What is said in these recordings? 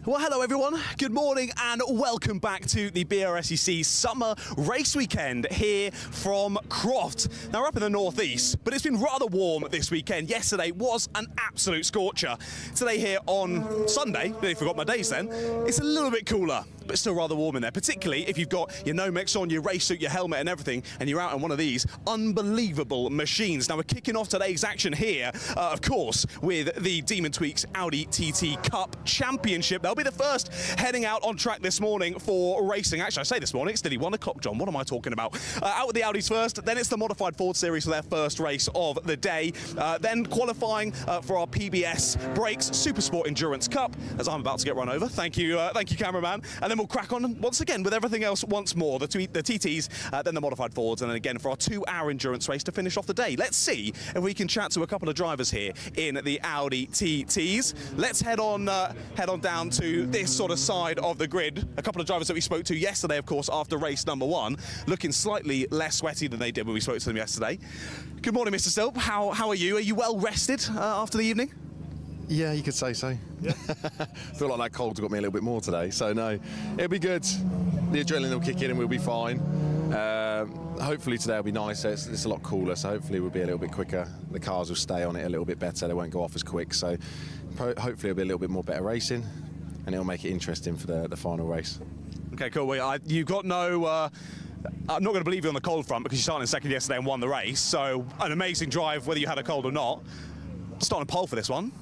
Well, hello everyone, good morning and welcome back to the Brscc Summer Race Weekend here from Croft. Now we're up in the northeast, but it's been rather warm this weekend. Yesterday was an absolute scorcher. Today here on Sunday, nearly forgot my days then, it's a little bit cooler, but still rather warm in there, particularly if you've got your Nomex on, your race suit, your helmet and everything, and you're out on one of these unbelievable machines. Now we're kicking off today's action here, of course, with the Demon Tweaks Audi TT Cup Championship. They'll be the first heading out on track this morning for racing. Actually, I say this morning, it's nearly 1 o'clock, John. What am I talking about? Out with the Audis first, then it's the Modified Ford Series for their first race of the day. Then qualifying for our PBS Brakes Supersport Endurance Cup, as I'm about to get run over. Thank you, cameraman. And then we'll crack on once again with everything else once more. The TTs, then the Modified Fords, and then again for our 2-hour endurance race to finish off the day. Let's see if we can chat to a couple of drivers here in the Audi TTs. Let's head on down to this sort of side of the grid. A couple of drivers that we spoke to yesterday, of course, after race number 1, looking slightly less sweaty than they did when we spoke to them yesterday. Good morning, Mr. Stilp. How are you? Are you well rested after the evening? Yeah, you could say so. Yeah. I feel like that cold's got me a little bit more today, so no, it'll be good. The adrenaline will kick in and we'll be fine. Hopefully today will be nicer. It's a lot cooler, so hopefully we'll be a little bit quicker. The cars will stay on it a little bit better. They won't go off as quick, so hopefully it'll be a little bit more better racing, and it'll make it interesting for the final race. Okay, cool. Well, you've got no... I'm not going to believe you on the cold front because you started in second yesterday and won the race, so an amazing drive whether you had a cold or not. Starting pole for this one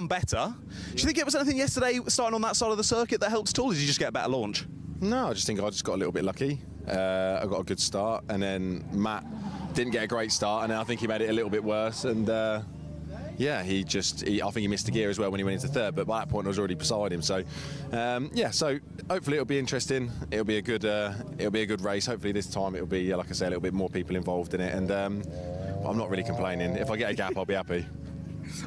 better. Do you think it was anything yesterday starting on that side of the circuit that helped at all, or did you just get a better launch? No, I just think I just got a little bit lucky. I got a good start, and then Matt didn't get a great start, and then I think he made it a little bit worse, and yeah, I think he missed a gear as well when he went into third, but by that point I was already beside him. So yeah, so hopefully it'll be interesting. It'll be a good race. Hopefully this time it'll be, like I say, a little bit more people involved in it, and I'm not really complaining. If I get a gap, I'll be happy.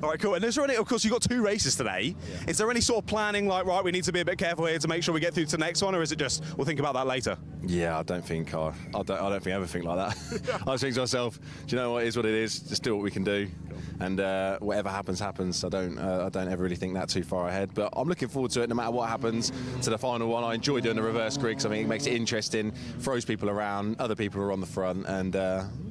All right, cool. And is there any, of course, you've got 2 races today. Yeah. Is there any sort of planning, like, right, we need to be a bit careful here to make sure we get through to the next one, or is it just, we'll think about that later? Yeah, I don't think I ever think like that. I think to myself, do you know what, it is what it is, just do what we can do. Cool. And whatever happens, happens. I don't ever really think that too far ahead, but I'm looking forward to it no matter what happens to the final one. I enjoy doing the reverse grid because I think it makes it interesting, throws people around, other people are on the front, and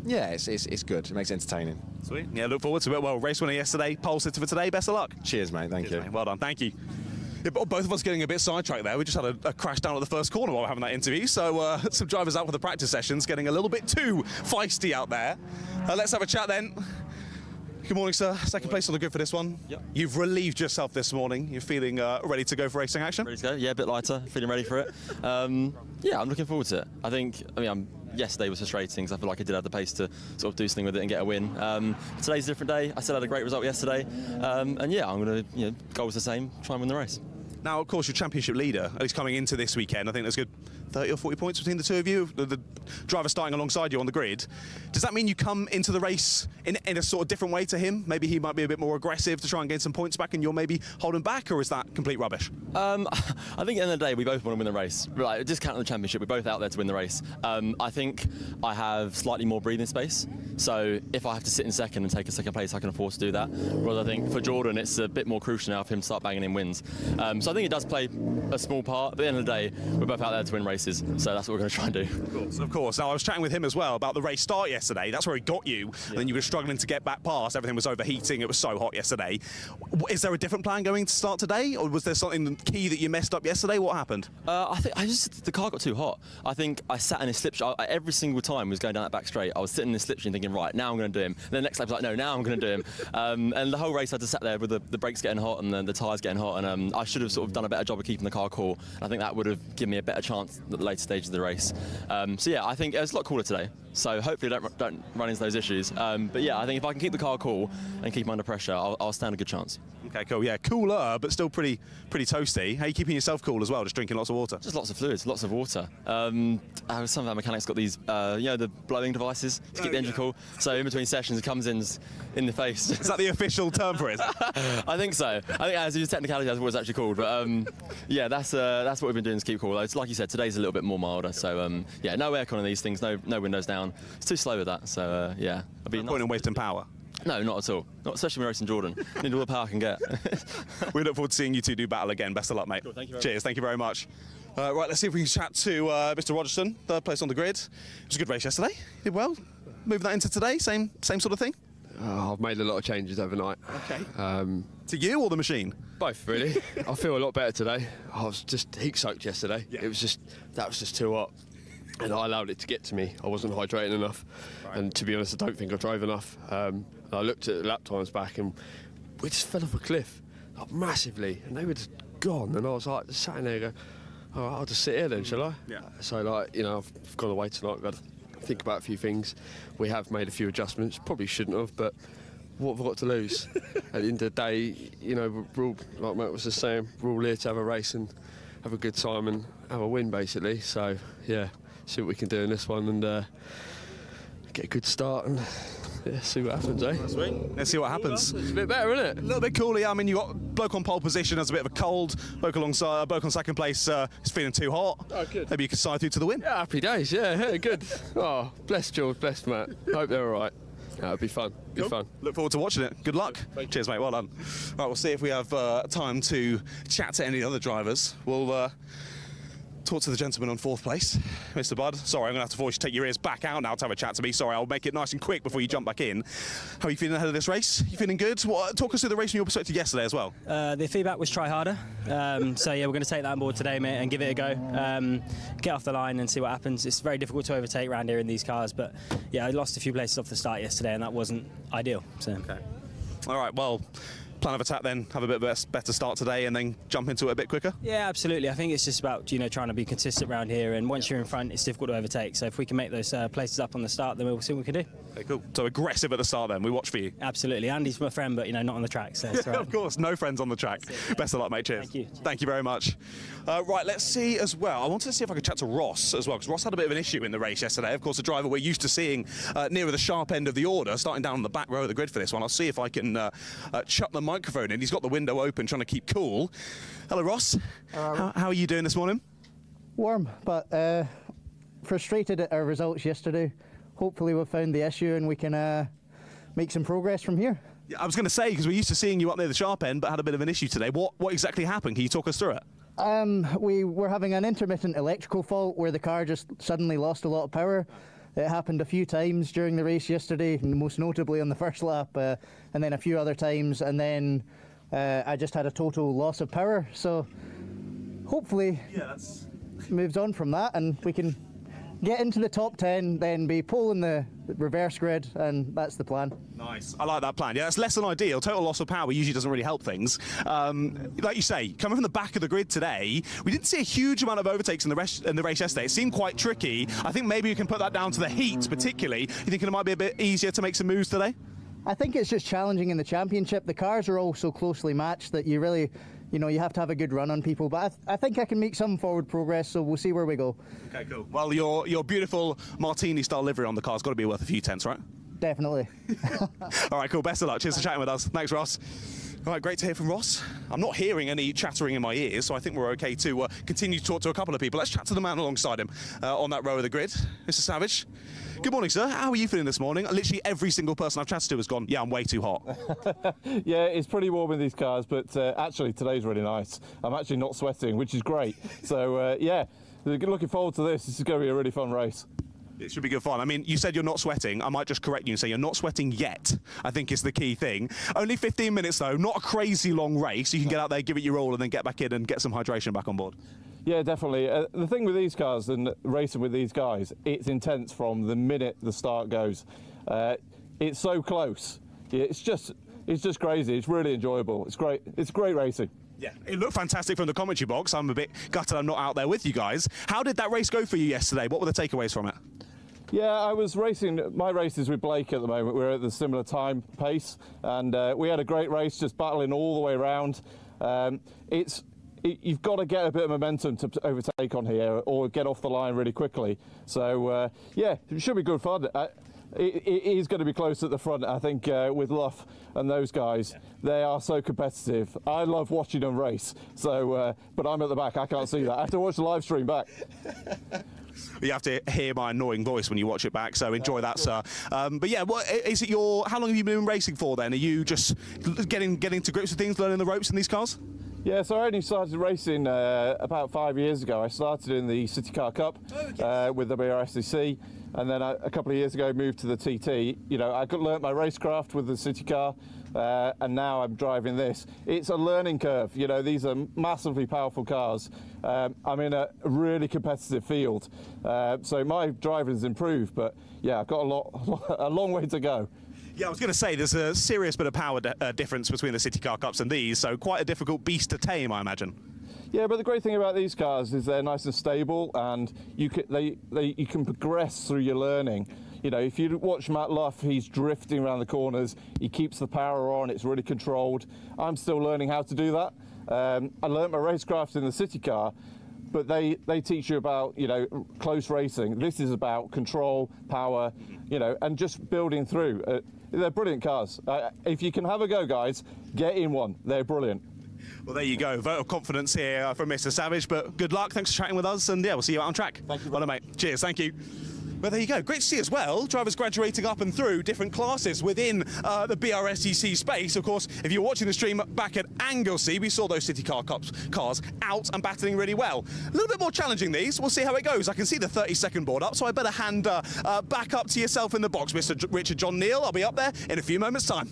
yeah, it's good. It makes it entertaining. Sweet. Yeah, look forward to it. Well, race winner yesterday, pole sitter for today. Best of luck. Cheers, mate. Thank you. Mate. Well done. Thank you. Yeah, both of us getting a bit sidetracked there. We just had a crash down at the first corner while we're having that interview. So some drivers out for the practice sessions getting a little bit too feisty out there. Let's have a chat then. Good morning, sir. Second place on the grid for this one. Yep. You've relieved yourself this morning. You're feeling ready to go for racing action? Ready to go, yeah, a bit lighter, feeling ready for it. Yeah, I'm looking forward to it. Yesterday was frustrating because I feel like I did have the pace to sort of do something with it and get a win. Today's a different day. I still had a great result yesterday. And yeah, I'm going to, goal was the same, try and win the race. Now, of course, your championship leader, at least coming into this weekend, I think there's good 30 or 40 points between the two of you, the driver starting alongside you on the grid. Does that mean you come into the race in a sort of different way to him? Maybe he might be a bit more aggressive to try and gain some points back and you're maybe holding back, or is that complete rubbish? I think at the end of the day, we both want to win the race. Right, discounting the championship, we're both out there to win the race. I think I have slightly more breathing space, so if I have to sit in second and take a second place, I can afford to do that. Whereas I think for Jordan, it's a bit more crucial now for him to start banging in wins. So I think it does play a small part. At the end of the day, we're both out there to win races, so that's what we're going to try and do. Of course. Now, I was chatting with him as well about the race start yesterday. That's where he got you, and then you were struggling to get back past. Everything was overheating. It was so hot yesterday. Is there a different plan going to start today, or was there something key that you messed up yesterday? What happened? I think the car got too hot. I think I sat in a slipstream. Every single time we was going down that back straight, I was sitting in the slipstream thinking, right, now I'm going to do him. And the next lap was like, no, now I'm going to do him. And the whole race I had to sat there with the brakes getting hot and the tyres getting hot, and I should have sort of done a better job of keeping the car cool. I think that would have given me a better chance at the later stages of the race. So yeah, I think it's a lot cooler today. So hopefully don't run into those issues. But yeah, I think if I can keep the car cool and keep him under pressure, I'll stand a good chance. Okay, cool. Yeah, cooler, but still pretty toasty. How are you keeping yourself cool as well? Just drinking lots of water? Just lots of fluids, lots of water. Some of our mechanics got these, the blowing devices to keep the engine cool. So in between sessions, it comes in the face. Is that the official term for it? I think so. I think as a technicality, that's what it's actually called. But yeah, that's what we've been doing to keep cool. It's like you said, today's a little bit more milder. So yeah, no aircon on these things, no windows down. It's too slow with that. So yeah, no point in wasting power. No, not at all. Not especially when we're racing Jordan. Need all the power I can get. We look forward to seeing you two do battle again. Best of luck, mate. Cool, thank you very Cheers, much. thank you very much. Right, let's see if we can chat to Mr. Rogerson, third place on the grid. It was a good race yesterday. Did well. Moving that into today, same sort of thing. I've made a lot of changes overnight. Okay. To you or the machine? Both, really. I feel a lot better today. I was just heat-soaked yesterday. Yeah. That was just too hot. And I allowed it to get to me. I wasn't hydrating enough. Right. And to be honest, I don't think I drove enough. I looked at the lap times back and we just fell off a cliff, like massively. And they were just gone. And I was like, just sat in there and go, all right, I'll just sit here then, shall I? Yeah. So, like, you know, I've gone away tonight. I've got to think about a few things. We have made a few adjustments. Probably shouldn't have, but what have I got to lose? At the end of the day, you know, we're all, like Matt was just saying, we're all here to have a race and have a good time and have a win, basically. So, yeah, see what we can do in this one and get a good start and yeah, see what happens, eh? Sweet. Let's see what happens. It's a bit better, isn't it? A little bit cooler. Yeah, I mean, you got bloke on pole position has a bit of a cold. Bloke alongside, bloke on second place is feeling too hot. Oh, good. Maybe you could side through to the win. Yeah, happy days, yeah, good. Oh, bless George, bless Matt. Hope they're all right. It'll be fun, Cool. fun. Look forward to watching it. Good luck. Cheers, mate. Well done. Right, we'll see if we have time to chat to any other drivers. We'll talk to the gentleman on fourth place, Mr. Bud. Sorry, I'm going to have to force you to take your ears back out now to have a chat to me. Sorry, I'll make it nice and quick before you jump back in. How are you feeling ahead of this race? You feeling good? Talk us through the race from your perspective yesterday as well. The feedback was try harder. So yeah, we're going to take that on board today, mate, and give it a go. Get off the line and see what happens. It's very difficult to overtake around here in these cars, but yeah, I lost a few places off the start yesterday, and that wasn't ideal. So. Okay. All right, well, plan of attack then, have a bit of a better start today and then jump into it a bit quicker? Yeah, absolutely. I think it's just about, you know, trying to be consistent around here, and once you're in front, it's difficult to overtake. So if we can make those places up on the start, then we'll see what we can do. Okay, cool. So aggressive at the start then, we watch for you. Absolutely. Andy's my friend, but, you know, not on the track. So it's all right. Of course, no friends on the track. Best of luck, mate. Cheers. Thank you. Thank you very much. Right, let's see as well. I wanted to see if I could chat to Ross as well, because Ross had a bit of an issue in the race yesterday. Of course, a driver we're used to seeing nearer the sharp end of the order, starting down on the back row of the grid for this one. I'll see if I can chuck the microphone in. He's got the window open, trying to keep cool. Hello, Ross. How are you doing this morning? Warm, but frustrated at our results yesterday. Hopefully we've found the issue and we can make some progress from here. Yeah, I was going to say, because we're used to seeing you up near the sharp end, but had a bit of an issue today. What exactly happened? Can you talk us through it? We were having an intermittent electrical fault where the car just suddenly lost a lot of power. It happened a few times during the race yesterday, most notably on the first lap, and then a few other times, and then I just had a total loss of power. So hopefully moves on from that and we can get into the top 10, then be pole in the reverse grid, and that's the plan. Nice. I like that plan. Yeah, that's less than ideal. Total loss of power usually doesn't really help things. Like you say, coming from the back of the grid today, we didn't see a huge amount of overtakes in the race yesterday. It seemed quite tricky. I think maybe you can put that down to the heat, particularly. You think it might be a bit easier to make some moves today? I think it's just challenging in the championship. The cars are all so closely matched that you really, you know, you have to have a good run on people. But I think I can make some forward progress, so we'll see where we go. Okay, cool. Well, your beautiful Martini-style livery on the car's got to be worth a few tenths, right? Definitely. All right, cool. Best of luck. Cheers for chatting with us. Thanks, Ross. All right, great to hear from Ross. I'm not hearing any chattering in my ears, so I think we're okay to continue to talk to a couple of people. Let's chat to the man alongside him on that row of the grid, Mr. Savage. Good morning, sir. How are you feeling this morning? Literally every single person I've chatted to has gone, yeah, I'm way too hot. Yeah, it's pretty warm in these cars, but actually today's really nice. I'm actually not sweating, which is great. So, yeah, looking forward to this. This is going to be a really fun race. It should be good fun. I mean, you said you're not sweating. I might just correct you and say you're not sweating yet, I think is the key thing. Only 15 minutes, though. Not a crazy long race. You can get out there, give it your all, and then get back in and get some hydration back on board. Yeah, definitely. The thing with these cars and racing with these guys, it's intense from the minute the start goes. It's so close. It's just crazy. It's really enjoyable. It's great. It's great racing. Yeah, it looked fantastic from the commentary box. I'm a bit gutted I'm not out there with you guys. How did that race go for you yesterday? What were the takeaways from it? Yeah, I was racing, my race is with Blake at the moment. We're at the similar time pace, and we had a great race, just battling all the way around. You've got to get a bit of momentum to overtake on here or get off the line really quickly. So, yeah, it should be good fun. It is going to be close at the front, I think, with Luff and those guys. They are so competitive. I love watching them race, so, but I'm at the back, I can't see that. I have to watch the live stream back. You have to hear my annoying voice when you watch it back, so enjoy that, sir. But yeah, what is it? How long have you been racing for then? Are you just getting to grips with things, learning the ropes in these cars? Yeah, so I only started racing about 5 years ago. I started in the City Car Cup with the Brscc, and then a couple of years ago moved to the TT. You know, I learnt my racecraft with the City Car, and now I'm driving this. It's a learning curve. You know, these are massively powerful cars. I'm in a really competitive field, so my driving's improved, but yeah, I've got a long way to go. Yeah, I was going to say, there's a serious bit of power difference between the City Car Cups and these, so quite a difficult beast to tame, I imagine. Yeah, but the great thing about these cars is they're nice and stable, and you can progress through your learning. You know, if you watch Matt Luff, he's drifting around the corners, he keeps the power on, it's really controlled. I'm still learning how to do that. I learnt my racecraft in the City Car, but they teach you about, you know, close racing. This is about control, power, you know, and just building through. They're brilliant cars. If you can have a go, guys, get in one. They're brilliant. Well, there you go. Vote of confidence here from Mr. Savage, but good luck. Thanks for chatting with us, and yeah, we'll see you out on track. Thank you. Well, mate. Cheers. Thank you. Well, there you go. Great to see as well. Drivers graduating up and through different classes within the Brscc space. Of course, if you're watching the stream back at Anglesey, we saw those City Car Cups cars out and battling really well. A little bit more challenging these. We'll see how it goes. I can see the 30-second board up, so I better hand back up to yourself in the box, Mr. Richard John Neal. I'll be up there in a few moments' time.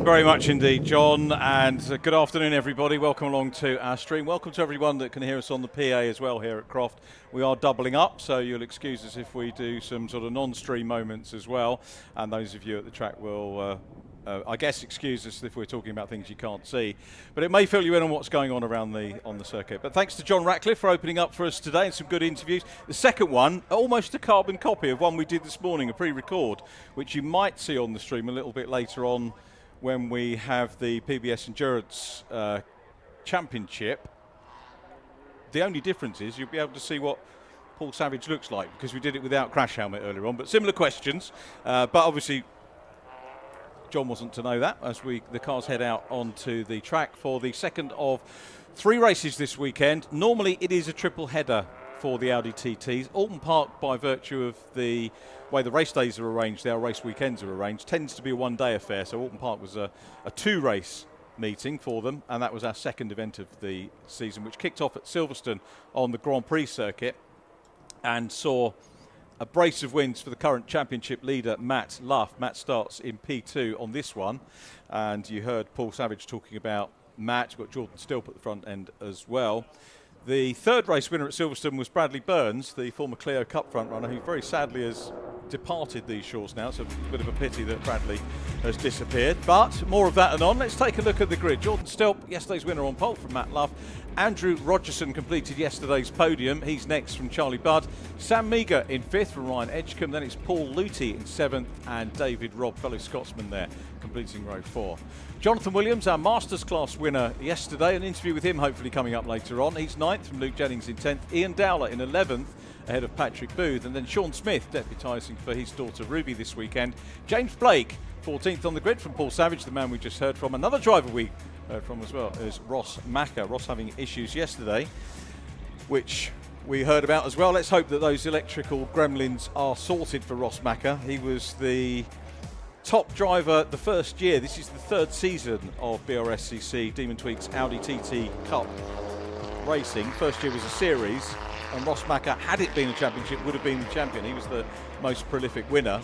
Very much indeed, John, and good afternoon, everybody. Welcome along to our stream. Welcome to everyone that can hear us on the PA as well here at Croft. We are doubling up, so you'll excuse us if we do some sort of non-stream moments as well. And those of you at the track will, I guess, excuse us if we're talking about things you can't see. But it may fill you in on what's going on around on the circuit. But thanks to John Ratcliffe for opening up for us today and some good interviews. The second one, almost a carbon copy of one we did this morning, a pre-record, which you might see on the stream a little bit later on, when we have the PBS Endurance Championship. The only difference is you'll be able to see what Paul Savage looks like, because we did it without crash helmet earlier on, but similar questions. But obviously John wasn't to know that as the cars head out onto the track for the second of 3 races this weekend. Normally it is a triple header for the Audi TTs. Alton Park, by virtue of the way the race days are arranged, our race weekends are arranged, tends to be a one-day affair. So Alton Park was a 2-race meeting for them, and that was our second event of the season, which kicked off at Silverstone on the Grand Prix circuit and saw a brace of wins for the current championship leader, Matt Luff. Matt starts in P2 on this one, and you heard Paul Savage talking about Matt. We've got Jordan Stilp at the front end as well. The third race winner at Silverstone was Bradley Burns, the former Clio Cup front runner, who very sadly has departed these shores now. It's a bit of a pity that Bradley has disappeared, but more of that anon. Let's take a look at the grid. Jordan Stilp, yesterday's winner on pole from Matt Luff. Andrew Rogerson completed yesterday's podium. He's next from Charlie Budd. Sam Meagher in 5th from Ryan Edgecombe. Then it's Paul Luty in 7th, and David Robb, fellow Scotsman there, completing row 4. Jonathan Williams, our Masters class winner yesterday. An interview with him hopefully coming up later on. He's 9th from Luke Jennings in 10th. Ian Dowler in 11th ahead of Patrick Booth. And then Sean Smith deputising for his daughter Ruby this weekend. James Blake, 14th on the grid from Paul Savage, the man we just heard from. Another driver we heard from as well is Ross Mackay. Ross having issues yesterday, which we heard about as well. Let's hope that those electrical gremlins are sorted for Ross Mackay. He was the top driver the first year. This is the 3rd season of Brscc Demon Tweak's Audi TT Cup racing. First year was a series, and Ross Mackay, had it been a championship, would have been the champion. He was the most prolific winner.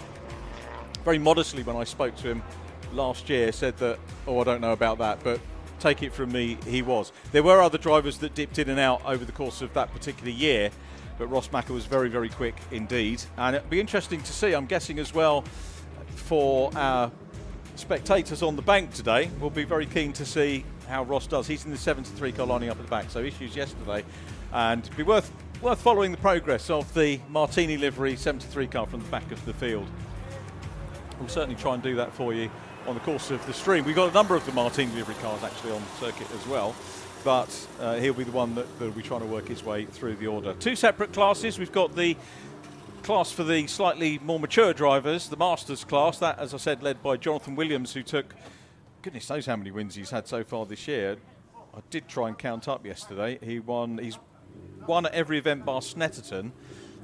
Very modestly, when I spoke to him last year, said that, oh, I don't know about that, but take it from me, he was. There were other drivers that dipped in and out over the course of that particular year, but Ross Mackay was very, very quick indeed. And it'll be interesting to see, I'm guessing as well, for our spectators on the bank today, we'll be very keen to see how Ross does. He's in the 73 car lining up at the back, so issues yesterday, and it'll be worth following the progress of the Martini livery 73 car from the back of the field. We'll certainly try and do that for you on the course of the stream. We've got a number of the Martini livery cars actually on the circuit as well, but he'll be the one that will be trying to work his way through the order. 2 separate classes. We've got the class for the slightly more mature drivers, the Masters class, that, as I said, led by Jonathan Williams, who took, goodness knows how many wins he's had so far this year. I did try and count up yesterday. He's won at every event bar Snetterton.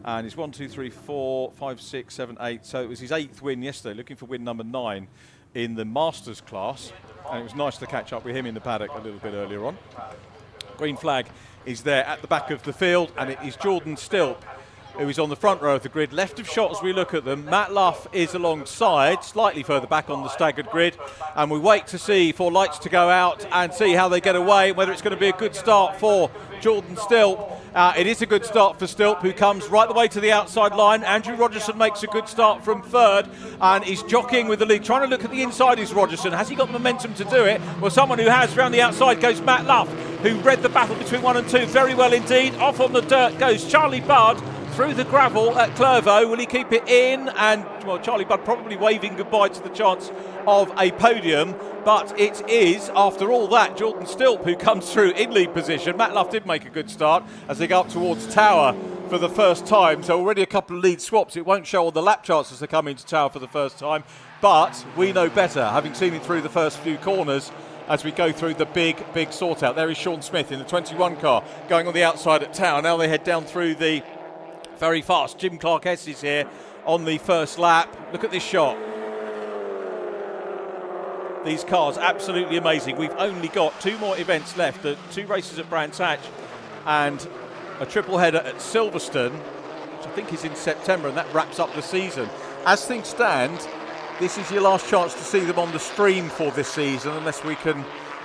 And he's 1, 2, 3, 4, 5, 6, 7, 8. So it was his 8th win yesterday, looking for win number 9 in the Masters class. And it was nice to catch up with him in the paddock a little bit earlier on. Green flag is there at the back of the field, and it is Jordan Stilp who is on the front row of the grid. Left of shot as we look at them. Matt Luff is alongside, slightly further back on the staggered grid. And we wait to see for lights to go out and see how they get away, whether it's going to be a good start for Jordan Stilp. It is a good start for Stilp, who comes right the way to the outside line. Andrew Rogerson makes a good start from third, and he's jockeying with the lead. Trying to look at the inside is Rogerson. Has he got the momentum to do it? Well, someone who has round the outside goes Matt Luff, who read the battle between 1 and 2 very well indeed. Off on the dirt goes Charlie Budd through the gravel at Clervaux. Will he keep it in? And, well, Charlie Budd probably waving goodbye to the chance of a podium. But it is, after all that, Jordan Stilp who comes through in lead position. Matt Luff did make a good start as they go up towards Tower for the first time. So already a couple of lead swaps. It won't show on the lap charts as they come into Tower for the first time. But we know better, having seen it through the first few corners, as we go through the big sort out. There is Sean Smith in the 21 car going on the outside at Tower. Now they head down through the very fast. Jim Clark-S is here on the first lap. Look at this shot. These cars, absolutely amazing. We've only got 2 more events left. 2 races at Brands Hatch and a triple header at Silverstone, which I think is in September, and that wraps up the season. As things stand, this is your last chance to see them on the stream for this season, unless we can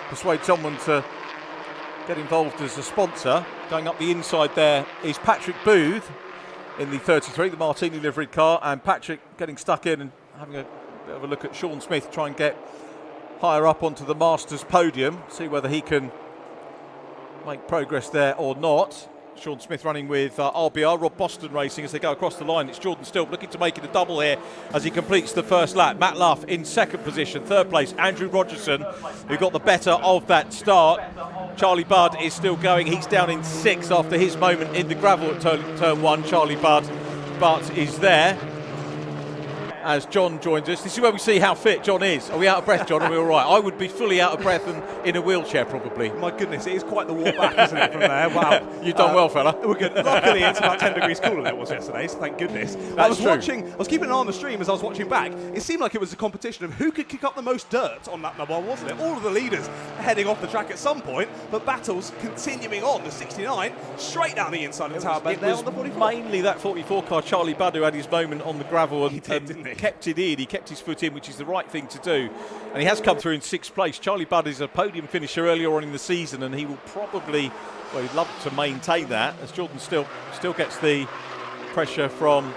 persuade someone to get involved as a sponsor. Going up the inside there is Patrick Booth in the 33, the Martini livery car, and Patrick getting stuck in and having a bit of a look at Sean Smith, try and get higher up onto the Masters podium, see whether he can make progress there or not. Sean Smith running with RBR, Rob Boston Racing as they go across the line. It's Jordan Stilp looking to make it a double here as he completes the first lap. Matt Luff in second position. Third place, Andrew Rogerson, who got the better of that start. Charlie Budd is still going. He's down in 6th after his moment in the gravel at turn 1. Charlie Budd, but is there as John joins us. This is where we see how fit John is. Are we out of breath, John? Are we all right? I would be fully out of breath and in a wheelchair, probably. My goodness, it is quite the walk back, isn't it, from there? Wow. You've done well, fella. We're good. Luckily, it's about 10 degrees cooler than it was yesterday, so thank goodness. I was keeping an eye on the stream as I was watching back. It seemed like it was a competition of who could kick up the most dirt on that mobile, wasn't it? All of the leaders heading off the track at some point, but battles continuing on. The 69 straight down the inside of Tower Bend there on the 44. Mainly that 44 car, Charlie Budd, who had his moment on the gravel and didn't he? Kept it in. He kept his foot in, which is the right thing to do. And he has come through in 6th place. Charlie Budd is a podium finisher earlier on in the season, and he will probably, well, he'd love to maintain that, as Jordan still gets the pressure from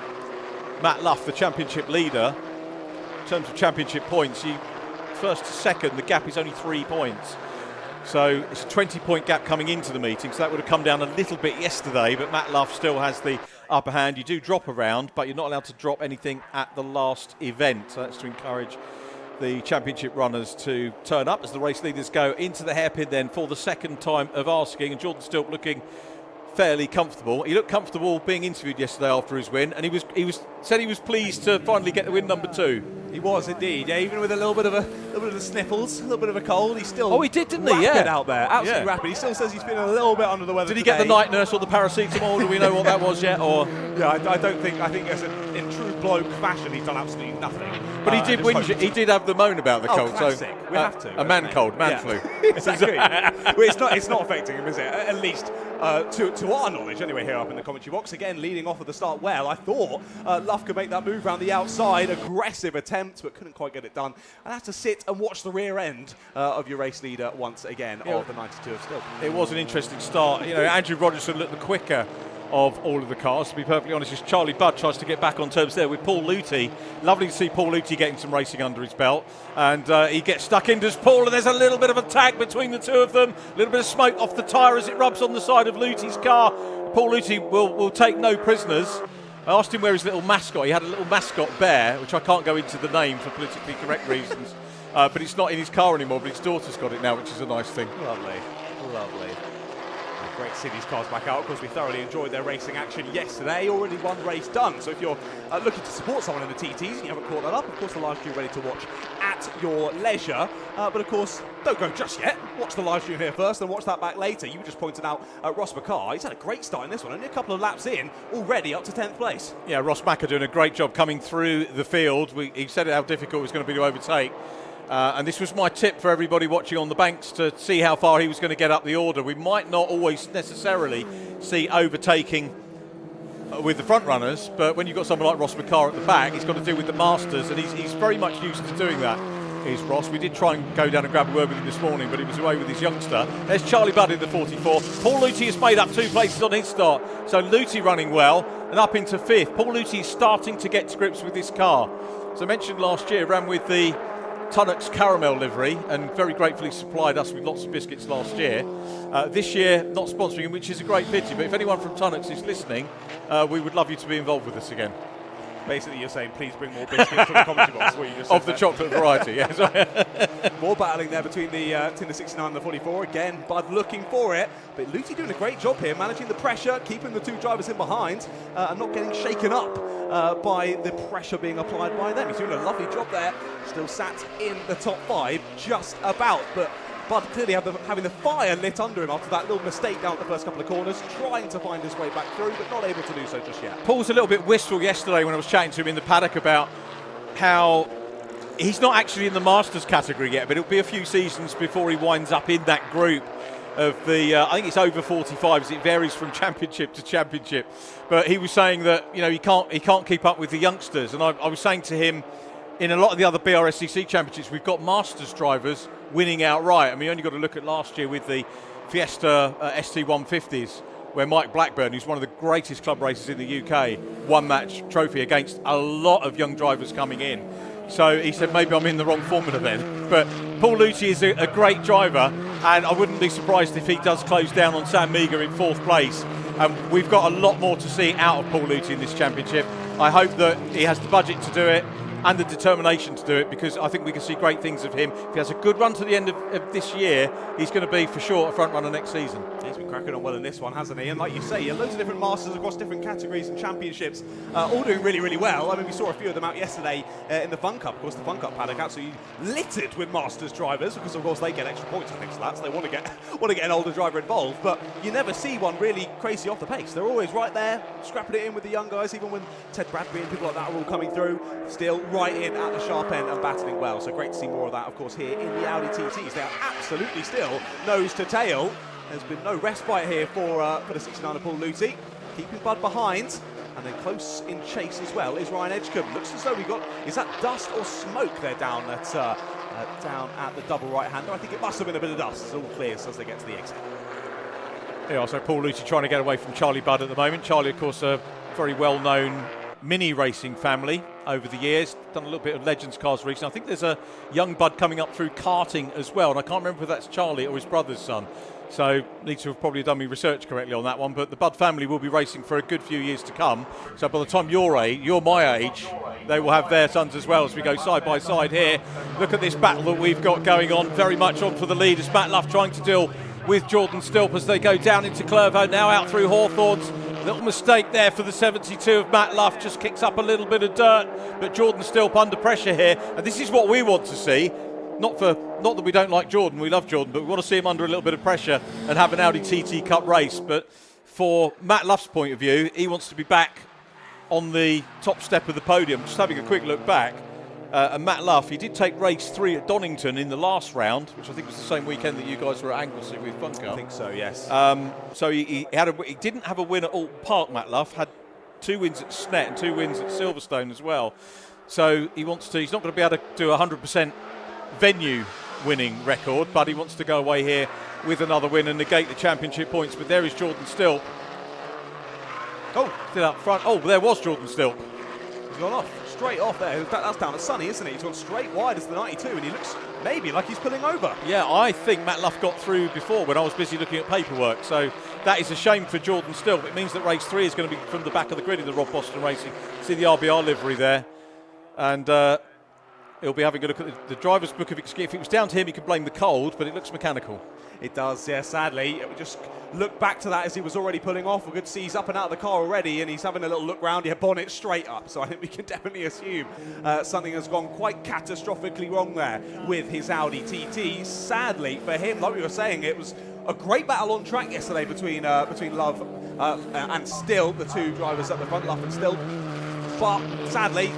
Matt Luff, the championship leader. In terms of championship points, first to second, the gap is only 3 points. So it's a 20-point gap coming into the meeting, so that would have come down a little bit yesterday, but Matt Luff still has the upper hand. You do drop around, but you're not allowed to drop anything at the last event. So that's to encourage the championship runners to turn up as the race leaders go into the hairpin then for the second time of asking. And Jordan Stilp looking fairly comfortable. He looked comfortable being interviewed yesterday after his win, and he said he was pleased to finally get the win number 2. He was indeed, yeah. Even with a little bit of the sniffles, a little bit of a cold, he still. Oh, he did, didn't he? Yeah, out there, absolutely rapid. He still says he's feeling a little bit under the weather. Did he today. get the night nurse or the paracetamol? Do we know what that was yet? Or yeah, I don't think. I think as in true bloke fashion, he's done absolutely nothing. But he did whinge. He did have the moan about the cold. Classic. So we have to. A man cold, man flu. Exactly. Well, it's not affecting him, is it? At least to our knowledge, anyway. Here up in the commentary box, again leading off at the start. Well, I thought Luff could make that move around the outside, aggressive attempt, but couldn't quite get it done. And had to sit and watch the rear end of your race leader once again of the 92 of Stilp. It was an interesting start. You know, Andrew Rogerson looked the quicker of all of the cars, to be perfectly honest, as Charlie Budd tries to get back on terms there with Paul Luthi. Lovely to see Paul Luthi getting some racing under his belt. And he gets stuck in, does Paul, and there's a little bit of a tag between the two of them. A little bit of smoke off the tyre as it rubs on the side of Luthi's car. Paul Luthi will take no prisoners. I asked him where his little mascot, he had a little mascot bear, which I can't go into the name for politically correct reasons. But it's not in his car anymore, but his daughter's got it now, which is a nice thing. Lovely. Great to see these cars back out. Of course, we thoroughly enjoyed their racing action yesterday. Already one race done. So if you're looking to support someone in the TTs and you haven't caught that up, of course the live stream ready to watch at your leisure. But of course, don't go just yet. Watch the live stream here first and watch that back later. You just pointed out Ross Mackay. He's had a great start in this one. Only a couple of laps in, already up to 10th place. Yeah, Ross Mackay doing a great job coming through the field. He said how difficult it was going to be to overtake. And this was my tip for everybody watching on the banks to see how far he was going to get up the order. We might not always necessarily see overtaking with the front runners, but when you've got someone like Ross Mackay at the back, he's got to deal with the Masters, and he's very much used to doing that. Here's Ross. We did try and go down and grab a word with him this morning, but he was away with his youngster. There's Charlie Budd in the 44. Paul Luthi has made up 2 places on his start, so Luthi running well and up into 5th. Paul Luthi is starting to get to grips with this car. As I mentioned last year, ran with the Tunnocks Caramel livery and very gratefully supplied us with lots of biscuits last year. This year, not sponsoring him, which is a great pity, but if anyone from Tunnocks is listening, we would love you to be involved with us again. Basically, you're saying, please bring more biscuits from the commentary box. What you just of the chocolate variety, yes. More battling there between the 69 and the 44. Again, Bud looking for it. But Luthi doing a great job here, managing the pressure, keeping the 2 drivers in behind, and not getting shaken up by the pressure being applied by them. He's doing a lovely job there. Still sat in the top 5, just about. But Bud clearly having the fire lit under him after that little mistake down at the first couple of corners, trying to find his way back through, but not able to do so just yet. Paul was a little bit wistful yesterday when I was chatting to him in the paddock about how he's not actually in the Masters category yet, but it'll be a few seasons before he winds up in that group of the, I think it's over 45s. It varies from championship to championship. But he was saying that, you know, he can't keep up with the youngsters. And I was saying to him, in a lot of the other Brscc championships, we've got Masters drivers winning outright. I mean, you only got to look at last year with the Fiesta ST150s, where Mike Blackburn, who's one of the greatest club racers in the UK, won that trophy against a lot of young drivers coming in. So he said, maybe I'm in the wrong formula then. But Paul Luthi is a great driver, and I wouldn't be surprised if he does close down on Sam Meagher in 4th place. And we've got a lot more to see out of Paul Luthi in this championship. I hope that he has the budget to do it and the determination to do it, because I think we can see great things of him. If he has a good run to the end of this year, he's going to be, for sure, a front runner next season. He's been cracking on well in this one, hasn't he? And like you say, loads of different Masters across different categories and championships, all doing really, really well. I mean, we saw a few of them out yesterday in the Fun Cup. Of course, the Fun Cup paddock absolutely littered with Masters drivers, because of course they get extra points, I think, for that, so they want to get an older driver involved. But you never see one really crazy off the pace. They're always right there, scrapping it in with the young guys, even when Ted Bradbury and people like that are all coming through, still right in at the sharp end and battling well. So great to see more of that, of course, here in the Audi TTs. They are absolutely still nose to tail. There's been no respite here for the 69 of Paul Luthi. Keeping Bud behind, and then close in chase as well is Ryan Edgecombe. Looks as though we got, is that dust or smoke there down at the double right-hander? I think it must have been a bit of dust. It's all clear as they get to the exit. Yeah, so Paul Luthi trying to get away from Charlie Budd at the moment. Charlie, of course, a very well-known mini racing family over the years, done a little bit of Legends cars recently. I think there's a young Bud coming up through karting as well, and I can't remember if that's Charlie or his brother's son. So need to have probably done my research correctly on that one. But the Budd family will be racing for a good few years to come. So by the time you're my age, they will have their sons as well, as we go side by side here. Look at this battle that we've got going on, very much on for the lead, as Matt Luff trying to deal with Jordan Stilp as they go down into Clervaux, now out through Hawthorns. Little mistake there for the 72 of Matt Luff, just kicks up a little bit of dirt, but Jordan Stilp under pressure here, and this is what we want to see. Not that we don't like Jordan, we love Jordan, but we want to see him under a little bit of pressure and have an Audi TT Cup race. But for Matt Luff's point of view, he wants to be back on the top step of the podium. Just having a quick look back, and Matt Luff, he did take race 3 at Donington in the last round, which I think was the same weekend that you guys were at Anglesey with Fun Cup. I think so, yes. So he didn't have a win at Alton Park, Matt Luff, had 2 wins at Snet and 2 wins at Silverstone as well. So he's not going to be able to do a 100% venue winning record, but he wants to go away here with another win and negate the championship points. But there is Jordan Stilp. Oh, still up front. Oh, there was Jordan Stilp. He's gone off, straight off there. In fact, that's down at Sunny, isn't he? He's gone straight wide as the 92, and he looks maybe like he's pulling over. Yeah, I think Matt Luff got through before when I was busy looking at paperwork. So that is a shame for Jordan Stilp. It means that race 3 is going to be from the back of the grid in the Rob Boston Racing. See the RBR livery there. And he'll be having a look at the driver's book of excuse. If it was down to him, he could blame the cold, but it looks mechanical. It does, yeah, sadly. We just look back to that as he was already pulling off. We could see he's up and out of the car already, and he's having a little look round. Yeah, bonnet straight up. So I think we can definitely assume something has gone quite catastrophically wrong there with his Audi TT. Sadly for him, like we were saying, it was a great battle on track yesterday between Luff and Stilp, the two drivers at the front, Luff and Stilp. But sadly,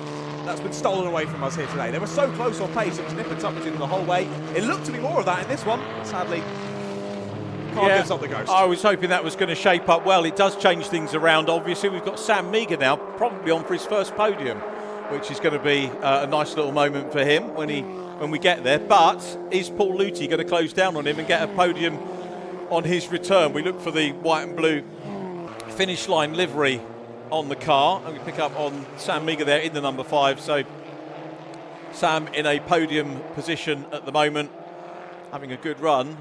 that's been stolen away from us here today. They were so close on pace, it was nip and tuck between them the whole way. It looked to be more of that in this one. Sadly, car gives up the ghost. I was hoping that was going to shape up well. It does change things around. Obviously, we've got Sam Meagher now, probably on for his first podium, which is going to be a nice little moment for him when we get there. But is Paul Luthi going to close down on him and get a podium on his return? We look for the white and blue finish line livery on the car, and we pick up on Sam Meagher there in the number 5. So Sam in a podium position at the moment, having a good run.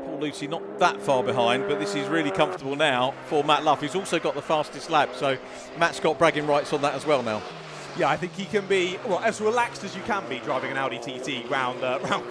Paul Luthi not that far behind, but this is really comfortable now for Matt Luff, who's also got the fastest lap. So Matt's got bragging rights on that as well now. Yeah, I think he can be, well, as relaxed as you can be driving an Audi TT round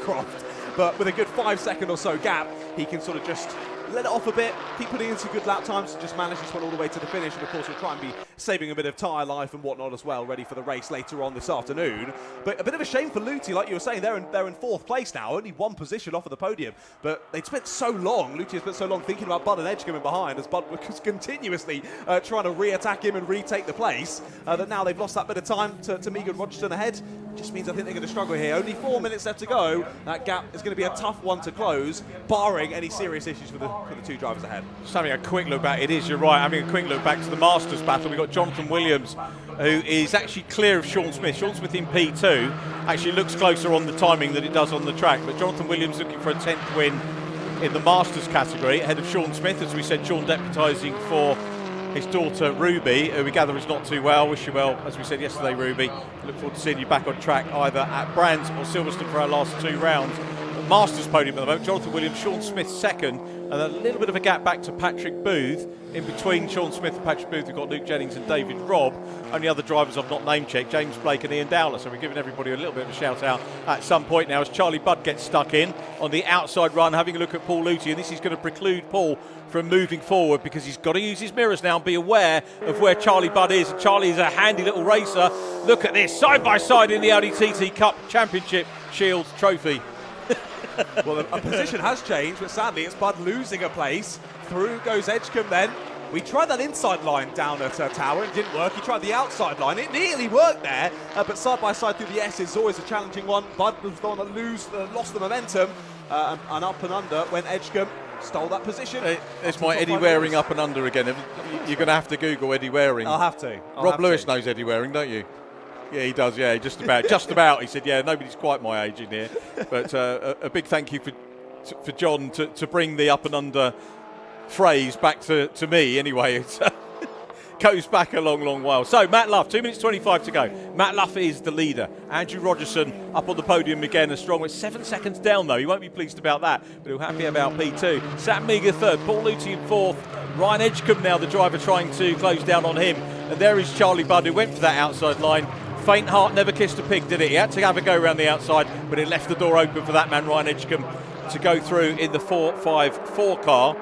Croft. But with a good 5 second or so gap, he can sort of just let it off a bit, keep putting in some good lap times, and just manage this one all the way to the finish. And of course, we'll try and be saving a bit of tyre life and whatnot as well, ready for the race later on this afternoon. But a bit of a shame for Luthi, like you were saying, they're in 4th place now, only 1 position off of the podium. But they'd spent so long, Luthi has spent so long thinking about Bud and Edge coming behind, as Bud was continuously trying to re-attack him and retake the place, that now they've lost that bit of time to Meagher and Rogerton ahead. Just means I think they're going to struggle here. Only 4 minutes left to go. That gap is going to be a tough one to close, barring any serious issues for the 2 drivers ahead. Just having a quick look back, it is, you're right, having a quick look back to the Masters battle. We've got Jonathan Williams, who is actually clear of Sean Smith. Sean Smith in P2 actually looks closer on the timing than it does on the track, but Jonathan Williams looking for a 10th win in the Masters category, ahead of Sean Smith. As we said, Sean deputising for his daughter Ruby, who we gather is not too well. Wish you well, as we said yesterday, Ruby. Look forward to seeing you back on track either at Brands or Silverstone for our last 2 rounds. The Masters podium at the moment, Jonathan Williams, Sean Smith second, and a little bit of a gap back to Patrick Booth. In between Sean Smith and Patrick Booth, we've got Luke Jennings and David Robb. Only other drivers I've not name-checked, James Blake and Ian Dowler. So we're giving everybody a little bit of a shout-out at some point now as Charlie Budd gets stuck in on the outside run, having a look at Paul Luthi, and this is going to preclude Paul from moving forward because he's got to use his mirrors now and be aware of where Charlie Budd is. And Charlie is a handy little racer. Look at this, side-by-side in the Audi TT Cup Championship Shield Trophy. Well, a position has changed, but sadly it's Bud losing a place. Through goes Edgecombe then. We tried that inside line down at Tower, it didn't work. He tried the outside line, it nearly worked there, but side by side through the S is always a challenging one. Bud was the one that lost the momentum, and up and under when Edgecombe stole that position. It's my Eddie Waring up and under again. You're going to have to Google Eddie Waring. I'll have to. Rob Lewis knows Eddie Waring, don't you? Yeah, he does, yeah, just about. He said, yeah, nobody's quite my age in here. But a big thank you for John to bring the up and under phrase back to me anyway. It goes back a long while. So Matt Luff, 2 minutes 25 to go. Matt Luff is the leader. Andrew Rogerson up on the podium again, as strong. With 7 seconds down though, he won't be pleased about that, but he'll be happy about P2. Sam Meagher third, Paul Luthi in fourth. Ryan Edgecombe now the driver trying to close down on him. And there is Charlie Budd, who went for that outside line. Faint heart never kissed a pig, did it? He had to have a go around the outside, but it left the door open for that man, Ryan Edgecombe, to go through in the 4-5-4 car.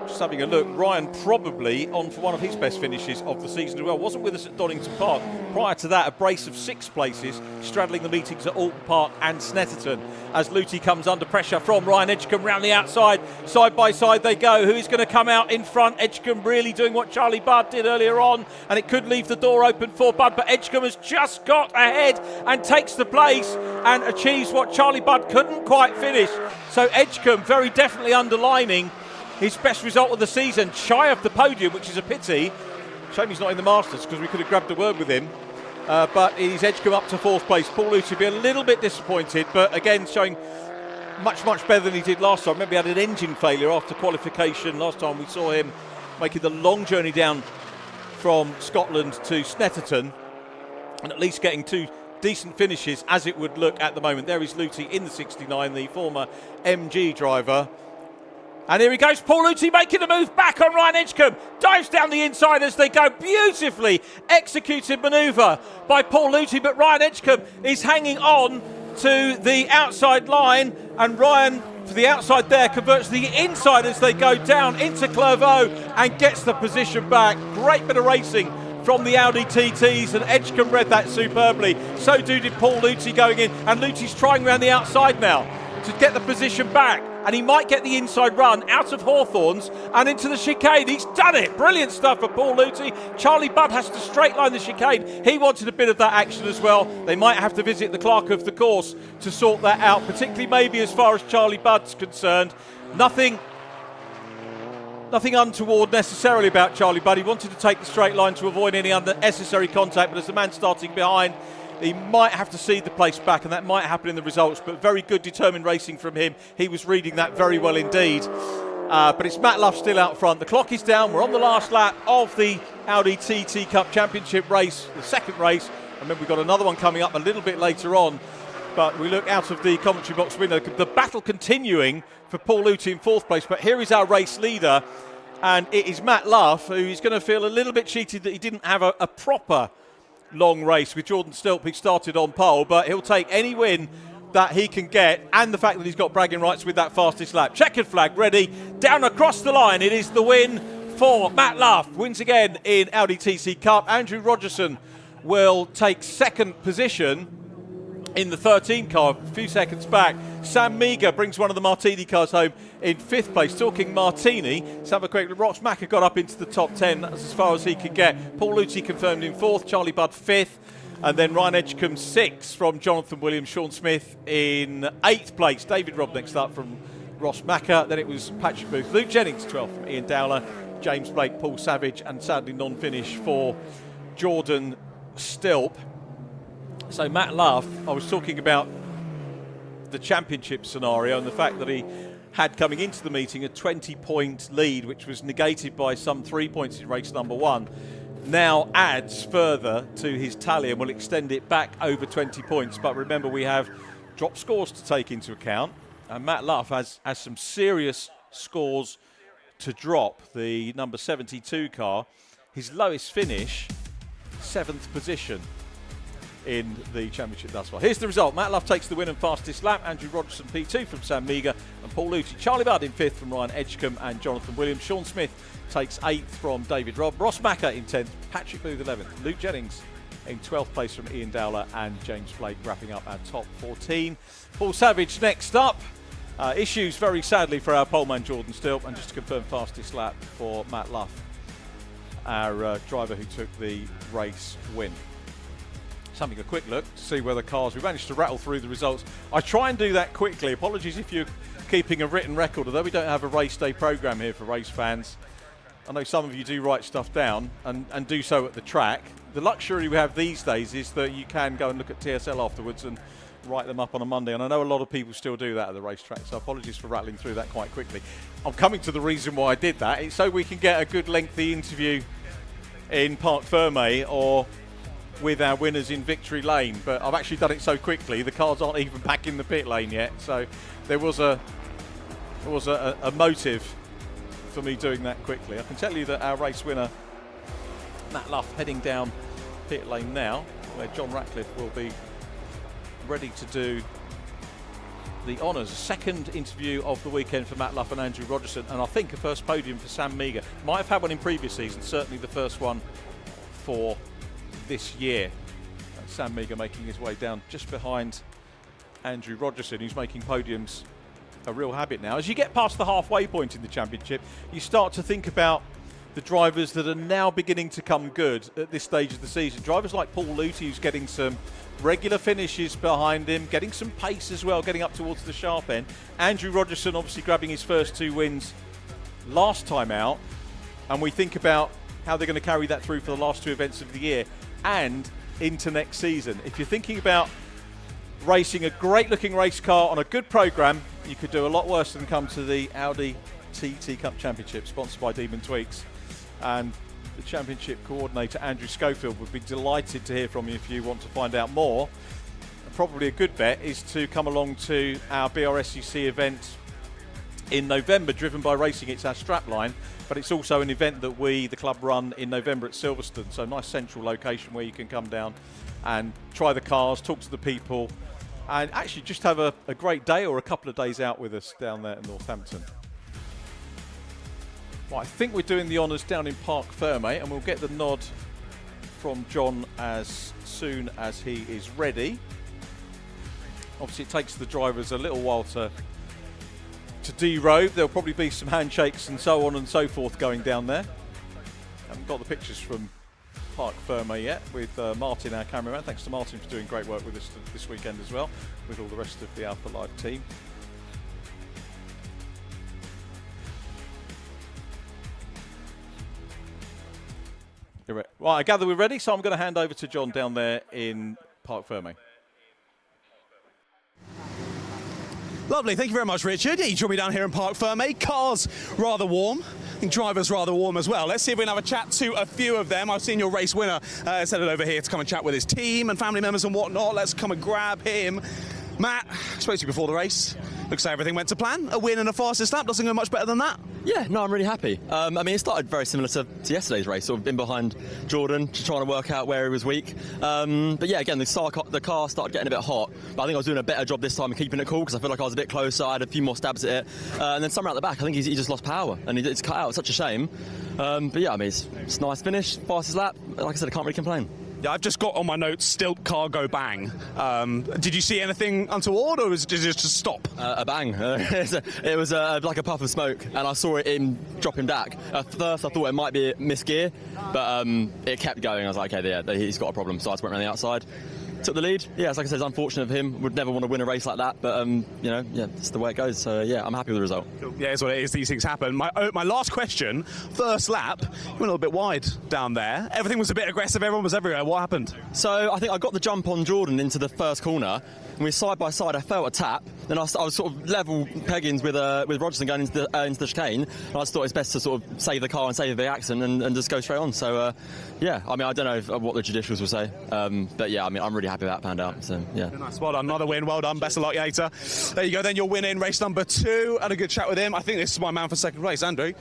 Just having a look, Ryan probably on for one of his best finishes of the season as well. Wasn't with us at Donington Park. Prior to that, a brace of 6 places, straddling the meetings at Alton Park and Snetterton. As Luthi comes under pressure from Ryan Edgecombe round the outside. Side by side they go. Who is going to come out in front? Edgecombe really doing what Charlie Budd did earlier on, and it could leave the door open for Budd, but Edgecombe has just got ahead and takes the place and achieves what Charlie Budd couldn't quite finish. So Edgecombe very definitely underlining his best result of the season, shy of the podium, which is a pity. Shame he's not in the Masters, because we could have grabbed a word with him. But he's Edgecombe up to 4th place. Paul Luthi will be a little bit disappointed, but again showing much better than he did last time. Remember, he had an engine failure after qualification last time. We saw him making the long journey down from Scotland to Snetterton, and at least getting 2 decent finishes, as it would look at the moment. There is Luthi in the 69, the former MG driver. And here he goes, Paul Luthi making a move back on Ryan Edgecombe. Dives down the inside as they go. Beautifully executed manoeuvre by Paul Luthi, but Ryan Edgecombe is hanging on to the outside line, and Ryan to the outside there, converts to the inside as they go down into Clervaux and gets the position back. Great bit of racing from the Audi TTs, and Edgecombe read that superbly. So did Paul Luthi going in, and Luthi's trying around the outside now to get the position back, and he might get the inside run out of Hawthorns and into the chicane. He's done it. Brilliant stuff for Paul Luthi. Charlie Budd has to straight line the chicane. He wanted a bit of that action as well. They might have to visit the clerk of the course to sort that out, particularly maybe as far as Charlie Budd's concerned. Nothing untoward necessarily about Charlie Budd. He wanted to take the straight line to avoid any unnecessary contact, but as the man starting behind, he might have to cede the place back, and that might happen in the results, but very good determined racing from him. He was reading that very well indeed. But it's Matt Luff still out front. The clock is down. We're on the last lap of the Audi TT Cup Championship race, the second race. And then we've got another one coming up a little bit later on. But we look out of the commentary box window. The battle continuing for Paul Luthi in fourth place. But here is our race leader, and it is Matt Luff, who is going to feel a little bit cheated that he didn't have a proper long race with Jordan Stilp, who started on pole. But he'll take any win that he can get, and the fact that he's got bragging rights with that fastest lap. Checkered flag ready, down across the line. It is the win for Matt Luff. Wins again in Audi TT Cup. Andrew Rogerson will take second position in the 13 car, a few seconds back. Sam Meager brings one of the Martini cars home in fifth place. Talking Martini, let's have a quick look. Ross Mackay got up into the top 10. That's as far as he could get. Paul Luthi confirmed in fourth, Charlie Budd fifth, and then Ryan Edgecombe sixth from Jonathan Williams. Sean Smith in eighth place. David Robb next up from Ross Mackay. Then it was Patrick Booth. Luke Jennings 12th from Ian Dowler. James Blake, Paul Savage, and sadly non-finish for Jordan Stilp. So Matt Luff, I was talking about the championship scenario and the fact that he had, coming into the meeting, a 20-point lead, which was negated by some 3 points in race number one, now adds further to his tally and will extend it back over 20 points. But remember, we have drop scores to take into account, and Matt Luff has some serious scores to drop. The number 72 car, his lowest finish, 7th position in the championship thus far. Here's the result. Matt Luff takes the win and fastest lap. Andrew Rogerson P2 from Sam Meager and Paul Luthi. Charlie Budd in 5th from Ryan Edgecombe and Jonathan Williams. Sean Smith takes 8th from David Robb. Ross Mackay in 10th. Patrick Booth 11th. Luke Jennings in 12th place from Ian Dowler, and James Blake wrapping up our top 14. Paul Savage next up. Issues very sadly for our poleman Jordan Stilp, and just to confirm, fastest lap for Matt Luff, our driver who took the race win. Having a quick look to see where the cars, we managed to rattle through the results. I try and do that quickly. Apologies if you're keeping a written record, although we don't have a race day program here for race fans. I know some of you do write stuff down and do so at the track. The luxury we have these days is that you can go and look at TSL afterwards and write them up on a Monday, and I know a lot of people still do that at the racetrack, so apologies for rattling through that quite quickly. I'm coming to the reason why I did that. It's so we can get a good lengthy interview in Parc Fermé or with our winners in Victory Lane, but I've actually done it so quickly the cars aren't even back in the pit lane yet, so there was a motive for me doing that quickly. I can tell you that our race winner Matt Luff heading down pit lane now, where John Ratcliffe will be ready to do the honours. A second interview of the weekend for Matt Luff and Andrew Rogerson, and I think a first podium for Sam Meager. Might have had one in previous seasons, certainly the first one for this year. Sam Meager making his way down just behind Andrew Rogerson, who's making podiums a real habit now. As you get past the halfway point in the championship, you start to think about the drivers that are now beginning to come good at this stage of the season. Drivers like Paul Luthi, who's getting some regular finishes behind him, getting some pace as well, getting up towards the sharp end. Andrew Rogerson obviously grabbing his first 2 wins last time out, and we think about how they're going to carry that through for the last 2 events of the year and into next season. If you're thinking about racing a great looking race car on a good program, you could do a lot worse than come to the Audi TT Cup Championship, sponsored by Demon Tweaks. And the championship coordinator Andrew Schofield would be delighted to hear from you if you want to find out more. Probably a good bet is to come along to our Brscc event in November, driven by Racing. It's our strapline, but it's also an event that we, the club, run in November at Silverstone. So nice central location where you can come down and try the cars, talk to the people, and actually just have a great day or a couple of days out with us down there in Northampton. Right, I think we're doing the honours down in Parc Ferme, and we'll get the nod from John as soon as he is ready. Obviously, it takes the drivers a little while to derobe. There'll probably be some handshakes and so on and so forth going down there. Haven't got the pictures from Parc Ferme yet with Martin, our cameraman. Thanks to Martin for doing great work with us this weekend as well, with all the rest of the Alpha Live team. Right, I gather we're ready, so I'm going to hand over to John down there in Parc Ferme. Lovely, thank you very much, Richard. Yeah, you joined me down here in Parc Ferme. Car's rather warm. I think driver's rather warm as well. Let's see if we can have a chat to a few of them. I've seen your race winner headed over here to come and chat with his team and family members and whatnot. Let's come and grab him. Matt, I spoke to you before the race. Looks like everything went to plan. A win and a fastest lap. Doesn't go much better than that. Yeah, no, I'm really happy. I mean, it started very similar to yesterday's race, sort of in behind Jordan, just trying to work out where he was weak. But yeah, again, the car started getting a bit hot, but I think I was doing a better job this time of keeping it cool because I feel like I was a bit closer. I had a few more stabs at it. And then somewhere at the back, I think he just lost power and it's cut out. It's such a shame. But yeah, I mean, it's a nice finish, fastest lap. Like I said, I can't really complain. Yeah, I've just got on my notes, Stilp car go bang. Did you see anything untoward, or did it just stop? A bang. It was like a puff of smoke, and I saw it drop him back. At first, I thought it might be a misgear, but it kept going. I was like, okay, yeah, he's got a problem. So I just went around the outside, took the lead. Yeah, it's like I said, it's unfortunate for him. Would never want to win a race like that, but you know, yeah, it's the way it goes. So yeah, I'm happy with the result. Yeah, it's what it is. These things happen. My last question, first lap, you went a little bit wide down there. Everything was a bit aggressive. Everyone was everywhere. What happened? So I think I got the jump on Jordan into the first corner. And we side by side. I felt a tap. Then I was sort of level peggings with Rogerson going into the chicane. And I just thought it's best to sort of save the car and save the accident and just go straight on. So yeah, I mean, I don't know what the judicials will say, but yeah, I mean, I'm really happy that panned out. So yeah, nice. Well done, another win. Well done. Best of luck, Yater. There you go. Then you're winning race number 2. Had a good chat with him. I think this is my man for second place, Andrew.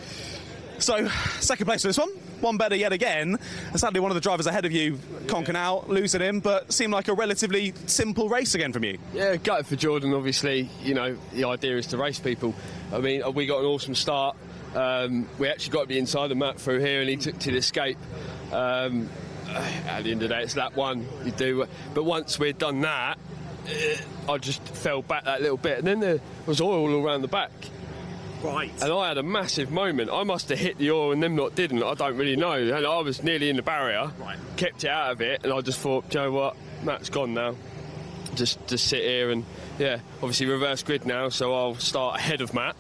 So, second place for this one better yet again. And sadly, one of the drivers ahead of you conking out, losing him, but seemed like a relatively simple race again from you. Yeah, gutted for Jordan, obviously. You know, the idea is to race people. I mean, we got an awesome start. We actually got to the inside of Matt through here, and he took to the escape. At the end of the day, it's lap 1. You do, but once we'd done that, I just fell back that little bit, and then there was oil all around the back. Right. And I had a massive moment. I must have hit the oil and them lot didn't. I don't really know. And I was nearly in the barrier, kept it out of it, and I just thought, do you know what, Matt's gone now. Just sit here and, yeah, obviously reverse grid now, so I'll start ahead of Matt,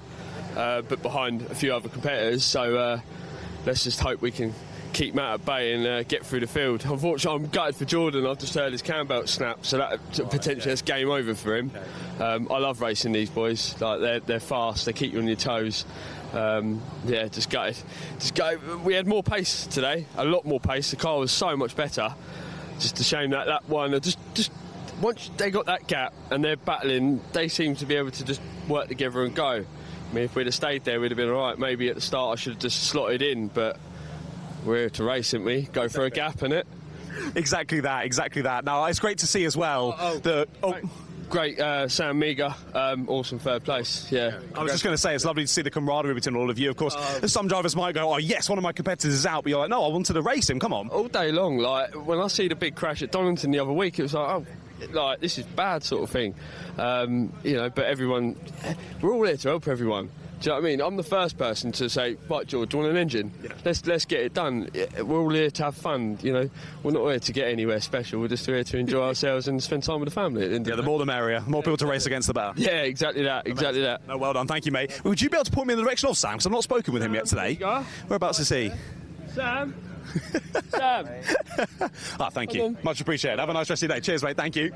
but behind a few other competitors. So let's just hope we can keep Matt at bay and get through the field. Unfortunately, I'm gutted for Jordan. I've just heard his cam belt snap, so that potentially that's game over for him. I love racing these boys. Like they're fast. They keep you on your toes. Yeah, just gutted. We had more pace today, a lot more pace. The car was so much better. Just a shame that one. Just once they got that gap and they're battling, they seem to be able to just work together and go. I mean, if we'd have stayed there, we'd have been all right. Maybe at the start I should have just slotted in, but we're here to race, aren't we? Go for a gap, innit? Exactly that. Now, it's great to see as well Great, Sam Meager, awesome third place, yeah. I was just going to say, it's lovely to see the camaraderie between all of you. Of course, some drivers might go, oh yes, one of my competitors is out, but you're like, no, I wanted to race him, come on. All day long, like, when I see the big crash at Donington the other week, it was like, oh, like, this is bad sort of thing. You know, but everyone, we're all here to help everyone. Do you know what I mean? I'm the first person to say, right, George, do you want an engine? Yeah. Let's get it done. We're all here to have fun, you know. We're not here to get anywhere special. We're just here to enjoy ourselves and spend time with the family. The more the merrier. More people to race against the better. Yeah, exactly that. No, well done. Thank you, mate. Would you be able to point me in the direction of Sam? Because I've not spoken with him yet today. Whereabouts is he? Sam? Sam? Thank you. Much appreciated. Have a nice rest of your day. Cheers, mate. Thank you.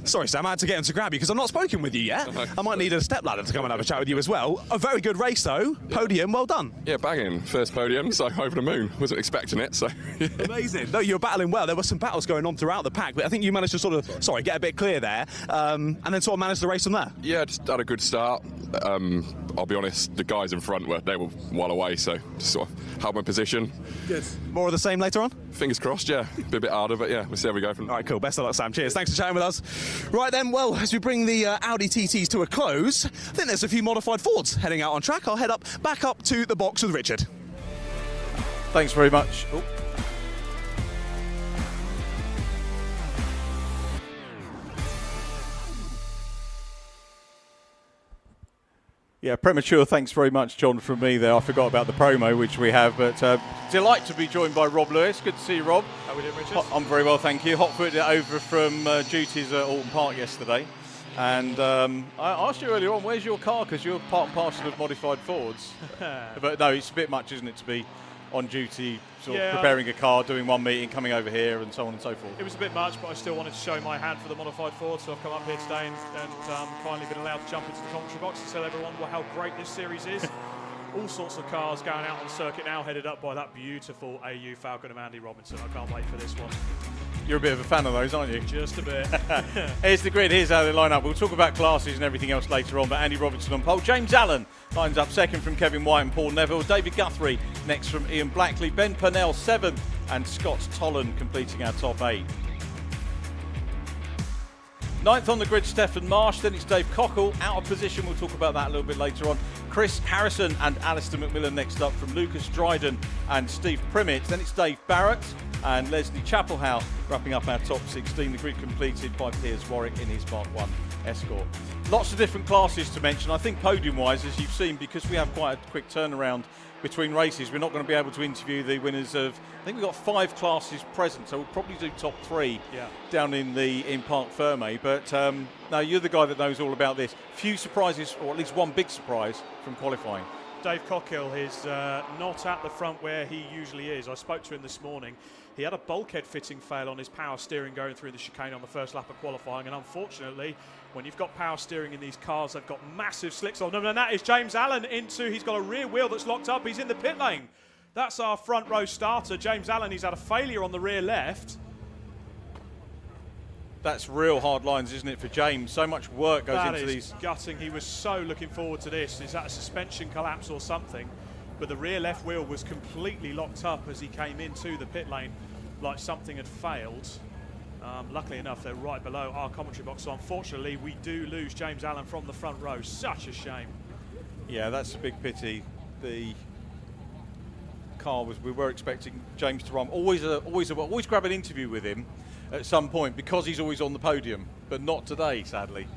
Sorry, Sam, I had to get him to grab you because I've not spoken with you yet. I might need a stepladder to come and have a chat with you as well. A very good race, though. Podium, well done. Yeah, banging. First podium, so over the moon. Wasn't expecting it, so... Amazing. No, you were battling well. There were some battles going on throughout the pack, but I think you managed to sort of, get a bit clear there, and then sort of managed the race from there. Yeah, just had a good start. I'll be honest, the guys in front were well away, so just sort of held my position. Good. More of the same later on? Fingers crossed, yeah. Be a bit harder, but yeah, we'll see how we go from there. All right, cool. Best of luck, Sam. Cheers. Thanks for chatting with us. Right then, well, as we bring the Audi TTs to a close, I think there's a few modified Fords heading out on track. I'll head back up to the box with Richard. Thanks very much. Oh. Yeah, premature thanks very much, John, from me there. I forgot about the promo, which we have, but delight to be joined by Rob Lewis. Good to see you, Rob. How are we doing, Richard? I'm very well, thank you. Hot-footed over from duties at Alton Park yesterday. And I asked you earlier on, where's your car? Because you're part and parcel of modified Fords. But no, it's a bit much, isn't it, to be on duty, sort of preparing a car, doing one meeting, coming over here, and so on and so forth. It was a bit much, but I still wanted to show my hand for the modified Ford, so I've come up here today and finally been allowed to jump into the commentary box and tell everyone how great this series is. All sorts of cars going out on the circuit now, headed up by that beautiful AU Falcon of Andy Robinson. I can't wait for this one. You're a bit of a fan of those, aren't you? Just a bit. Here's the grid, here's how they line up. We'll talk about classes and everything else later on, but Andy Robinson on pole. James Allen lines up second from Kevin White and Paul Neville. David Guthrie next from Ian Blackley. Ben Purnell 7th, and Scott Tolland completing our top 8. 9th on the grid, Stefan Marsh. Then it's Dave Cockle, out of position. We'll talk about that a little bit later on. Chris Harrison and Alistair McMillan next up from Lucas Dryden and Steve Primmett. Then it's Dave Barrett and Leslie Chapelhouse wrapping up our top 16. The grid completed by Piers Warwick in his Mark 1 Escort. Lots of different classes to mention. I think podium-wise, as you've seen, because we have quite a quick turnaround between races, we're not going to be able to interview the winners of, I think we've got 5 classes present, so we'll probably do top 3 down in Parc Ferme. But no, you're the guy that knows all about this. Few surprises, or at least one big surprise from qualifying. Dave Cockhill is not at the front where he usually is. I spoke to him this morning. He had a bulkhead fitting fail on his power steering going through the chicane on the first lap of qualifying, and unfortunately, when you've got power steering in these cars, they've got massive slicks on them, and that is James Allen he's got a rear wheel that's locked up. He's in the pit lane. That's our front row starter, James Allen. He's had a failure on the rear left. That's real hard lines, isn't it, for James? So much work goes into these. That is gutting. He was so looking forward to this. Is that a suspension collapse or something? But the rear left wheel was completely locked up as he came into the pit lane, like something had failed. Luckily enough, they're right below our commentary box. So unfortunately, we do lose James Allen from the front row. Such a shame. Yeah, that's a big pity. The car we were expecting James to run. Always grab an interview with him at some point, because he's always on the podium, but not today, sadly.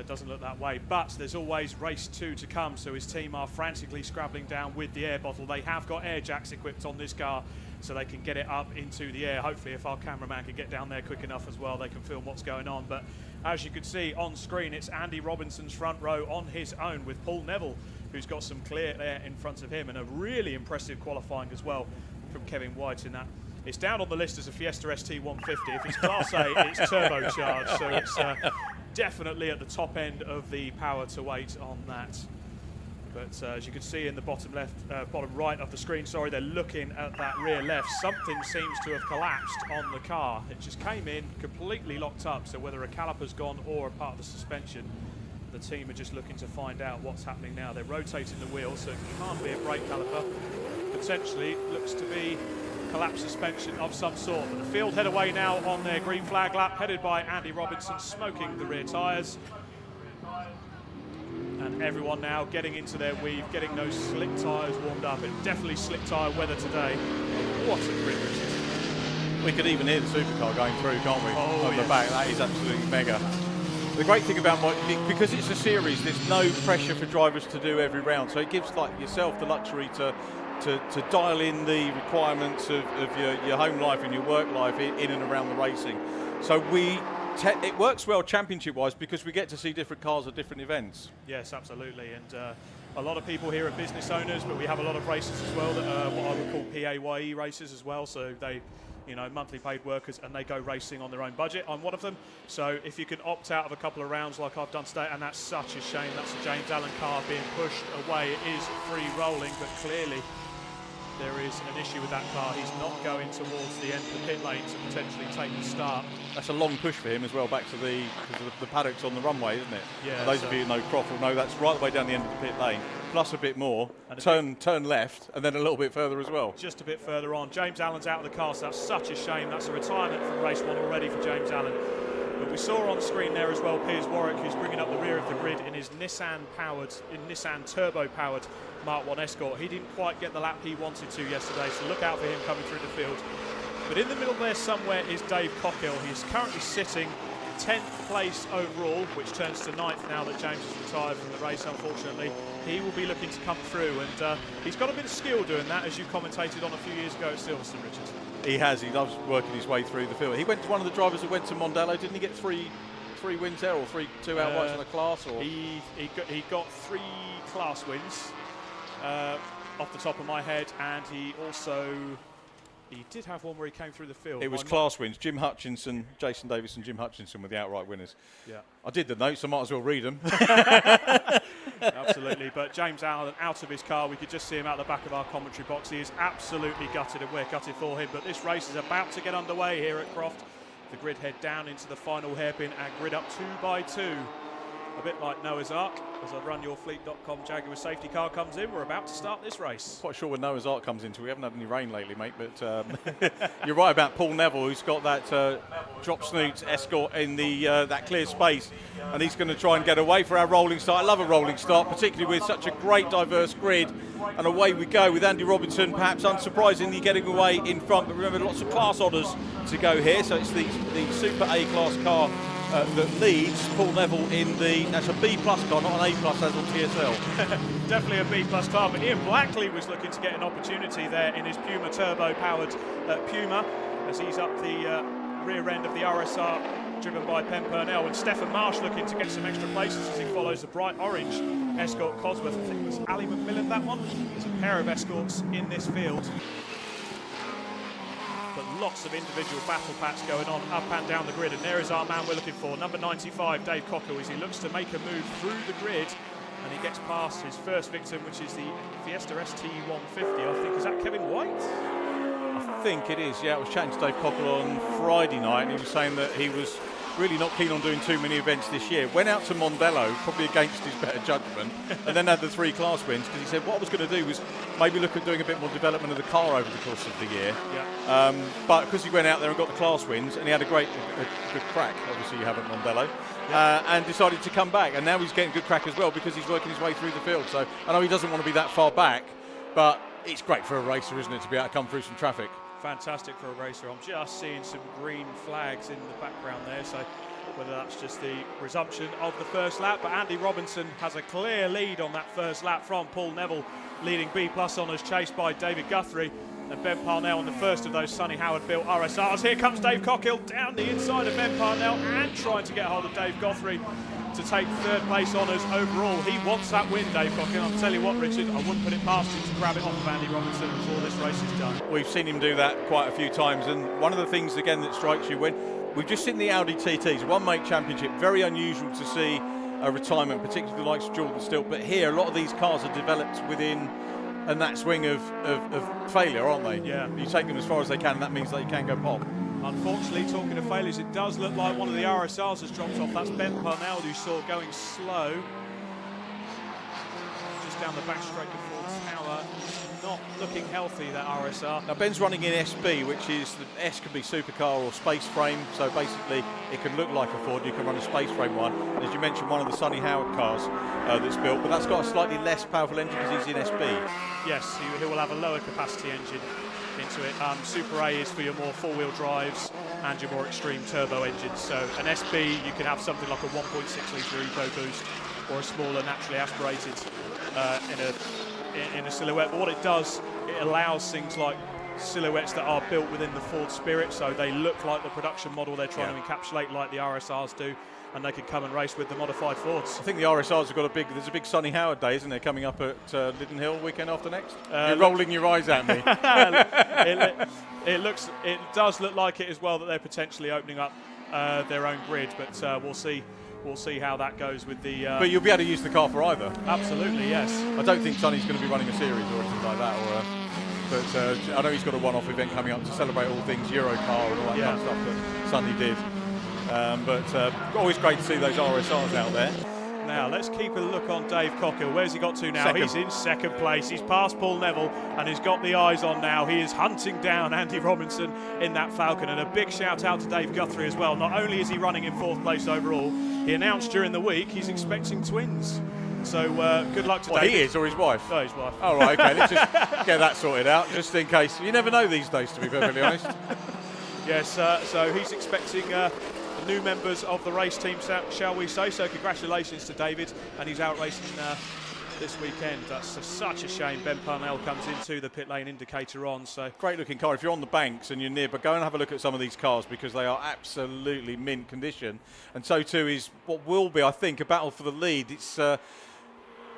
Doesn't look that way, but there's always race 2 to come, so his team are frantically scrabbling down with the air bottle. They have got air jacks equipped on this car, so they can get it up into the air. Hopefully, if our cameraman can get down there quick enough as well, they can film what's going on. But as you can see on screen, it's Andy Robinson's front row on his own, with Paul Neville, who's got some clear air in front of him, and a really impressive qualifying as well from Kevin White in that. It's down on the list as a Fiesta ST 150. If it's Class A, it's turbocharged, so it's definitely at the top end of the power to weight on that. But as you can see in the bottom right of the screen, they're looking at that rear left. Something seems to have collapsed on the car. It just came in completely locked up, so whether a caliper's gone or a part of the suspension, the team are just looking to find out what's happening now. They're rotating the wheel, so it can't be a brake caliper. Potentially looks to be collapsed suspension of some sort. But the field head away now on their green flag lap, headed by Andy Robinson, smoking the rear tyres. And everyone now getting into their weave, getting those slick tyres warmed up. And definitely slick tyre weather today. What a grid, Richard. We could even hear the supercar going through, can't we? Oh, on the back. That is absolutely mega. The great thing about because it's a series, there's no pressure for drivers to do every round. So it gives like yourself the luxury to dial in the requirements of your home life and your work life in and around the racing. So it works well championship-wise, because we get to see different cars at different events. Yes, absolutely. And a lot of people here are business owners, but we have a lot of races as well that are what I would call PAYE races as well. So they, monthly paid workers, and they go racing on their own budget. I'm one of them. So if you can opt out of a couple of rounds like I've done today, and that's such a shame. That's a James Allen car being pushed away. It is free rolling, but clearly there is an issue with that car. He's not going towards the end of the pit lane to potentially take the start. That's a long push for him as well, back to the paddocks on the runway, isn't it? Yeah. And those of you who know Croft will know that's right the way down the end of the pit lane, plus a bit more, turn left, and then a little bit further as well. Just a bit further on. James Allen's out of the car, so that's such a shame. That's a retirement from race 1 already for James Allen. But we saw on screen there as well Piers Warwick, who's bringing up the rear of the grid in his Nissan turbo-powered Mark 1 Escort. He didn't quite get the lap he wanted to yesterday, so look out for him coming through the field. But in the middle there somewhere is Dave Cockhill. He's currently sitting 10th place overall, which turns to 9th now that James has retired from the race, unfortunately. He will be looking to come through, and he's got a bit of skill doing that, as you commentated on a few years ago at Silverstone, Richard. He has. He loves working his way through the field. He went to one of the drivers that went to Mondello. Didn't he get three wins there, or two outrights in a class? Or He got 3 class wins off the top of my head, and he did have one where he came through the field. it was class wins. Jim Hutchinson, Jason Davis and Jim Hutchinson were the outright winners. Yeah. I did the notes, I might as well read them. Absolutely, but James Allen out of his car, we could just see him out the back of our commentary box. He is absolutely gutted, and we're gutted for him, but this race is about to get underway here at Croft. The grid head down into the final hairpin and grid up 2 by 2. A bit like Noah's Ark, as a runyourfleet.com Jaguar safety car comes in. We're about to start this race. Quite sure where Noah's Ark comes into. We haven't had any rain lately, mate, but you're right about Paul Neville, who's got that drop snoot Escort in the that clear space, and he's going to try and get away for our rolling start. I love a rolling start, particularly with such a great diverse grid, and away we go with Andy Robinson, perhaps unsurprisingly getting away in front, but remember lots of class honours to go here, so it's the Super A-class car that leads. Paul Neville in that's a B+ car, not an A+ as on TSL. Definitely a B+ car, but Ian Blackley was looking to get an opportunity there in his Puma turbo-powered Puma, as he's up the rear end of the RSR driven by Ben Purnell, and Stefan Marsh looking to get some extra places as he follows the bright orange Escort Cosworth. I think it was Ali McMillan, that one. There's a pair of Escorts in this field. But lots of individual battle pats going on up and down the grid, and there is our man we're looking for, number 95, Dave Cockhill, as he looks to make a move through the grid, and he gets past his first victim, which is the Fiesta ST150. I think, is that Kevin White? I think it is, yeah. I was chatting to Dave Cockhill on Friday night, and he was saying that he was really not keen on doing too many events this year. Went out to Mondello, probably against his better judgment, and then had the 3 class wins, because he said what I was going to do was maybe look at doing a bit more development of the car over the course of the year. Yeah. But because he went out there and got the class wins, and he had a good crack, obviously you have at Mondello, and decided to come back, and now he's getting good crack as well because he's working his way through the field. So I know he doesn't want to be that far back, but it's great for a racer, isn't it, to be able to come through some traffic. Fantastic for a racer. I'm just seeing some green flags in the background there, so whether that's just the resumption of the first lap, but Andy Robinson has a clear lead on that first lap from Paul Neville, leading B+ honours, chased by David Guthrie and Ben Parnell on the first of those Sonny Howard built RSRs. Here comes Dave Cockhill down the inside of Ben Parnell and trying to get hold of Dave Guthrie to take 3rd place honours overall. He wants that win, Dave Cockhill. I'll tell you what, Richard, I wouldn't put it past him to grab it off of Andy Robinson before this race is done. We've seen him do that quite a few times, and one of the things again that strikes you when we've just seen the Audi TTS, one make championship, very unusual to see a retirement, particularly the likes of Jordan Stilp, but here a lot of these cars are developed within and that swing of failure, aren't they? Yeah. You take them as far as they can, and that means they can go pop. Unfortunately, talking of failures, it does look like one of the RSRs has dropped off. That's Ben Parnell, who saw going slow just down the back straight before Tower. Not looking healthy, that RSR. Now Ben's running in SB, which is, the S can be supercar or space frame, so basically it can look like a Ford, you can run a space frame one. And as you mentioned, one of the Sonny Howard cars that's built, but that's got a slightly less powerful engine because he's in SB. Yes, he will have a lower capacity engine into it. Super A is for your more four-wheel drives and your more extreme turbo engines. So an SB, you can have something like a 1.6 litre eco boost or a smaller naturally aspirated in a silhouette. But what it does, it allows things like silhouettes that are built within the Ford spirit, so they look like the production model they're trying to encapsulate, like the RSRs do, and they can come and race with the modified Fords. I think the RSRs have got there's a big Sonny Howard day, isn't there, coming up at Liddon Hill weekend after next? You're rolling your eyes at me. It does look like it as well, that they're potentially opening up their own grid, but we'll see. We'll see how that goes with the... But you'll be able to use the car for either. Absolutely, yes. I don't think Sonny's going to be running a series or anything like that. But I know he's got a one-off event coming up to celebrate all things Eurocar and all that kind of stuff that Sonny did. But always great to see those RSRs out there. now. Let's keep a look on Dave Cockhill. Where's he got to now? Second. He's in second place. He's past Paul Neville and he's got the eyes on now. He is hunting down Andy Robinson in that Falcon. And a big shout out to Dave Guthrie as well. Not only is he running in 4th place overall, he announced during the week he's expecting twins. So good luck to David. He is, or his wife? No, his wife. Oh, right, okay. Let's just get that sorted out, just in case. You never know these days, to be perfectly honest. Yes, so he's expecting new members of the race team, shall we say. So congratulations to David, and he's out racing this weekend. That's such a shame. Ben Parnell comes into the pit lane indicator on. So great looking car. If you're on the banks and you're near, but go and have a look at some of these cars because they are absolutely mint condition. And so too is what will be, I think, a battle for the lead. It's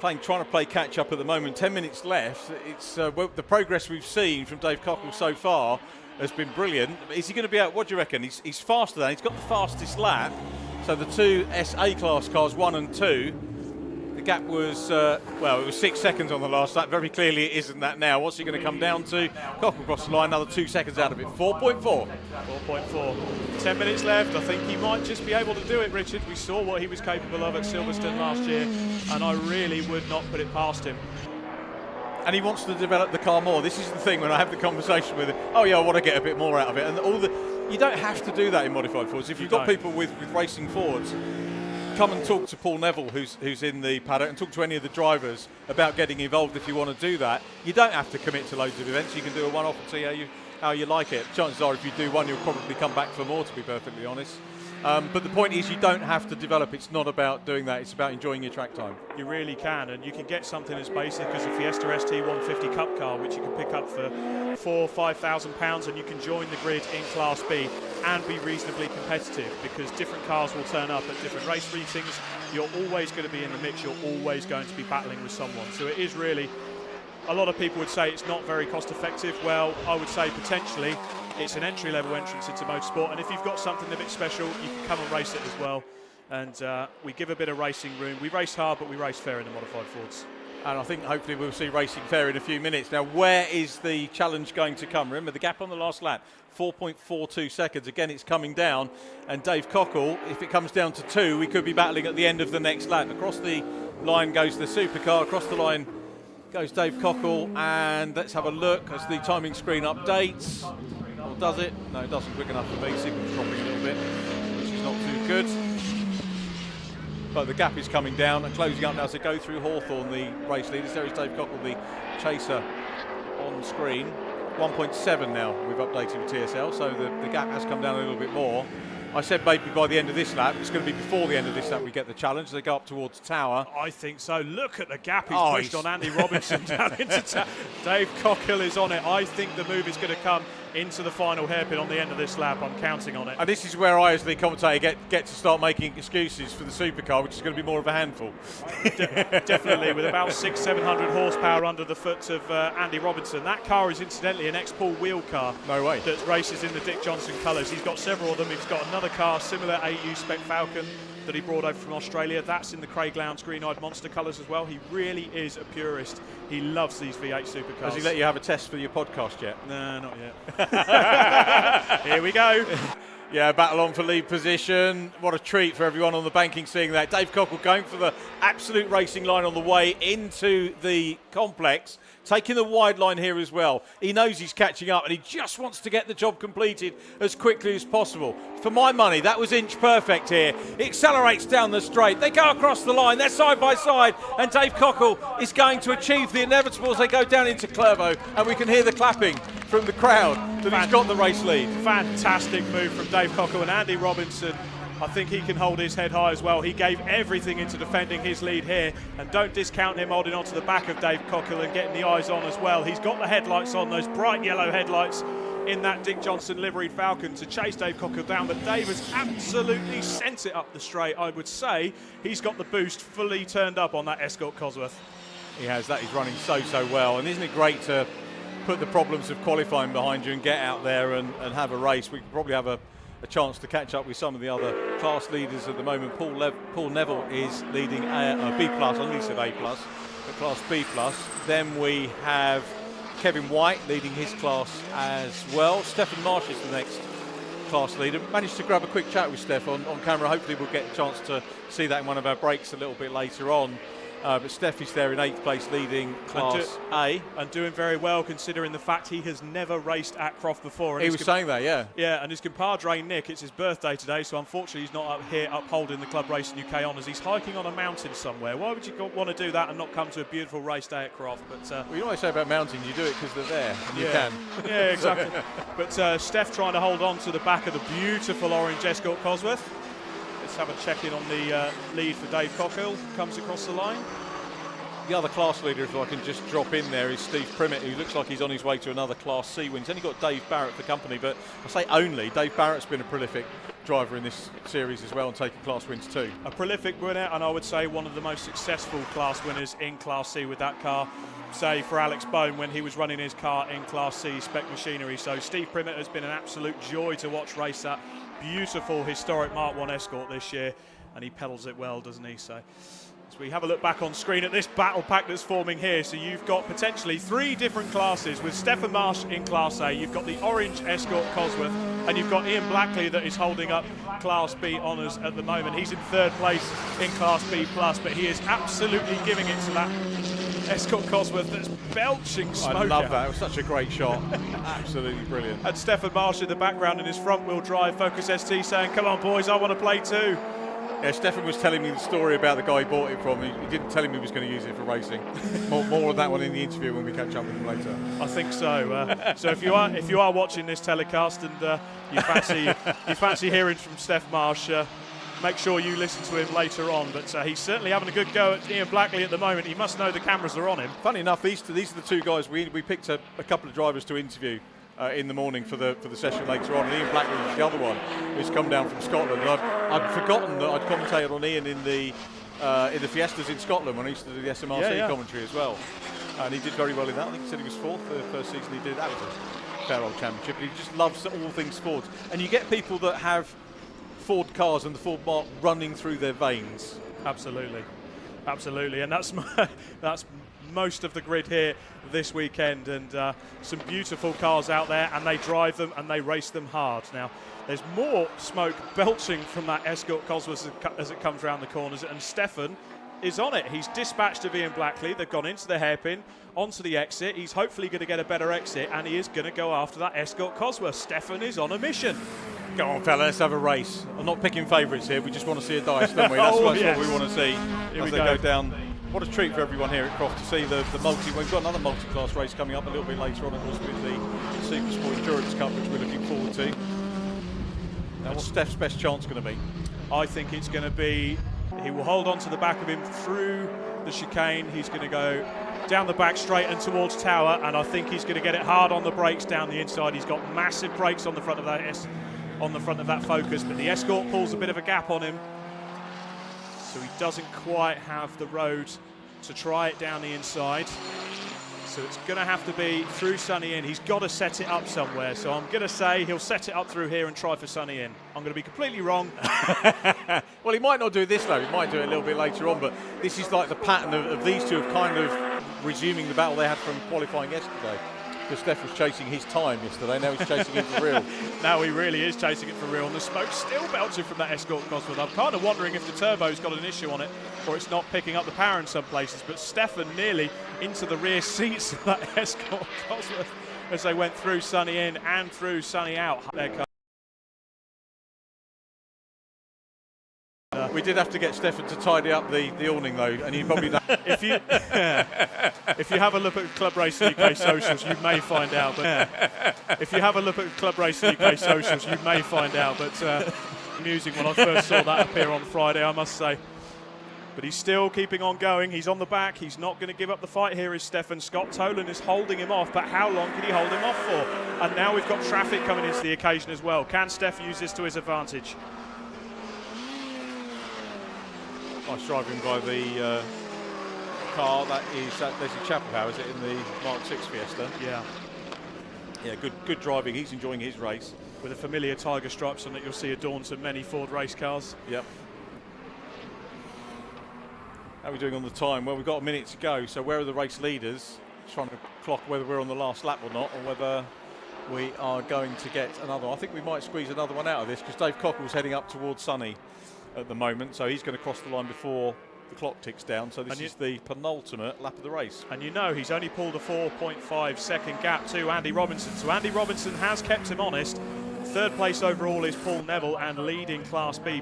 trying to play catch up at the moment. 10 minutes left. It's well, the progress we've seen from Dave Cockhill so far has been brilliant. Is he going to be out? What do you reckon? He's faster than. He's got the fastest lap. So the two SA class cars, 1 and 2, the gap was well, it was 6 seconds on the last lap. Very clearly, it isn't that now. What's he going to come down to? Cockhill across the line, another 2 seconds out of it. 4.4. 4.4. 10 minutes left. I think he might just be able to do it, Richard. We saw what he was capable of at Silverstone last year, and I really would not put it past him. And he wants to develop the car more. This is the thing when I have the conversation with him. Oh yeah, I want to get a bit more out of it. And you don't have to do that in modified Fords. If you've got people with racing Fords, come and talk to Paul Neville, who's in the paddock, and talk to any of the drivers about getting involved if you want to do that. You don't have to commit to loads of events. You can do a one-off and see how you like it. Chances are, if you do one, you'll probably come back for more, to be perfectly honest. But the point is, you don't have to develop. It's not about doing that. It's about enjoying your track time. You really can, and you can get something as basic as a Fiesta ST 150 Cup car, which you can pick up for £4,000 or £5,000, and you can join the grid in Class B and be reasonably competitive, because different cars will turn up at different race meetings. You're always going to be in the mix. You're always going to be battling with someone. So it is really, a lot of people would say it's not very cost effective. Well, I would say potentially it's an entry-level entrance into motorsport, and if you've got something a bit special, you can come and race it as well. And we give a bit of racing room. We race hard, but we race fair in the modified Fords. And I think hopefully we'll see racing fair in a few minutes. Now, where is the challenge going to come? Remember the gap on the last lap, 4.42 seconds. Again, it's coming down. And Dave Cockhill, if it comes down to 2, we could be battling at the end of the next lap. Across the line goes the supercar. Across the line goes Dave Cockhill. And let's have a look as the timing screen updates. Or does it? No, it doesn't quick enough for me. Signal's dropping a little bit, which is not too good. But the gap is coming down and closing up now as they go through Hawthorne, the race leaders. There is Dave Cockhill, the chaser, on screen. 1.7 now we've updated with TSL, so the gap has come down a little bit more. I said maybe by the end of this lap. It's going to be before the end of this lap we get the challenge. They go up towards Tower. I think so. Look at the gap he's pushed on Andy Robinson down into Tower. Dave Cockhill is on it. I think the move is going to come into the final hairpin on the end of this lap. I'm counting on it. And this is where I, as the commentator, get to start making excuses for the supercar, which is going to be more of a handful. Definitely, with about 600-700 horsepower under the foot of Andy Robinson. That car is incidentally an ex-Paul wheel car. No way. That races in the Dick Johnson colours. He's got several of them. He's got another car, similar AU spec Falcon, that he brought over from Australia. That's in the Craig Lowndes green-eyed monster colours as well. He really is a purist. He loves these V8 supercars. Has he let you have a test for your podcast yet? No, not yet. Here we go. Yeah, battle on for lead position. What a treat for everyone on the banking seeing that. Dave Cockhill going for the absolute racing line on the way into the complex, taking the wide line here as well. He knows he's catching up and he just wants to get the job completed as quickly as possible. For my money, that was inch perfect here. It accelerates down the straight. They go across the line. They're side by side. And Dave Cockhill is going to achieve the inevitable as they go down into Clervaux. And we can hear the clapping from the crowd that he's got the race lead. Fantastic move from Dave Cockhill, and Andy Robinson, I think he can hold his head high as well. He gave everything into defending his lead here, and don't discount him holding onto the back of Dave Cockhill and getting the eyes on as well. He's got the headlights on, those bright yellow headlights in that Dick Johnson liveried Falcon to chase Dave Cockhill down, but Dave has absolutely sent it up the straight. I would say he's got the boost fully turned up on that Escort Cosworth. He has. That is running so well, and isn't it great to put the problems of qualifying behind you and get out there and have a race. We could probably have a chance to catch up with some of the other class leaders at the moment. Paul Neville is leading a B+, I only said A+, but class B+. Then we have Kevin White leading his class as well. Stefan Marsh is the next class leader. Managed to grab a quick chat with Steph on camera. Hopefully we'll get a chance to see that in one of our breaks a little bit later on. But Steph is there in 8th place, leading Class A. And doing very well, considering the fact he has never raced at Croft before. And he was saying that, yeah. Yeah, and his compadre Nick, it's his birthday today, so unfortunately he's not up here upholding the Club Racing UK honours. He's hiking on a mountain somewhere. Why would you want to do that and not come to a beautiful race day at Croft? But well, you always say about mountains, you do it because they're there, and you can. Yeah, exactly. But Steph trying to hold on to the back of the beautiful orange Escort Cosworth. Let's have a check in on the lead for Dave Cockhill. Comes across the line. The other class leader, if I can just drop in there, is Steve Primmett, who looks like he's on his way to another Class C win. He's only got Dave Barrett for company, but I say only. Dave Barrett's been a prolific driver in this series as well and taking class wins too. A prolific winner, and I would say one of the most successful class winners in Class C with that car. Say for Alex Bone when he was running his car in Class C spec machinery. So Steve Primmett has been an absolute joy to watch race that beautiful historic Mark 1 Escort this year, and he pedals it well, doesn't he? So we have a look back on screen at this battle pack that's forming here. So you've got potentially 3 different classes with Stefan Marsh in Class A. You've got the orange Escort Cosworth, and you've got Ian Blackley that is holding up Class B honours at the moment. He's in 3rd place in Class B+, but he is absolutely giving it to that Escort Cosworth that's belching smoke. I love that. It was such a great shot. Absolutely brilliant. And Stefan Marsh in the background in his front-wheel drive Focus ST saying, "Come on, boys, I want to play too." Yeah, Stefan was telling me the story about the guy he bought it from. He didn't tell him he was going to use it for racing. more on that one in the interview when we catch up with him later. I think so. So if you are watching this telecast and you fancy hearing from Steph Marsh, make sure you listen to him later on. But he's certainly having a good go at Ian Blackley at the moment. He must know the cameras are on him. Funny enough, these are the 2 guys we picked a couple of drivers to interview in the morning for the session later on. And Ian Blackley was the other one who's come down from Scotland. And I'd forgotten that I'd commentated on Ian in the Fiestas in Scotland when I used to do the SMRC commentary as well. And he did very well in that. I think he said he was 4th the first season he did. That was a fair old championship. But he just loves all things Fords. And you get people that have Ford cars and the Ford mark running through their veins. Absolutely, and that's most of the grid here this weekend, and some beautiful cars out there, and they drive them and they race them hard. Now there's more smoke belching from that Escort Cosworth as it comes around the corners, and Stefan is on it. He's dispatched of Ian Blackley. They've gone into the hairpin, onto the exit. He's hopefully going to get a better exit, and he is going to go after that Escort Cosworth. Stefan is on a mission. Go on, fella, let's have a race. I'm not picking favourites here. We just want to see a dice, don't we? That's what we want to see as they go down. What a treat for everyone here at Croft to see the multi. We've got another multi-class race coming up a little bit later on, of course, with the Super Sport Endurance Cup, which we're looking forward to. Now, what's Steph's best chance going to be? I think it's going to be, he will hold on to the back of him through the chicane. He's going to go down the back straight and towards Tower, and I think he's going to get it hard on the brakes down the inside. He's got massive brakes on the front of that Focus, but the Escort pulls a bit of a gap on him, so he doesn't quite have the road to try it down the inside. So it's going to have to be through Sunny Inn. He's got to set it up somewhere. So I'm going to say he'll set it up through here and try for Sunny Inn. I'm going to be completely wrong. Well, he might not do this though. He might do it a little bit later on. But this is like the pattern of these two of kind of resuming the battle they had from qualifying yesterday. Because Steph was chasing his time yesterday. Now he's chasing it for real. Now he really is chasing it for real. And the smoke's still belching from that Escort Cosworth. I'm kind of wondering if the turbo's got an issue on it or it's not picking up the power in some places. But Stefan nearly into the rear seats of that Escort Cosworth as they went through Sunny in and through Sunny out. We did have to get Stefan to tidy up the awning though, and you probably know. If you have a look at Club Racing UK socials, you may find out. But if you have a look at Club Racing UK socials, you may find out. But amusing when I first saw that appear on Friday, I must say. But he's still keeping on going. He's on the back. He's not going to give up the fight here, is Stefan. Scott Tolan is holding him off, but how long can he hold him off for? And now we've got traffic coming into the occasion as well. Can Steph use this to his advantage? Nice driving by the car. There's a Chapel House, is it, in the Mark 6 Fiesta? Yeah. Yeah, good driving. He's enjoying his race. With a familiar tiger stripes on it, you'll see adorns of many Ford race cars. Yep. How are we doing on the time? Well, we've got a minute to go. So where are the race leaders? Trying to clock whether we're on the last lap or not, or whether we are going to get another one. I think we might squeeze another one out of this because Dave Cockle's heading up towards Sunny at the moment, so he's going to cross the line before the clock ticks down. So this is the penultimate lap of the race. And you know he's only pulled a 4.5 second gap to Andy Robinson. So Andy Robinson has kept him honest. Third place overall is Paul Neville and leading Class B+.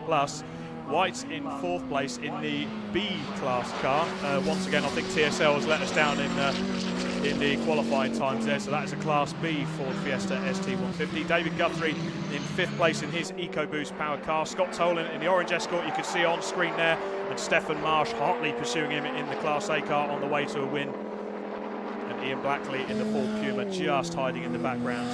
White in fourth place in the B class car. Once again, I think TSL has let us down in the qualifying times there, so that is a Class B Ford Fiesta ST150. David Guthrie in fifth place in his EcoBoost powered car. Scott Tolan in the orange Escort, you can see on screen there, and Stefan Marsh hotly pursuing him in the Class A car on the way to a win. And Ian Blackley in the Ford Puma just hiding in the background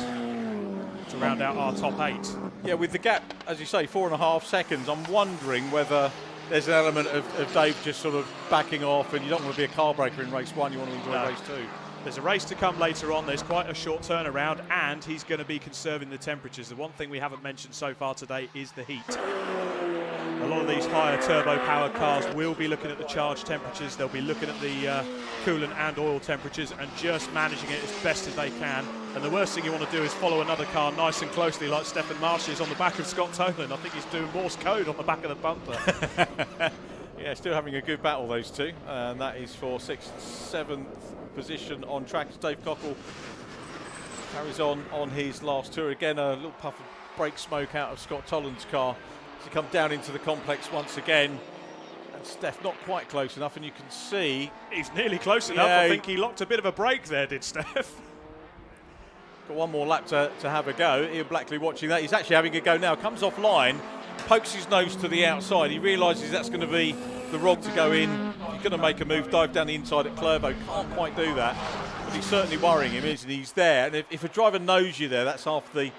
to round out our top 8. Yeah, with the gap, as you say, 4.5 seconds, I'm wondering whether there's an element of Dave just sort of backing off, and you don't want to be a car breaker in race 1, you want to enjoy race 2. There's a race to come later on. There's quite a short turnaround, and he's going to be conserving the temperatures. The one thing we haven't mentioned so far today is the heat. A lot of these higher turbo-powered cars will be looking at the charge temperatures. They'll be looking at the coolant and oil temperatures and just managing it as best as they can. And the worst thing you want to do is follow another car nice and closely like Stefan Marsh is on the back of Scott Tolan. I think he's doing Morse code on the back of the bumper. Yeah, still having a good battle, those two. And that is for 6th, 7th position on track. Dave Cockle carries on his last tour. Again, a little puff of brake smoke out of Scott Tolan's car as he comes down into the complex once again. And Steph not quite close enough, and you can see he's nearly close enough. Yeah, I think he locked a bit of a break there, did Steph? Got one more lap to have a go. Ian Blackley watching that. He's actually having a go now. Comes offline, pokes his nose to the outside. He realises that's going to be the rod to go in. He's going to make a move, dive down the inside at Clervaux. Can't quite do that, but he's certainly worrying him, isn't he? He's there, and if a driver knows you there, that's half the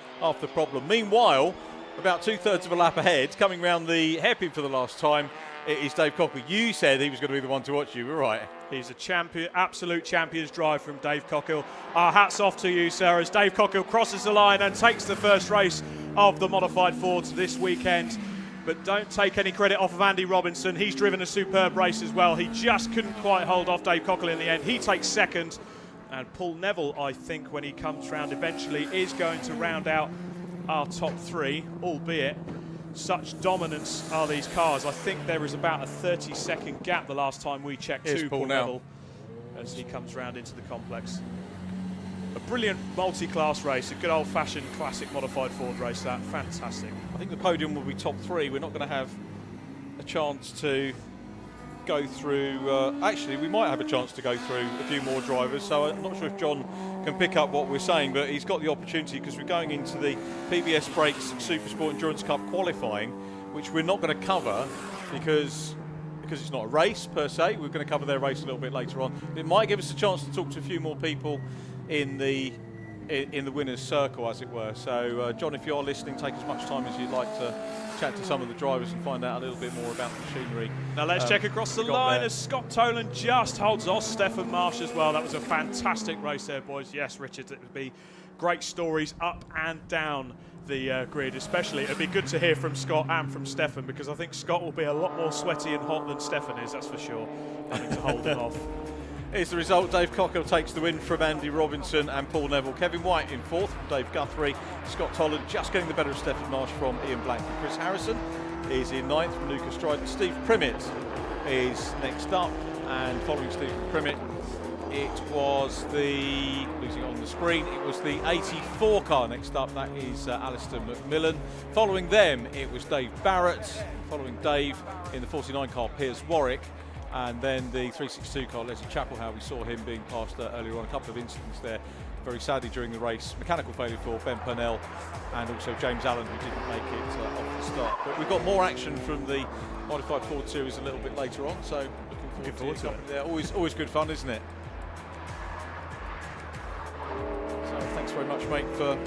problem. Meanwhile, about 2/3 of a lap ahead, coming round the hairpin for the last time, it is Dave Cockle. You said he was going to be the one to watch you. We're right. He's a champion, absolute champion's drive from Dave Cockle. Our hats off to you, sir, as Dave Cockle crosses the line and takes the first race of the modified Fords this weekend. But don't take any credit off of Andy Robinson. He's driven a superb race as well. He just couldn't quite hold off Dave Cockle in the end. He takes second. And Paul Neville, I think, when he comes round eventually, is going to round out our top 3, albeit such dominance are these cars. I think there is about a 30-second gap the last time we checked to Paul Neville as he comes round into the complex. A brilliant multi-class race, a good old-fashioned classic modified Ford race, that. Fantastic. I think the podium will be top 3. We're not going to have a chance to go through... actually, we might have a chance to go through a few more drivers, so I'm not sure if John can pick up what we're saying, but he's got the opportunity because we're going into the PBS Brakes Supersport Endurance Cup qualifying, which we're not going to cover because it's not a race per se. We're going to cover their race a little bit later on. It might give us a chance to talk to a few more people in the winner's circle, as it were. So, John, if you are listening, take as much time as you'd like to chat to some of the drivers and find out a little bit more about the machinery. Now let's check across the line as Scott Tolan just holds off Stefan Marsh as well. That was a fantastic race there, boys. Yes, Richard, it would be great stories up and down the grid, especially. It'd be good to hear from Scott and from Stefan, because I think Scott will be a lot more sweaty and hot than Stefan is, that's for sure, having to hold him off. Here's the result. Dave Cockle takes the win from Andy Robinson and Paul Neville. Kevin White in 4th from Dave Guthrie. Scott Tolan just getting the better of Stefan Marsh from Ian Blackley. Chris Harrison is in 9th from Lucas Stryden. Steve Primmett is next up, and following Steve Primmett, it was the, losing it on the screen, it was the 84 car next up. That is Alistair McMillan. Following them, it was Dave Barrett. Following Dave in the 49 car, Piers Warwick. And then the 362 car, Leslie Chapelhow, we saw him being passed earlier on. A couple of incidents there, very sadly, during the race. Mechanical failure for Ben Purnell and also James Allen, who didn't make it off the start. But we've got more action from the Modified Ford Series a little bit later on, so looking forward to it. Yeah, always good fun, isn't it? So thanks very much, mate, for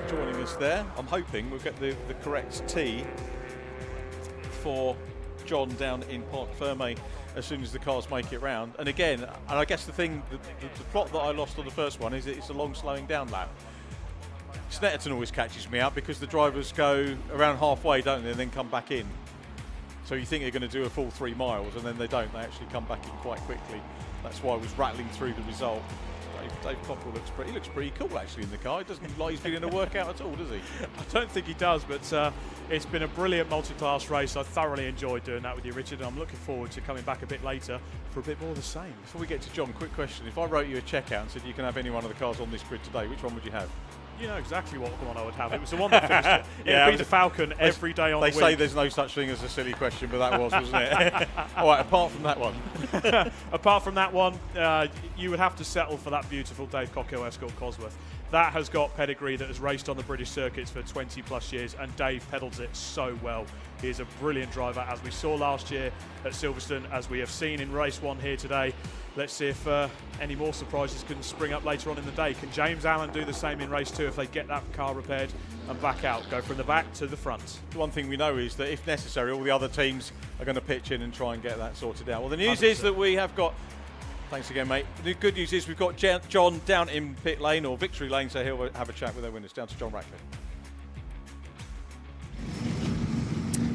joining us there. I'm hoping we'll get the correct tee for John down in Parc Fermé as soon as the cars make it round. And again, and I guess the thing, the plot that I lost on the first one is that it's a long slowing down lap. Snetterton always catches me out because the drivers go around halfway, don't they, and then come back in. So you think they're going to do a full 3 miles, and then they don't. They actually come back in quite quickly. That's why I was rattling through the result. Dave Cockrell looks pretty cool actually in the car. He doesn't look like he's been in a workout at all, does he? I don't think he does, but it's been a brilliant multi-class race. I thoroughly enjoyed doing that with you, Richard, and I'm looking forward to coming back a bit later for a bit more of the same. Before we get to John, quick question. If I wrote you a check out and said you can have any one of the cars on this grid today, which one would you have? You know exactly what one I would have. It was the one that finished it. It'd be the Falcon every day on the week. They say there's no such thing as a silly question, but that wasn't it? All right, apart from that one. Apart from that one, you would have to settle for that beautiful Dave Cockrell Escort Cosworth. That has got pedigree, that has raced on the British circuits for 20 plus years, and Dave pedals it so well. He is a brilliant driver, as we saw last year at Silverstone, as we have seen in race 1 here today. Let's see if any more surprises can spring up later on in the day. Can James Allen do the same in race 2 if they get that car repaired and back out, go from the back to the front? One thing we know is that if necessary, all the other teams are going to pitch in and try and get that sorted out. Well, the news 100%. is that we have got... Thanks again, mate. The good news is we've got John down in pit lane, or victory lane, so he'll have a chat with their winners. Down to John Ratcliffe.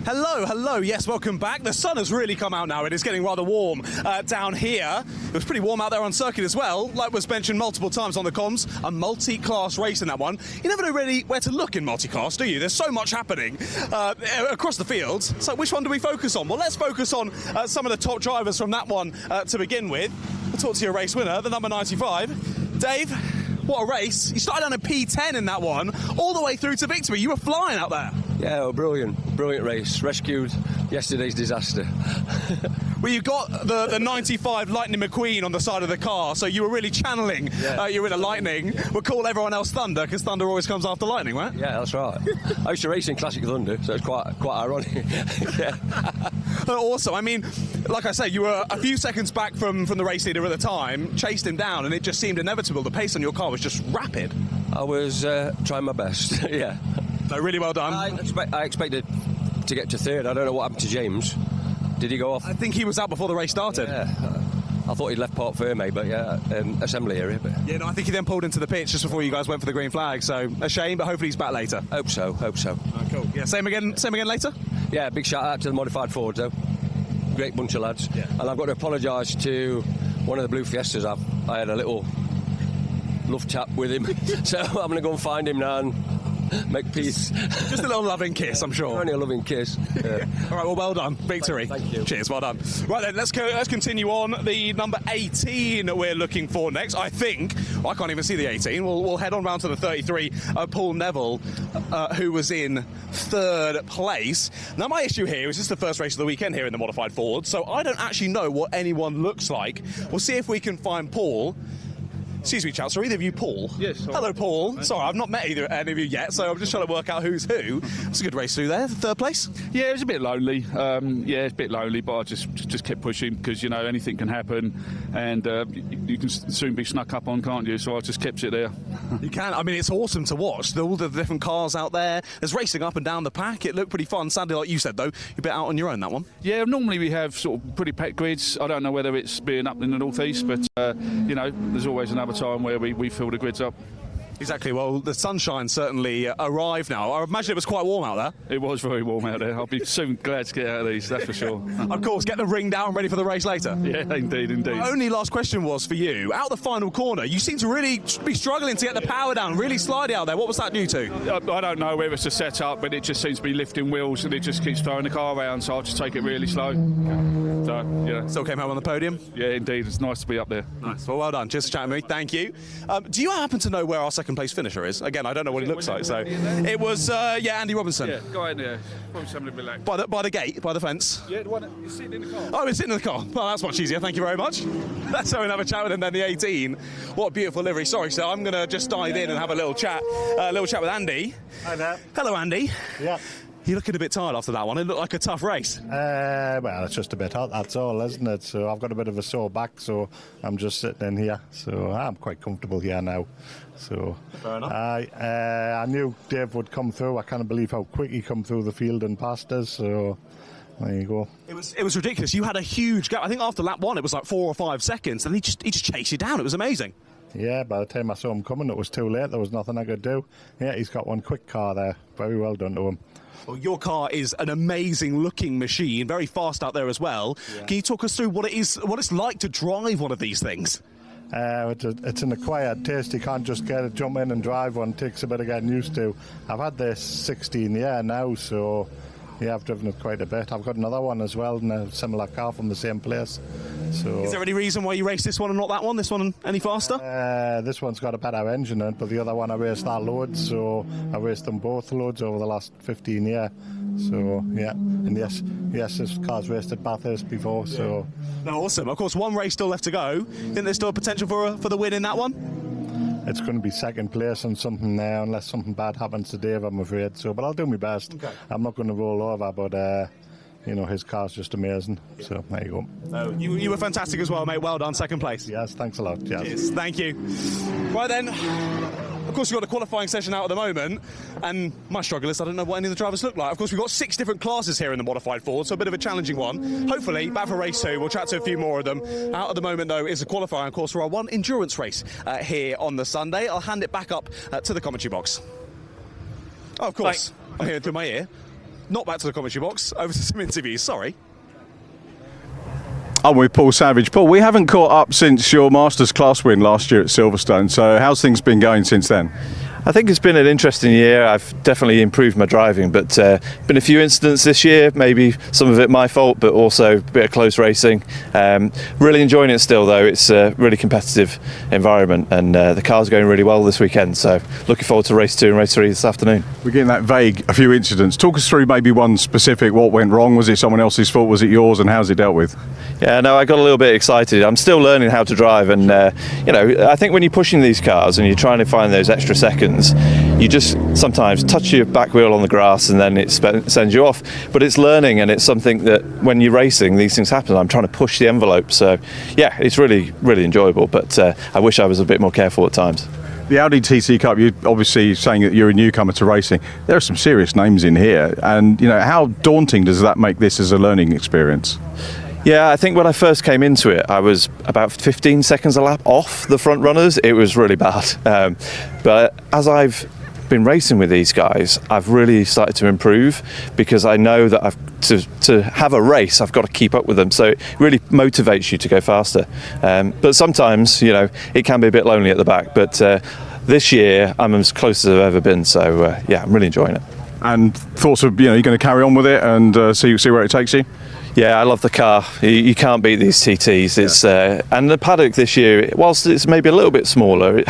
Hello, yes, welcome back. The sun has really come out now. It is getting rather warm down here. It was pretty warm out there on circuit as well. Like was mentioned multiple times on the comms, a multi-class race in that one. You never know really where to look in multi-class, do you? There's so much happening across the fields. So which one do we focus on? Well, let's focus on some of the top drivers from that one to begin with. We'll talk to your race winner, the number 95. Dave, what a race. You started on a P10 in that one, all the way through to victory. You were flying out there. Yeah, well, brilliant race. Rescued yesterday's disaster. Well, you got the 95 Lightning McQueen on the side of the car, so you were really channeling your inner Lightning. We'll call everyone else Thunder, because Thunder always comes after Lightning, right? Yeah, that's right. I used to race in Classic Thunder, so it's quite ironic. Yeah. Also, I mean, like I say, you were a few seconds back from the race leader at the time, chased him down, and it just seemed inevitable. The pace on your car was just rapid. I was trying my best, yeah. No, really well done. I expected to get to third. I don't know what happened to James. Did he go off? I think he was out before the race started. Yeah. I thought he'd left Port Ferme, but yeah, assembly area. But yeah, no, I think he then pulled into the pitch just before you guys went for the green flag. So a shame, but hopefully he's back later. Hope so. Oh, cool. Yeah, same again later. Yeah, big shout out to the modified Fords though. Great bunch of lads. Yeah. And I've got to apologise to one of the Blue Fiestas. I had a little love tap with him, so I'm going to go and find him now and make peace. Just a little loving kiss, I'm sure. Only a loving kiss. Yeah. All right, well done. Victory. Thank you. Cheers, well done. Right then, let's continue on. The number 18 we're looking for next. I think, well, I can't even see the 18. We'll head on round to the 33, Paul Neville, who was in third place. Now, my issue here is this is the first race of the weekend here in the modified Ford, so I don't actually know what anyone looks like. We'll see if we can find Paul. Excuse me, chaps, are either of you Paul? Yes. Hello, Paul. Sorry, I've not met any of you yet, so I'm just trying to work out who's who. It's a good race through there, third place. Yeah, it was a bit lonely. It's a bit lonely, but I just kept pushing because, you know, anything can happen and you can soon be snuck up on, can't you? So I just kept it there. You can. I mean, it's awesome to watch. All the different cars out there. There's racing up and down the pack. It looked pretty fun. Sadly, like you said, though, you're a bit out on your own, that one. Yeah, normally we have sort of pretty packed grids. I don't know whether it's being up in the northeast, but, you know, there's always another time where we fill the grids up. Exactly. Well, the sunshine certainly arrived now. I imagine it was quite warm out there. It was very warm out there. I'll be soon glad to get out of these, that's for sure. Of course, get the ring down ready for the race later. Yeah, indeed. My only last question was for you. Out the final corner, you seem to really be struggling to get the power down, really slide out there. What was that due to? I don't know whether it's a setup, but it just seems to be lifting wheels and it just keeps throwing the car around, so I'll just take it really slow. So, yeah. Still came home on the podium? Yeah, indeed. It's nice to be up there. Nice. Well done. Just chatting with me. Thank you. Do you happen to know where our second place finisher is? Again, I don't know what he looks like. So it was, Andy Robinson. Yeah, go in there. Probably somebody relax. By the gate, by the fence. Yeah, the one you're sitting in the car. Oh, he's sitting in the car. Well, that's much easier. Thank you very much. Let's have another chat with him then. The 18. What a beautiful livery. Sorry, sir. I'm going to just dive in and have a little chat with Andy. Hi there. Hello, Andy. Yeah. You're looking a bit tired after that one. It looked like a tough race. Well, it's just a bit hot, that's all, isn't it? So I've got a bit of a sore back, so I'm just sitting in here. So I'm quite comfortable here now. So fair enough. I knew Dave would come through. I can't believe how quick he come through the field and past us. So there you go. It was ridiculous. You had a huge gap. I think after lap 1, it was like 4 or 5 seconds, and he just chased you down. It was amazing. Yeah, by the time I saw him coming, it was too late. There was nothing I could do. Yeah, he's got one quick car there. Very well done to him. Well, your car is an amazing-looking machine, very fast out there as well. Yeah. Can you talk us through what it's like to drive one of these things? It's an acquired taste. You can't just jump in and drive one. It takes a bit of getting used to. I've had this 16 year now, so yeah, I've driven it quite a bit. I've got another one as well, in a similar car from the same place. So, is there any reason why you raced this one and not that one? This one any faster? This one's got a better engine in it, but the other one I raced that loads, so I raced them both loads over the last 15 years. So yeah, and yes, this car's raced at Bathurst before. So no, awesome. Of course, one race still left to go. Think there's still a potential for the win in that one? It's going to be second place and something there, unless something bad happens to Dave, I'm afraid. So, but I'll do my best. Okay. I'm not going to roll over, but you know, his car's just amazing. So there you go. You were fantastic as well, mate. Well done, second place. Yes, thanks a lot. Yes. Cheers. Thank you. Right then. Of course, we've got a qualifying session out at the moment, and my struggle is I don't know what any of the drivers look like. Of course, we've got 6 different classes here in the modified Ford, so a bit of a challenging one. Hopefully, back for race 2, we'll chat to a few more of them. Out at the moment, though, is a qualifying course for our one endurance race here on the Sunday. I'll hand it back up to the commentary box. Oh, of course, I'm hearing through my ear. Not back to the commentary box, over to some interviews, sorry. I'm with Paul Savage. Paul, we haven't caught up since your Masters class win last year at Silverstone, so how's things been going since then? I think it's been an interesting year. I've definitely improved my driving, but been a few incidents this year, maybe some of it my fault, but also a bit of close racing. Really enjoying it still, though. It's a really competitive environment, and the car's going really well this weekend, so looking forward to race 2 and race 3 this afternoon. We're getting that vague, a few incidents. Talk us through maybe one specific, what went wrong? Was it someone else's fault? Was it yours? And how's it dealt with? Yeah, no, I got a little bit excited. I'm still learning how to drive, and you know, I think when you're pushing these cars and you're trying to find those extra seconds, you just sometimes touch your back wheel on the grass and then it sends you off. But it's learning, and it's something that when you're racing, these things happen. I'm trying to push the envelope, so yeah, it's really, really enjoyable, but I wish I was a bit more careful at times. The Audi TT Cup, you're obviously saying that you're a newcomer to racing. There are some serious names in here, and you know, how daunting does that make this as a learning experience? Yeah, I think when I first came into it, I was about 15 seconds a lap off the front runners. It was really bad. But as I've been racing with these guys, I've really started to improve, because I know that to have a race, I've got to keep up with them. So it really motivates you to go faster. But sometimes, you know, it can be a bit lonely at the back. But this year, I'm as close as I've ever been. So yeah, I'm really enjoying it. And thoughts of, you know, you're going to carry on with it and see where it takes you? Yeah, I love the car. You can't beat these TTs. It's and the paddock this year, whilst it's maybe a little bit smaller, it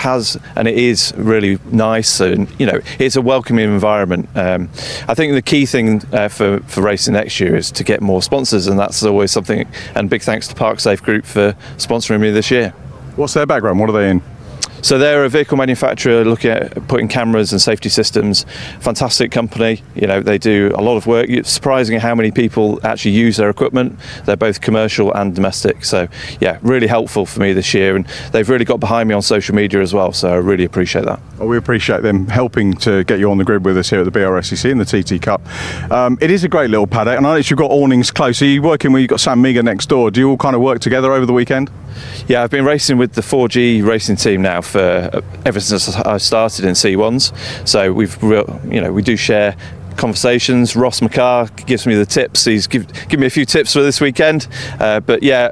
is really nice, and you know, it's a welcoming environment. I think the key thing for racing next year is to get more sponsors, and that's always something. And big thanks to ParkSafe Group for sponsoring me this year. What's their background? What are they in? So they're a vehicle manufacturer looking at putting cameras and safety systems. Fantastic company. You know, they do a lot of work. It's surprising how many people actually use their equipment. They're both commercial and domestic. So yeah, really helpful for me this year, and they've really got behind me on social media as well. So I really appreciate that. Well, we appreciate them helping to get you on the grid with us here at the Brscc in the TT Cup. It is a great little paddock, and I noticed you've got awnings close. Are you working with, you've got Sam Meagher next door? Do you all kind of work together over the weekend? Yeah, I've been racing with the 4G racing team now for ever since I started in C1s. So we do share conversations. Ross Mackay gives me the tips. He's given me a few tips for this weekend. But yeah,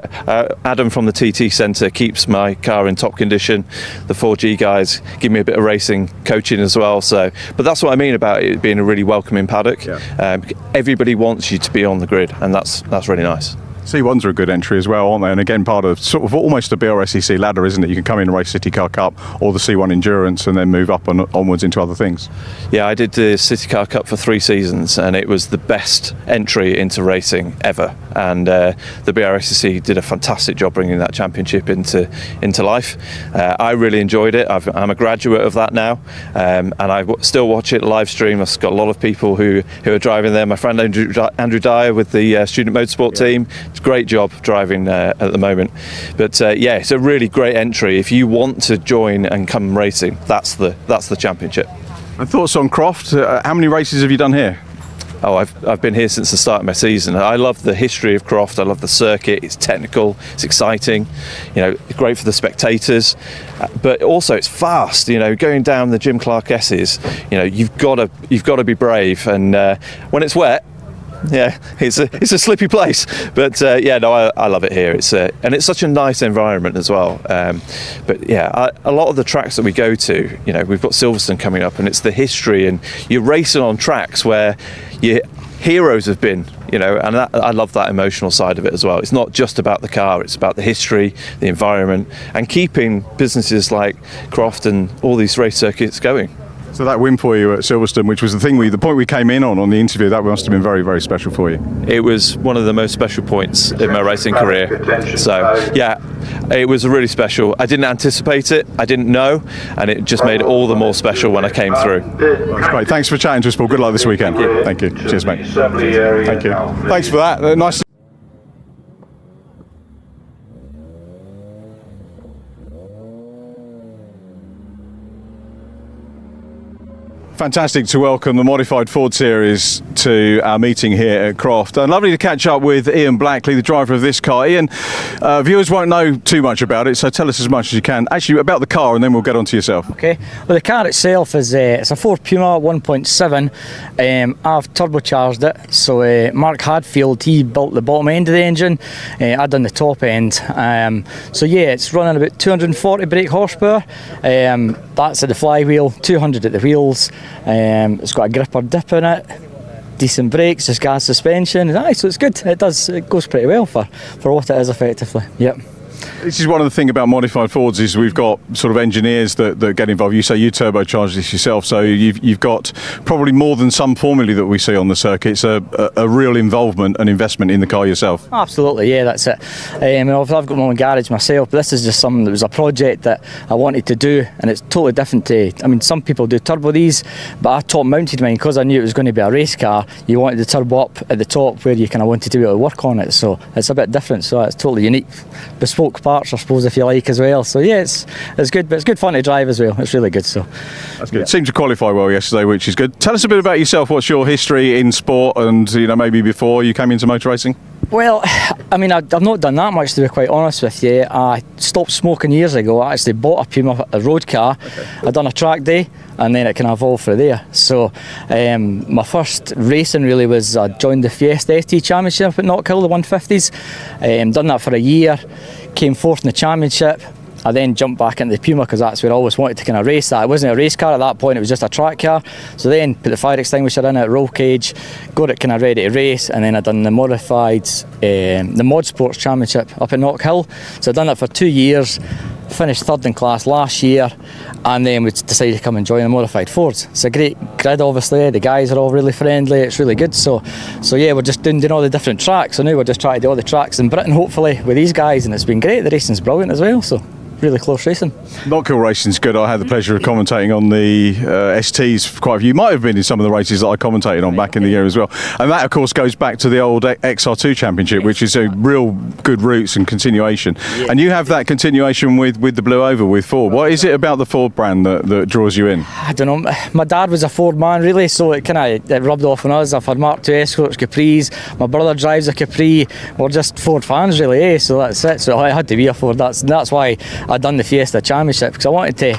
Adam from the TT Centre keeps my car in top condition. The 4G guys give me a bit of racing coaching as well. So, but that's what I mean about it being a really welcoming paddock. Yeah. Everybody wants you to be on the grid, and that's really nice. C1s are a good entry as well, aren't they? And again, part of sort of almost a Brscc ladder, isn't it? You can come in and race City Car Cup or the C1 Endurance and then move up and onwards into other things. Yeah, I did the City Car Cup for 3 seasons, and it was the best entry into racing ever. And the Brscc did a fantastic job bringing that championship into life. I really enjoyed it. I'm a graduate of that now, and I still watch it live stream. I've got a lot of people who are driving there. My friend Andrew Dyer with the student motorsport team. It's a great job driving at the moment. But yeah, it's a really great entry. If you want to join and come racing, that's the championship. And thoughts on Croft? How many races have you done here? Oh, I've been here since the start of my season. I love the history of Croft. I love the circuit. It's technical. It's exciting. You know, it's great for the spectators, but also it's fast. You know, going down the Jim Clark S's. You know, you've got to be brave. And when it's wet, yeah, it's a slippy place, but yeah, no, I love it here. And it's such a nice environment as well. But yeah, a lot of the tracks that we go to, you know, we've got Silverstone coming up, and it's the history, and you're racing on tracks where your heroes have been, you know, and I love that emotional side of it as well. It's not just about the car, it's about the history, the environment, and keeping businesses like Croft and all these race circuits going. So that win for you at Silverstone, which was the point we came in on the interview, that must have been very, very special for you. It was one of the most special points in my racing career. So yeah, it was really special. I didn't anticipate it, I didn't know, and it just made it all the more special when I came through. That's great. Thanks for chatting to us, Paul. Good luck this weekend. Thank you. Cheers, mate. Thank you. Thanks for that. Nice. Fantastic to welcome the Modified Ford Series to our meeting here at Croft. And lovely to catch up with Ian Blackley, the driver of this car. Ian, viewers won't know too much about it, so tell us as much as you can. Actually, about the car, and then we'll get on to yourself. Okay. Well, the car itself is it's a Ford Puma 1.7. I've turbocharged it. So Mark Hadfield, he built the bottom end of the engine. I've done the top end. So yeah, it's running about 240 brake horsepower. That's at the flywheel, 200 at the wheels. It's got a gripper dip in it, decent brakes, just gas suspension. So it's good. It goes pretty well for what it is effectively. Yep. This is one of the things about Modified Fords is we've got sort of engineers that get involved. You say you turbocharge this yourself, so you've got probably more than some formulae that we see on the circuit. It's a real involvement and investment in the car yourself. Absolutely, yeah, that's it. I've got my own garage myself, but this is just something that was a project that I wanted to do, and it's totally different to, I mean, some people do turbo these, but I top mounted mine because I knew it was going to be a race car. You wanted the turbo up at the top where you kind of wanted to be able to work on it, so it's a bit different, so it's totally unique. Bespoke parts, I suppose, if you like, as well. So yeah, it's good, but it's good fun to drive as well. It's really good. So that's good. Yeah. Seemed to qualify well yesterday, which is good. Tell us a bit about yourself. What's your history in sport, and maybe before you came into motor racing? Well, I mean, I've not done that much, to be quite honest with you. I stopped smoking years ago. I actually bought a Puma, a road car. Okay. I done a track day, and then it kind of evolved from there. So my first racing really was I joined the Fiesta ST Championship at Knockhill, the 150s. Done that for a year, came fourth in the championship. I then jumped back into the Puma because that's where I always wanted to kind of race that. It wasn't a race car at that point, it was just a track car. So then put the fire extinguisher in it, roll cage, got it kind of ready to race, and then I done the modified, the Mod Sports Championship up at Knockhill. So I've done that for 2 years, finished third in class last year, and then we decided to come and join the Modified Fords. It's a great grid, obviously, the guys are all really friendly, it's really good. So yeah, we're just doing all the different tracks. So now we're just trying to do all the tracks in Britain, hopefully, with these guys, and it's been great. The racing's brilliant as well, so really close racing. Knockhill racing's good. I had the pleasure of commentating on the STs for quite a few. You might have been in some of the races that I commentated on back in the year as well. And that, of course, goes back to the old XR2 Championship, which is a real good roots and continuation. Yeah. And you have that continuation with the Blue Oval with Ford. What is it about the Ford brand that draws you in? I don't know. My dad was a Ford man, really, so it kind of rubbed off on us. I've had Mark II Escorts, Capris. My brother drives a Capri. We're just Ford fans, really, eh? So that's it. So I had to be a Ford. That's why I'd done the Fiesta Championship, because I wanted to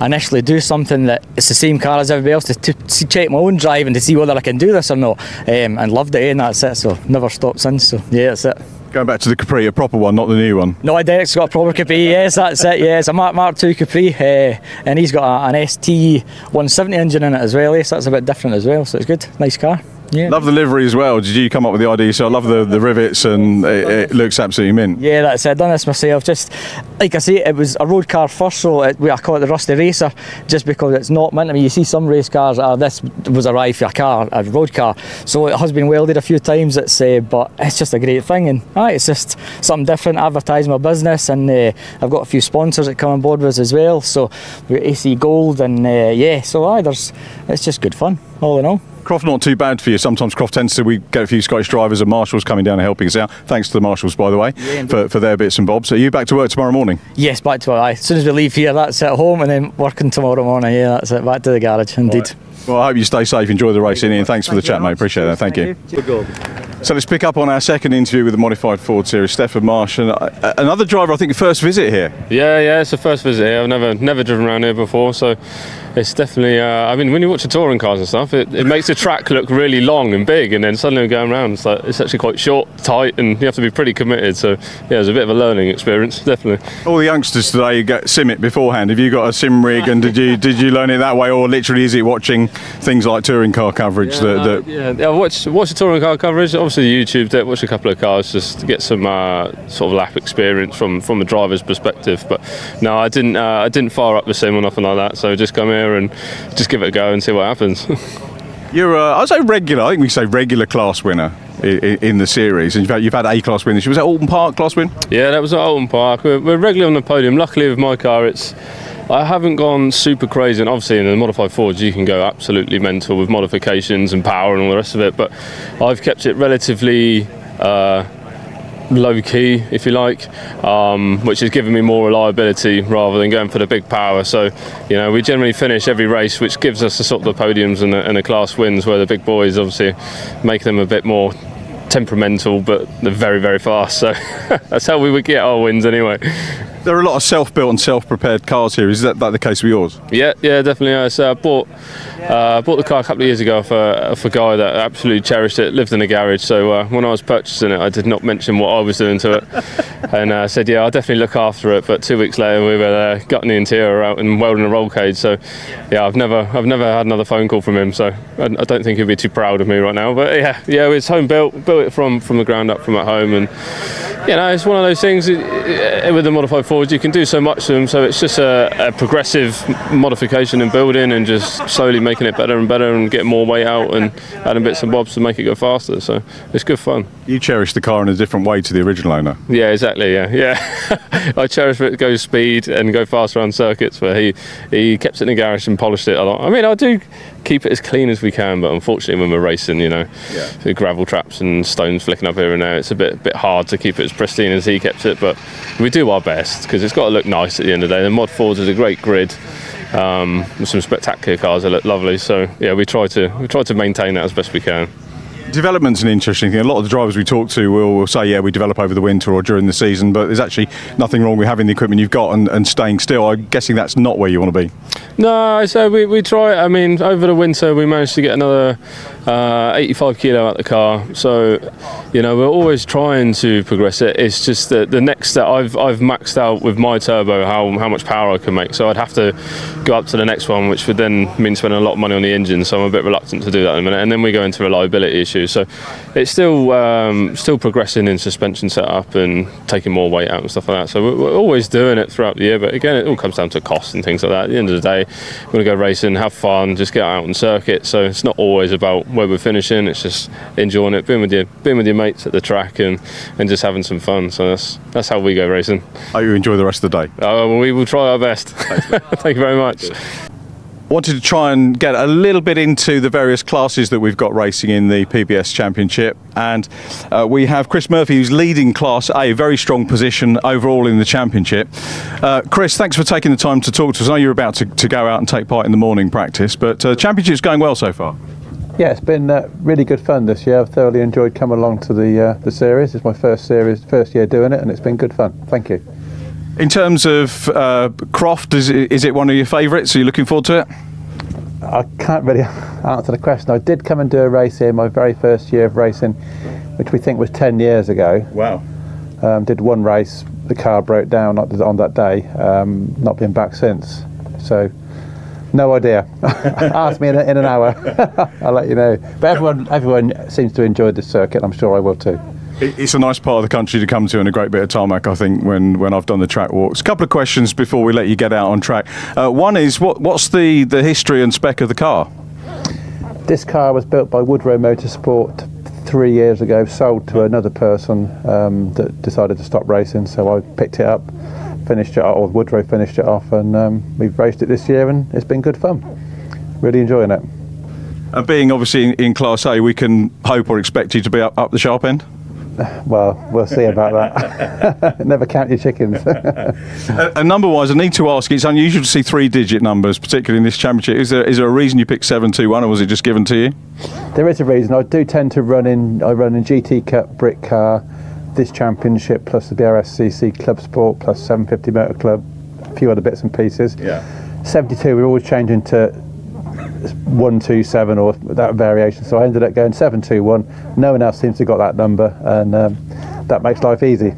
initially do something that it's the same car as everybody else, to check my own driving to see whether I can do this or not, and loved it, and that's it. So never stopped since. So yeah, that's it. Going back to the Capri, a proper one, not the new one. No, Derek's got a proper Capri. Yes, that's it. Yeah, it's a Mark II Capri, and he's got an ST 170 engine in it as well. So that's a bit different as well. So it's good, nice car. Yeah. Love the livery as well. Did you come up with the idea? So I love the rivets, and it looks absolutely mint. Yeah, that's it. I've done this myself. Just like I say, it was a road car first, so I call it the Rusty Racer, just because it's not mint. I mean, you see some race cars, this was a ride for a road car, so it has been welded a few times. But it's just a great thing, and it's just something different. Advertise my business, and I've got a few sponsors that come on board with us as well. So we've got AC Gold, and it's just good fun, all in all. Croft not too bad for you. Sometimes Croft tends to, we get a few Scottish drivers and marshals coming down and helping us out. Thanks to the marshals, by the way, for their bits and bobs. Are you back to work tomorrow morning? Yes, back to work. As soon as we leave here, that's at home, and then working tomorrow morning. Yeah, that's it. Back to the garage, indeed. Right. Well, I hope you stay safe, enjoy the racing, and thanks for the chat, mate. Appreciate that. Thank you. So let's pick up on our second interview with the Modified Ford Series, Stefan Marsh, and another driver, I think, first visit here. Yeah, it's the first visit here. I've never driven around here before, so it's definitely. I mean, when you watch the touring cars and stuff, it makes the track look really long and big, and then suddenly going around, it's actually quite short, tight, and you have to be pretty committed. So yeah, it was a bit of a learning experience, definitely. All the youngsters today get sim it beforehand. Have you got a sim rig, and did you learn it that way, or literally is it watching things like touring car coverage? I watched the touring car coverage. Obviously, YouTube it. Watched a couple of cars just to get some sort of lap experience from the driver's perspective. But no, I didn't fire up the sim or nothing like that. So just come here and just give it a go and see what happens. You're, I'd say regular. I think we say regular class winner in the series, and you've had A-class winners. Was that Alton Park class win? Yeah, that was at Alton Park. We're regularly on the podium. Luckily, with my car, I haven't gone super crazy, and obviously in the modified Fords you can go absolutely mental with modifications and power and all the rest of it. But I've kept it relatively low key, if you like, which has given me more reliability rather than going for the big power. So, you know, we generally finish every race, which gives us the sort of the podiums and the class wins, where the big boys obviously make them a bit more temperamental, but they're very, very fast. So that's how we would get our wins anyway. There are a lot of self-built and self-prepared cars here. Is that the case with yours? Yeah, definitely. Yeah. So I bought the car a couple of years ago for a guy that absolutely cherished it, lived in a garage. So when I was purchasing it, I did not mention what I was doing to it, and said, yeah, I'll definitely look after it. But 2 weeks later, we were there, gutting the interior out and welding a roll cage. So yeah, I've never had another phone call from him. So I don't think he'd be too proud of me right now. But yeah, it's home built it from the ground up, from at home, and you know, it's one of those things with the modified Fords, you can do so much to them, so it's just a progressive modification and building and just slowly making it better and better and getting more weight out and adding bits and bobs to make it go faster, so it's good fun. You cherish the car in a different way to the original owner. Yeah, exactly, yeah. I cherish it to go speed and go faster on circuits, where he kept it in the garage and polished it a lot. I mean, I do keep it as clean as we can, but unfortunately when we're racing, you know, the gravel traps and stones flicking up here and there, it's a bit hard to keep it as pristine as he kept it, but we do our best because it's got to look nice at the end of the day. The Mod Fords is a great grid with some spectacular cars that look lovely, so yeah, we try to maintain that as best we can. Development's an interesting thing. A lot of the drivers we talk to will say, yeah, we develop over the winter or during the season, but there's actually nothing wrong with having the equipment you've got and staying still. I'm guessing that's not where you want to be. No, so we try. I mean, over the winter we managed to get another 85 kilo out the car, so you know, we're always trying to progress it. It's just that the next step, I've maxed out with my turbo how much power I can make, so I'd have to go up to the next one, which would then mean spending a lot of money on the engine, so I'm a bit reluctant to do that in a minute, and then we go into reliability issues. So it's still progressing in suspension setup and taking more weight out and stuff like that, so we're always doing it throughout the year, but again, it all comes down to cost and things like that. At the end of the day, we're going to go racing, have fun, just get out on circuit, so it's not always about where we're finishing, it's just enjoying it, being with your mates at the track and just having some fun. So that's how we go racing. I hope you enjoy the rest of the day. We will try our best. Thank you very much. Wanted to try and get a little bit into the various classes that we've got racing in the PBS Championship, and we have Chris Murphy, who's leading Class A, very strong position overall in the Championship. Chris, thanks for taking the time to talk to us. I know you're about to go out and take part in the morning practice, but Championship's going well so far. Yeah, it's been really good fun this year. I've thoroughly enjoyed coming along to the series. It's my first year doing it, and it's been good fun. Thank you. In terms of Croft, is it one of your favourites? Are you looking forward to it? I can't really answer the question. I did come and do a race here my very first year of racing, which we think was 10 years ago. Wow. Did one race, the car broke down on that day, not been back since. So, no idea. Ask me in an hour. I'll let you know. But everyone seems to enjoy this circuit. I'm sure I will too. It's a nice part of the country to come to and a great bit of tarmac, I think, when I've done the track walks. A couple of questions before we let you get out on track. One is, what's the history and spec of the car? This car was built by Woodrow Motorsport 3 years ago, sold to another person that decided to stop racing, so I picked it up, finished it off, or Woodrow finished it off, and we've raced it this year, and it's been good fun. Really enjoying it. And being obviously in Class A, we can hope or expect you to be up the sharp end? Well, we'll see about that. Never count your chickens. And number-wise, I need to ask, it's unusual to see three-digit numbers, particularly in this championship. Is there a reason you picked 721, or was it just given to you? There is a reason. I do tend to run in GT Cup, Brick Car, this championship, plus the Brscc Club Sport, plus 750 Motor Club, a few other bits and pieces. Yeah. 72, we're always changing to 127 or that variation. So I ended up going 721. No one else seems to have got that number, and that makes life easy.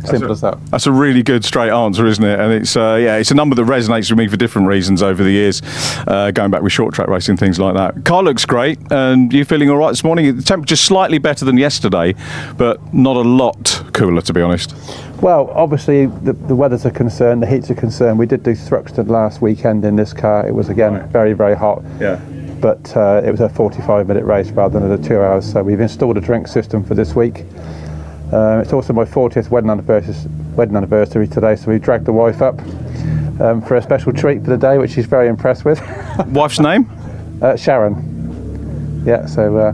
Simple as that. That's a really good straight answer, isn't it? And it's it's a number that resonates with me for different reasons over the years, going back with short track racing, things like that. Car looks great, and you feeling all right this morning? The temperature's slightly better than yesterday, but not a lot cooler, to be honest. Well, obviously the weather's a concern, the heat's a concern. We did do Thruxton last weekend in this car. It was again very, very hot. Yeah. But it was a 45-minute race rather than a 2 hours. So we've installed a drink system for this week. It's also my 40th wedding anniversary today, so we dragged the wife up for a special treat for the day, which she's very impressed with. Wife's name? Sharon. Yeah, so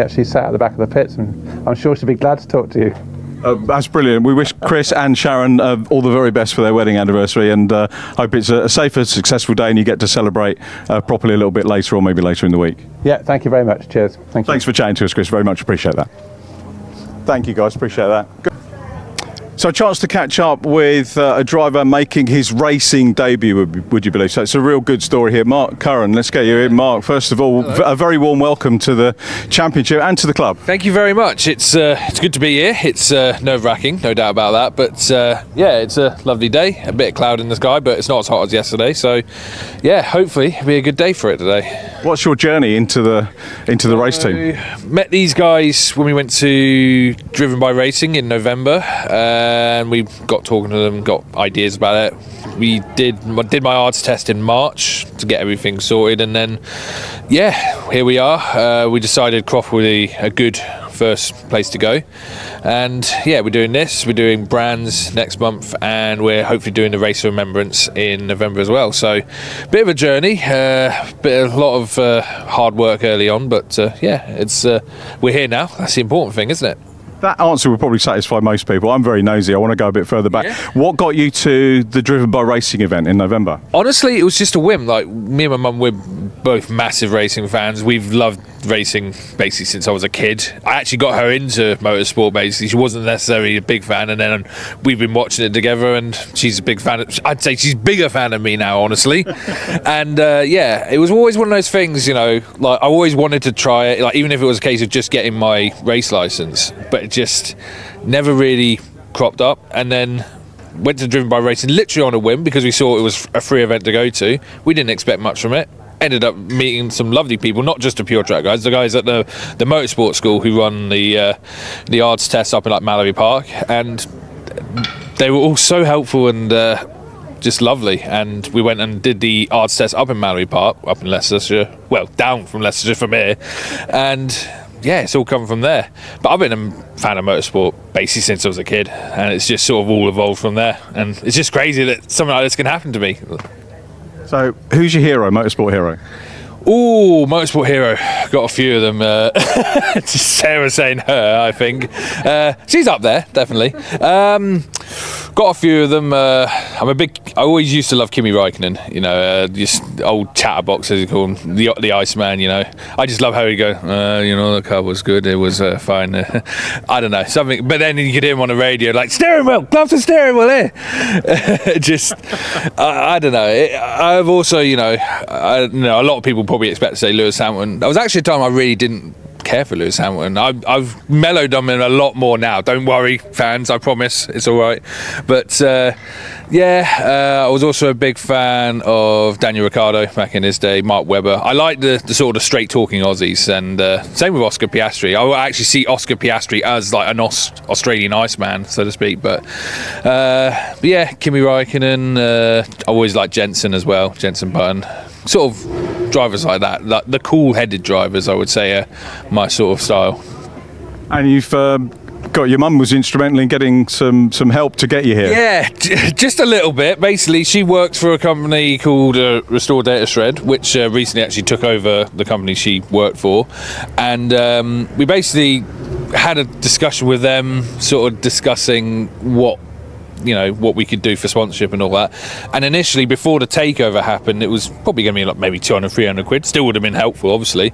she's sat at the back of the pits, and I'm sure she'll be glad to talk to you. That's brilliant. We wish Chris and Sharon all the very best for their wedding anniversary, and hope it's a safer, successful day and you get to celebrate properly a little bit later, or maybe later in the week. Yeah, thank you very much. Cheers. Thank you. Thanks for chatting to us, Chris. Very much appreciate that. Thank you, guys. Appreciate that. So a chance to catch up with a driver making his racing debut, would you believe? So it's a real good story here. Mark Curran, let's get you in. Mark, first of all, a very warm welcome to the championship and to the club. Thank you very much. It's good to be here. It's nerve-wracking, no doubt about that. But yeah, it's a lovely day. A bit of cloud in the sky, but it's not as hot as yesterday. So yeah, hopefully it'll be a good day for it today. What's your journey into the race team? Met these guys when we went to Driven by Racing in November. And we got talking to them, got ideas about it. We did my ARDS test in March to get everything sorted, and then yeah, here we are. We decided Croft would be a good first place to go, and yeah, we're doing this. We're doing Brands next month, and we're hopefully doing the Race of Remembrance in November as well. So, bit of a journey, a lot of hard work early on, but yeah, it's we're here now. That's the important thing, isn't it? That answer would probably satisfy most people. I'm very nosy. I want to go a bit further back. Yeah. What got you to the Driven by Racing event in November? Honestly, it was just a whim. Like, me and my mum, we're both massive racing fans. We've loved racing basically since I was a kid. I actually got her into motorsport basically. She wasn't necessarily a big fan, and then we've been watching it together, and she's a big fan. I'd say she's a bigger fan of me now, honestly. And yeah, it was always one of those things, you know, like I always wanted to try it, like even if it was a case of just getting my race license, but it just never really cropped up. And then went to Driven by Racing literally on a whim because we saw it was a free event to go to. We didn't expect much from it. Ended up meeting some lovely people, not just the pure track guys, the guys at the motorsport school who run the ARDS test up in like Mallory Park, and they were all so helpful and just lovely. And we went and did the ARDS test up in Mallory Park, up in Leicestershire, well, down from Leicestershire from here, and yeah, it's all come from there. But I've been a fan of motorsport basically since I was a kid, and it's just sort of all evolved from there. And it's just crazy that something like this can happen to me. So, who's your hero, motorsport hero? Ooh, motorsport hero. Got a few of them. Just Sarah saying her, I think. She's up there, definitely. Got a few of them. I always used to love Kimi Räikkönen, you know, just old chatterbox, as you call him, the Iceman, you know. I just love how he go, you know, the car was good, it was fine. I don't know, something, but then you could hear him on the radio, like, steering wheel, gloves and steering wheel here. Just, I don't know. I've also, you know, a lot of people probably expect to say Lewis Hamilton. That was actually a time I really didn't care for Lewis Hamilton. I've mellowed on him a lot more now. Don't worry, fans, I promise, it's all right. But yeah, I was also a big fan of Daniel Ricciardo back in his day, Mark Webber. I like the sort of straight talking Aussies, and same with Oscar Piastri. I actually see Oscar Piastri as like an Australian Iceman, so to speak. But yeah, Kimi Räikkönen. I always liked Jensen as well, Jensen Button. Sort of drivers like that, like the cool-headed drivers, I would say, are my sort of style. And you've got your mum was instrumental in getting some help to get you here. Yeah, just a little bit. Basically, she works for a company called Restore Data Shred, which recently actually took over the company she worked for, and we basically had a discussion with them, sort of discussing what we could do for sponsorship and all that. And initially, before the takeover happened, it was probably going to be like maybe 200, 300 quid. Still would have been helpful, obviously.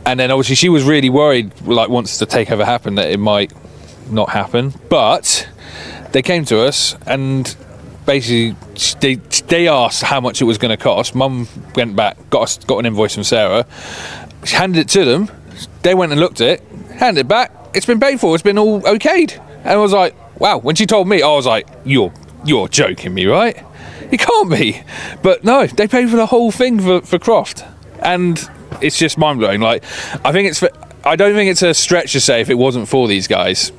And then obviously she was really worried, like once the takeover happened, that it might not happen. But they came to us, and basically, they asked how much it was going to cost. Mum went back, got an invoice from Sarah, she handed it to them. They went and looked at it, handed it back. It's been paid for. It's been all okayed. And I was like, wow. When she told me, I was like, you're joking me, right? It can't be. But no, they paid for the whole thing for Croft, and it's just mind blowing. Like, I don't think it's a stretch to say if it wasn't for these guys,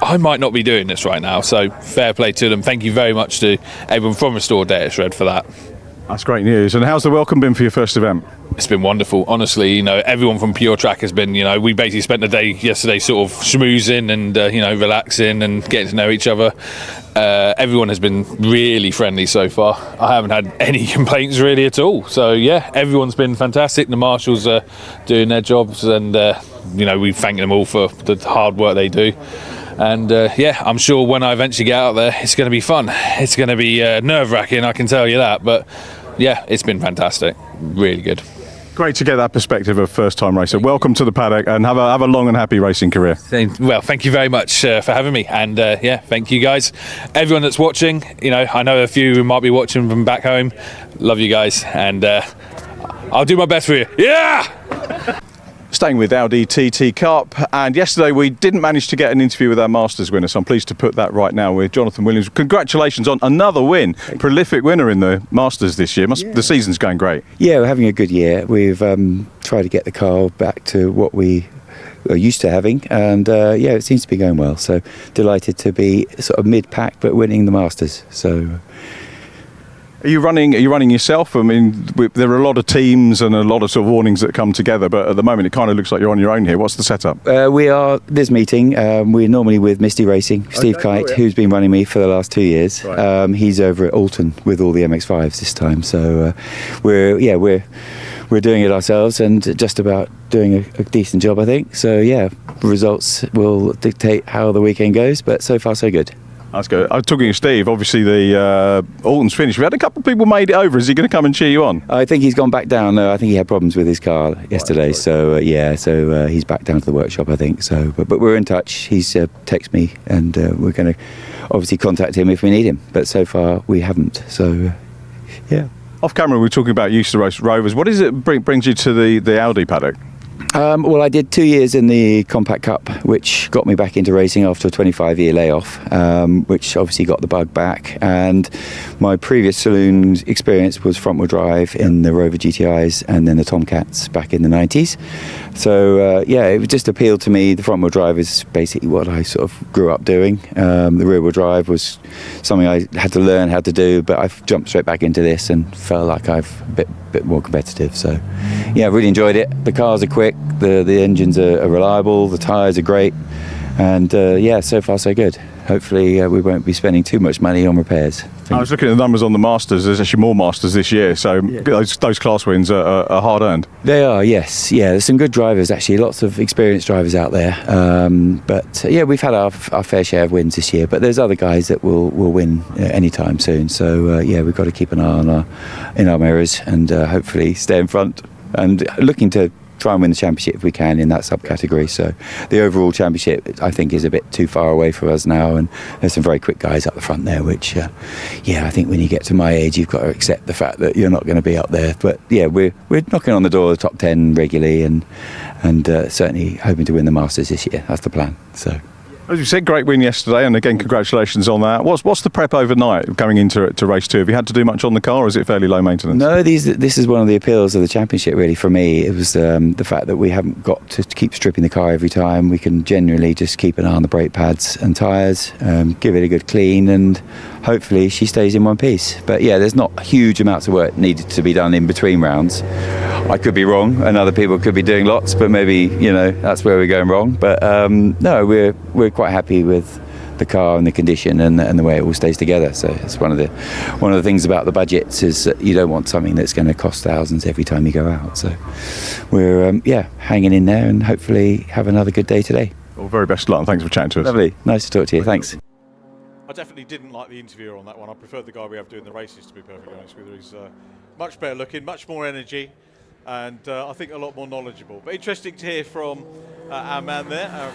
I might not be doing this right now. So fair play to them. Thank you very much to everyone from Restored Data Shred for that. That's great news. And how's the welcome been for your first event? It's been wonderful, honestly. You know, everyone from Pure Track has been, we basically spent the day yesterday sort of schmoozing and, relaxing and getting to know each other. Everyone has been really friendly so far. I haven't had any complaints really at all. So, yeah, everyone's been fantastic. The marshals are doing their jobs and, we thank them all for the hard work they do. And, I'm sure when I eventually get out there, it's going to be fun. It's going to be nerve-wracking, I can tell you that. But, yeah, it's been fantastic. Really good. Great to get that perspective of first-time racer. Welcome to the paddock and have a long and happy racing career. Well, thank you very much for having me. And, thank you guys. Everyone that's watching, I know a few who might be watching from back home. Love you guys. And I'll do my best for you. Yeah! Staying with Audi TT Cup, and yesterday we didn't manage to get an interview with our Masters winner, so I'm pleased to put that right now with Jonathan Williams. Congratulations on another win, prolific winner in the Masters this year. The season's going great. Yeah, we're having a good year. We've tried to get the car back to what we are used to having, and it seems to be going well. So delighted to be sort of mid-pack but winning the Masters. So. Are you running yourself? I mean, there are a lot of teams and a lot of sort of warnings that come together, but at the moment it kind of looks like you're on your own here. What's the setup? We are this meeting. We're normally with Misty Racing, Steve Kite, who's been running me for the last 2 years. Right. He's over at Alton with all the MX-5s this time. So we're doing it ourselves and just about doing a decent job, I think. So results will dictate how the weekend goes, but so far so good. That's good. I was talking to Steve. Obviously, the Alton's finished. We had a couple of people made it over. Is he going to come and cheer you on? I think he's gone back down. I think he had problems with his car yesterday. Right. So he's back down to the workshop, I think. So, but we're in touch. He's texted me, and we're going to obviously contact him if we need him. But so far we haven't. So, yeah. Off camera, we were talking about you used to race Rovers. What is it brings you to the Audi paddock? Well, I did 2 years in the Compact Cup, which got me back into racing after a 25-year layoff, which obviously got the bug back. And my previous saloon experience was front-wheel drive in the Rover GTIs and then the Tomcats back in the 90s. So, it just appealed to me. The front-wheel drive is basically what I sort of grew up doing. The rear-wheel drive was something I had to learn how to do, but I've jumped straight back into this and felt like I've a bit more competitive. So, I really enjoyed it. The cars are quick. The engines are reliable, the tyres are great, and so far so good. Hopefully we won't be spending too much money on repairs. I was looking at the numbers on the Masters. There's actually more Masters this year, so those class wins are hard earned. They are, yes. Yeah, there's some good drivers actually, lots of experienced drivers out there. We've had our fair share of wins this year, but there's other guys that will win anytime soon. So we've got to keep an eye in our mirrors and hopefully stay in front and looking to try and win the championship if we can in that subcategory. So the overall championship I think is a bit too far away for us now, and there's some very quick guys up the front there, which I think when you get to my age you've got to accept the fact that you're not going to be up there. But we're knocking on the door of the top 10 regularly and certainly hoping to win the Masters this year. That's the plan. So. As you said, great win yesterday, and again, congratulations on that. What's the prep overnight going into race 2? Have you had to do much on the car, or is it fairly low maintenance? No, this is one of the appeals of the championship, really, for me. It was the fact that we haven't got to keep stripping the car every time. We can generally just keep an eye on the brake pads and tyres, give it a good clean, and hopefully she stays in one piece. But there's not huge amounts of work needed to be done in between rounds. I could be wrong, and other people could be doing lots, but maybe that's where we're going wrong. But no, we're quite happy with the car and the condition and the way it all stays together. So it's one of the things about the budgets is that you don't want something that's going to cost thousands every time you go out. So we're hanging in there and hopefully have another good day today. Well, very best of luck, and thanks for chatting to us. Lovely, nice to talk to you. Thanks. I definitely didn't like the interviewer on that one. I preferred the guy we have doing the races, to be perfectly honest with you. He's much better looking, much more energy, and I think a lot more knowledgeable. But interesting to hear from our man there.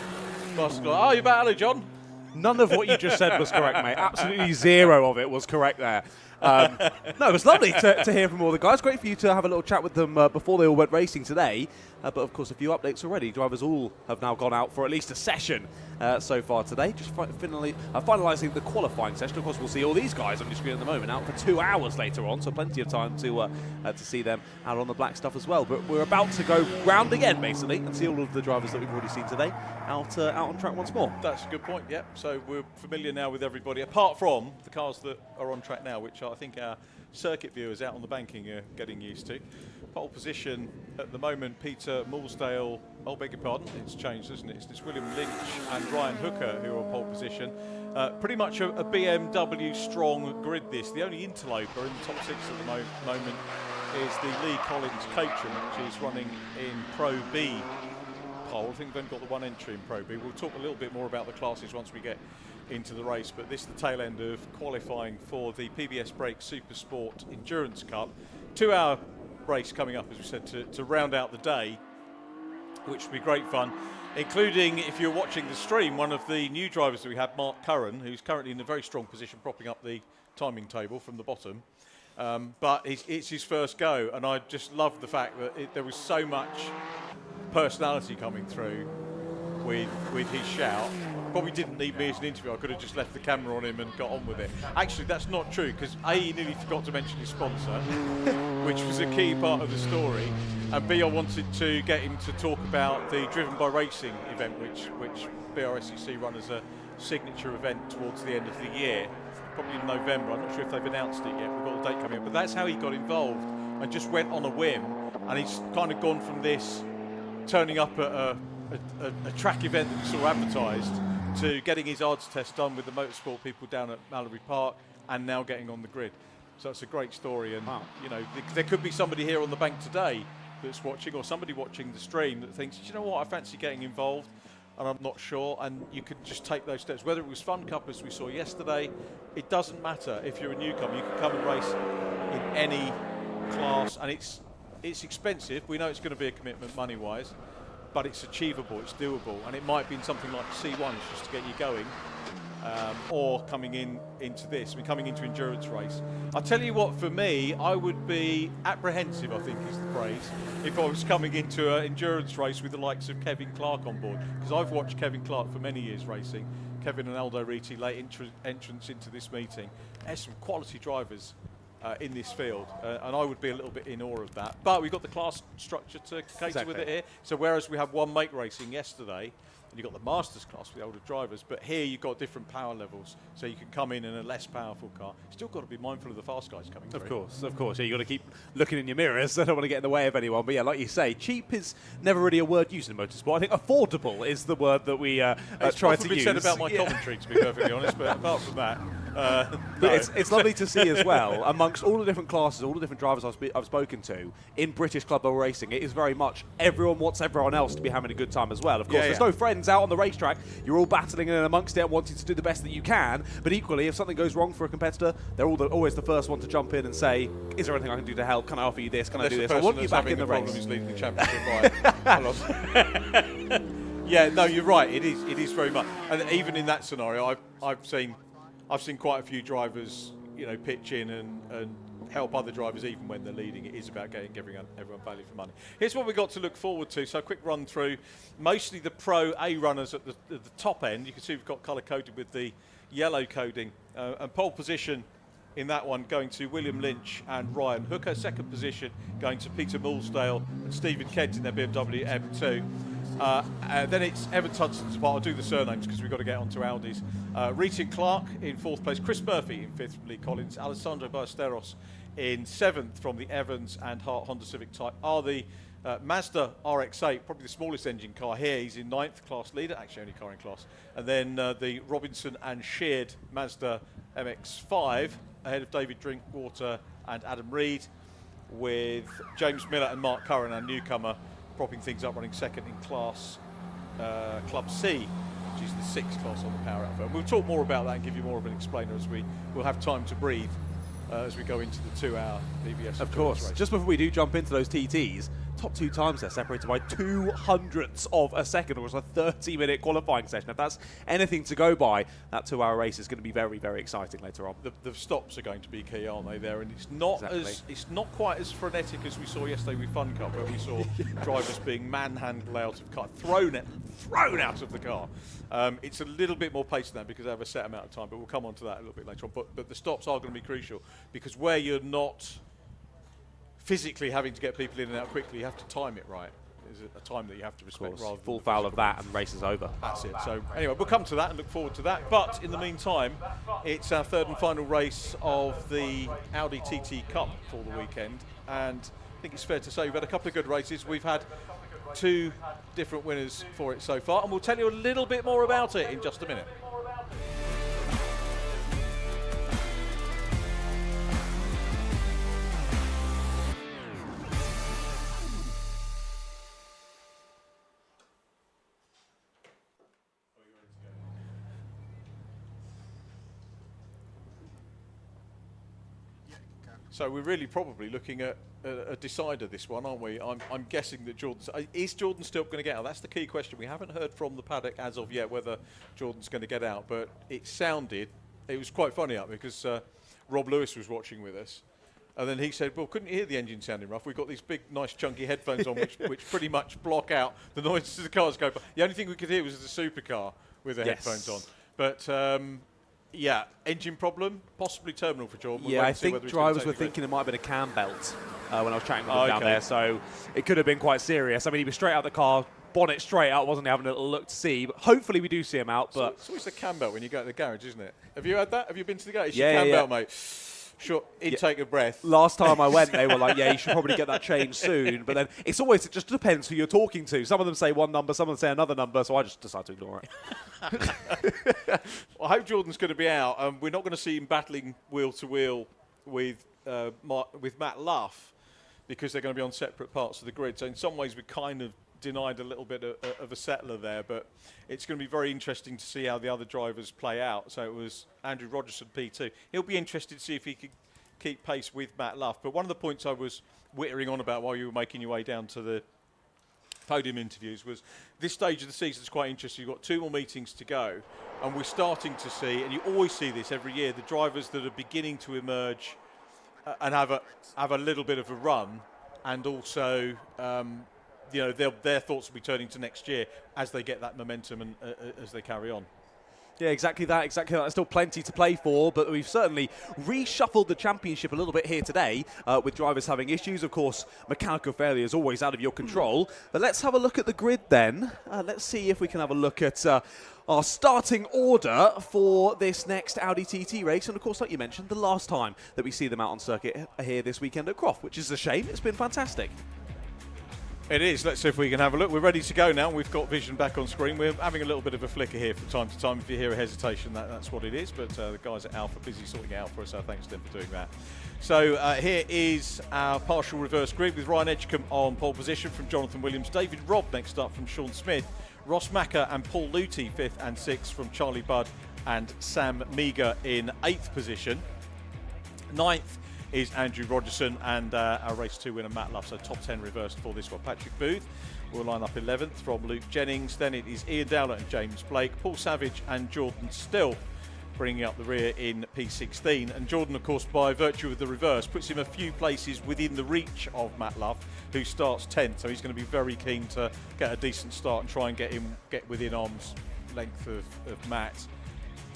Oh, you're back. Hello, John. None of what you just said was correct, mate. Absolutely zero of it was correct there. No, it was lovely to hear from all the guys. Great for you to have a little chat with them before they all went racing today. But of course, a few updates already. Drivers all have now gone out for at least a session so far today. Just finalising the qualifying session. Of course, we'll see all these guys on your screen at the moment out for 2 hours later on, so plenty of time to see them out on the black stuff as well. But we're about to go round again, basically, and see all of the drivers that we've already seen today out on track once more. That's a good point, yep. So we're familiar now with everybody, apart from the cars that are on track now, which I think our circuit viewers out on the banking are getting used to. Pole position at the moment, Peter Moulsdale, oh, beg your pardon, it's changed, isn't it? It's William Lynch and Ryan Hooker who are on pole position. Pretty much a BMW strong grid this. The only interloper in the top 6 at the moment is the Lee Collins Coachman, which is running in Pro B pole. I think we've only got the one entry in Pro B. We'll talk a little bit more about the classes once we get into the race, but this is the tail end of qualifying for the PBS Brake Super Sport Endurance Cup. 2-hour race coming up, as we said, to round out the day, which will be great fun, including, if you're watching the stream, one of the new drivers that we have, Mark Curran, who's currently in a very strong position propping up the timing table from the bottom. But it's his first go, and I just love the fact that there was so much personality coming through with his shout. Probably didn't need me as an interview. I could have just left the camera on him and got on with it. Actually, that's not true, because A, he nearly forgot to mention his sponsor, which was a key part of the story, and B, I wanted to get him to talk about the Driven by Racing event, which Brscc run as a signature event towards the end of the year, probably in November. I'm not sure if they've announced it yet. We've got the date coming up, but that's how he got involved and just went on a whim, and he's kind of gone from this turning up at a track event that we saw advertised to getting his ARDS test done with the motorsport people down at Mallory Park, and now getting on the grid. So it's a great story, and you know, there could be somebody here on the bank today that's watching, or somebody watching the stream that thinks, you know what, I fancy getting involved, and I'm not sure, and you could just take those steps. Whether it was Fun Cup as we saw yesterday, it doesn't matter. If you're a newcomer, you can come and race in any class, and it's expensive. We know it's going to be a commitment money-wise, but it's achievable, it's doable, and it might be in something like C1 just to get you going, or coming into this, coming into endurance race. I'll tell you what, for me, I would be apprehensive, I think is the phrase, if I was coming into an endurance race with the likes of Kevin Clark on board, because I've watched Kevin Clark for many years racing. Kevin and Aldo Riti, late entrance into this meeting. There's some quality drivers in this field, and I would be a little bit in awe of that. But we've got the class structure to cater with it here. So whereas we have one make racing yesterday, and you've got the Masters class for the older drivers, but here you've got different power levels, so you can come in a less powerful car. Still got to be mindful of the fast guys coming through. Of course. Yeah, you've got to keep looking in your mirrors. I don't want to get in the way of anyone. But yeah, like you say, cheap is never really a word used in motorsport. I think affordable is the word that we try to use. It's said about my commentary, to be perfectly honest, but apart from that, no. It's lovely to see as well, amongst all the different classes, all the different drivers I've spoken to, in British Club Level Racing, it is very much everyone wants everyone else to be having a good time as well. Of course, there's no friends out on the racetrack. You're all battling in amongst it and wanting to do the best that you can, but equally, if something goes wrong for a competitor, they're always the first one to jump in and say, is there anything I can do to help? Can I offer you this? Can I do this? I want you back in the race. Is leading the championship by Yeah, no, you're right. It is very much. And even in that scenario, I've seen quite a few drivers, you know, pitch in and help other drivers even when they're leading. It is about getting everyone value for money. Here's what we've got to look forward to. So a quick run through. Mostly the Pro A runners at the top end. You can see we've got colour coded with the yellow coding. And pole position in that one going to William Lynch and Ryan Hooker. Second position going to Peter Moulsdale and Stephen Kent in their BMW M2. Then it's Evan Hudson's part. I'll do the surnames because we've got to get onto Audis. Rita Clark in fourth place. Chris Murphy in fifth from Lee Collins. Alessandro Ballesteros in seventh from the Evans and Hart Honda Civic Type R. The Mazda RX-8, probably the smallest engine car here. He's in ninth, class leader, actually only car in class. And then the Robinson and Sheard Mazda MX-5 ahead of David Drinkwater and Adam Reed, with James Miller and Mark Curran, our newcomer, propping things up, running second in class Club C, which is the sixth class on the Power Outfit. And we'll talk more about that and give you more of an explainer as we'll have time to breathe as we go into the 2-hour BBS. Of course. Race. Just before we do jump into those TTs, top 2 times they're separated by 200ths of a second. It was a 30-minute qualifying session. If that's anything to go by, that 2-hour race is going to be very, very exciting later on. The stops are going to be key, aren't they? There, and it's not quite as frenetic as we saw yesterday with Fun Cup, where we saw drivers being manhandled out of car, thrown out of the car. It's a little bit more pace than that because they have a set amount of time, but we'll come on to that a little bit later on. But the stops are going to be crucial because where you're not physically having to get people in and out quickly, you have to time it right. There's a time that you have to respect rather than full foul of that and the race is over. That's it. So anyway, we'll come to that and look forward to that. But in the meantime, it's our third and final race of the Audi TT Cup for the weekend. And I think it's fair to say we've had a couple of good races. We've had 2 different winners for it so far, and we'll tell you a little bit more about it in just a minute. So we're really probably looking at a decider this one, aren't we? I'm guessing that is Jordan Stilp going to get out? That's the key question. We haven't heard from the paddock as of yet whether Jordan's going to get out, but it was quite funny up because Rob Lewis was watching with us, and then he said, well, couldn't you hear the engine sounding rough? We've got these big, nice, chunky headphones on which pretty much block out the noises of the cars go by. The only thing we could hear was the supercar with the headphones on. But yeah, engine problem, possibly terminal for Jordan. Yeah, I think drivers were thinking it might have been a cam belt when I was chatting with them down there, so it could have been quite serious. I mean, he was straight out the car, bonnet straight out, wasn't having a little look to see, but hopefully we do see him out. But it's always a cam belt when you go to the garage, isn't it? Have you had that? Have you been to the garage? It's yeah, your cam belt, mate. Short intake of breath. Last time I went, they were like, yeah, you should probably get that changed soon. But then it just depends who you're talking to. Some of them say one number, some of them say another number, so I just decide to ignore it. Well, I hope Jordan's going to be out. We're not going to see him battling wheel to wheel with Matt Luff because they're going to be on separate parts of the grid. So in some ways, we kind of denied a little bit of a settler there, but it's going to be very interesting to see how the other drivers play out. So it was Andrew Rogerson, P2. He'll be interested to see if he could keep pace with Matt Luff. But one of the points I was whittering on about while you were making your way down to the podium interviews was this stage of the season is quite interesting. You've got 2 more meetings to go, and we're starting to see, and you always see this every year, the drivers that are beginning to emerge and have a little bit of a run, and also their thoughts will be turning to next year as they get that momentum and as they carry on. Yeah, exactly that. There's still plenty to play for, but we've certainly reshuffled the championship a little bit here today with drivers having issues. Of course, mechanical failure is always out of your control. But let's have a look at the grid then. Let's see if we can have a look at our starting order for this next Audi TT race. And of course, like you mentioned, the last time that we see them out on circuit here this weekend at Croft, which is a shame. It's been fantastic. It is. Let's see if we can have a look. We're ready to go now. We've got vision back on screen. We're having a little bit of a flicker here from time to time. If you hear a hesitation, that's what it is. But the guys at Alpha busy sorting it out for us, so thanks to them for doing that. So here is our partial reverse grid with Ryan Edgecombe on pole position from Jonathan Williams. David Robb next up from Sean Smith. Ross Mackay and Paul Luthi 5th and 6th from Charlie Budd and Sam Meager in 8th position. 9th is Andrew Rogerson and our race 2 winner Matt Luff, so top 10 reversed for this one. Patrick Booth will line up 11th from Luke Jennings. Then it is Ian Dowler and James Blake, Paul Savage and Jordan Stilp bringing up the rear in P16. And Jordan, of course, by virtue of the reverse, puts him a few places within the reach of Matt Luff, who starts 10th. So he's going to be very keen to get a decent start and try and get within arm's length of Matt.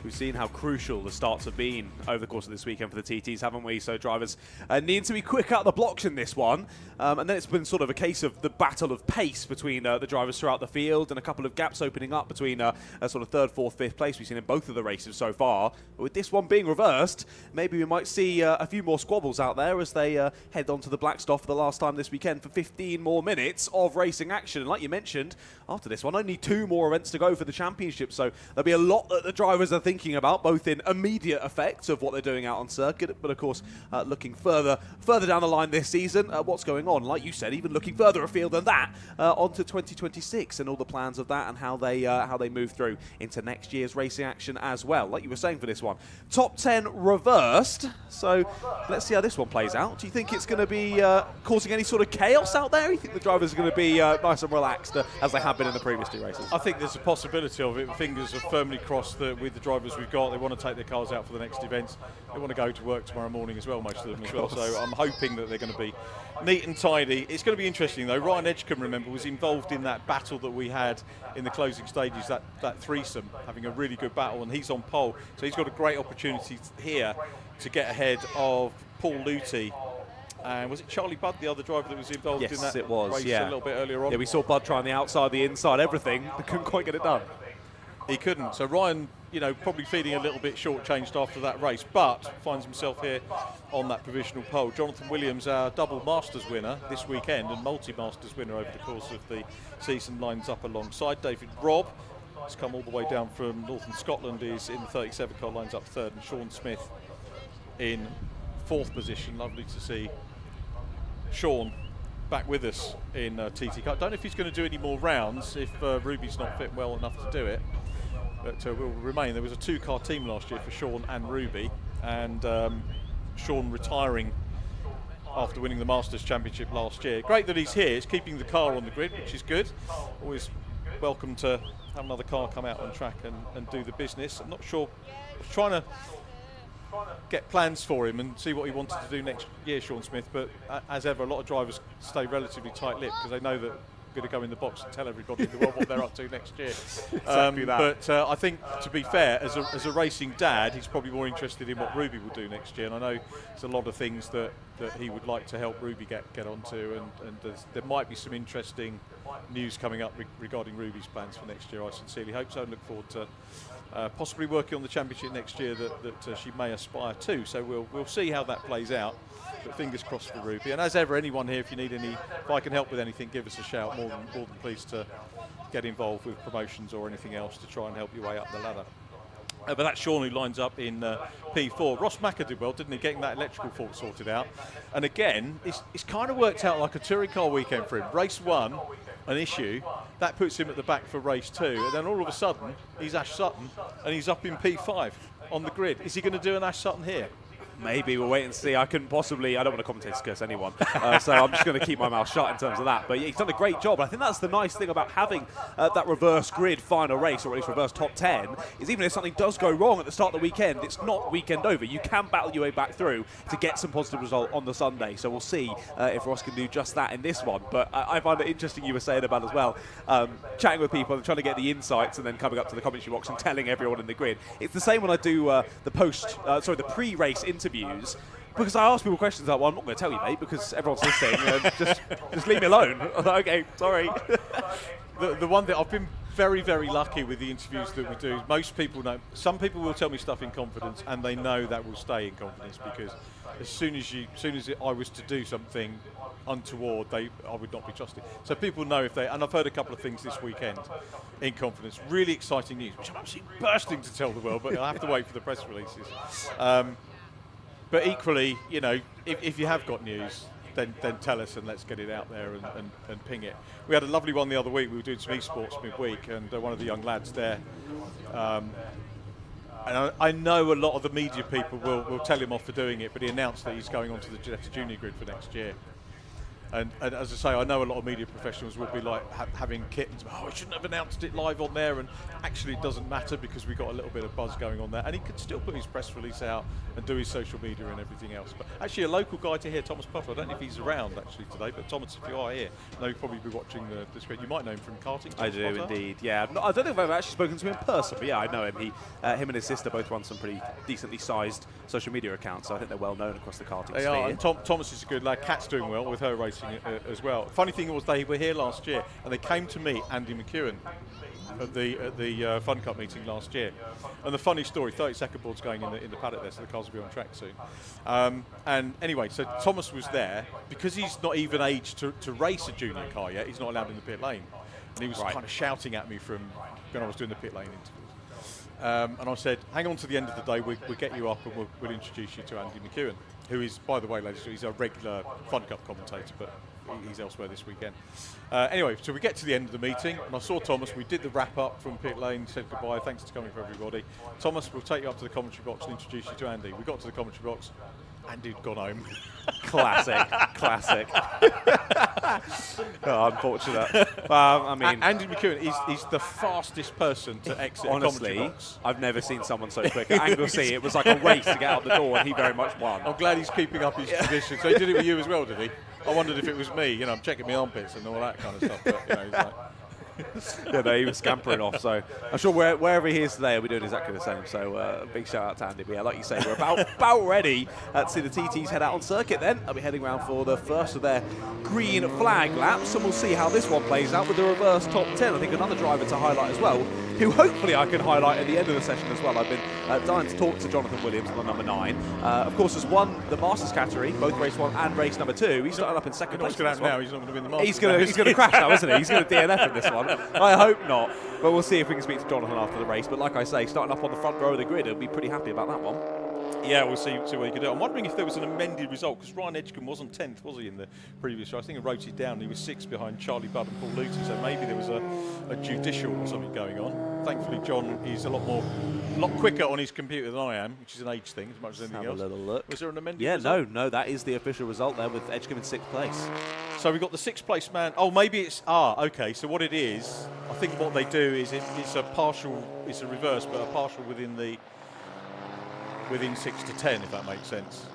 We've seen how crucial the starts have been over the course of this weekend for the TTs, haven't we? So drivers need to be quick out the blocks in this one. And then it's been sort of a case of the battle of pace between the drivers throughout the field and a couple of gaps opening up between a sort of 3rd, 4th, 5th place we've seen in both of the races so far. But with this one being reversed, maybe we might see a few more squabbles out there as they head on to the Blackstoff for the last time this weekend for 15 more minutes of racing action. And like you mentioned, after this one, only 2 more events to go for the championship. So there'll be a lot that the drivers are thinking thinking about, both in immediate effects of what they're doing out on circuit, but of course looking further down the line this season, what's going on, like you said, even looking further afield than that, onto 2026 and all the plans of that and how they move through into next year's racing action as well. Like you were saying for this one, top 10 reversed, so let's see how this one plays out. Do you think it's going to be causing any sort of chaos out there? You think the drivers are going to be nice and relaxed as they have been in the previous 2 races? I think there's a possibility of it. Fingers are firmly crossed that with the drivers we've got, they want to take their cars out for the next events. They want to go to work tomorrow morning as well, most of them as well. So I'm hoping that they're going to be neat and tidy. It's going to be interesting though. Ryan Edgecombe, remember, was involved in that battle that we had in the closing stages, that threesome, having a really good battle, and he's on pole. So he's got a great opportunity here to get ahead of Paul Luty. And was it Charlie Budd, the other driver that was involved in that Yes, it was, race yeah. a little bit earlier on? Yeah, we saw Budd trying the outside, the inside, everything, but couldn't quite get it done. He couldn't. So Ryan, probably feeling a little bit shortchanged after that race, but finds himself here on that provisional pole. Jonathan Williams, our double Masters winner this weekend and multi-Masters winner over the course of the season, lines up alongside David Robb. He's come all the way down from Northern Scotland. He's in the 37 car, lines up 3rd, and Sean Smith in 4th position. Lovely to see Sean back with us in TT car. Don't know if he's going to do any more rounds if Ruby's not fit well enough to do it. But will remain. There was a 2-car team last year for Sean and Ruby, and Sean retiring after winning the Masters Championship last year. Great that he's here. He's keeping the car on the grid, which is good. Always welcome to have another car come out on track and do the business. I'm not sure. I was trying to get plans for him and see what he wanted to do next year, Sean Smith, but as ever, a lot of drivers stay relatively tight-lipped because they know that going to go in the box and tell everybody in the world what they're up to next year. Exactly that. But I think, to be fair, as a racing dad, he's probably more interested in what Ruby will do next year. And I know there's a lot of things that he would like to help Ruby get onto, and there might be some interesting news coming up regarding Ruby's plans for next year. I sincerely hope so, and look forward to possibly working on the championship next year that she may aspire to. So we'll see how that plays out. But fingers crossed for Ruby. And as ever, anyone here, if I can help with anything, give us a shout. More than pleased to get involved with promotions or anything else to try and help your way up the ladder. But that's Sean who lines up in P4. Ross Mackay did well, didn't he, getting that electrical fault sorted out. And again, it's kind of worked out like a touring car weekend for him. Race 1, an issue, that puts him at the back for race 2. And then all of a sudden, he's Ash Sutton and he's up in P5 on the grid. Is he going to do an Ash Sutton here? Maybe, we'll wait and see. I don't want to commentate to curse anyone, so I'm just going to keep my mouth shut in terms of that. But yeah, he's done a great job. I think that's the nice thing about having that reverse grid final race, or at least reverse top 10, is even if something does go wrong at the start of the weekend, it's not weekend over. You can battle your way back through to get some positive result on the Sunday. So we'll see if Ross can do just that in this one. But I find it interesting you were saying about as well, chatting with people and trying to get the insights and then coming up to the commentary box and telling everyone in the grid. It's the same when I do the pre-race interviews, because I ask people questions like, well, I'm not going to tell you, mate, because everyone's listening. Just leave me alone. I'm like, okay, sorry. The one that I've been very, very lucky with the interviews that we do, most people know. Some people will tell me stuff in confidence, and they know that will stay in confidence, because as soon as I was to do something untoward, I would not be trusted. So people know if they, and I've heard a couple of things this weekend in confidence, really exciting news, which I'm absolutely bursting to tell the world, but I'll have to wait for the press releases. But equally, if you have got news, then tell us and let's get it out there and ping it. We had a lovely one the other week. We were doing some esports midweek, and one of the young lads there, and I know a lot of the media people will tell him off for doing it, but he announced that he's going onto the Ginetta Junior grid for next year. And as I say, I know a lot of media professionals will be like having kittens. Oh, we shouldn't have announced it live on there. And actually, it doesn't matter because we've got a little bit of buzz going on there. And he could still put his press release out and do his social media and everything else. But actually, a local guy to hear, Thomas Puffer. I don't know if he's around actually today, but Thomas, if you are here, I know you'll probably be watching the screen. You might know him from karting. I do indeed, yeah. I don't think I've ever actually spoken to him in person, but yeah, I know him. Him and his sister both run some pretty decently sized social media accounts, so I think they're well known across the karting sphere. They are, and Thomas is a good lad. Kat's doing well with her racing as well. Funny thing was, they were here last year, and they came to meet Andy McEwen at the Fun Cup meeting last year. And the funny story, 30-second board's going in the paddock there, so the cars will be on track soon. And anyway, so Thomas was there because he's not even aged to race a junior car yet. He's not allowed in the pit lane, and he was kind of shouting at me from when I was doing the pit lane interviews. And I said, hang on to the end of the day, we'll get you up and we'll introduce you to Andy McEwen, who is, by the way, ladies, he's a regular Fun Cup commentator, but he's elsewhere this weekend. Anyway, so we get to the end of the meeting, and I saw Thomas. We did the wrap-up from pit lane, said goodbye, thanks for coming for everybody. Thomas, we'll take you up to the commentary box and introduce you to Andy. We got to the commentary box. Andy'd gone home. Classic. Oh, unfortunate. I mean, Andy McEwen, he's the fastest person to exit honestly, a commentary box. I've never seen someone so quick. At Anglesey, it was like a race to get out the door, and he very much won. I'm glad he's keeping up his tradition. So he did it with you as well, did he? I wondered if it was me. I'm checking my armpits and all that kind of stuff. But, he's like yeah, no, he was scampering off. So I'm sure wherever he is today, we're doing exactly the same. So big shout out to Andy. But yeah, like you say, we're about ready to see the TTs head out on circuit. Then I'll be heading around for the first of their green flag laps, and we'll see how this one plays out with the reverse top 10. I think another driver to highlight as well, who hopefully I can highlight at the end of the session as well. I've been dying to talk to Jonathan Williams on the number 9. Of course, has won the Masters category, both race 1 and race number 2. He's starting up in second place. What's going to happen now? He's not going to win the Masters. He's going to crash now, isn't he? He's going to DNF in this one. I hope not. But we'll see if we can speak to Jonathan after the race. But like I say, starting up on the front row of the grid, he'll be pretty happy about that one. Yeah, we'll see what he can do. I'm wondering if there was an amended result, because Ryan Edgecombe wasn't 10th, was he, in the previous race? I think I wrote it down. He was 6th behind Charlie Budd and Paul Luton, so maybe there was a judicial or something going on. Thankfully, John is a lot quicker on his computer than I am, which is an age thing as much as anything else. Have a little look. Was there an amended result? result? No, that is the official result there with Edgecombe in 6th place. So we've got the 6th place man. Oh, maybe it's okay. So what it is, I think what they do is it's a partial, it's a reverse, but a partial within 6 to 10, if that makes sense.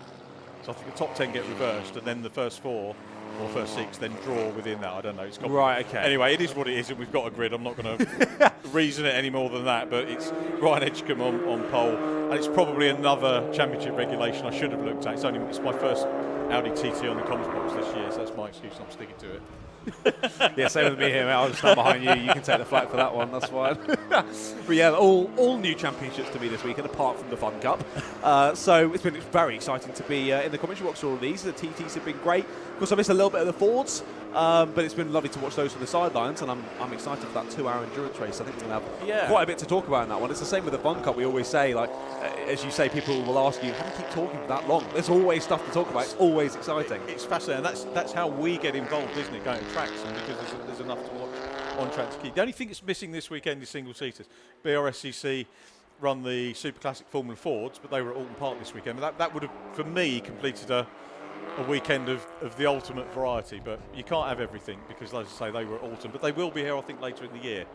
So I think the top 10 get reversed, and then the first 4 or first 6 then draw within that. I don't know. It's right. Okay. Anyway, it is what it is, and we've got a grid. I'm not going to reason it any more than that. But it's Ryan Edgecombe on pole, and it's probably another championship regulation I should have looked at. It's my first Audi TT on the comms box this year, so that's my excuse. I'm sticking to it. Yeah, same with me here, mate. I'll just stand behind you. You can take the flak for that one. That's fine. But yeah, all new championships to me this weekend, apart from the Fun Cup. So it's been very exciting to be in the commentary box for all of these. The TTs have been great. Of course, I missed a little bit of the Fords, but it's been lovely to watch those from the sidelines, and I'm excited for that 2-hour endurance race. I think we're going to have quite a bit to talk about in that one. It's the same with the Fun Cup. We always say, like, as you say, people will ask you, how do you keep talking for that long? There's always stuff to talk about. It's always exciting. It's fascinating. That's how we get involved, isn't it, going to tracks, and because there's enough to watch on track to keep. The only thing that's missing this weekend is single-seaters. Brscc run the Super Classic Formula Fords, but they were at Alton Park this weekend. That would have, for me, completed a weekend of the ultimate variety, but you can't have everything because, as I say, they were at Alton. But they will be here, I think, later in the year,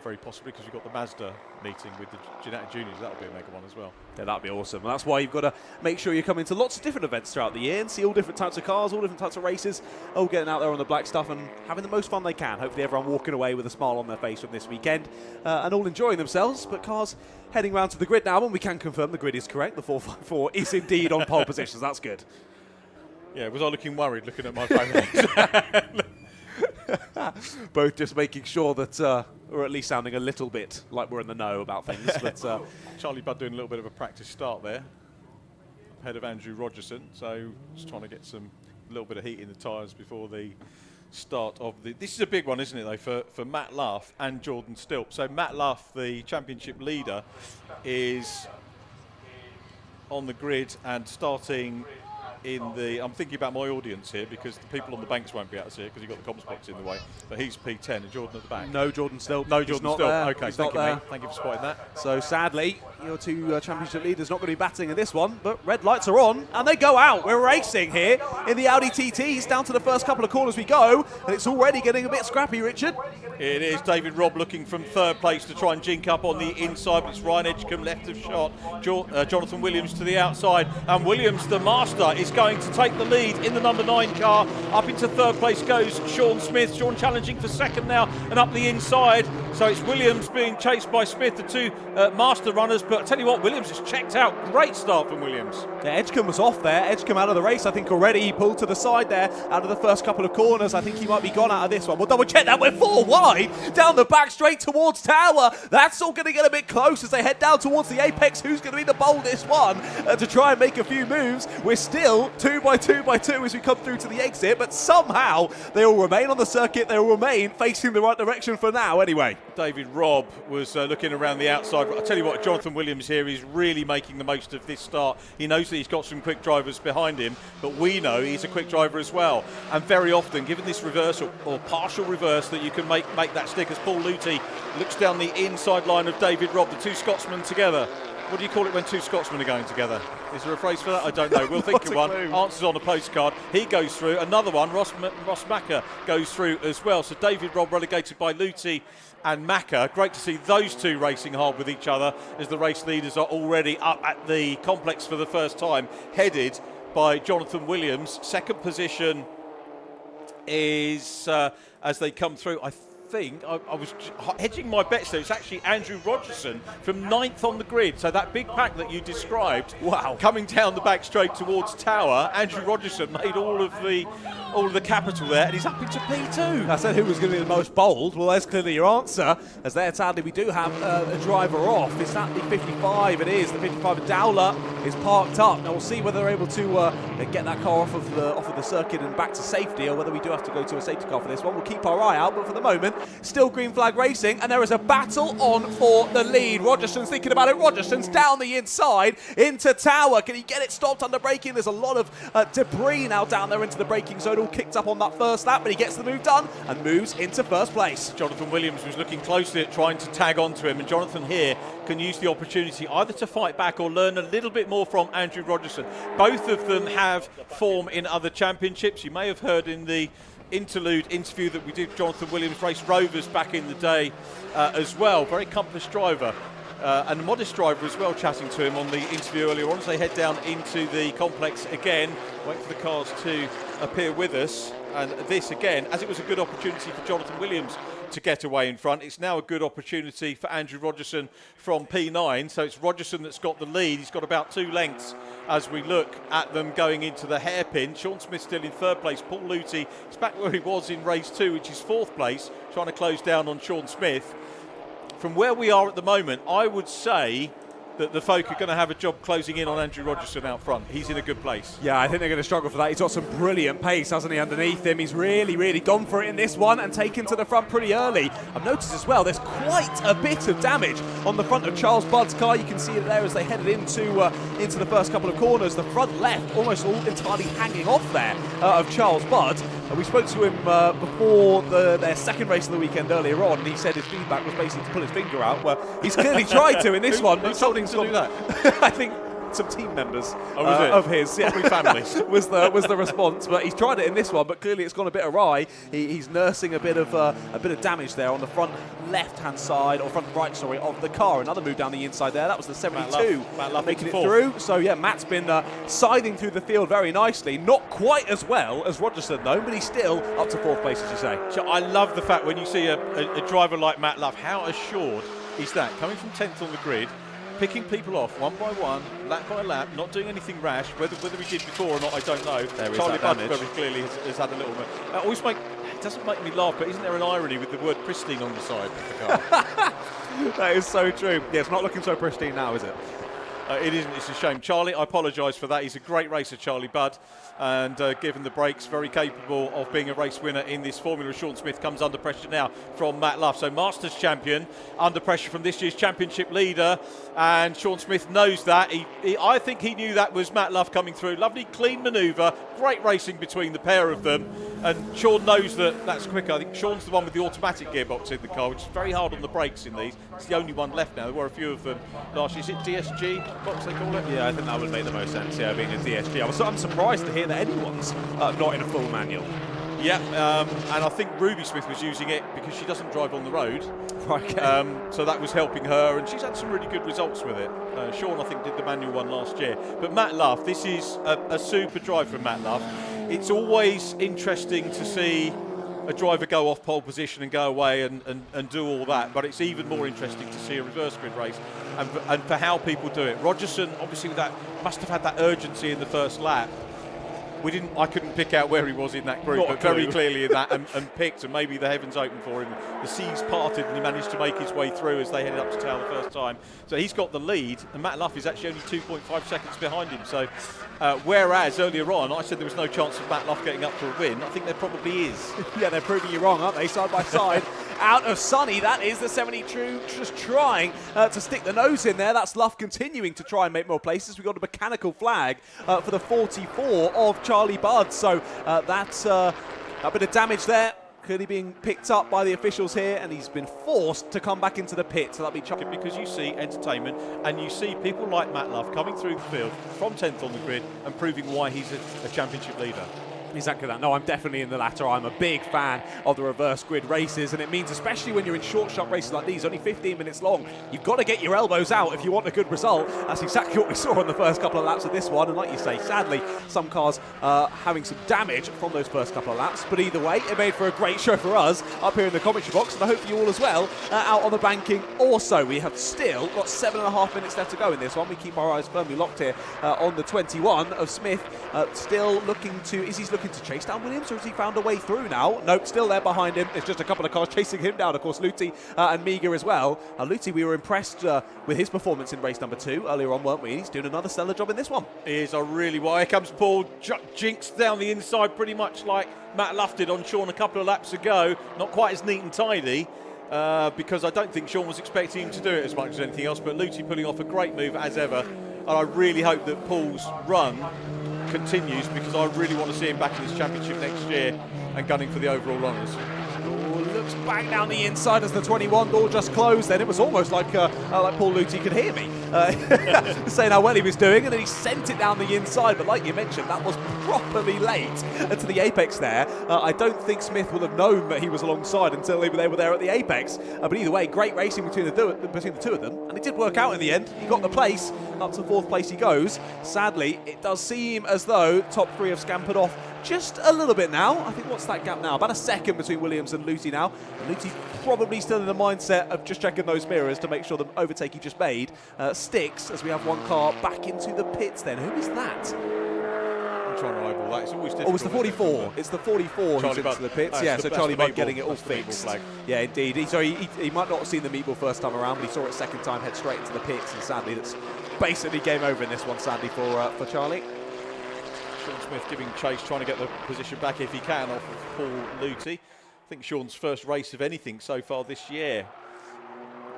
very possibly, because we've got the Mazda meeting with the Genetic Juniors. That'll be a mega one as well. Yeah, that'd be awesome. And that's why you've got to make sure you're coming to lots of different events throughout the year and see all different types of cars, all different types of races, all getting out there on the black stuff and having the most fun they can. Hopefully everyone walking away with a smile on their face from this weekend and all enjoying themselves. But cars heading round to the grid now, and we can confirm the grid is correct. The 454 is indeed on pole positions. That's good. Yeah, was I looking worried looking at my phone? Both just making sure that we're at least sounding a little bit like we're in the know about things. But Charlie Budd doing a little bit of a practice start there, ahead of Andrew Rogerson. So just trying to get a little bit of heat in the tyres before the start of the. This is a big one, isn't it, though, for Matt Luff and Jordan Stilp. So Matt Luff, the championship leader, is on the grid and starting in the. I'm thinking about my audience here because the people on the banks won't be able to see it because you've got the comms box in the way. But he's P10 and Jordan at the back. No Jordan Stilp. No Jordan Stilp. There. Okay, thank you, mate. Thank you for spotting that. So sadly, your two championship leaders not going to be batting in this one, but red lights are on and they go out. We're racing here in the Audi TTs. Down to the first couple of corners we go, and it's already getting a bit scrappy, Richard. It is David Robb looking from third place to try and jink up on the inside, but it's Ryan Edgecombe left of shot. Jonathan Williams to the outside, and Williams, the master, is going to take the lead in the number 9 car. Up into third place goes Sean Smith. Sean challenging for second now and up the inside. So it's Williams being chased by Smith, the two master runners. But I tell you what, Williams has checked out. Great start from Williams. Yeah, Edgecombe was off there. Edgecombe out of the race, I think already. He pulled to the side there out of the first couple of corners. I think he might be gone out of this one. We'll double check that. We're 4 wide down the back straight towards Tower. That's all going to get a bit close as they head down towards the apex. Who's going to be the boldest one to try and make a few moves? We're still 2 by 2 by 2 as we come through to the exit, but somehow they all remain on the circuit. They will remain facing the right direction for now anyway. David Robb was looking around the outside. I'll tell you what, Jonathan Williams here is really making the most of this start. He knows that he's got some quick drivers behind him, but we know he's a quick driver as well. And very often, given this reverse or partial reverse, that you can make that stick, as Paul Luthi looks down the inside line of David Robb, the two Scotsmen together. What do you call it when two Scotsmen are going together? Is there a phrase for that? I don't know. We'll think of one. Answers on a postcard. He goes through. Another one, Ross Mackay, goes through as well. So David Robb relegated by Luthi and Mackay. Great to see those two racing hard with each other as the race leaders are already up at the complex for the first time, headed by Jonathan Williams. Second position is, as they come through, I was hedging my bets there. It's actually Andrew Rogerson from 9th on the grid. So that big pack that you described, wow, coming down the back straight towards Tower, Andrew Rogerson made all of the capital there, and he's up into P2. I said who was going to be the most bold. Well, there's clearly your answer. As there, sadly, we do have a driver off. Is that the 55? It is. The 55 Dowler is parked up. Now we'll see whether they're able to get that car off of the circuit and back to safety, or whether we do have to go to a safety car for this one. We'll keep our eye out, but for the moment, still green flag racing, and there is a battle on for the lead. Rogerson's thinking about it. Rogerson's down the inside into Tower. Can he get it stopped under braking? There's a lot of debris now down there into the braking zone, all kicked up on that first lap, but he gets the move done and moves into first place. Jonathan Williams was looking closely at trying to tag onto him, and Jonathan here can use the opportunity either to fight back or learn a little bit more from Andrew Rogerson. Both of them have form in other championships. You may have heard in the interlude interview that we did with Jonathan Williams, raced Rovers back in the day as well. Very accomplished driver and a modest driver as well, chatting to him on the interview earlier on as they head down into the complex again. Wait for the cars to appear with us. And this again, as it was a good opportunity for Jonathan Williams to get away in front, it's now a good opportunity for Andrew Rogerson from P9. So it's Rogerson that's got the lead. He's got about 2 lengths as we look at them going into the hairpin. Sean Smith still in 3rd place. Paul Luthi is back where he was in race 2, which is 4th place, trying to close down on Sean Smith. From where we are at the moment, I would say that the folk are going to have a job closing in on Andrew Rogerson out front. He's in a good place. Yeah, I think they're going to struggle for that. He's got some brilliant pace, hasn't he, underneath him. He's really gone for it in this one and taken to the front pretty early. I've noticed as well, there's quite a bit of damage on the front of Charles Budd's car. You can see it there as they headed into the first couple of corners. The front left almost all entirely hanging off there of Charles Budd. We spoke to him before their second race of the weekend earlier on, and he said his feedback was basically to pull his finger out. Well, he's clearly tried to in this one. Who told him to do that? I think some team members of his, probably family, was the response. But he's tried it in this one, but clearly it's gone a bit awry. He's nursing a bit of damage there on the front left-hand side, or front right, sorry, of the car. Another move down the inside there. That was the 72 Matt Luff making it fourth through. So yeah, Matt's been scything through the field very nicely. Not quite as well as Rogerson though, but he's still up to 4th place, as you say. I love the fact when you see a driver like Matt Luff, how assured is that, coming from 10th on the grid, picking people off one by one, lap by lap, not doing anything rash. Whether he did before or not, I don't know. Charlie Budd very clearly has had a little bit. It doesn't make me laugh, but isn't there an irony with the word pristine on the side of the car? That is so true. Yeah, it's not looking so pristine now, is it? It isn't. It's a shame. Charlie, I apologise for that. He's a great racer, Charlie Budd, and given the brakes, very capable of being a race winner in this formula. Sean Smith comes under pressure now from Matt Luff. So Masters champion under pressure from this year's championship leader, and Sean Smith knows that. I think he knew that was Matt Luff coming through. Lovely, clean manoeuvre. Great racing between the pair of them, and Sean knows that that's quicker. I think Sean's the one with the automatic gearbox in the car, which is very hard on the brakes in these. It's the only one left now. There were a few of them last year. Is it DSG box they call it? Yeah, I think that would make the most sense, yeah, being a DSG. I'm surprised to hear that anyone's not in a full manual. Yeah, and I think Ruby Smith was using it because she doesn't drive on the road. Right, okay. So that was helping her, and she's had some really good results with it. Sean, I think, did the manual one last year. But Matt Luff, this is a super drive from Matt Luff. It's always interesting to see a driver go off pole position and go away and do all that, but it's even more interesting to see a reverse grid race and for how people do it. Rogerson, obviously, with that, must have had that urgency in the first lap. I couldn't pick out where he was in that group, but very clearly in that, and picked, and maybe the heavens opened for him. The seas parted, and he managed to make his way through as they headed up to Tower the first time. So he's got the lead, and Matt Luff is actually only 2.5 seconds behind him. So, whereas earlier on I said there was no chance of Matt Luff getting up for a win, I think there probably is. Yeah, they're proving you wrong, aren't they? Side by side. out of Sunny. That is the 72 just trying to stick the nose in there. That's Luff continuing to try and make more places. We've got a mechanical flag for the 44 of Charlie Budd. So that's a bit of damage there. Clearly being picked up by the officials here, and he's been forced to come back into the pit. So that'll be Charlie. Because you see entertainment, and you see people like Matt Luff coming through the field from 10th on the grid and proving why he's a championship leader. Exactly that. No, I'm definitely in the latter. I'm a big fan of the reverse grid races, and it means, especially when you're in short races like these, only 15 minutes long, you've got to get your elbows out if you want a good result. That's exactly what we saw on the first couple of laps of this one, and like you say, sadly, some cars having some damage from those first couple of laps, but either way, it made for a great show for us up here in the commentary box, and I hope for you all as well out on the banking. Also, we have still got 7.5 minutes left to go in this one. We keep our eyes firmly locked here on the 21 of Smith, still looking to, is he looking to chase down Williams, or has he found a way through now? Nope, still there behind him. There's just a couple of cars chasing him down, of course, Luthi and Miga as well. Luthi, we were impressed with his performance in race number 2 earlier on, weren't we? He's doing another stellar job in this one. He is a really well. Here comes Paul, jinks down the inside pretty much like Matt Luff did on Sean a couple of laps ago. Not quite as neat and tidy, because I don't think Sean was expecting him to do it as much as anything else, but Luthi pulling off a great move as ever, and I really hope that Paul's run continues, because I really want to see him back in this championship next year and gunning for the overall honours. Looks back down the inside as the 21 door just closed. Then it was almost like Paul Luthi could hear me saying how well he was doing, and then he sent it down the inside. But like you mentioned, that was properly late to the apex there. I don't think Smith will have known that he was alongside until they were there at the apex. But either way, great racing between the two of them, and it did work out in the end. He got the place, up to 4th place he goes. Sadly, it does seem as though top 3 have scampered off just a little bit now. I think, what's that gap now? About a second between Williams and Luthi now. And Luthi's probably still in the mindset of just checking those mirrors to make sure the overtake he just made sticks, as we have one car back into the pits then. Who is that? I'm trying to eyeball that. It's always difficult. Oh, it's the 44. It's the 44 who's into the pits. Yeah, so Charlie Budd getting it all fixed. Yeah, indeed. He might not have seen the meatball first time around, but he saw it second time, head straight into the pits, and sadly that's basically game over in this one, sadly, for Charlie. Sean Smith giving chase, trying to get the position back if he can off of Paul Luthi. I think Sean's first race of anything so far this year,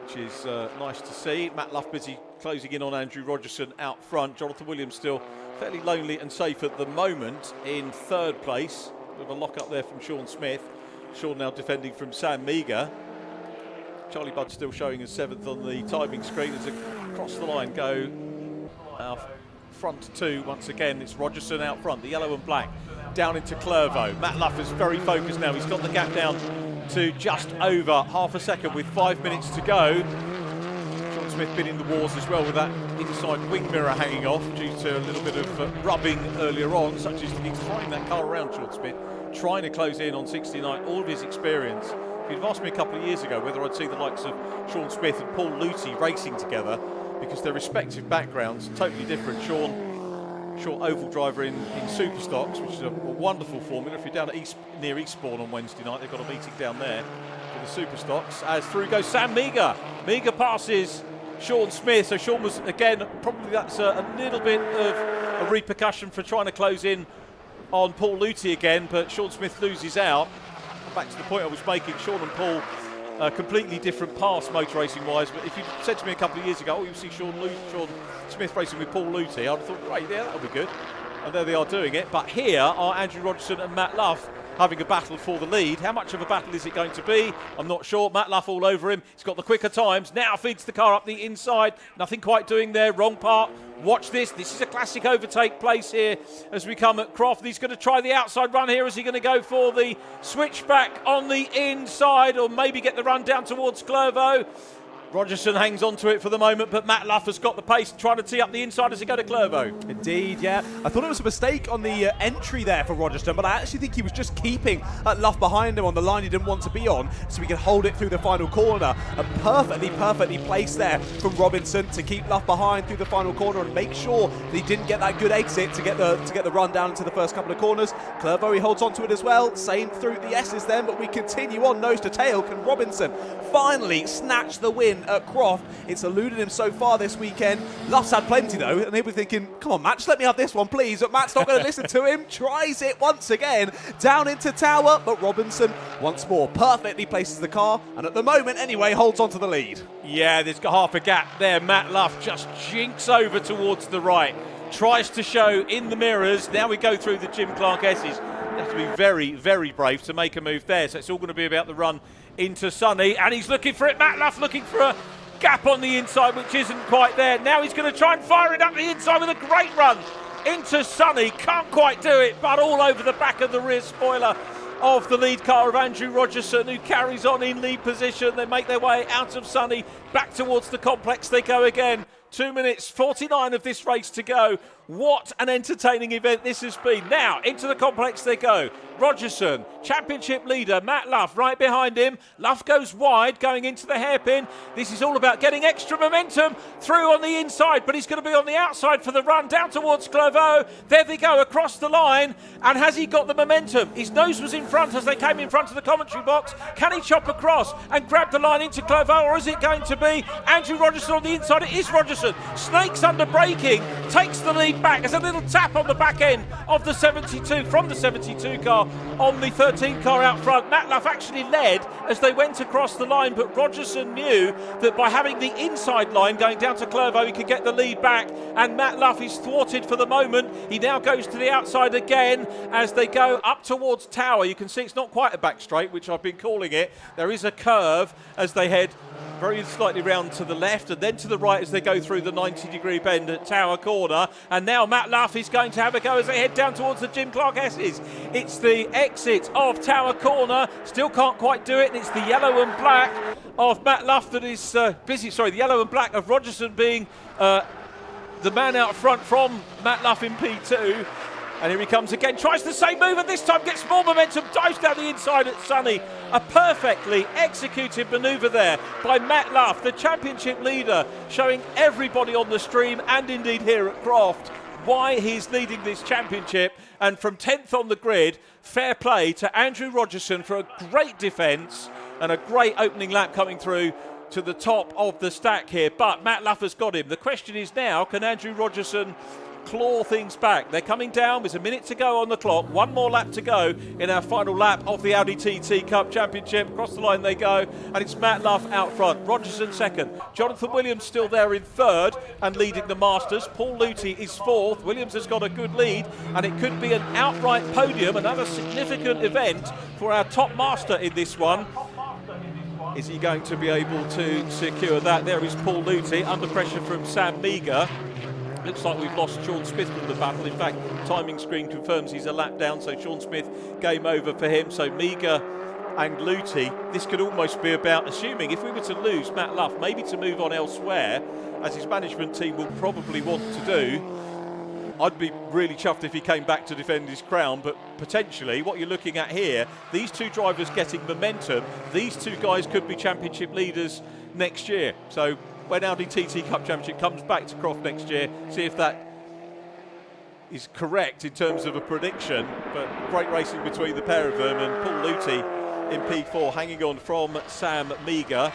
which is nice to see. Matt Luff busy closing in on Andrew Rogerson out front. Jonathan Williams still fairly lonely and safe at the moment in 3rd place, with a lock up there from Sean Smith. Sean now defending from Sam Miga. Charlie Budd still showing as 7th on the timing screen as across the line go our front 2 once again. It's Rogerson out front, the yellow and black, down into Clervaux. Matt Luff is very focused now. He's got the gap down to just over half a second with 5 minutes to go. Sean Smith been in the wars as well with that inside wing mirror hanging off due to a little bit of rubbing earlier on, such as he's throwing that car around, Sean Smith, trying to close in on 69. All of his experience. If you'd have asked me a couple of years ago whether I'd see the likes of Sean Smith and Paul Luthi racing together, because their respective backgrounds totally different. Sean, short oval driver in super stocks, which is a wonderful formula. If you're down at near Eastbourne on Wednesday night, they've got a meeting down there for the super stocks. As through goes Sam Miga. Miga passes Sean Smith. So Sean was, again, probably that's a little bit of a repercussion for trying to close in on Paul Luthi again, but Sean Smith loses out. Back to the point I was making, Sean and Paul completely different paths motor racing wise, but if you said to me a couple of years ago, oh, you'll see Sean Smith racing with Paul Luthi, I'd have thought, right, yeah, that'll be good. And there they are doing it. But here are Andrew Rogerson and Matt Luff having a battle for the lead. How much of a battle is it going to be? I'm not sure. Matt Luff all over him. He's got the quicker times. Now feeds the car up the inside. Nothing quite doing there. Wrong part. Watch this. This is a classic overtake place here as we come at Croft. He's going to try the outside run here. Is he going to go for the switchback on the inside, or maybe get the run down towards Clervaux? Rogerson hangs on to it for the moment, but Matt Luff has got the pace, trying to tee up the inside as he go to Clervaux. Indeed, yeah. I thought it was a mistake on the entry there for Rogerson, but I actually think he was just keeping Luff behind him on the line he didn't want to be on, so he could hold it through the final corner. And perfectly placed there from Robinson to keep Luff behind through the final corner and make sure that he didn't get that good exit to get the run down into the first couple of corners. Clervaux, he holds on to it as well. Same through the S's then, but we continue on nose to tail. Can Robinson finally snatch the win event at Croft. It's eluded him so far this weekend. Luff's had plenty though, and he'll be thinking, come on Matt, just let me have this one please. But Matt's not going to listen to him. Tries it once again, down into Tower, but Robinson once more perfectly places the car, and at the moment anyway holds on to the lead. Yeah, there's got half a gap there. Matt Luff just jinks over towards the right. Tries to show in the mirrors. Now we go through the Jim Clark S's. You have to be very, very brave to make a move there. So it's all going to be about the run into Sunny. And he's looking for it. Matt Luff looking for a gap on the inside, which isn't quite there. Now he's going to try and fire it up the inside with a great run into Sunny. Can't quite do it, but all over the back of the rear spoiler of the lead car of Andrew Rogerson, who carries on in lead position. They make their way out of Sunny, back towards the complex they go again. 2 minutes 49 of this race to go. What an entertaining event this has been. Now, into the complex they go. Rogerson, championship leader, Matt Luff right behind him. Luff goes wide, going into the hairpin. This is all about getting extra momentum through on the inside, but he's going to be on the outside for the run down towards Clervaux. There they go, across the line. And has he got the momentum? His nose was in front as they came in front of the commentary box. Can he chop across and grab the line into Clervaux, or is it going to be Andrew Rogerson on the inside? It is Rogerson. Snakes under braking, takes the lead back. There's a little tap on the back end of the 72 from the 72 car on the 13 car out front. Matt Luff actually led as they went across the line, but Rogerson knew that by having the inside line going down to Clervaux, he could get the lead back, and Matt Luff is thwarted for the moment. He now goes to the outside again as they go up towards Tower. You can see it's not quite a back straight, which I've been calling it. There is a curve as they head very slightly round to the left and then to the right as they go through the 90-degree bend at Tower Corner. And now Matt Luff is going to have a go as they head down towards the Jim Clark S's. It's the exit of Tower Corner. Still can't quite do it, and it's the yellow and black of Matt Luff that is busy. Sorry, the yellow and black of Rogerson being the man out front from Matt Luff in P2. And here he comes again, tries the same move, and this time gets more momentum, dives down the inside at Sunny. A perfectly executed manoeuvre there by Matt Luff, the championship leader, showing everybody on the stream and indeed here at Croft why he's leading this championship. And from 10th on the grid, fair play to Andrew Rogerson for a great defence and a great opening lap coming through to the top of the stack here. But Matt Luff has got him. The question is now, can Andrew Rogerson claw things back? They're coming down. There's a minute to go on the clock. One more lap to go in our final lap of the Audi TT Cup Championship. Across the line they go, and it's Matt Luff out front. Rogerson second. Jonathan Williams still there in third and leading the Masters. Paul Luthi is fourth. Williams has got a good lead, and it could be an outright podium, another significant event for our top master in this one. Is he going to be able to secure that? There is Paul Luthi under pressure from Sam Meagher. Looks like we've lost Sean Smith from the battle. In fact, timing screen confirms he's a lap down, so Sean Smith, game over for him. So Meagher and Luthi, this could almost be about, assuming if we were to lose Matt Luff, maybe to move on elsewhere, as his management team will probably want to do. I'd be really chuffed if he came back to defend his crown, but potentially what you're looking at here, these two drivers getting momentum, these two guys could be championship leaders next year. So when Audi TT Cup Championship comes back to Croft next year, see if that is correct in terms of a prediction. But great racing between the pair of them, and Paul Luthi in P4 hanging on from Sam Meagher.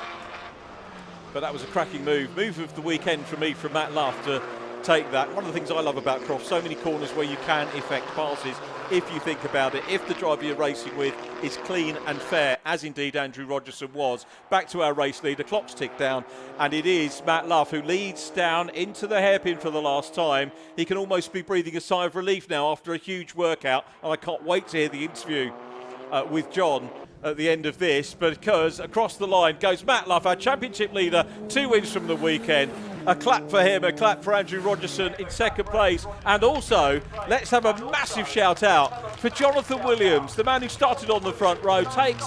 But that was a cracking move of the weekend for me from Matt Luff to take that. One of the things I love about Croft, so many corners where you can effect passes if you think about it, if the driver you're racing with is clean and fair, as indeed Andrew Rogerson was. Back to our race leader, clock's ticked down, and it is Matt Luff who leads down into the hairpin for the last time. He can almost be breathing a sigh of relief now after a huge workout, and I can't wait to hear the interview with John at the end of this, because across the line goes Matt Luff, our championship leader, 2 wins from the weekend. A clap for him, a clap for Andrew Rogerson in second place. And also, let's have a massive shout out for Jonathan Williams, the man who started on the front row, takes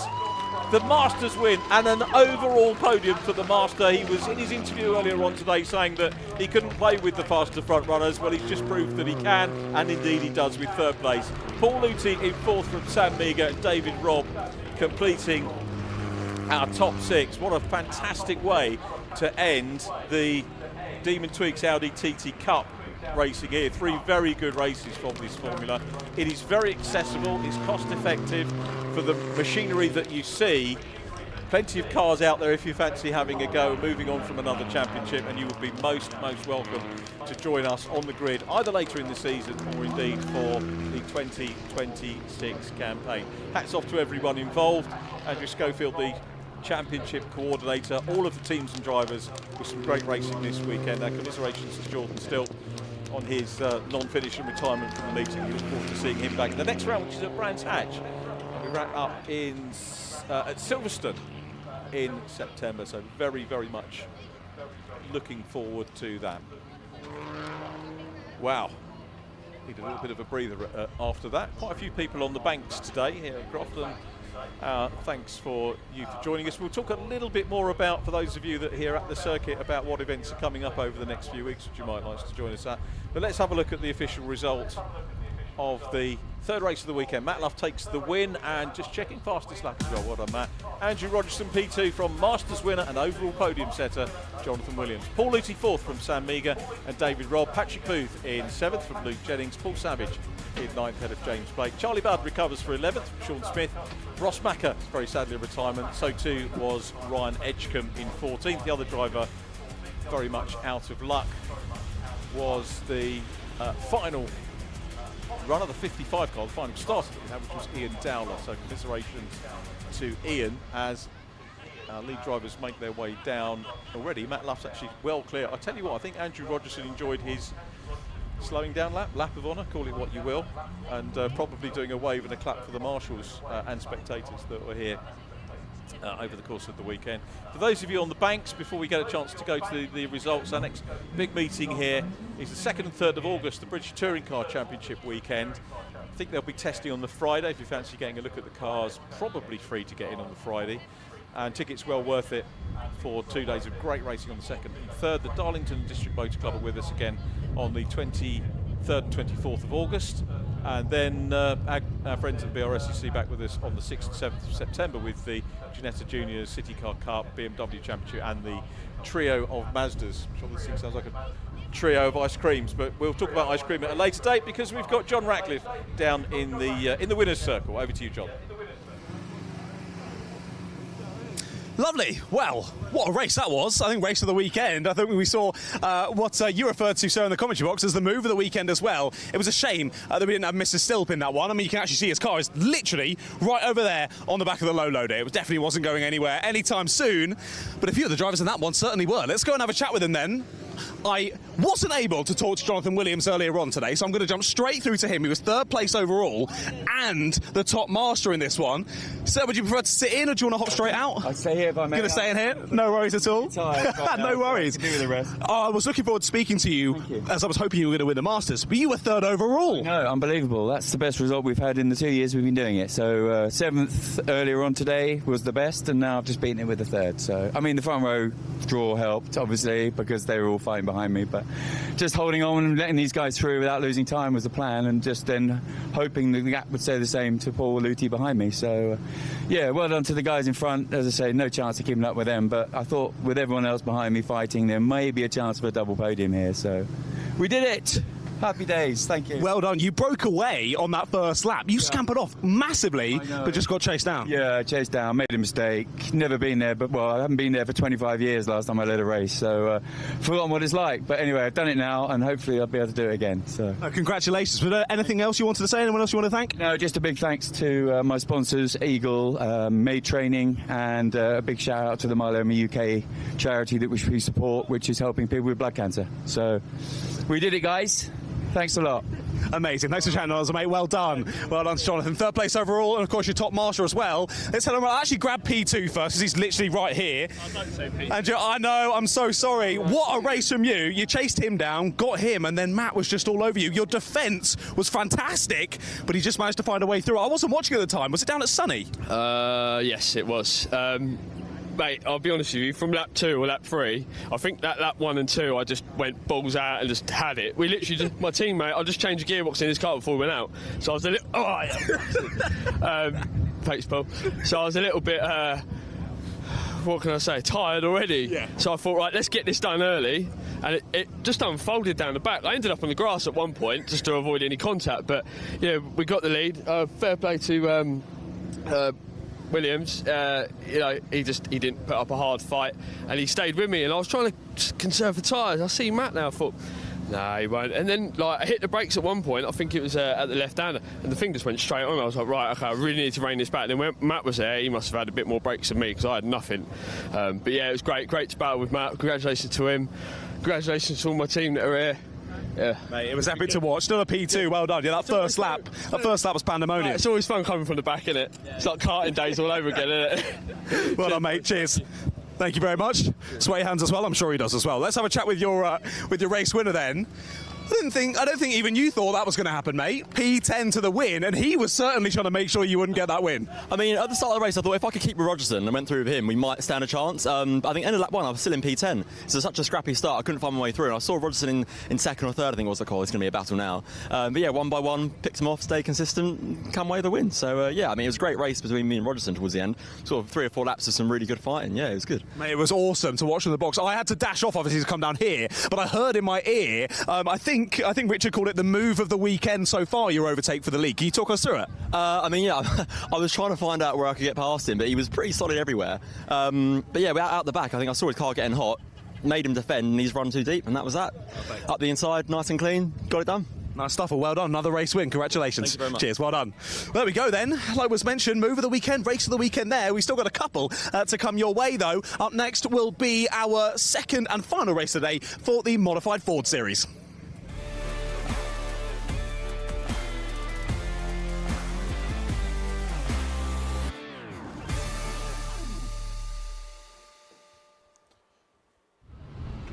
the Masters win and an overall podium for the Master. He was in his interview earlier on today saying that he couldn't play with the faster front runners. Well, he's just proved that he can, and indeed he does with third place. Paul Luthi in fourth from Sam Meagher, and David Robb completing our top six. What a fantastic way to end the Demon Tweaks Audi TT Cup racing here. 3 very good races from this formula. It is very accessible, it's cost effective for the machinery that you see, plenty of cars out there if you fancy having a go, moving on from another championship, and you would be most welcome to join us on the grid either later in the season or indeed for the 2026 campaign. Hats off to everyone involved. Andrew Schofield, the championship coordinator, all of the teams and drivers with some great racing this weekend. Our commiserations to Jordan Stilp on his non-finish and retirement from the meeting. We look forward to seeing him back in the next round, which is at Brands Hatch. And we wrap up at Silverstone in September, so very much looking forward to that. Wow, need a little bit of a breather after that. Quite a few people on the banks today here at Croft. Thanks for you for joining us. We'll talk a little bit more about, for those of you that are here at the circuit, about what events are coming up over the next few weeks, which you might like to join us at. But let's have a look at the official result of the third race of the weekend. Matt Luff takes the win, and just checking fastest lap as well. Well done, Matt. Andrew Rogerson P2 from Masters winner and overall podium setter Jonathan Williams. Paul Luty fourth from Sam Meagher and David Robb. Patrick Booth in seventh from Luke Jennings. Paul Savage in ninth ahead of James Blake. Charlie Budd recovers for 11th from Sean Smith. Ross Mackay, very sadly a retirement. So too was Ryan Edgecombe in 14th. The other driver very much out of luck was the final run of the 55 car, the final start of it, which was Ian Dowler. So commiserations to Ian as our lead drivers make their way down already. Matt Luff's actually well clear. I tell you what, I think Andrew Rogerson enjoyed his slowing down lap of honour, call it what you will, and probably doing a wave and a clap for the marshals and spectators that were here over the course of the weekend. For those of you on the banks, before we get a chance to go to the results, our next big meeting here is the 2nd and 3rd of August, the British Touring Car Championship weekend. I think they'll be testing on the Friday. If you fancy getting a look at the cars, probably free to get in on the Friday. And tickets well worth it for 2 days of great racing on the 2nd and 3rd. The Darlington District Motor Club are with us again on the 23rd and 24th of August. And then our friends at Brscc back with us on the 6th and 7th of September with the Ginetta Juniors City Car Cup, BMW Championship, and the trio of Mazdas. I'm sure this thing sounds like a trio of ice creams, but we'll talk about ice cream at a later date because we've got John Ratcliffe down in the winner's circle. Over to you, John. Lovely. Well, what a race that was. I think race of the weekend. I think we saw what you referred to, sir, in the commentary box as the move of the weekend as well. It was a shame that we didn't have Mr. Stilp in that one. I mean, you can actually see his car is literally right over there on the back of the low loader. It definitely wasn't going anywhere anytime soon, but a few of the drivers in that one certainly were. Let's go and have a chat with him then. I wasn't able to talk to Jonathan Williams earlier on today, so I'm going to jump straight through to him. He was 3rd place overall and the top master in this one. Sir, would you prefer to sit in or do you want to hop straight out? I'd stay here if I may. Going to stay in here? No worries at all. No worries. Do the rest. I was looking forward to speaking to you, as I was hoping you were going to win the Masters, but you were 3rd overall. No, unbelievable. That's the best result we've had in the 2 years we've been doing it. So 7th earlier on today was the best, and now I've just beaten it with the 3rd. So, I mean, the front row draw helped, obviously, because they were all fighting behind me, but just holding on and letting these guys through without losing time was the plan, and just then hoping the gap would stay the same to Paul Luty behind me. So, yeah, well done to the guys in front. As I say, no chance of keeping up with them, but I thought with everyone else behind me fighting, there may be a chance for a double podium here. So we did it. Happy days, thank you. Well done. You broke away on that first lap. You scampered off massively, but just got chased down. Yeah, chased down, made a mistake. Never been there, but well, I haven't been there for 25 years last time I led a race, so forgotten what it's like. But anyway, I've done it now, and hopefully I'll be able to do it again. So congratulations. Was there anything else you wanted to say? Anyone else you want to thank? No, just a big thanks to my sponsors, Eagle, Maid Training, and a big shout out to the Myeloma UK charity that we support, which is helping people with blood cancer. So we did it, guys. Thanks a lot. Amazing. Thanks for chatting on us, mate. Well done. Well done to Jonathan. 3rd place overall, and of course your top master as well. Let's tell him. I'll actually grab P2 first, because he's literally right here. I'd like to say P2. And I know, I'm so sorry. What a race from you. You chased him down, got him, and then Matt was just all over you. Your defence was fantastic, but he just managed to find a way through. I wasn't watching at the time. Was it down at Sunny? Yes, it was. Mate, I'll be honest with you, from lap 2 or lap 3, I think that lap 1 and 2, I just went balls out and just had it. We literally just, my teammate, I just changed the gearbox in his car before we went out. So I was a little, thanks, Paul. So I was a little bit, what can I say, tired already. Yeah. So I thought, right, let's get this done early. And it just unfolded down the back. I ended up on the grass at one point, just to avoid any contact. But, yeah, we got the lead. Fair play to Williams, you know, he didn't put up a hard fight, and he stayed with me, and I was trying to conserve the tyres. I see Matt now, I thought, no, he won't. And then, like, I hit the brakes at one point, I think it was at the left-hander, and the thing just went straight on. I was like, right, okay, I really need to rein this back. Then when Matt was there, he must have had a bit more brakes than me, because I had nothing. But yeah, it was great to battle with Matt. Congratulations to him. Congratulations to all my team that are here. Yeah, mate, it was epic to watch. Still a P2, well done. Yeah, that first lap was pandemonium. It's always fun coming from the back, isn't it? It's like karting days all over again, isn't it? Well done, mate. Cheers. Thank you very much. Sweaty hands as well. I'm sure he does as well. Let's have a chat with your race winner then. I don't think even you thought that was going to happen, mate. P10 to the win, and he was certainly trying to make sure you wouldn't get that win. I mean, at the start of the race, I thought if I could keep with Rogerson and went through with him, we might stand a chance. But I think end of lap 1, I was still in P10. So such a scrappy start, I couldn't find my way through. And I saw Rogerson in second or third. I think it was like, oh, it's going to be a battle now. But yeah, one by one, picked him off, stayed consistent, come away with the win. So yeah, I mean, it was a great race between me and Rogerson towards the end. Sort of 3 or 4 laps of some really good fighting. Yeah, it was good. Mate, it was awesome to watch from the box. I had to dash off, obviously, to come down here, but I heard in my ear, I think Richard called it the move of the weekend so far, your overtake for the league. Can you talk us through it? I mean, yeah, I was trying to find out where I could get past him, but he was pretty solid everywhere. But yeah, out the back, I think I saw his car getting hot, made him defend, and he's run too deep, and that was that. Perfect. Up the inside, nice and clean, got it done. Nice stuff. Well done. Another race win. Congratulations. Thank you very much. Cheers. Well done. There we go then. Like was mentioned, move of the weekend, race of the weekend there. We've still got a couple to come your way though. Up next will be our second and final race today for the Modified Ford Series.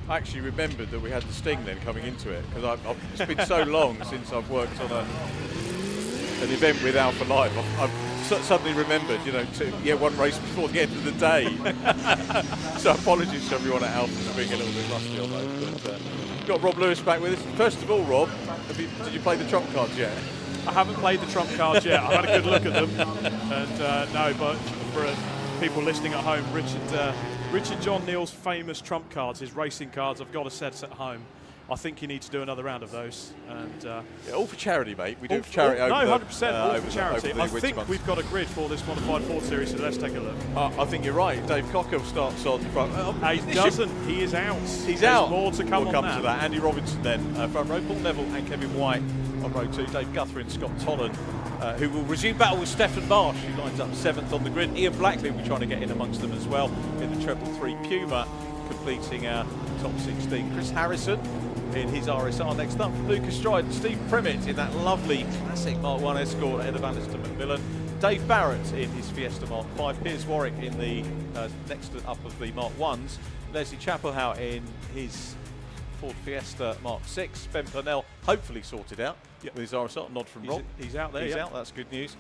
I actually remembered that we had the Sting then coming into it, because it's been so long since I've worked on an event with Alpha Live. I've suddenly remembered, you know, one race before the end of the day. So apologies to everyone at Alpha for being a little bit rusty on those. But we've got Rob Lewis back with us. First of all, Rob, did you play the trump cards yet? I haven't played the trump cards yet. I had a good look at them, and no, but for people listening at home, Richard John Neal's famous trump cards, his racing cards, I've got a set at home. I think you need to do another round of those. And yeah, all for charity, mate. We do it for charity. No, 100% all for charity. I think months. We've got a grid for this Modified Ford Series, so let's take a look. I think you're right. Dave Cocker starts on front. He doesn't. He is out. He's There's out. more to come We'll on come to that. Andy Robinson then, front row. Paul Neville and Kevin White on row 2. Dave Guthrie and Scott Tolland, who will resume battle with Stefan Marsh, who lines up 7th on the grid. Ian Blackley will be trying to get in amongst them as well in the 333 Puma, completing our top 16. Chris Harrison in his RSR next up. Lucas Stride and Steve Primmett in that lovely classic Mark 1 Escort ahead of Alistair McMillan. Dave Barrett in his Fiesta Mark 5. Piers Warwick in the next up of the Mark 1s. Leslie Chapelhow in his Ford Fiesta Mark 6. Ben Purnell, hopefully sorted out with his RSR. Nod from Rob. He's out there. He's out, that's good news.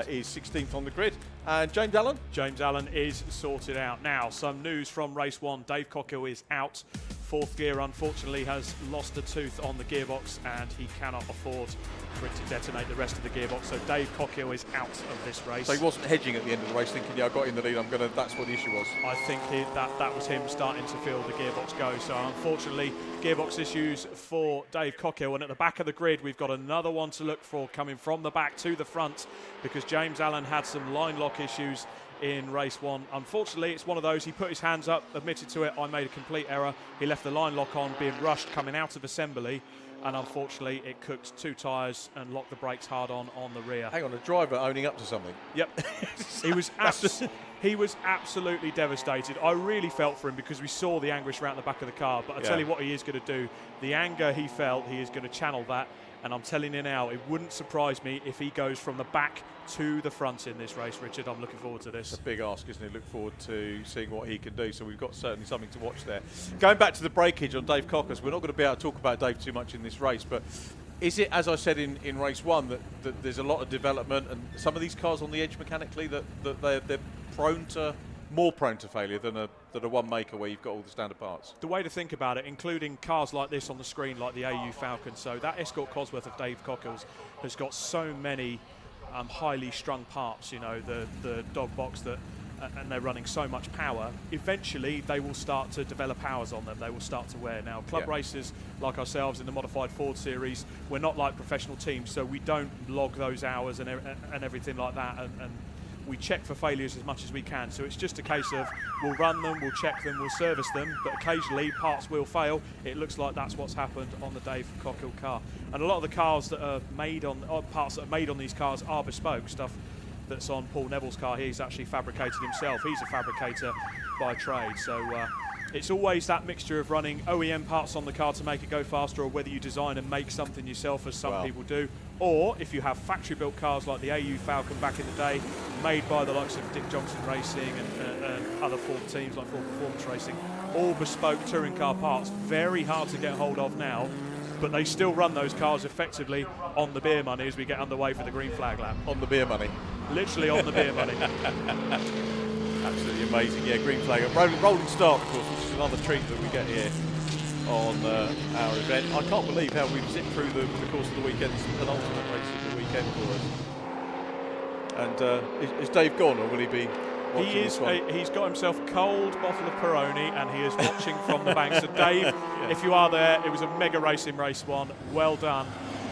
Is 16th on the grid. And James Allen? James Allen is sorted out. Now, some news from race 1. Dave Cockhill is out. 4th gear, unfortunately, has lost a tooth on the gearbox, and he cannot afford for it to detonate the rest of the gearbox. So Dave Cockhill is out of this race. So he wasn't hedging at the end of the race, thinking, yeah, I got in the lead, that's what the issue was. I think that was him starting to feel the gearbox go. So unfortunately, gearbox issues for Dave Cockhill. And at the back of the grid, we've got another one to look for coming from the back to the front, because James Allen had some line lock issues in race 1. Unfortunately, it's one of those, he put his hands up, admitted to it, I made a complete error. He left the line lock on, being rushed coming out of assembly, and unfortunately it cooked 2 tyres and locked the brakes hard on the rear. Hang on, a driver owning up to something? Yep. He was absolutely devastated. I really felt for him, because we saw the anguish around the back of the car, but I tell you what he is going to do. The anger he felt, he is going to channel that, and I'm telling you now, it wouldn't surprise me if he goes from the back to the front in this race, Richard. I'm looking forward to this. It's a big ask, isn't it? Look forward to seeing what he can do. So we've got certainly something to watch there. Going back to the breakage on Dave Cocker, we're not going to be able to talk about Dave too much in this race, but is it, as I said in race 1, that there's a lot of development, and some of these cars on the edge mechanically that they're more prone to failure than a one maker where you've got all the standard parts? The way to think about it, including cars like this on the screen, like the AU Falcon, so that Escort Cosworth of Dave Cocker's has got so many highly strung parts, you know, the dog box that, and they're running so much power, eventually they will start to develop hours on them, they will start to wear. Now, club racers like ourselves in the Modified Ford Series, we're not like professional teams, so we don't log those hours and everything like that, and we check for failures as much as we can. So it's just a case of we'll run them, we'll check them, we'll service them, but occasionally parts will fail. It looks like that's what's happened on the Dave Cockhill car. And a lot of the cars that are made on, parts that are made on these cars are bespoke stuff that's on Paul Neville's car. He's actually fabricated himself. He's a fabricator by trade. So it's always that mixture of running OEM parts on the car to make it go faster, or whether you design and make something yourself, as some people do, or if you have factory-built cars like the AU Falcon back in the day, made by the likes of Dick Johnson Racing and other Ford teams like Ford Performance Racing, all bespoke touring car parts, very hard to get hold of now, but they still run those cars effectively on the beer money as we get underway for the green flag lap. On the beer money. Literally on the beer money. Absolutely amazing. Yeah, green flag. Rolling start, of course, which is another treat that we get here on our event. I can't believe how we've zipped through the course of the weekend. It's the penultimate race of the weekend for us. And is Dave gone, or will he be watching this one? He's got himself a cold bottle of Peroni and he is watching from the bank. So Dave, if you are there, it was a mega race in race one. Well done.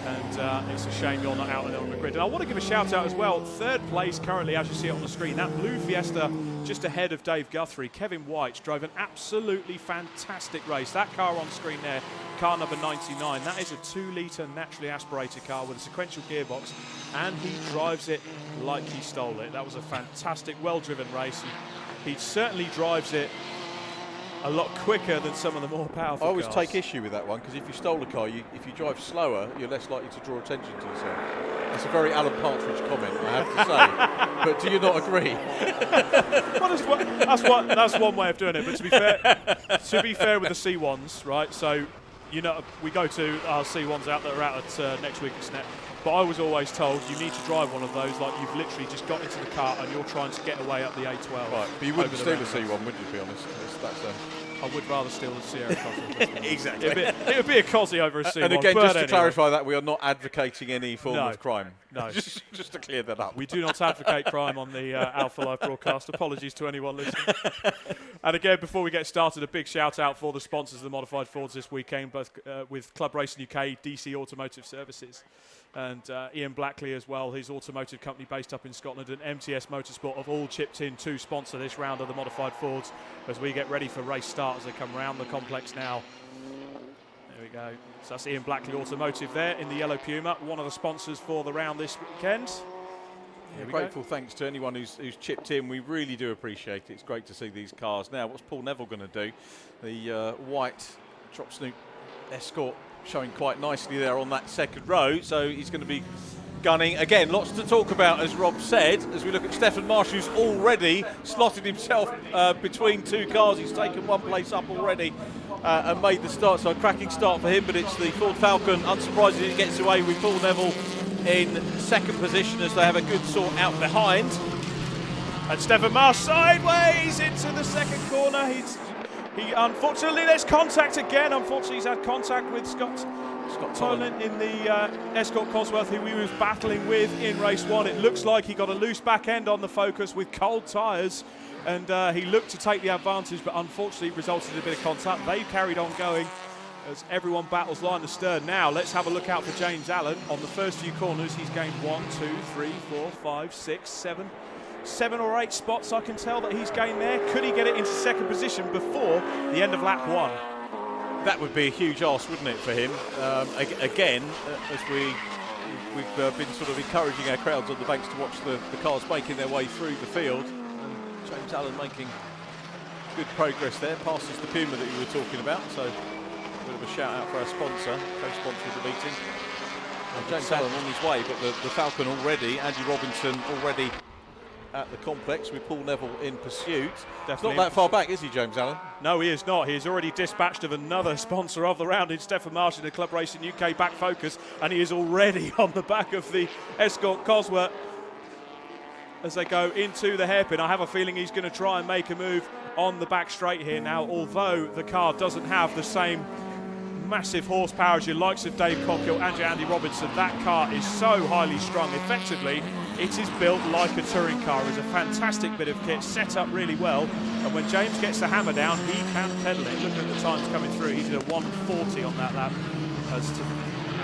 And it's a shame you're not out there on the grid. And I want to give a shout out as well. Third place currently, as you see it on the screen, that blue Fiesta just ahead of Dave Guthrie. Kevin White drove an absolutely fantastic race. That car on screen there, car number 99, that is a 2-litre naturally aspirated car with a sequential gearbox, and he drives it like he stole it. That was a fantastic, well-driven race. He certainly drives it a lot quicker than some of the more powerful I always cars. take issue with that one, because if you stole a car, if you drive slower, you're less likely to draw attention to yourself. That's a very Alan Partridge comment, I have to say. But do you not agree? Well, that's one way of doing it. But to be fair with the C1s, right? So, you know, we go to our C1s out that are out at next week at SNET. But I was always told you need to drive one of those like you've literally just got into the car and you're trying to get away up the A12. Right, but you wouldn't steal a C1, would you, to be honest? I would rather steal the Sierra Cosworth. Exactly. It would be a Cosy over a C1. And again, but just to anyway. clarify that, we are not advocating any form of crime. No. just to clear that up. We do not advocate crime on the Alpha Live broadcast. Apologies to anyone listening. And again, before we get started, a big shout out for the sponsors of the Modified Fords this weekend, both with Club Racing UK, DC Automotive Services, and Ian Blackley as well, his automotive company based up in Scotland, and MTS Motorsport have all chipped in to sponsor this round of the Modified Fords as we get ready for race start as they come around the complex now. There we go. So that's Ian Blackley Automotive there in the yellow Puma, one of the sponsors for the round this weekend. Grateful thanks to anyone who's chipped in. We really do appreciate it. It's great to see these cars. Now, what's Paul Neville going to do? The white Chop Snoop Escort showing quite nicely there on that second row. So he's going to be gunning. Again, lots to talk about, as Rob said, as we look at Stefan Marsh, who's already slotted himself between two cars. He's taken one place up already and made the start. So a cracking start for him, but it's the Ford Falcon. Unsurprisingly, it gets away with Paul Neville in second position as they have a good sort out behind. And Stefan Marsh sideways into the second corner. He unfortunately, there's contact again. Unfortunately, he's had contact with Scott Tolan in the Escort Cosworth, who he was battling with in race one. It looks like he got a loose back end on the Focus with cold tyres, and he looked to take the advantage, but unfortunately it resulted in a bit of contact. They've carried on going as everyone battles line to stern. Now let's have a look out for James Allen on the first few corners. He's gained 1, 2, 3, 4, 5, 6, 7 or 8 spots. I can tell that he's gained there. Could he get it into second position before the end of lap 1? That would be a huge arse, wouldn't it, for him? Again, as we've been sort of encouraging our crowds on the banks to watch the cars making their way through the field. And James Allen making good progress there, passes the Puma that you were talking about. So a bit of a shout out for our sponsor, co-sponsor of the meeting. James Allen on his way, but the Falcon already, Andy Robinson already at the complex with Paul Neville in pursuit. Definitely. Not that far back, is he, James Allen? No, he is not. He is already dispatched of another sponsor of the round in Stefan Marsh in the Club Racing UK back Focus, and he is already on the back of the Escort Cosworth as they go into the hairpin. I have a feeling he's going to try and make a move on the back straight here now, although the car doesn't have the same massive horsepower as your likes of Dave Cockhill and your Andy Robinson. That car is so highly strung. Effectively, it is built like a touring car. It's a fantastic bit of kit, set up really well, and when James gets the hammer down, he can pedal it. Look at the times coming through. He did a 140 on that lap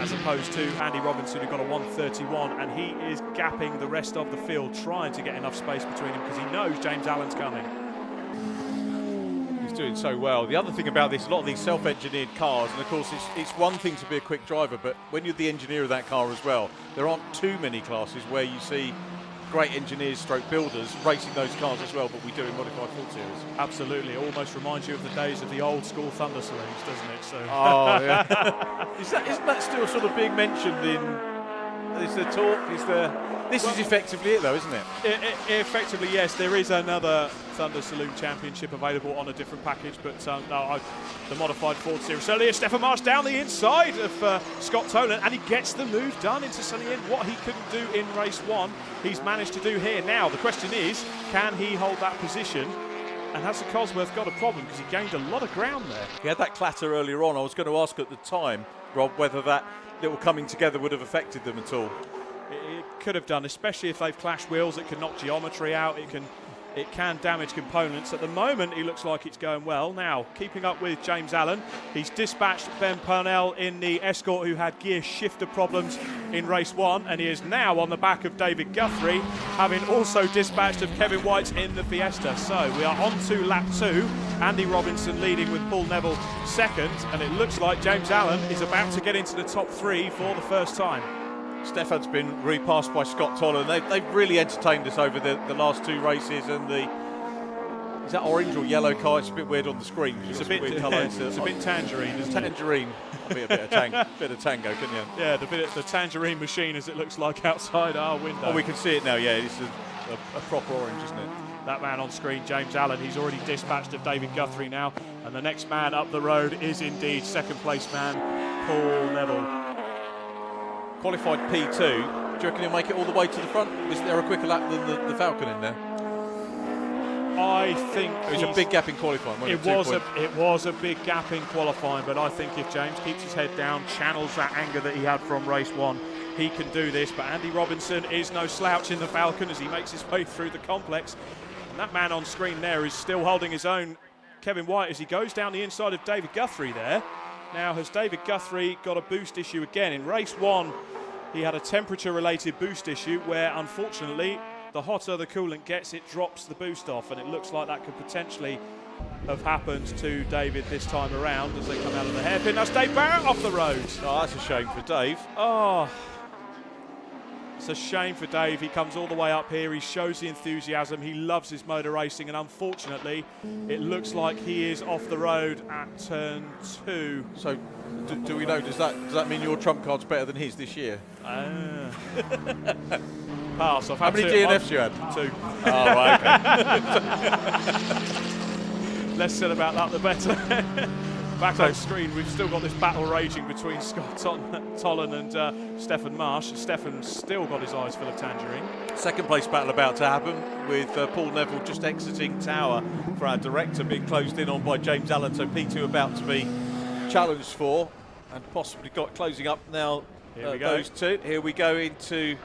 as as opposed to Andy Robinson, who got a 1:31, and he is gapping the rest of the field, trying to get enough space between him because he knows James Allen's coming. He's doing so well. The other thing about this, a lot of these self-engineered cars, and of course it's one thing to be a quick driver, but when you're the engineer of that car as well, there aren't too many classes where you see great engineers stroke builders racing those cars as well, but we do in Modified Ford Series. Absolutely. It almost reminds you of the days of the old school Thunder Saloons, doesn't it? So. Oh, yeah. Isn't that still sort of being mentioned in... Is there talk? This is effectively it, though, isn't it? Effectively, yes. There is another Thunder Saloon Championship available on a different package, but no, the Modified Ford Series. So Leo Stefan Marsh down the inside of Scott Toland, and he gets the move done into Sunny End. What he couldn't do in race 1, he's managed to do here. Now, the question is, can he hold that position? And has the Cosworth got a problem, because he gained a lot of ground there? He had that clatter earlier on. I was going to ask at the time, Rob, whether that little coming together would have affected them at all. It could have done, especially if they've clashed wheels. It can knock geometry out. It can damage components. At the moment, he looks like it's going well. Now, keeping up with James Allen, he's dispatched Ben Purnell in the Escort, who had gear shifter problems in race 1, and he is now on the back of David Guthrie, having also dispatched of Kevin White in the Fiesta. So we are on to lap 2. Andy Robinson leading with Paul Neville second, and it looks like James Allen is about to get into the top 3 for the first time. Stefan's been repassed by Scott Toland. They've really entertained us over the last 2 races, and is that orange or yellow car? It's a bit weird on the screen. It's a bit tangerine. It's tangerine. A bit of tango, couldn't you? Yeah, the tangerine machine, as it looks like outside our window. Oh, we can see it now. Yeah, it's a proper orange, isn't it? That man on screen, James Allen, he's already dispatched of David Guthrie now, and the next man up the road is indeed second place man Paul Neville. Qualified P2. Do you reckon he'll make it all the way to the front? Was there a quicker lap than the Falcon in there? I think it was a big gap in qualifying. It was a big gap in qualifying, but I think if James keeps his head down, channels that anger that he had from race 1, he can do this. But Andy Robinson is no slouch in the Falcon as he makes his way through the complex. And that man on screen there is still holding his own, Kevin White, as he goes down the inside of David Guthrie there. Now, has David Guthrie got a boost issue again? In race 1, he had a temperature-related boost issue where, unfortunately, the hotter the coolant gets, it drops the boost off, and it looks like that could potentially have happened to David this time around as they come out of the hairpin. That's Dave Barrett off the road. Oh, that's a shame for Dave. Oh, it's a shame for Dave. He comes all the way up here. He shows the enthusiasm. He loves his motor racing, and unfortunately, it looks like he is off the road at turn 2. So, do we know? Does that mean your trump card's better than his this year? Pass. How many DNFs you had? 2. Oh, right, okay. Less said about that, the better. Back on screen, we've still got this battle raging between Scott Toland and Stefan Marsh. Stefan's still got his eyes full of tangerine. Second place battle about to happen with Paul Neville just exiting tower for our director, being closed in on by James Allen. So P2 about to be challenged for and possibly got closing up now. Here we go. Those two. Here we go into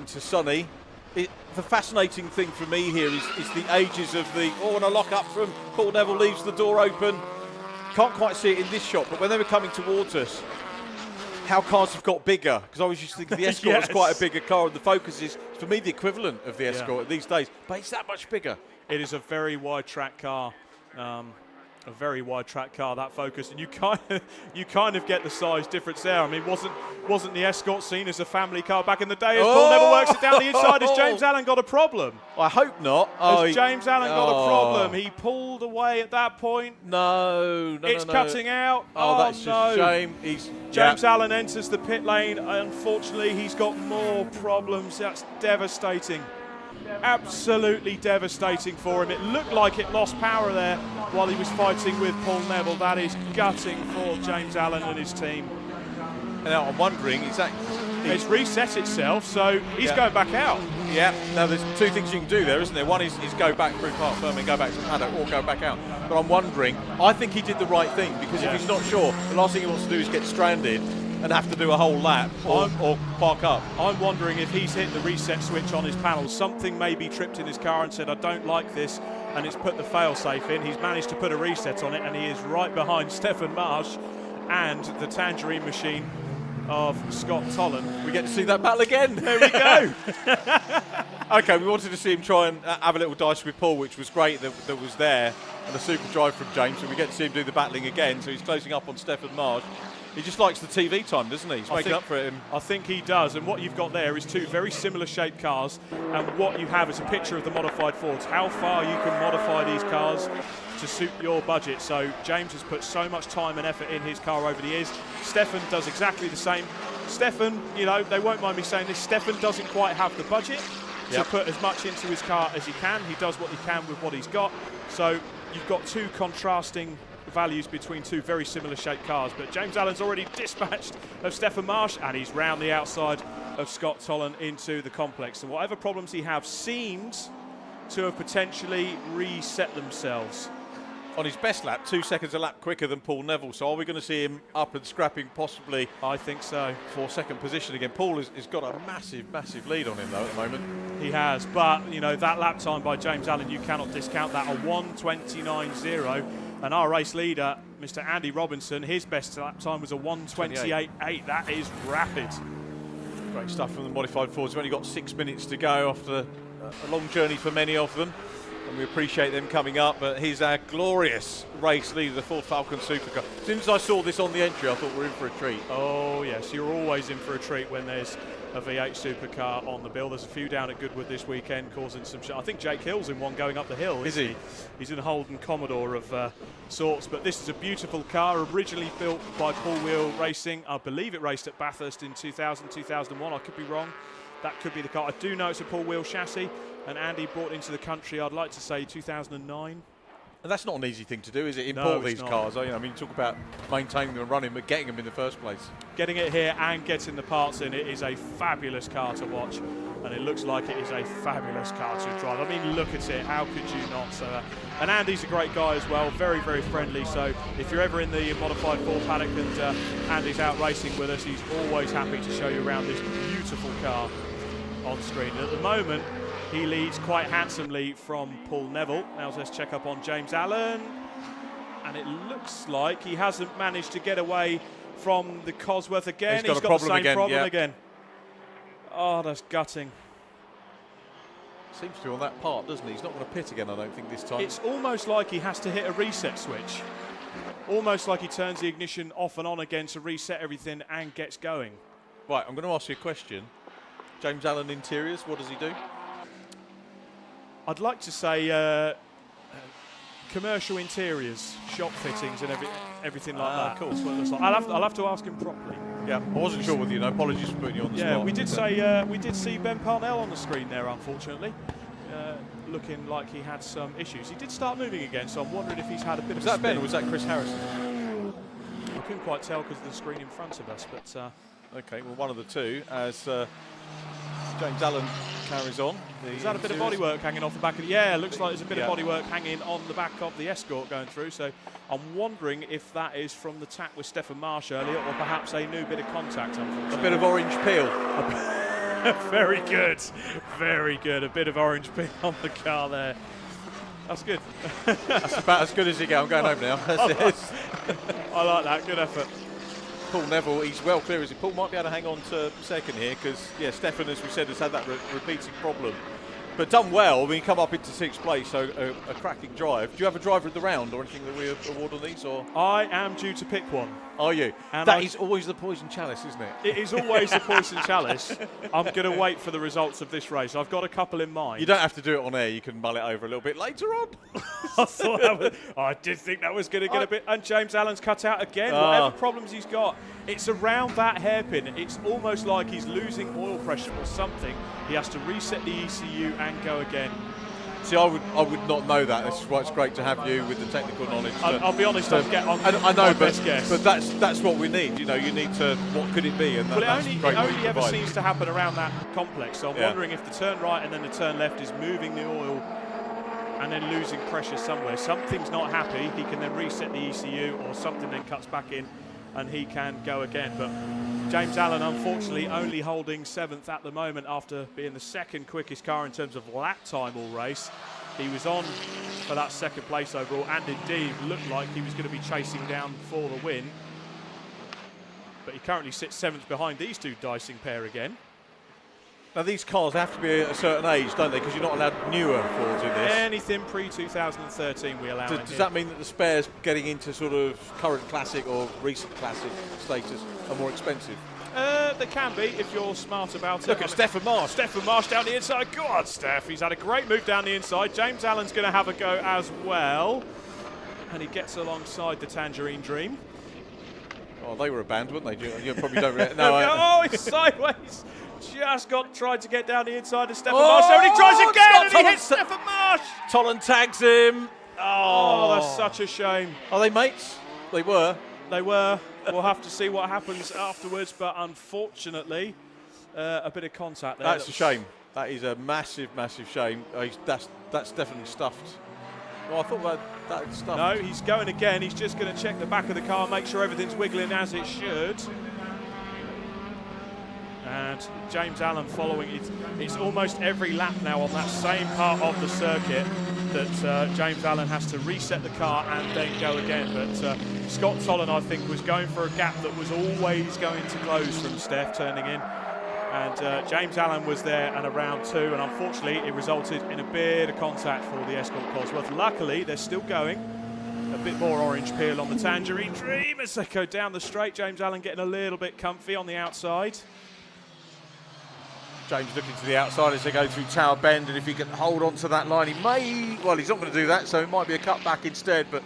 Sunny. The fascinating thing for me here is the ages of and a lock up from Paul Neville leaves the door open. Can't quite see it in this shot, but when they were coming towards us, how cars have got bigger. Because I was used to think the Escort was quite a bigger car, and the Focus is, for me, the equivalent of the Escort these days. But it's that much bigger. It is a very wide track car. A very wide track car, that Focus, and you kind of get the size difference there. I mean, wasn't the Escort seen as a family car back in the day? As Paul Neville works it down the inside, has James Allen got a problem? I hope not. Has James Allen got a problem? He pulled away at that point. No, it's cutting out. That's a shame. James Allen enters the pit lane. Unfortunately, he's got more problems. That's devastating. Absolutely devastating for him. It looked like it lost power there while he was fighting with Paul Neville. That is gutting for James Allen and his team. Now I'm wondering, it's reset itself, so he's going back out. Yeah, now there's 2 things you can do there, isn't there? One is go back through Park Firm and go back to the paddock, or go back out. But I'm wondering, I think he did the right thing, because if he's not sure, the last thing he wants to do is get stranded and have to do a whole lap or park up. I'm wondering if he's hit the reset switch on his panel. Something maybe tripped in his car and said, I don't like this, and it's put the fail-safe in. He's managed to put a reset on it, and he is right behind Stefan Marsh and the Tangerine machine of Scott Tollan. We get to see that battle again. There we go. Okay, we wanted to see him try and have a little dice with Paul, which was great that was there, and a super drive from James, so we get to see him do the battling again, so he's closing up on Stefan Marsh. He just likes the TV time, doesn't he? He's making up for it. I think he does, and what you've got there is two very similar shaped cars, and what you have is a picture of the modified Fords, how far you can modify these cars to suit your budget. So James has put so much time and effort in his car over the years. Stefan does exactly the same. Stefan, you know, they won't mind me saying this, Stefan doesn't quite have the budget to put as much into his car as he can. He does what he can with what he's got. So you've got two contrasting values between two very similar shaped cars, but James Allen's already dispatched of Stefan Marsh, and he's round the outside of Scott Tollan into the complex. And whatever problems he have seems to have potentially reset themselves. On his best lap, 2 seconds a lap quicker than Paul Neville, so are we going to see him up and scrapping possibly? I think so. For second position again. Paul has got a massive lead on him though at the moment. He has, but you know, that lap time by James Allen, you cannot discount that, a 1:29.0. And our race leader, Mr. Andy Robinson, his best lap time was a 1:28.8. That is rapid. Great stuff from the modified Fords. We've only got 6 minutes to go after a long journey for many of them, and we appreciate them coming up. But here's our glorious race leader, the Ford Falcon Supercar. As soon as I saw this on the entry, I thought we're in for a treat. Oh yes, you're always in for a treat when there's a V8 supercar on the bill. There's a few down at Goodwood this weekend causing some I think Jake Hill's in one going up the hill. Is he? He's in a Holden Commodore of sorts, but this is a beautiful car, originally built by Paul Wheel Racing. I believe it raced at Bathurst in 2000, 2001. I could be wrong. That could be the car. I do know it's a Paul Wheel chassis, and Andy brought into the country, I'd like to say 2009. And that's not an easy thing to do, is it? No, Import it's these not. cars. I mean, you talk about maintaining them and running, but getting them in the first place. Getting it here and getting the parts in, it is a fabulous car to watch, and it looks like it is a fabulous car to drive. I mean, look at it, how could you not? So, and Andy's a great guy as well, very, very friendly. So if you're ever in the modified Ford paddock and Andy's out racing with us, he's always happy to show you around this beautiful car on screen. And at the moment, he leads quite handsomely from Paul Neville. Now let's check up on James Allen. And it looks like he hasn't managed to get away from the Cosworth again. He's got the same problem again. Oh, that's gutting. Seems to on that part, doesn't he? He's not going to pit again, I don't think, this time. It's almost like he has to hit a reset switch. Almost like he turns the ignition off and on again to reset everything and gets going. Right, I'm going to ask you a question. James Allen Interiors, what does he do? I'd like to say commercial interiors, shop fittings and everything like that. Cool. That's what it looks like. I'll have to ask him properly. Yeah, I wasn't sure whether you know. Apologies for putting you on the spot. Yeah, we did see Ben Parnell on the screen there, unfortunately, looking like he had some issues. He did start moving again, so I'm wondering if he's had a bit of a Was that Ben spin. or was that Chris Harrison? I couldn't quite tell because of the screen in front of us, but okay, well, one of the two as James Allen carries on. Is that a bit of bodywork hanging off the back of the... Yeah, it looks like there's a bit of bodywork hanging on the back of the Escort going through, so I'm wondering if that is from the tap with Stefan Marsh earlier, or perhaps a new bit of contact, unfortunately. A bit of orange peel. Very good, very good. A bit of orange peel on the car there. That's good. That's about as good as you get. I'm going home now. That's it. I like that, good effort. Paul Neville, he's well clear, is he? Paul might be able to hang on to second here because, yeah, Stefan, as we said, has had that repeating problem. But done well when you come up into sixth place, so a cracking drive. Do you have a driver of the round or anything that we award on these? Or I am due to pick one. Are you? And that is always the poison chalice, isn't it? It is always the poison chalice. I'm going to wait for the results of this race. I've got a couple in mind. You don't have to do it on air. You can mull it over a little bit later on. I did think that was going to get a bit... And James Allen's cut out again. Whatever problems he's got, it's around that hairpin. It's almost like he's losing oil pressure or something. He has to reset the ECU and go again. See, I would not know that. This is why it's great to have you with the technical knowledge. I'll be honest, I know, my but best guess. But that's what we need. You know, you need to. What could it be? And Well, that's it great only ever provide. seems to happen around that complex. So I'm wondering if the turn right and then the turn left is moving the oil and then losing pressure somewhere. Something's not happy. He can then reset the ECU, or something then cuts back in and he can go again. But James Allen, unfortunately, only holding 7th at the moment after being the second quickest car in terms of lap time all race. He was on for that second place overall, and indeed looked like he was going to be chasing down for the win. but he currently sits 7th behind these two dicing pair again. Now these cars have to be a certain age, don't they? Because you're not allowed newer Fords in this. Anything pre-2013 we allow. Does that mean that the spares getting into sort of current classic or recent classic status are more expensive? They can be if you're smart about it. Look at Stefan Marsh. Stefan Marsh down the inside. God, Steph, he's had a great move down the inside. James Allen's going to have a go as well. And he gets alongside the Tangerine Dream. Oh, they were a band, weren't they? You probably don't really... Oh, he's sideways. Just tried to get down the inside of Stefan Marsh. There, and he tries again, and he hits Stefan Marsh. Tolan tags him. Oh, that's such a shame. Are they mates? They were. They were. We'll have to see what happens afterwards, but unfortunately, a bit of contact there. That's a shame. That is a massive, massive shame. That's definitely stuffed. Well, I thought that stuffed. No, he's going again. He's just going to check the back of the car, make sure everything's wiggling as it should. And James Allen following it. It's almost every lap now on that same part of the circuit that James Allen has to reset the car and then go again. But Scott Tolan, I think, was going for a gap that was always going to close from Steph turning in. And James Allen was there and around 2, and unfortunately it resulted in a bit of contact for the Escort Cosworth. Luckily, they're still going. A bit more orange peel on the Tangerine Dream as they go down the straight. James Allen getting a little bit comfy on the outside. James looking to the outside as they go through Tower Bend, and if he can hold on to that line, he may... Well, he's not going to do that, so it might be a cutback instead, but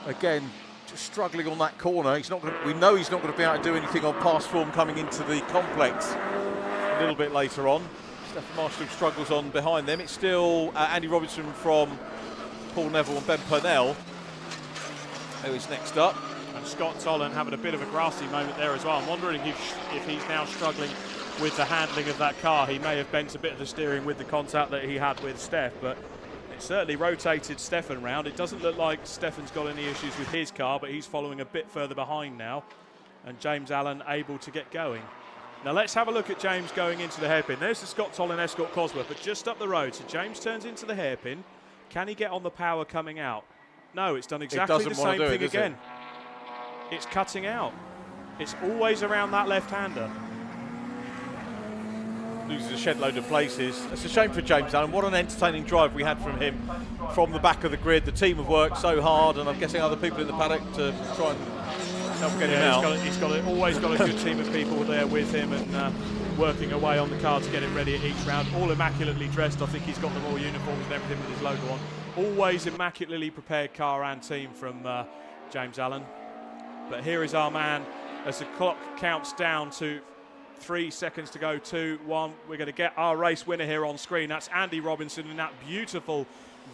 again, just struggling on that corner. He's not going to, we know he's not going to be able to do anything on past form coming into the complex a little bit later on. Stefan Marsh still struggles on behind them. It's still Andy Robinson from Paul Neville and Ben Purnell who is next up. And Scott Tolan having a bit of a grassy moment there as well. I'm wondering if he's now struggling with the handling of that car. He may have bent a bit of the steering with the contact that he had with Steph, but it certainly rotated Stefan round. It doesn't look like Stefan's got any issues with his car, but he's following a bit further behind now, and James Allen able to get going. Now let's have a look at James going into the hairpin. There's the Scott Tolan Escort Cosworth, but just up the road. So James turns into the hairpin. Can he get on the power coming out? No, it's done exactly the same thing again. It's cutting out. It's always around that left-hander. Loses a shed load of places. It's a shame for James Allen. What an entertaining drive we had from him from the back of the grid. The team have worked so hard, and I'm guessing other people in the paddock to try and help get him out. He's always got a good team of people there with him and working away on the car to get him ready at each round. All immaculately dressed. I think he's got them all uniforms and everything with his logo on. Always immaculately prepared car and team from James Allen. But here is our man as the clock counts down to 3 seconds to go, 2, 1. We're going to get our race winner here on screen. That's Andy Robinson in that beautiful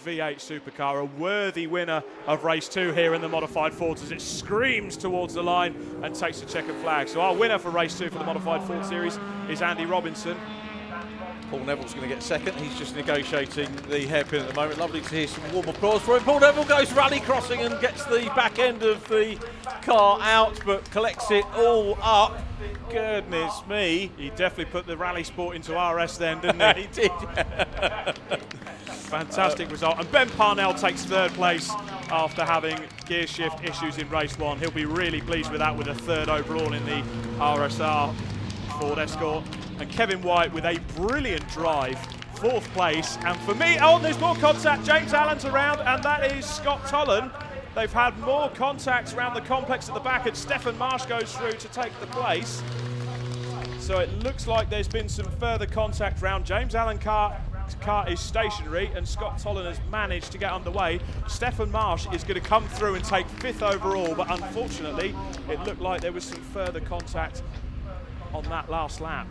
V8 supercar, a worthy winner of race 2 here in the modified Fords as it screams towards the line and takes the checkered flag. So our winner for race 2 for the modified Ford series is Andy Robinson. Paul Neville's going to get second. He's just negotiating the hairpin at the moment. Lovely to hear some warm applause for him. Paul Neville goes rally crossing and gets the back end of the car out, but collects it all up. Goodness me. He definitely put the rally sport into RS then, didn't he? He did. Fantastic result. And Ben Parnell takes 3rd place after having gear shift issues in race 1. He'll be really pleased with that, with a 3rd overall in the RSR Ford Escort. And Kevin White with a brilliant drive, 4th place. And for me, there's more contact. James Allen's around, and that is Scott Tolan. They've had more contacts around the complex at the back, and Stefan Marsh goes through to take the place. So it looks like there's been some further contact round. James Allen's car is stationary, and Scott Tolan has managed to get underway. Stefan Marsh is going to come through and take 5th overall, but unfortunately, it looked like there was some further contact on that last lap.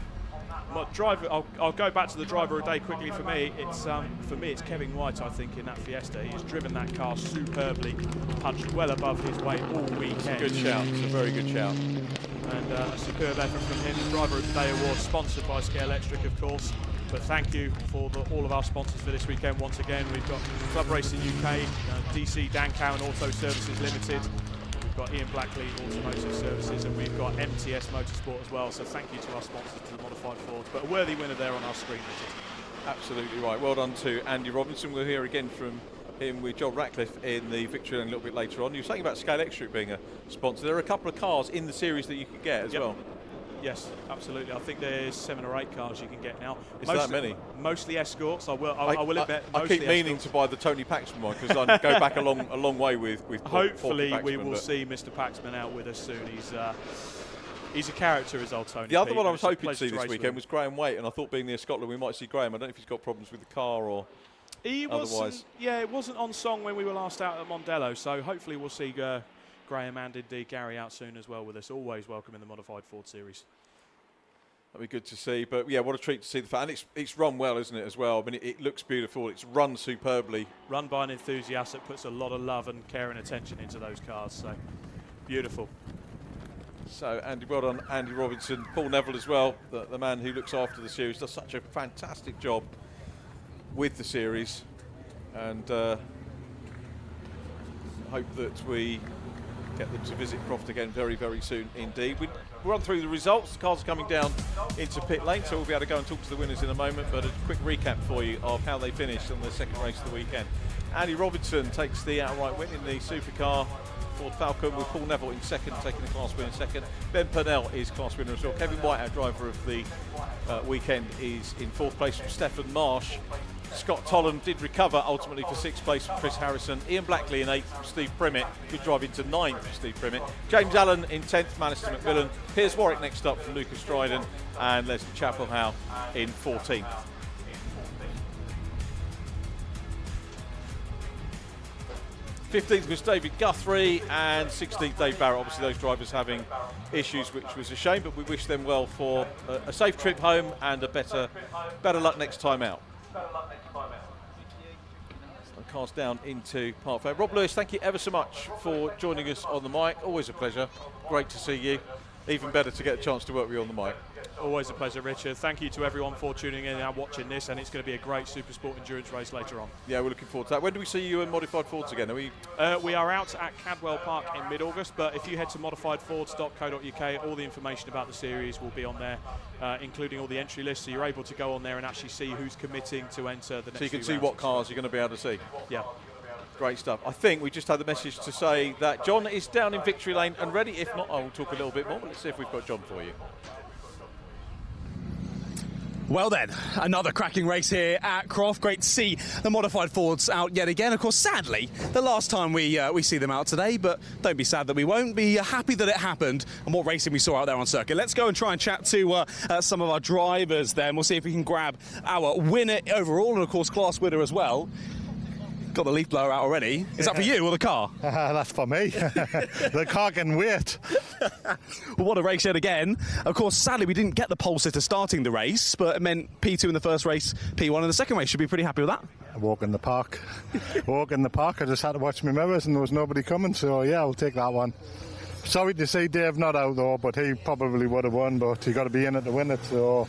I'll go back to the driver of the day quickly. For me, it's Kevin White. I think in that Fiesta, he's driven that car superbly, punched well above his weight all weekend. It's a good shout. It's a very good shout. And a superb effort from him. The Driver of the Day award sponsored by Ski Electric, of course. But thank you for all of our sponsors for this weekend. Once again, we've got Club Racing UK, DC Dancowan Auto Services Limited. We've got Ian Blackley Automotive Services, and we've got MTS Motorsport as well. So thank you to our sponsors, to the Modified Fords. But a worthy winner there on our screen, Richard. Absolutely right. Well done to Andy Robinson. We'll hear again from in with John Ratcliffe in the victory lane a little bit later on. You were saying about Scale Extra being a sponsor. There are a couple of cars in the series that you could get as well. Yes, absolutely. I think there's 7 or 8 cars you can get now. Is that many? Mostly Escorts. I will admit. I keep meaning to buy the Tony Paxman one because I go back a long way with Hopefully, Paul we will but see Mr. Paxman out with us soon. He's a character, is old Tony. The other P, one I was it's a hoping to pleasure see this race with weekend him. was Graham Waite, and I thought being near Scotland we might see Graham. I don't know if he's got problems with the car or otherwise. It wasn't on song when we were last out at Mondello, so hopefully we'll see Graham and indeed Gary out soon as well with us. Always welcome in the Modified Ford Series. That'd be good to see, but yeah, what a treat to see the fan. It's run well, isn't it, as well? I mean, it looks beautiful. It's run superbly. Run by an enthusiast that puts a lot of love and care and attention into those cars, so beautiful. So, Andy, well done, Andy Robinson. Paul Neville as well, the man who looks after the series, does such a fantastic job with the series, and hope that we get them to visit Croft again very, very soon indeed. We'll run through the results. The cars are coming down into pit lane, so we'll be able to go and talk to the winners in a moment, but a quick recap for you of how they finished on their second race of the weekend. Andy Robinson takes the outright win in the supercar Ford Falcon, with Paul Neville in second, taking the class win in second. Ben Purnell is class winner as well. Kevin White, our driver of the weekend, is in fourth place from Stefan Marsh. Scott Tolland did recover ultimately for sixth place from Chris Harrison. Ian Blackley in eighth from Steve Primmett. Good drive into ninth from Steve Primmett. James Allen in 10th, Manister McMillan. Piers Warwick next up from Lucas Dryden. And Leslie Chapelhow in 14th. '15th was David Guthrie and 16th Dave Barrett. Obviously those drivers having issues, which was a shame, but we wish them well for a safe trip home and a better luck next time out. Cars down into Park Fair. Rob Lewis, thank you ever so much for joining us on the mic. Always a pleasure. Great to see you. Even better to get a chance to work with you on the mic. Always a pleasure, Richard. Thank you to everyone for tuning in and watching this, and it's going to be a great Super Sport endurance race later on. Yeah, we're looking forward to that. When do we see you in Modified Fords again? We are out at Cadwell Park in mid-August, but if you head to modifiedfords.co.uk, all the information about the series will be on there, including all the entry lists, so you're able to go on there and actually see who's committing to enter the next So you can few see rounds. what cars you're going to be able to see. Yeah. Great stuff. I think we just had the message to say that John is down in victory lane and ready. If not, I will talk a little bit more. Let's see if we've got John for you. Well then, another cracking race here at Croft. Great to see the Modified Fords out yet again. Of course, sadly, the last time we see them out today, but don't be sad that we won't. Be happy that it happened and what racing we saw out there on circuit. Let's go and try and chat to some of our drivers then. We'll see if we can grab our winner overall and, of course, class winner as well. Got the leaf blower out already. Is that for you or the car? That's for me. The car can wait. Well, what a race yet again. Of course, sadly, we didn't get the pole sitter starting the race, but it meant P2 in the first race, P1 in the second race. Should be pretty happy with that. Walk in the park. Walk in the park. I just had to watch my mirrors and there was nobody coming, so yeah, I'll take that one. Sorry to see Dave not out though, but he probably would have won, but he got to be in it to win it, so...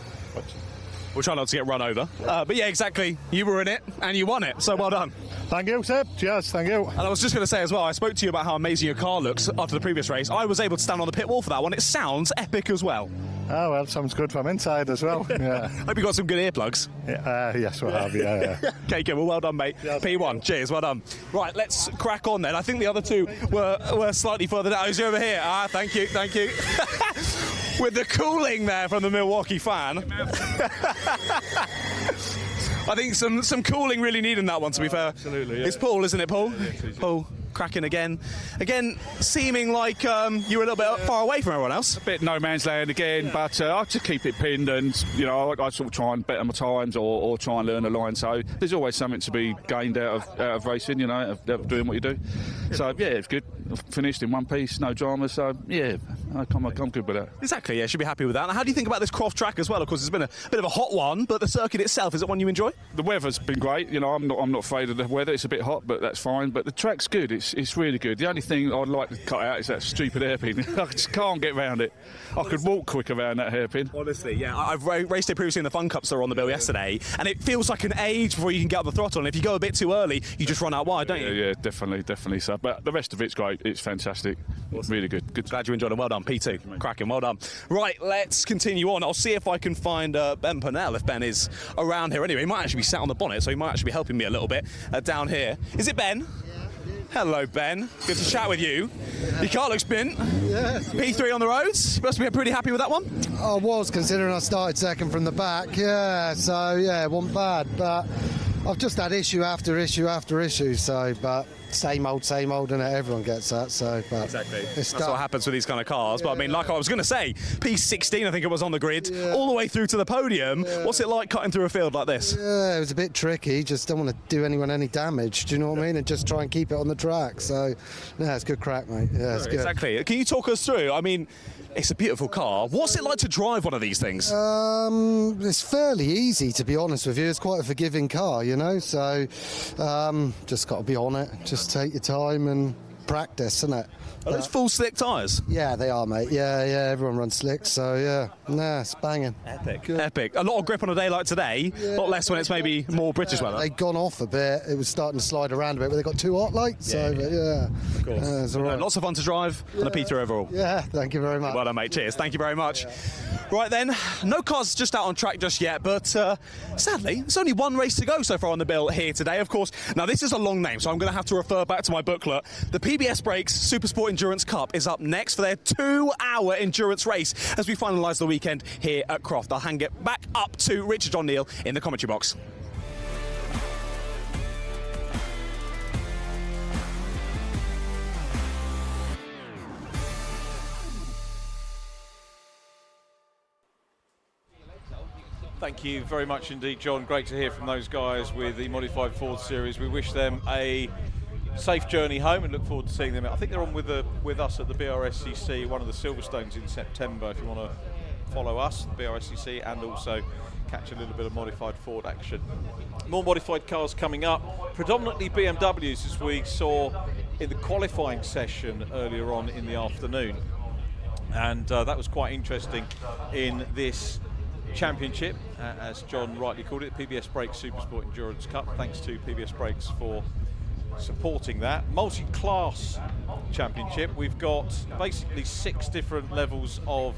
We'll try not to get run over. But yeah, exactly. You were in it and you won it, so well done. Thank you, Seb. Cheers, thank you. And I was just going to say as well, I spoke to you about how amazing your car looks after the previous race. I was able to stand on the pit wall for that one. It sounds epic as well. Oh, well, sounds good from inside as well. Yeah. Hope you got some good earplugs. Yes, we have, yeah. Okay, good. Well done, mate. Yes. P1. Cheers, well done. Right, let's crack on then. I think the other two were slightly further down. Who's over here? Thank you. With the cooling there from the Milwaukee fan. I think some cooling really needed in that one, to be fair. Absolutely, yeah. It's Paul, isn't it, Paul? Paul, cracking again. Again, seeming like you were a little bit far away from everyone else. A bit no man's land again, but I just keep it pinned, and you know I sort of try and better my times or try and learn a line. So there's always something to be gained out of racing, you know, of doing what you do. So yeah, it's good. I've finished in one piece, no drama. So yeah, I'm good with that. Exactly. Yeah, should be happy with that. And how do you think about this Croft track as well? Of course, it's been a bit of a hot one, but the circuit itself, is it one you enjoy? The weather's been great. You know, I'm not afraid of the weather. It's a bit hot, but that's fine. But the track's good. It's really good. The only thing I'd like to cut out is that stupid hairpin. I just can't get around it. I could walk quick around that hairpin. Honestly, yeah. I've raced it previously in the Fun Cups that were on the bill yesterday, and it feels like an age before you can get up the throttle. And if you go a bit too early, you just run out wide, don't you? Yeah, definitely. So, but the rest of it's great. It's fantastic. Awesome. Really good. Glad you enjoyed it. Well done. done, P2. Cracking, well done. Right, let's continue on. I'll see if I can find Ben Purnell, if Ben is around here. Anyway, he might actually be sat on the bonnet, so he might actually be helping me a little bit down here. Is it Ben? Hello, Ben. Good to chat with you. Your car looks bent. Yeah. P3 on the roads. You must be pretty happy with that one. I was, considering I started second from the back. Yeah, so yeah, it wasn't bad, but I've just had issue after issue after issue. So, but same old, and everyone gets that. So, but exactly. That's what happens with these kind of cars. But I mean, like I was going to say, P16, I think it was on the grid, all the way through to the podium. What's it like cutting through a field like this? Yeah, it was a bit tricky. Just don't want to do anyone any damage. Do you know what I mean? And just try and keep it on the track. So, yeah, it's good crack, mate. Yeah, it's good. Exactly. Can you talk us through? I mean, it's a beautiful car. What's it like to drive one of these things? It's fairly easy, to be honest with you. It's quite a forgiving car, you know. So, just got to be on it. Just take your time and practice, isn't it? Are those full slick tyres? Yeah, they are, mate. Yeah, everyone runs slick, so yeah, it's banging. Epic. Good. Epic. A lot of grip on a day like today, a lot less when it's maybe more British weather. They'd gone off a bit. It was starting to slide around a bit, but they got too hot, like, so, but Of course. it's all right. Lots of fun to drive and a P3 overall. Yeah, thank you very much. Well done, mate. Cheers. Thank you very much. Right then, no cars just out on track just yet, but sadly, there's only one race to go so far on the bill here today, of course. Now, this is a long name, so I'm going to have to refer back to my booklet. The PBS Brakes Super Sport Endurance Cup is up next for their 2-hour endurance race as we finalise the weekend here at Croft. I'll hand it back up to Richard John Neal in the commentary box. Thank you very much indeed, John. Great to hear from those guys with the Modified Ford Series. We wish them a safe journey home and look forward to seeing them. I think they're on with us at the Brscc, one of the Silverstones in September, if you want to follow us, Brscc, and also catch a little bit of Modified Ford action. More modified cars coming up, predominantly BMWs, as we saw in the qualifying session earlier on in the afternoon. And that was quite interesting in this championship, as John rightly called it, PBS Brakes Supersport Endurance Cup. Thanks to PBS Brakes for supporting that. Multi-class championship. We've got basically 6 different levels of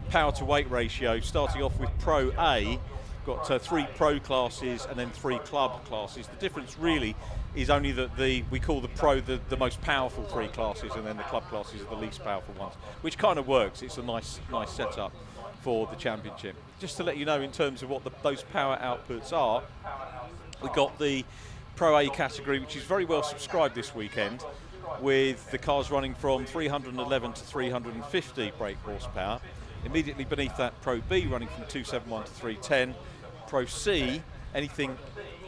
power to weight ratio, starting off with Pro A. We've got 3 Pro classes and then 3 Club classes. The difference really is only that we call the Pro the most powerful 3 classes, and then the Club classes are the least powerful ones, which kind of works. It's a nice setup for the championship. Just to let you know in terms of what those power outputs are, we've got the Pro A category, which is very well subscribed this weekend, with the cars running from 311 to 350 brake horsepower. Immediately beneath that, Pro B running from 271 to 310. Pro C, anything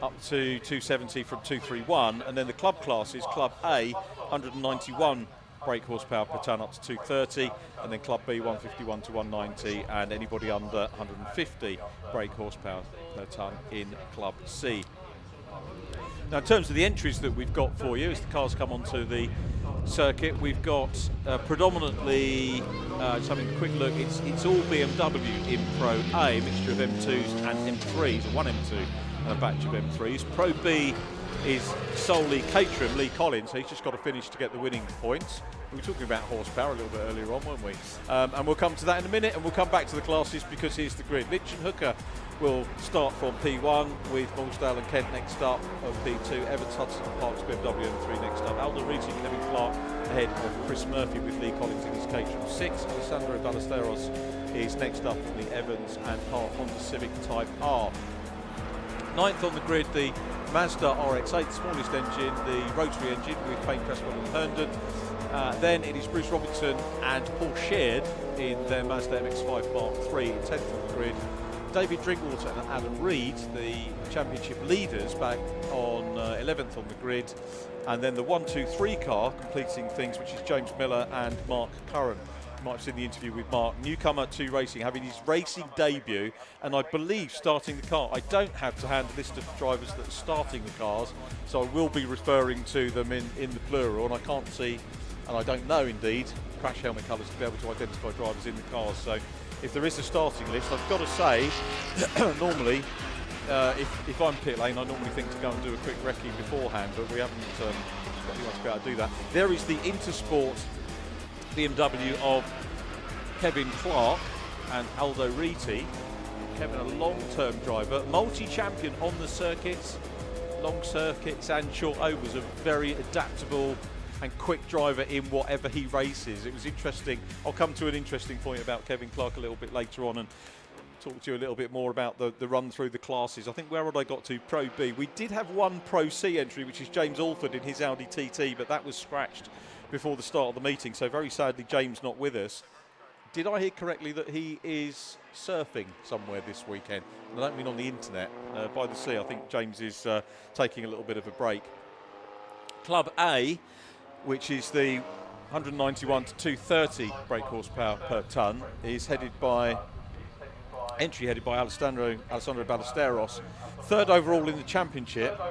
up to 270 from 231. And then the club classes, Club A, 191 brake horsepower per tonne up to 230, and then Club B 151 to 190, and anybody under 150 brake horsepower per tonne in Club C. Now, in terms of the entries that we've got for you as the cars come onto the circuit, we've got predominantly, just having a quick look, it's all BMW in Pro A, a mixture of M2s and M3s, one M2 and a batch of M3s. Pro B is solely Caterham, Lee Collins, so he's just got to finish to get the winning points. We were talking about horsepower a little bit earlier on, weren't we? And we'll come to that in a minute, and we'll come back to the classes because here's the grid. Litch and Hooker will start from P1 with Morrisdale and Kent next up of P2, Evans, Hudson, Parks, BMW M3 next up, Aldo Riti, Kevin Clark ahead of Chris Murphy with Lee Collins in his Caterham 6, Alessandro Ballesteros is next up in the Evans and Hart Honda Civic Type R. 9th on the grid, the Mazda RX-8, the smallest engine, the rotary engine with Payne Cresswell and Herndon. Then it is Bruce Robinson and Paul Shared in their Mazda MX-5 Mark III, 10th on the grid. David Drinkwater and Adam Reed, the championship leaders, back on 11th on the grid. And then the 1-2-3 car completing things, which is James Miller and Mark Curran. You might have seen the interview with Mark, newcomer to racing, having his racing debut, and I believe starting the car. I don't have to hand a list of drivers that are starting the cars, so I will be referring to them in the plural, and I can't see, and I don't know indeed, crash helmet colours to be able to identify drivers in the cars. So if there is a starting list, I've got to say, normally, if I'm pit lane, I normally think to go and do a quick recce beforehand, but we haven't got anyone to be able to do that. There is the Intersport BMW of Kevin Clark and Aldo Riti. Kevin, a long-term driver, multi-champion on the circuits, long circuits and short overs, a very adaptable and quick driver in whatever he races. It was interesting. I'll come to an interesting point about Kevin Clark a little bit later on and talk to you a little bit more about the run through the classes. I think where would I got to? Pro B. We did have one Pro C entry, which is James Alford in his Audi TT, but that was scratched before the start of the meeting. So very sadly, James not with us. Did I hear correctly that he is surfing somewhere this weekend? And I don't mean on the internet, by the sea. I think James is taking a little bit of a break. Club A, which is the 191 to 230 brake horsepower per tonne, is headed by Alessandro Ballesteros, third overall in the championship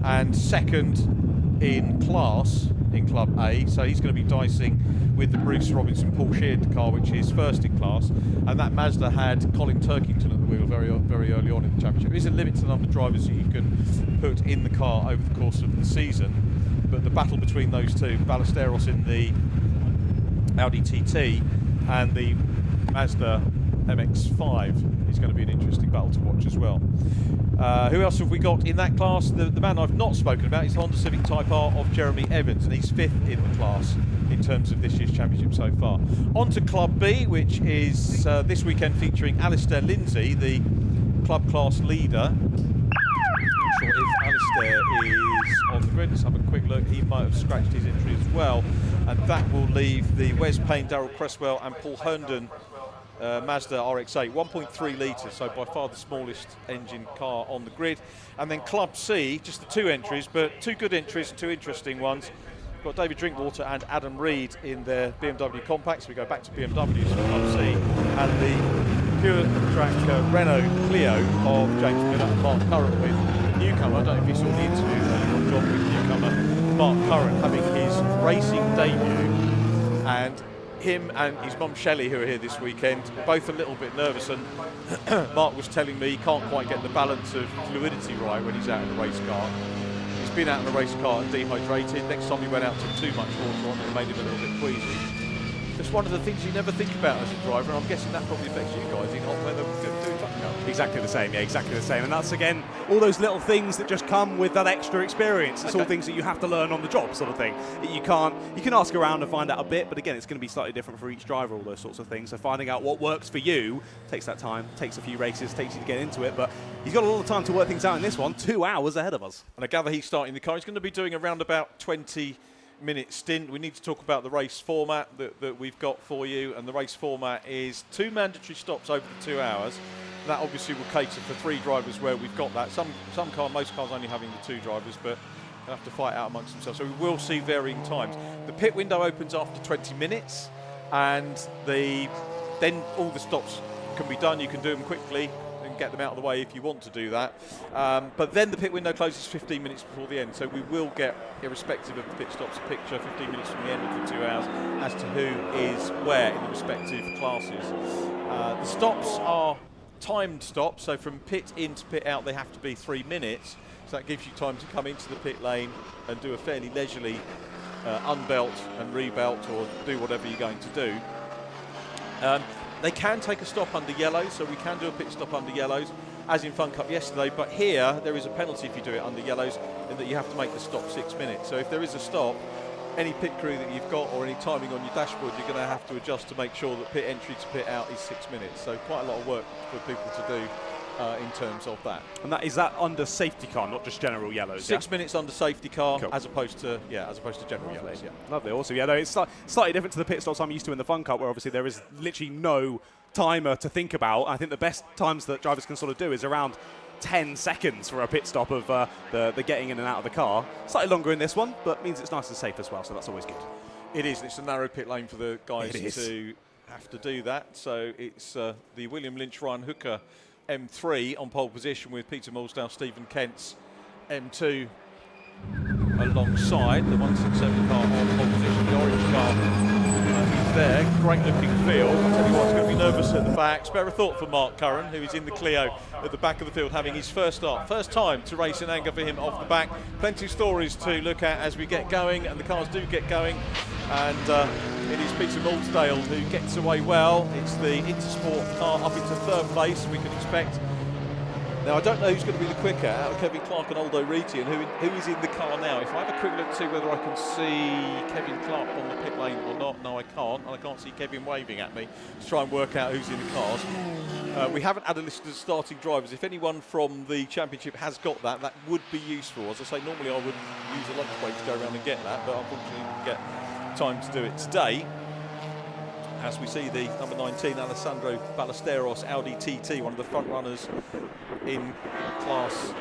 and second in class in Club A. So he's going to be dicing with the Bruce Robinson Paul Sheard car, which is first in class, and that Mazda had Colin Turkington at the wheel very early on in the championship. There is a limit to the number of drivers that you can put in the car over the course of the season, but the battle between those two, Ballesteros in the Audi TT and the Mazda MX-5, is going to be an interesting battle to watch as well. Who else have we got in that class? The man I've not spoken about is Honda Civic Type R of Jeremy Evans, and he's fifth in the class in terms of this year's championship so far. On to Club B, which is this weekend featuring Alistair Lindsay, the club class leader. Not sure if Alistair is on the grid. Let's have a quick look. He might have scratched his entry as well, and that will leave the Wes Payne, Darryl Cresswell and Paul Herndon Mazda RX-8, 1.3 litres, so by far the smallest engine car on the grid. And then Club C, just the two entries, but two good entries and two interesting ones. We've got David Drinkwater and Adam Reed in their BMW compacts. We go back to BMWs for Club C, and the pure track Renault Clio of James Miller and Mark Curran with newcomer. I don't know if you saw the interview earlier on, John, with newcomer Mark Curran having his racing debut, and him and his mum Shelley, who are here this weekend, both a little bit nervous, and Mark was telling me he can't quite get the balance of fluidity right when he's out in a race car. He's been out in a race car and dehydrated. Next time he went out, took too much water on, it made him a little bit queasy. Just one of the things you never think about as a driver, and I'm guessing that probably affects you guys in hot weather. Exactly the same, yeah, exactly the same. And that's, again, all those little things that just come with that extra experience. It's all things that you have to learn on the job, sort of thing. You can ask around and find out a bit, but again, it's going to be slightly different for each driver, all those sorts of things. So finding out what works for you takes that time, takes a few races, takes you to get into it. But he's got a lot of time to work things out in this one, 2 hours ahead of us. And I gather he's starting the car. He's going to be doing around about 20-minute stint. We need to talk about the race format that we've got for you, and the race format is 2 mandatory stops over the 2 hours. That obviously will cater for 3 drivers where we've got that. Most cars only having the 2 drivers, but they'll have to fight out amongst themselves. So we will see varying times. The pit window opens after 20 minutes, and then all the stops can be done. You can do them quickly and get them out of the way if you want to do that. But then the pit window closes 15 minutes before the end. So we will get, irrespective of the pit stops, a picture 15 minutes from the end of the 2 hours as to who is where in the respective classes. The stops are timed stops, so from pit in to pit out they have to be 3 minutes, so that gives you time to come into the pit lane and do a fairly leisurely unbelt and rebelt, or do whatever you're going to do. They can take a stop under yellows, so we can do a pit stop under yellows, as in Fun Cup yesterday, but here there is a penalty if you do it under yellows, in that you have to make the stop 6 minutes. So if there is a stop, any pit crew that you've got or any timing on your dashboard, you're going to have to adjust to make sure that pit entry to pit out is 6 minutes. So quite a lot of work for people to do in terms of that. And is that under safety car, not just general yellows? 6 minutes under safety car, cool. as opposed to general yellows. Yeah. Lovely. Also, yeah, it's slightly different to the pit stops I'm used to in the Fun Cup, where obviously there is literally no timer to think about. I think the best times that drivers can sort of do is around 10 seconds for a pit stop of the getting in and out of the car. Slightly longer in this one, but means it's nice and safe as well, so that's always good. It is. It's a narrow pit lane for the guys to have to do that. So it's the William Lynch Ryan Hooker M3 on pole position, with Peter Mulsdale, Stephen Kent's M2 alongside the 167 car on pole position. The orange car there. Great looking field. I'll tell you what, it's going to be nervous at the back. Spare a thought for Mark Curran, who is in the Clio at the back of the field, having his first start. First time to race in anger for him off the back. Plenty of stories to look at as we get going, and the cars do get going. And it is Peter Maltsdale who gets away well. It's the Intersport car up into third place, we can expect. Now, I don't know who's going to be the quicker out of Kevin Clark and Aldo Riti, and who is in the car now. If I have a quick look to see whether I can see Kevin Clark on the pit lane or not. No, I can't. And I can't see Kevin waving at me to try and work out who's in the cars. We haven't had a list of starting drivers. If anyone from the championship has got that, that would be useful. As I say, normally I would use a lunch break to go around and get that, but unfortunately we didn't get time to do it today. As we see the number 19, Alessandro Ballesteros, Audi TT, one of the front runners in class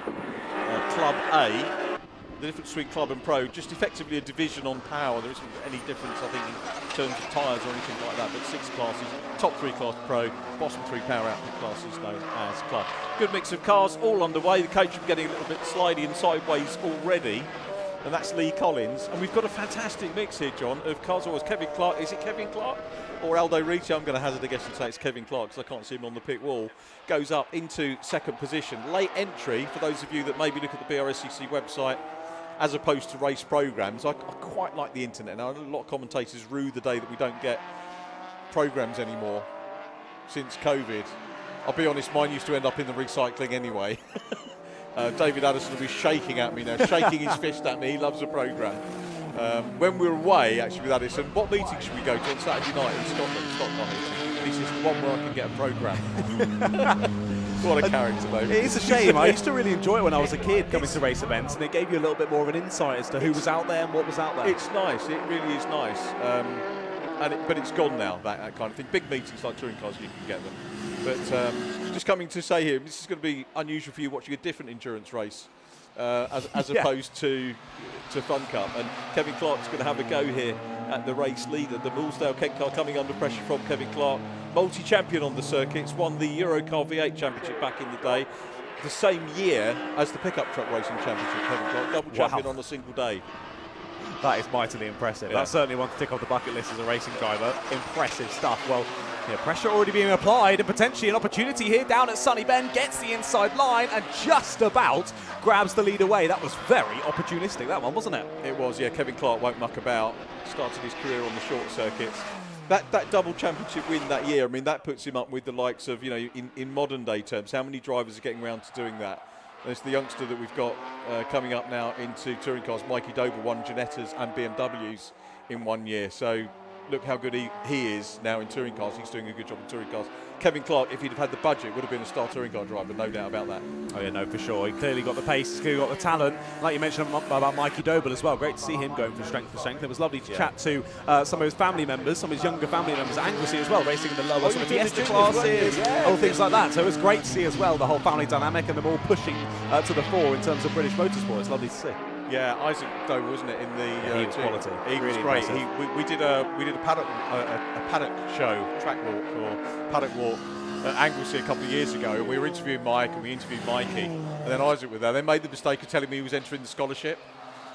Club A. The difference between Club and Pro, just effectively a division on power. There isn't any difference, I think, in terms of tyres or anything like that, but 6 classes, top 3 class Pro, bottom 3 power output classes known as Club. Good mix of cars, all underway. The coach is getting a little bit slidey and sideways already. And that's Lee Collins. And we've got a fantastic mix here, John, of cars. Always Kevin Clark. Is it Kevin Clark or Aldo Riti? I'm going to hazard a guess and say it's Kevin Clark because I can't see him on the pit wall. Goes up into second position. Late entry, for those of you that maybe look at the Brscc website as opposed to race programmes. I quite like the internet. Now, I know a lot of commentators rue the day that we don't get programmes anymore since COVID. I'll be honest, mine used to end up in the recycling anyway. David Addison will be shaking at me now, shaking his fist at me. He loves the programme. When we're away, actually, with Addison, what meeting should we go to on Saturday night in Scotland? Stockholm meeting. And he says, the one where I can get a programme. What a character, though. It is a shame. I used to really enjoy it when I was a kid, coming to race events, and it gave you a little bit more of an insight as to who was out there and what was out there. It's nice. It really is nice. But it's gone now, that kind of thing. Big meetings like touring cars, you can get them. But just coming to say here, this is going to be unusual for you watching a different endurance race as opposed to Fun Cup. And Kevin Clark's going to have a go here at the race leader. The Mulsdale Kent car coming under pressure from Kevin Clark. Multi-champion on the circuits, won the Eurocar V8 Championship back in the day. The same year as the pickup truck racing championship, Kevin Clark. Double champion on a single day. That is mightily impressive. Yeah. That's certainly one to tick off the bucket list as a racing driver. Impressive stuff. Well, pressure already being applied and potentially an opportunity here down at Sunny Bend. Gets the inside line and just about grabs the lead away. That was very opportunistic, that one, wasn't it? It was, yeah. Kevin Clark won't muck about. Started his career on the short circuits. That double championship win that year, I mean, that puts him up with the likes of, in modern day terms, how many drivers are getting around to doing that? There's the youngster that we've got coming up now into touring cars. Mikey Doble won Ginettas and BMWs in 1 year. So look how good he is now in touring cars. He's doing a good job in touring cars. Kevin Clark, if he'd have had the budget, would have been a star touring car driver, no doubt about that. Oh yeah, no, for sure. He clearly got the pace, he's clearly got the talent. Like you mentioned about Mikey Doble as well. Great to see him going from strength to strength. It was lovely to chat to some of his family members, some of his younger family members at Anglesey as well, racing in the lower sort of Fiesta classes, all things like that. So it was great to see as well the whole family dynamic and them all pushing to the fore in terms of British motorsport. It's lovely to see. Yeah, Isaac Doble, wasn't it, in the he was quality. He was great. We did a paddock show, track walk or paddock walk at Anglesey a couple of years ago. We were interviewing Mike and we interviewed Mikey, and then Isaac was there. They made the mistake of telling me he was entering the scholarship,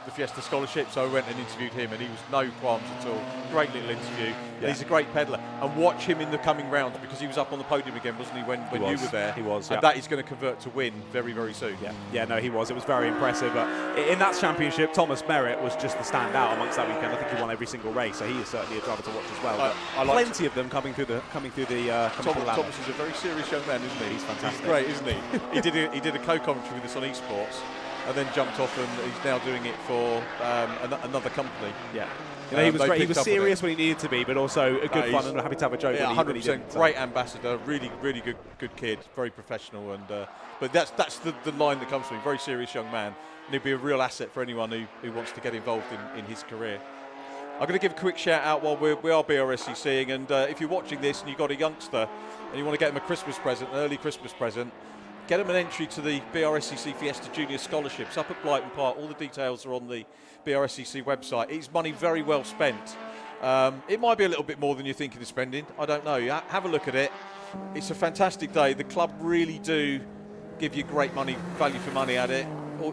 the Fiesta scholarship, so I went and interviewed him, and he was no qualms at all. Great little interview. And he's a great peddler. And watch him in the coming rounds, because he was up on the podium again, wasn't he, when you were there? He was, and that is going to convert to win very, very soon. Yeah, no, he was. It was very impressive. But in that championship, Thomas Merritt was just the standout amongst that weekend. I think he won every single race, so he is certainly a driver to watch as well. Plenty of them coming through the Thomas is a very serious young man, isn't he? He's fantastic. He's great, isn't he? he did a co-commentary with us on eSports, and then jumped off, and he's now doing it for another company. Yeah. He was great. He was serious when he needed to be, but also a good fun and happy to have a joke. Yeah, when he 100%. didn't. Great ambassador, really good kid, very professional, and but that's the line that comes from him. Very serious young man, and he'd be a real asset for anyone who wants to get involved in his career. I'm going to give a quick shout out while we are BRSCing, and if you're watching this and you've got a youngster and you want to get him a Christmas present, an early Christmas present, get them an entry to the Brscc Fiesta Junior Scholarships up at Blighton Park. All the details are on the Brscc website. It's money very well spent. It might be a little bit more than you're thinking of spending. I don't know. Have a look at it. It's a fantastic day. The club really do give you great value for money at it.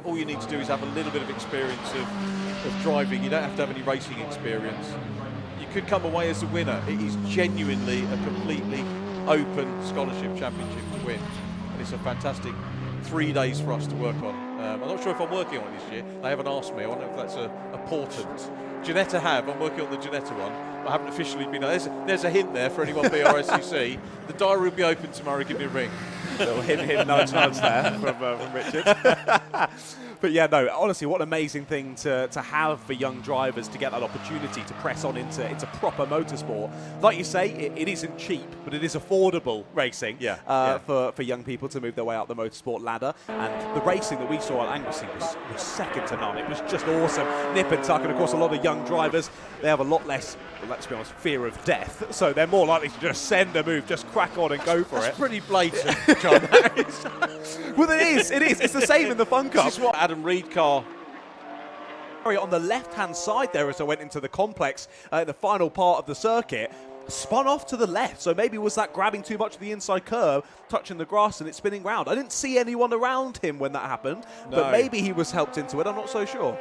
All you need to do is have a little bit of experience of driving. You don't have to have any racing experience. You could come away as a winner. It is genuinely a completely open scholarship championship to win, and it's a fantastic 3 days for us to work on. I'm not sure if I'm working on it this year. They haven't asked me. I wonder if that's a portent. Janetta have. I'm working on the Janetta one. I haven't officially been. There's a hint there for anyone BRSCC. The diary will be open tomorrow. Give me a ring. Little hint, nudge there from Richard. But yeah, no, honestly, what an amazing thing to have for young drivers to get that opportunity to press on into proper motorsport. Like you say, it isn't cheap, but it is affordable racing for young people to move their way up the motorsport ladder. And the racing that we saw at Anglesey was second to none. It was just awesome. Nip and tuck, and of course a lot of young drivers, they have a lot less, well, let's be honest, fear of death. So they're more likely to just send a move, just crack on and go for it. That's pretty blatant, John. Well, it is. It's the same in the Fun Cup. This is what Adam Reed car. On the left-hand side there as I went into the complex, the final part of the circuit, spun off to the left. So maybe was that grabbing too much of the inside curve, touching the grass and it spinning round. I didn't see anyone around him when that happened, but maybe he was helped into it. I'm not so sure.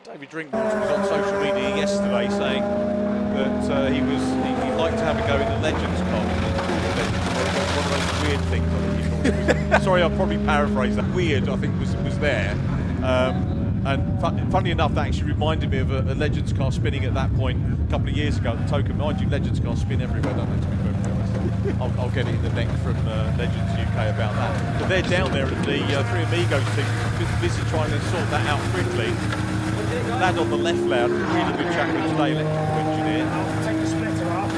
David Drinkwater was on social media yesterday saying that he'd like to have a go in the Legends car. One of those weird things. Sorry, I'll probably paraphrase that. Weird, I think, was there. And funny enough, that actually reminded me of a Legends car spinning at that point a couple of years ago at the Token. Mind you, Legends cars spin everywhere, don't they, to be perfectly honest. I'll get it in the neck from Legends UK about that. But they're down there at the Three Amigos team, busy trying to sort that out quickly. Lad on the left loud, really good chap with today, electrical engineer. Take the splitter off.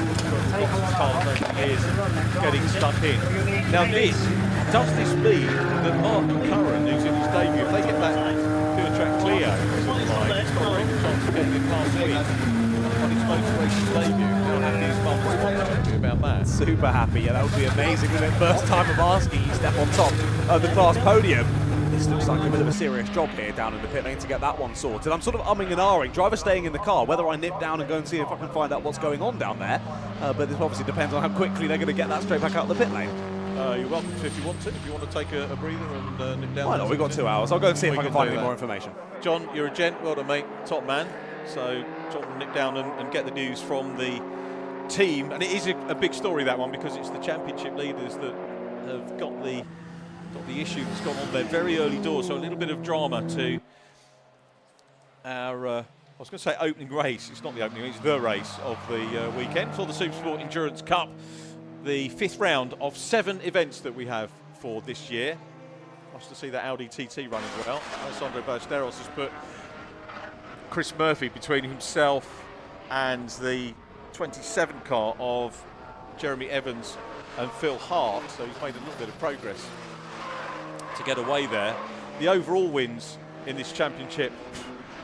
Lots of cars over the years getting stuck in. Now does this mean that Mark Curran, who's in his debut, if they get that Pure Track Clio to the line, he's got a really good chance of getting a class win on his motor racing debut. How happy is Mark Curran about that? Super happy, yeah, that would be amazing, wouldn't it? First time of asking, you step on top of the class podium. This looks like a bit of a serious job here down in the pit lane to get that one sorted. I'm sort of umming and ahhing, driver staying in the car, whether I nip down and go and see if I can find out what's going on down there. But this obviously depends on how quickly they're going to get that straight back out of the pit lane. You're welcome to if you want to. If you want to take a breather and nip down. Why not? We've got 2 hours. I'll go and see if I can find any more information. John, you're a gent. Well done, mate. Top man. So John will nip down and get the news from the team. And it is a big story, that one, because it's the championship leaders that have got the issue that's gone on there very early doors. So a little bit of drama to our, I was going to say opening race. It's not the opening race, it's the race of the weekend for the Supersport Endurance Cup. The 5th round of 7 events that we have for this year. Nice to see that Audi TT running well. Alessandro Ballesteros has put Chris Murphy between himself and the 27 car of Jeremy Evans and Phil Hart, so he's made a little bit of progress to get away there. The overall wins in this championship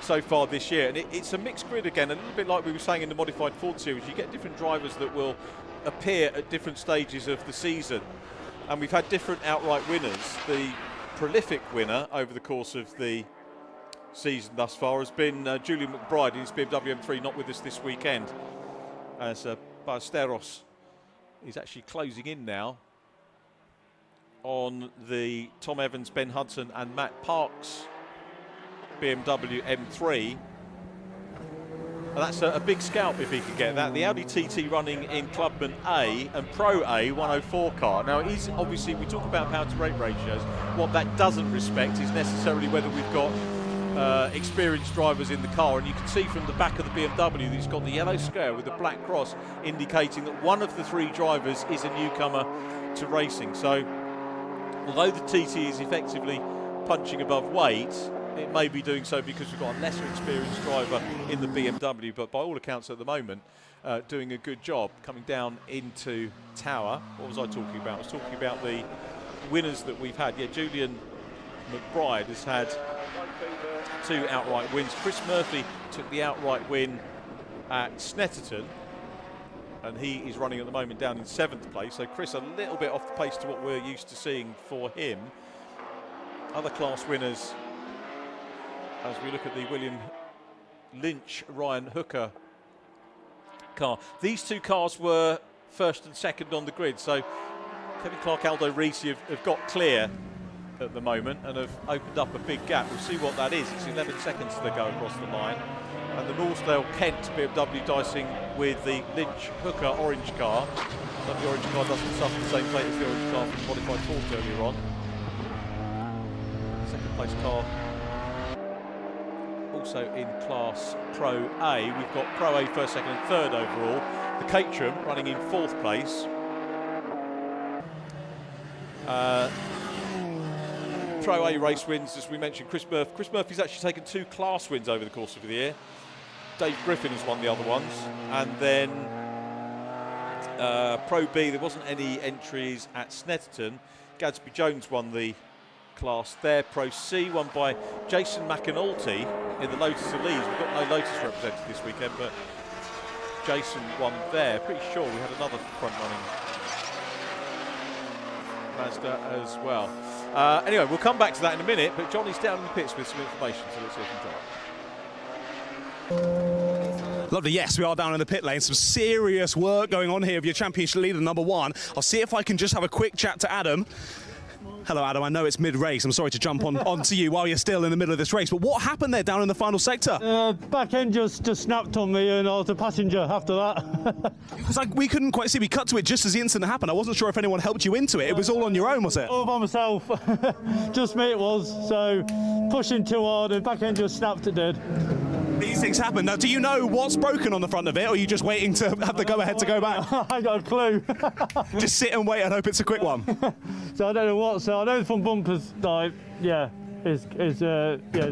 so far this year, and it's a mixed grid again, a little bit like we were saying in the Modified Ford Series. You get different drivers that will appear at different stages of the season, and we've had different outright winners. The prolific winner over the course of the season thus far has been Julian McBride in his BMW M3, not with us this weekend, as Ballesteros is actually closing in now on the Tom Evans, Ben Hudson and Matt Parks BMW M3. And that's a big scalp if he can get that. The Audi TT running in Clubman A and Pro A 104 car. Now, it is obviously, we talk about power to rate ratios. What that doesn't respect is necessarily whether we've got experienced drivers in the car, and you can see from the back of the BMW that it's got the yellow square with the black cross indicating that one of the 3 drivers is a newcomer to racing. So although the TT is effectively punching above weight, it may be doing so because we've got a lesser experienced driver in the BMW, but by all accounts at the moment doing a good job coming down into Tower. What was I talking about? I was talking about the winners that we've had. Yeah, Julian McBride has had 2 outright wins. Chris Murphy took the outright win at Snetterton, and he is running at the moment down in 7th place. So Chris a little bit off the pace to what we're used to seeing for him. Other class winners, as we look at the William Lynch, Ryan Hooker car. These 2 cars were 1st and 2nd on the grid. So Kevin Clark, Aldo Risi have got clear at the moment and have opened up a big gap. We'll see what that is. It's 11 seconds to go across the line. And the Northdale Kent BMW dicing with the Lynch Hooker orange car. But the orange car doesn't suffer the same fate as the orange car from Modified Fords earlier on. Second place car also in Class Pro A. We've got Pro A first, second and third overall. The Caterham running in fourth place. Pro A race wins, as we mentioned, Chris Murphy. Chris Murphy's actually taken 2 class wins over the course of the year. Dave Griffin has won the other ones. And then Pro B, there wasn't any entries at Snetterton. Gadsby Jones won the class there. Pro C won by Jason McAnulty in the Lotus of Leeds. We've got no Lotus represented this weekend, but Jason won there. Pretty sure we had another front-running Mazda as well. Anyway, we'll come back to that in a minute, but Johnny's down in the pits with some information, so let's hear from John. Lovely, yes, we are down in the pit lane. Some serious work going on here with your championship leader, number 1. I'll see if I can just have a quick chat to Adam. Hello, Adam. I know it's mid-race. I'm sorry to jump onto you while you're still in the middle of this race, but what happened there down in the final sector? Back end just snapped on me, and I was a passenger after that. It was like we couldn't quite see. We cut to it just as the incident happened. I wasn't sure if anyone helped you into it. It was all on your own, was it? All by myself. Just me it was. So pushing too hard, and back end just snapped it dead. These things happen. Now, do you know what's broken on the front of it, or are you just waiting to have the go-ahead to go back? I got a clue. Just sit and wait and hope it's a quick one. So I don't know what. So I know the front bumper's like, is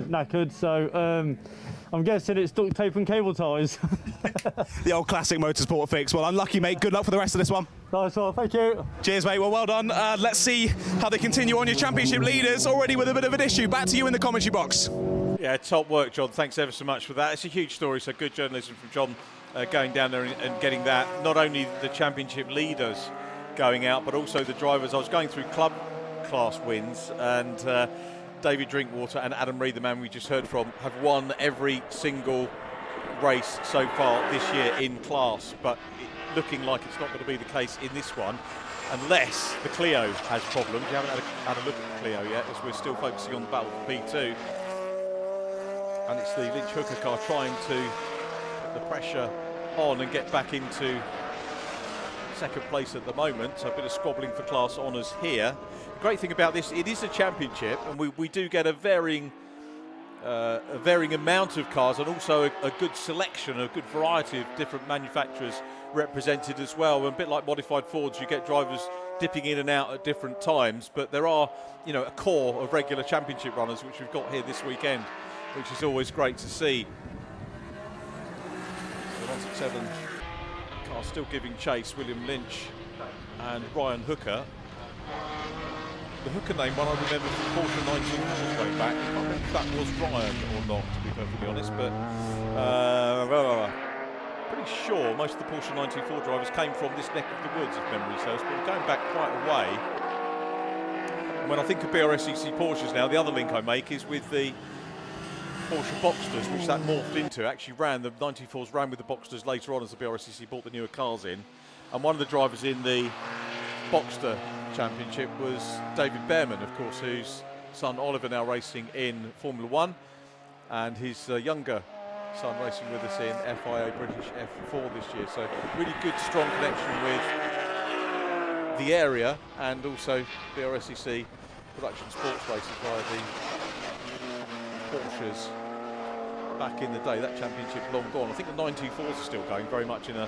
knackered. So I'm guessing it's duct tape and cable ties. The old classic motorsport fix. Well, unlucky, mate. Good luck for the rest of this one. Nice one. Thank you. Cheers, mate. Well done. Let's see how they continue on. Your championship leaders already with a bit of an issue. Back to you in the commentary box. Yeah, top work, John. Thanks ever so much for that. It's a huge story, so good journalism from John going down there and getting that. Not only the championship leaders going out, but also the drivers. I was going through club class wins, and David Drinkwater and Adam Reed, the man we just heard from, have won every single race so far this year in class, but looking like it's not going to be the case in this one, unless the Clio has problems. You haven't had a look at the Clio yet, as we're still focusing on the battle for P2. And it's the Lynch Hooker car trying to put the pressure on and get back into second place at the moment. So a bit of squabbling for class honours here. The great thing about this, it is a championship, and we do get a varying amount of cars, and also a good selection, a good variety of different manufacturers represented as well. And a bit like Modified Fords, you get drivers dipping in and out at different times, but there are, a core of regular championship runners, which we've got here this weekend, which is always great to see. The 167 car still giving chase, William Lynch and Ryan Hooker. The Hooker name, one I remember from Porsche 19 going back. I can't remember if that was Ryan or not, to be perfectly honest, but pretty sure most of the Porsche 94 drivers came from this neck of the woods, if memory serves, but we're going back quite a way. And when I think of Brscc Porsches now, the other link I make is with the Porsche Boxsters, which that morphed into. Actually the 94s ran with the Boxsters later on as the Brscc bought the newer cars in. And one of the drivers in the Boxster Championship was David Behrman, of course, whose son Oliver now racing in Formula 1, and his younger son racing with us in FIA British F4 this year. So really good, strong connection with the area, and also Brscc production sports races via the Porsches back in the day. That championship long gone. I think the 924s are still going, very much in a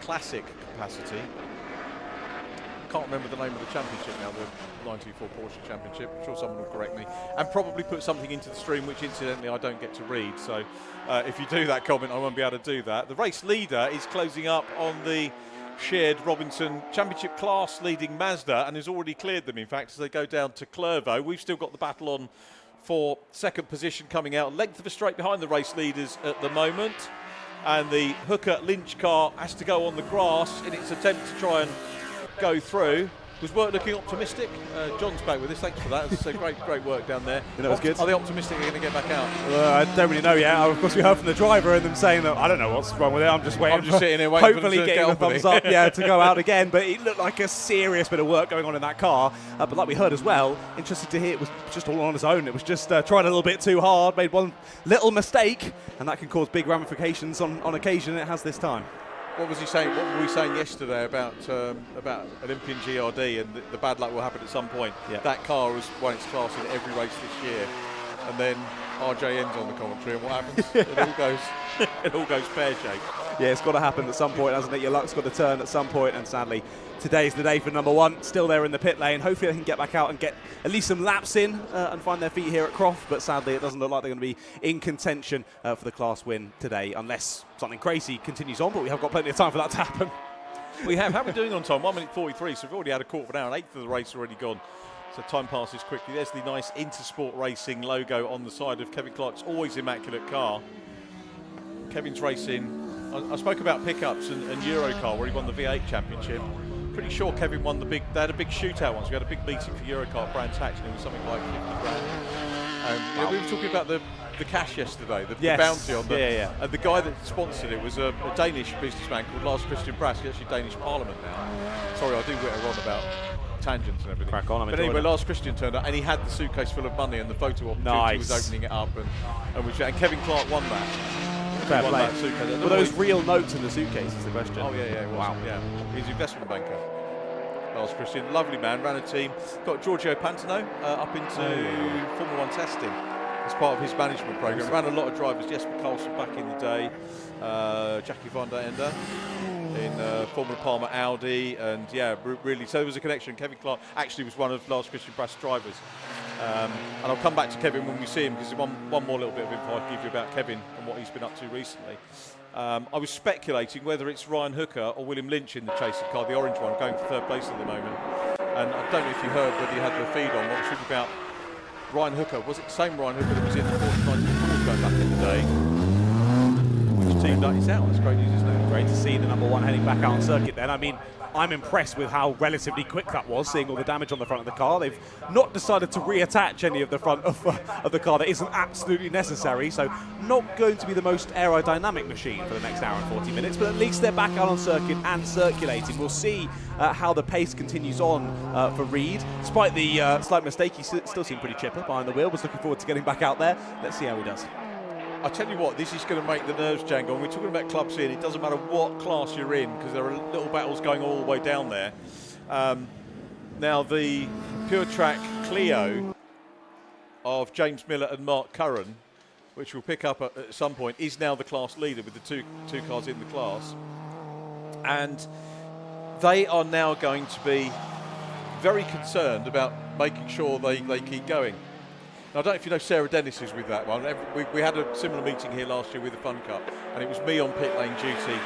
classic capacity. Can't remember the name of the championship now, the 924 Porsche Championship. I'm sure someone will correct me and probably put something into the stream, which incidentally I don't get to read. So if you do that comment, I won't be able to do that. The race leader is closing up on the shared Robinson Championship class leading Mazda, and has already cleared them, in fact, as they go down to Clervaux. We've still got the battle on for second position coming out. Length of a straight behind the race leaders at the moment. And the Hooker Lynch car has to go on the grass in its attempt to try and go through. Was work looking optimistic? John's back with us. Thanks for that. It's great work down there. You know, it's good. Are they optimistic they're going to get back out? I don't really know yet. Of course, we heard from the driver and them saying that I don't know what's wrong with it. I'm just waiting. I'm just sitting here waiting hopefully for them to getting get the on with thumbs it. up, yeah, to go out again. But it looked like a serious bit of work going on in that car. But like we heard as well, interesting to hear, it was just all on his own. It was just trying a little bit too hard, made one little mistake, and that can cause big ramifications on occasion. And it has this time. What was he saying? What were we saying yesterday about Olympian GRD and the bad luck will happen at some point? Yeah. That car has won its class in every race this year, and then RJN's on the commentary, and what happens? it all goes pear-shaped. Yeah, it's got to happen at some point, hasn't it? Your luck's got to turn at some point, and sadly, today's the day for number one. Still there in the pit lane. Hopefully they can get back out and get at least some laps in and find their feet here at Croft, but sadly it doesn't look like they're going to be in contention for the class win today, unless something crazy continues on, but we have got plenty of time for that to happen. We have. How are we doing on time? 1 minute 43, so we've already had a quarter of an hour, and eighth of the race already gone. So time passes quickly. There's the nice Intersport Racing logo on the side of Kevin Clark's always immaculate car. Kevin's racing. I spoke about pickups and Eurocar, where he won the V8 championship. Pretty sure Kevin won they had a big shootout once. We had a big meeting for Eurocar at Brands Hatch, and it was something like 50 grand. Wow. We were talking about the cash yesterday, the bounty on the. And the guy that sponsored it was a Danish businessman called Lars Christian Brscc. He's actually Danish Parliament now. Sorry, I do witter on about tangents and everything. Crack on, but anyway, Lars Christian turned up and he had the suitcase full of money and the photo opportunity he was opening it up and Kevin Clark won that. Fair Won play. that suitcase. Were those real notes in the suitcase is the question? Oh yeah, wow. Yeah, he's an investment banker. Lars Christian, lovely man, ran a team. Got Giorgio Pantano up into Formula 1 testing as part of his management program. Ran a lot of drivers, Jesper Carlson back in the day, Jackie van der Ende in Formula Palmer Audi, and really, so there was a connection. Kevin Clark actually was one of Lars Christian Brsc's drivers. And I'll come back to Kevin when we see him, because one more little bit of info I'll give you about Kevin and what he's been up to recently. I was speculating whether it's Ryan Hooker or William Lynch in the chasing car, the orange one, going for third place at the moment. And I don't know if you heard whether you had the feed on, what was talking about Ryan Hooker. Was it the same Ryan Hooker that was in the 49 going back in the day? Which team that is out? That's great news, isn't it? Great to see the number one heading back out on circuit then. I mean, I'm impressed with how relatively quick that was, seeing all the damage on the front of the car. They've not decided to reattach any of the front of the car that isn't absolutely necessary, so not going to be the most aerodynamic machine for the next hour and 40 minutes, but at least they're back out on circuit and circulating. We'll see how the pace continues on for Reed. Despite the slight mistake, he still seemed pretty chipper behind the wheel. Was looking forward to getting back out there. Let's see how he does. I tell you what, this is going to make the nerves jangle. And we're talking about clubs here, and it doesn't matter what class you're in, because there are little battles going all the way down there. Now, the Pure Track Clio of James Miller and Mark Curran, which we'll pick up at some point, is now the class leader with the two cars in the class. And they are now going to be very concerned about making sure they keep going. Now, I don't know if you know Sarah Dennis is with that one. We had a similar meeting here last year with the Fun Cup, and it was me on pit lane duty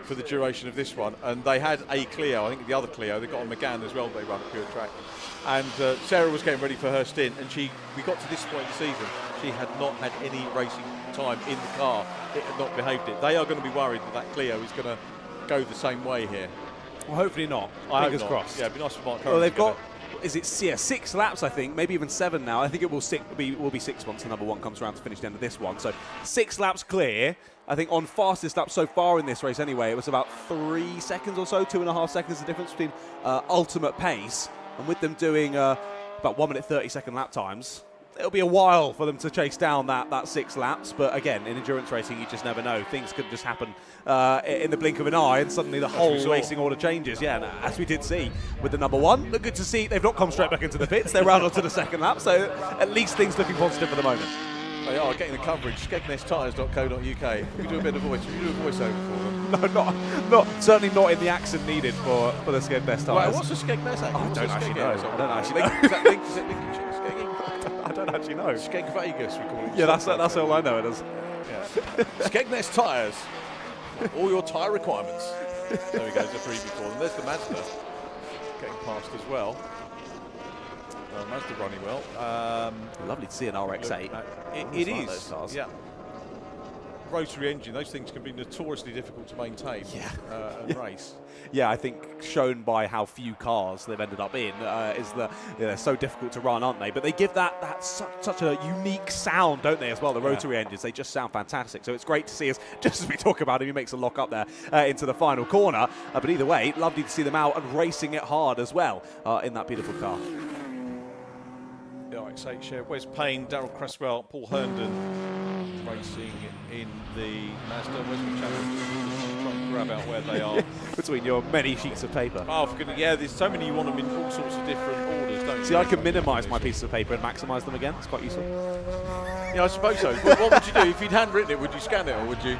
for the duration of this one. And they had a Clio, I think the other Clio, they got a McGann as well, they run at Pure Track. And Sarah was getting ready for her stint, and we got to this point in the season, she had not had any racing time in the car. It had not behaved it. They are going to be worried that Clio is going to go the same way here. Well, hopefully not. Fingers crossed. Yeah, it'd be nice for Mark Curran. Well, they've got, is it 6 laps, I think, maybe even 7 now. I think it will be 6 once the number one comes around to finish the end of this one. So 6 laps clear. I think on fastest lap so far in this race anyway, it was about 3 seconds or so, 2.5 seconds the difference between ultimate pace. And with them doing about 1 minute 30-second lap times, it'll be a while for them to chase down that 6 laps. But again, in endurance racing, you just never know. Things could just happen in the blink of an eye, and suddenly the whole racing order changes. Yeah, and as we did see with the number one, look good to see they've not come straight back into the pits. They're round onto the second lap, so at least things looking positive for the moment. They are getting the coverage. SkegnessTyres.co.uk. We do a bit of voice. We do a voiceover for them. No, certainly not in the accent needed for the Skegness Tyres. Right, what's the Skegness accent? I don't actually know. Is that Lincolnshire Skegging? I don't actually know. Skeg Vegas, we call it. Yeah, that's all I know it is. Yeah. Skegness Tyres. All your tyre requirements. There we go, there's a freebie for them. There's the Mazda getting past as well. Mazda running well. Lovely to see an RX-8. It is. Yeah. rotary engine, those things can be notoriously difficult to maintain and race. Yeah, I think shown by how few cars they've ended up in is that they're so difficult to run, aren't they? But they give that such a unique sound, don't they, as well, the rotary engines. They just sound fantastic. So it's great to see us, just as we talk about him, he makes a lock up there into the final corner. But either way, lovely to see them out and racing it hard as well in that beautiful car. Yeah, like say, share Wes Payne, Darryl Cresswell, Paul Herndon racing in the Mazda. Where's the challenge? Try and grab out where they are. Between your many sheets of paper. Oh, for goodness, yeah, there's so many, you want them in all sorts of different orders, don't you? See, I can minimise my pieces of paper and maximise them again. It's quite useful. Yeah, I suppose so. What would you do? If you'd handwritten it, would you scan it or would you?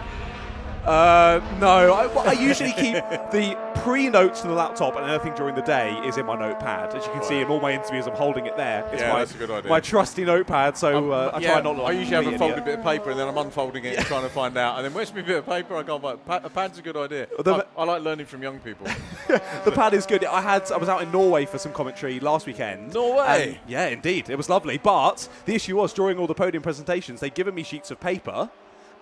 No, I usually keep the pre-notes to the laptop, and anything during the day is in my notepad. As you can see in all my interviews, I'm holding it there. It's that's a good idea. My trusty notepad, so I try not to. I usually have a folded bit of paper, and then I'm unfolding it and trying to find out. And then where's my bit of paper? I can't find. A pad's a good idea. I like learning from young people. The pad is good. I was out in Norway for some commentary last weekend. Norway? Yeah, indeed. It was lovely. But the issue was, during all the podium presentations, they'd given me sheets of paper,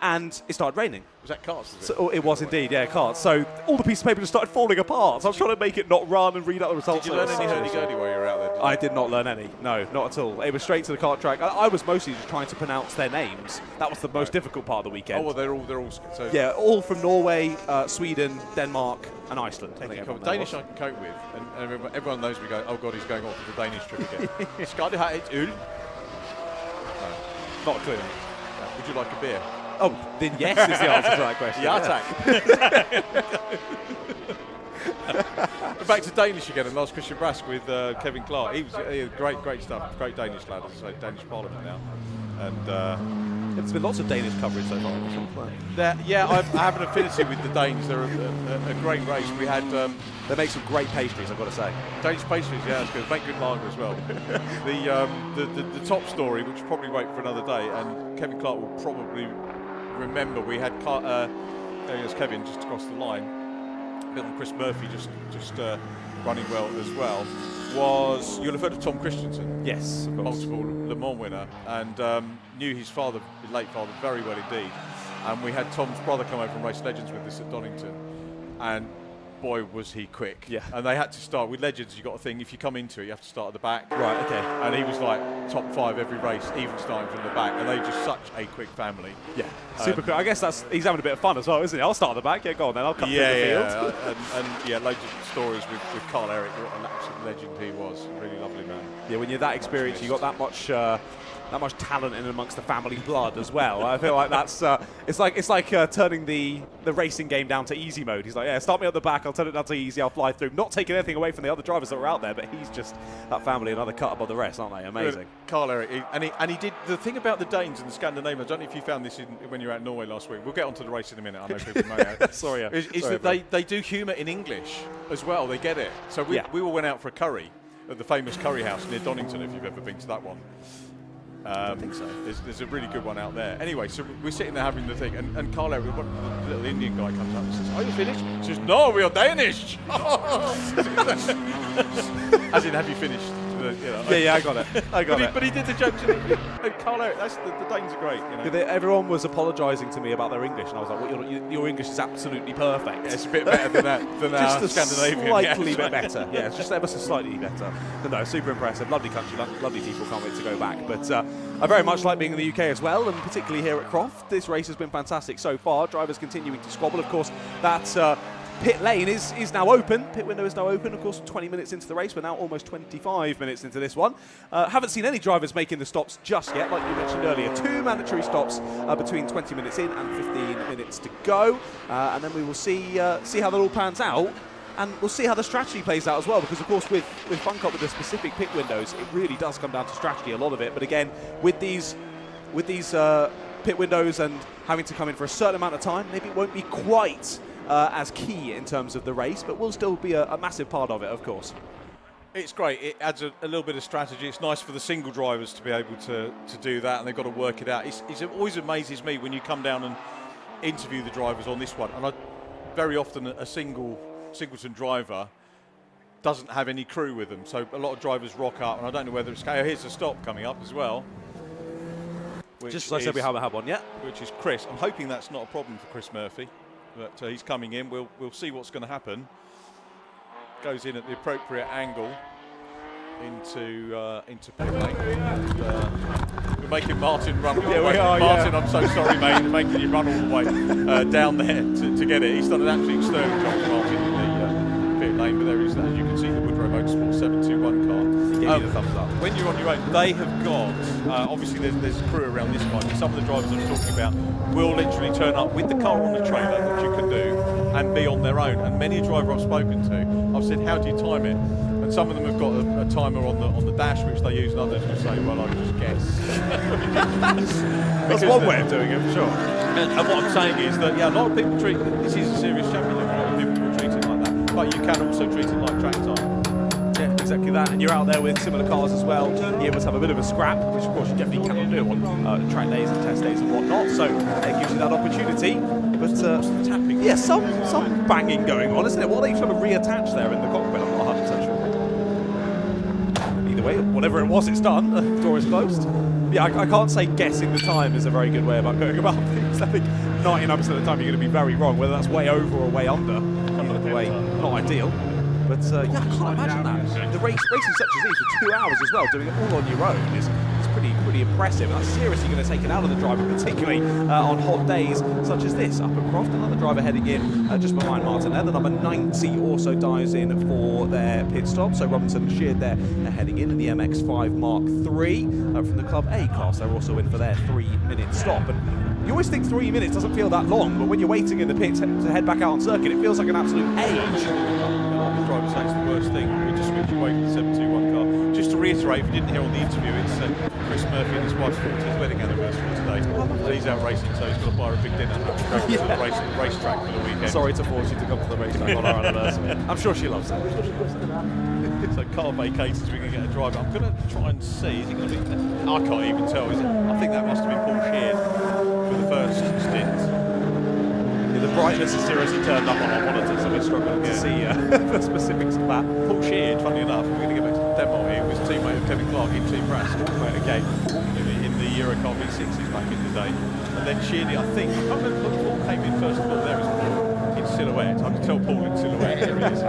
and it started raining. Was that carts? So it was indeed, yeah, carts. So all the pieces of paper just started falling apart. So I was trying to make it not run and read out the results. Did you learn any hurdy-gurdy while you were out there? I did not learn any. No, not at all. It was straight to the kart track. I was mostly just trying to pronounce their names. That was the most difficult part of the weekend. Oh, well, they're all. So yeah, all from Norway, Sweden, Denmark, and Iceland. Danish I can cope with, and everyone knows we go. Oh God, he's going off for the Danish trip again. Skal det ha et øl? Not a clue. Would you like a beer? Oh, then yes is the answer to that question. Back to Danish again, and last Christian Brscc with Kevin Clark. He was great stuff. Great Danish lad, as I say, Danish Parliament now. And there's been lots of Danish coverage so far. I have an affinity with the Danes. They're a great race. We had they make some great pastries, I've got to say. Danish pastries, yeah, that's good. Make good lager as well. The top story, which will probably wait for another day, and Kevin Clark will probably remember, we had there's Kevin just across the line. Little Chris Murphy just running well as well. You'll have heard of Tom Christensen? Yes, of course. Multiple Le Mans winner, and knew his late father, very well indeed. And we had Tom's brother come over and race Legends with us at Donington, and boy was he quick. Yeah. And they had to start with Legends. You got a thing, if you come into it, you have to start at the back. Right. Okay. And he was like top 5 every race, even starting from the back. And they're just such a quick family. Yeah. Super quick. I guess he's having a bit of fun as well, isn't he? I'll start at the back. Yeah, go on then. I'll cut through the field. and loads of stories with Carl Eric. What an absolute legend he was. Really lovely man. Yeah, when you're that experienced, you got that much talent in amongst the family blood as well. I feel like that's it's like turning the racing game down to easy mode. He's like, yeah, start me at the back, I'll turn it down to easy, I'll fly through. Not taking anything away from the other drivers that were out there, but he's just that family, another cut above the rest, aren't they? Amazing. Carl Eric, and he did the thing about the Danes and the Scandinavians. I don't know if you found this when you were out in Norway last week. We'll get onto the race in a minute. I know people know. Sorry. Is that they do humour in English as well. They get it. So we all went out for a curry at the famous curry house near Donington. If you've ever been to that one. I think so. There's a really good one out there. Anyway, so we're sitting there having the thing, and Carl Eric, the little Indian guy, comes up and says, "Are you finished?" He says, "No, we are Danish." As in, have you finished? Yeah, I got it. But he did the jokes. And Carl Eric, the Danes are great. You know? Everyone was apologising to me about their English, and I was like, well, your English is absolutely perfect. Yeah, it's a bit better than that. Than just Scandinavian. Slightly bit better. Yeah, it's just ever so slightly better. But no, super impressive. Lovely country, lovely people. Can't wait to go back. But I very much like being in the UK as well, and particularly here at Croft. This race has been fantastic so far. Drivers continuing to squabble. Of course, that pit lane is now open. Pit window is now open. Of course, 20 minutes into the race. We're now almost 25 minutes into this one. Haven't seen any drivers making the stops just yet, like you mentioned earlier. 2 mandatory stops between 20 minutes in and 15 minutes to go. And then we will see how that all pans out. And we'll see how the strategy plays out as well, because of course with Fun Cup, with the specific pit windows, it really does come down to strategy, a lot of it. But again, with these pit windows and having to come in for a certain amount of time, maybe it won't be quite as key in terms of the race, but will still be a massive part of it, of course. It's great. It adds a little bit of strategy. It's nice for the single drivers to be able to do that, and they've got to work it out. It always amazes me when you come down and interview the drivers on this one, and very often a singleton driver doesn't have any crew with them, so a lot of drivers rock up, and I don't know whether it's here's a stop coming up as well. Just as I said, we haven't had one yet. Which is Chris. I'm hoping that's not a problem for Chris Murphy, but he's coming in. We'll see what's going to happen. Goes in at the appropriate angle into pit lane. We're making Martin run all the way. Martin, I'm so sorry, mate. Making you run all the way down there to get it. He's done an absolute sterling job, Martin, in the pit lane. But there is, as you can see, the Woodrow Motorsport 721 car. Give you the thumbs up. When you're on your own, they have got, obviously there's a crew around this guy, but some of the drivers I'm talking about will literally turn up with the car on the trailer, which you can do, and be on their own. And many a driver I've spoken to, I've said, how do you time it? And some of them have got a timer on the dash, which they use, and others will say, well, I just guess. That's one way of doing it, for sure. And what I'm saying is that, yeah, a lot of people treat, this is a serious championship, a lot of people will treat it like that, but you can also treat it like track time. Yeah, exactly that, and you're out there with similar cars as well. You're able to have a bit of a scrap, which of course you definitely cannot do on track days and test days and whatnot. So it gives you that opportunity. But tapping, yeah, some banging going on, isn't it? What are they trying to reattach there in the cockpit? I'm not 100% sure. Either way, whatever it was, it's done. The door is closed. Yeah, I can't say guessing the time is a very good way about going about things. I think 99% of the time you're going to be very wrong, whether that's way over or way under. Way not ideal. But yeah, I can't imagine that. The racing such as these for 2 hours as well, doing it all on your own is pretty impressive. And that's seriously going to take it out of the driver, particularly on hot days such as this. Up at Croft, another driver heading in just behind Martin there. The number 90 also dives in for their pit stop. So Robinson and Sheard there heading in the MX-5 Mark III from the Club A class. They're also in for their 3-minute stop. And you always think 3 minutes doesn't feel that long, but when you're waiting in the pit to head back out on circuit, it feels like an absolute age. The driver say it's the worst thing. We just switch away from the 721 car. Just to reiterate, if you didn't hear on the interview, it's Chris Murphy and his wife's 40th wedding anniversary today. He's out racing, so he's got to buy her a big dinner. Go to the racetrack for the weekend. Sorry to force you to come to the racetrack on our anniversary. I'm sure she loves it. So car vacated, we can get a driver. I'm going to try and see. Is he going to be? I can't even tell. Is it? I think that must have been Paul Sheard for the first stint. The brightness is seriously turned up on our monitor, so we're struggling to see the specifics of that. Paul Sheard, funny enough, we're going to get back to the demo here, was teammate of Kevin Clark in Team Brscc, again, in the Eurocar V6s back in the day. And then Sheardy, I think, I can't remember when Paul came in first of all, there is Paul in silhouette. I can tell Paul in silhouette, here he is.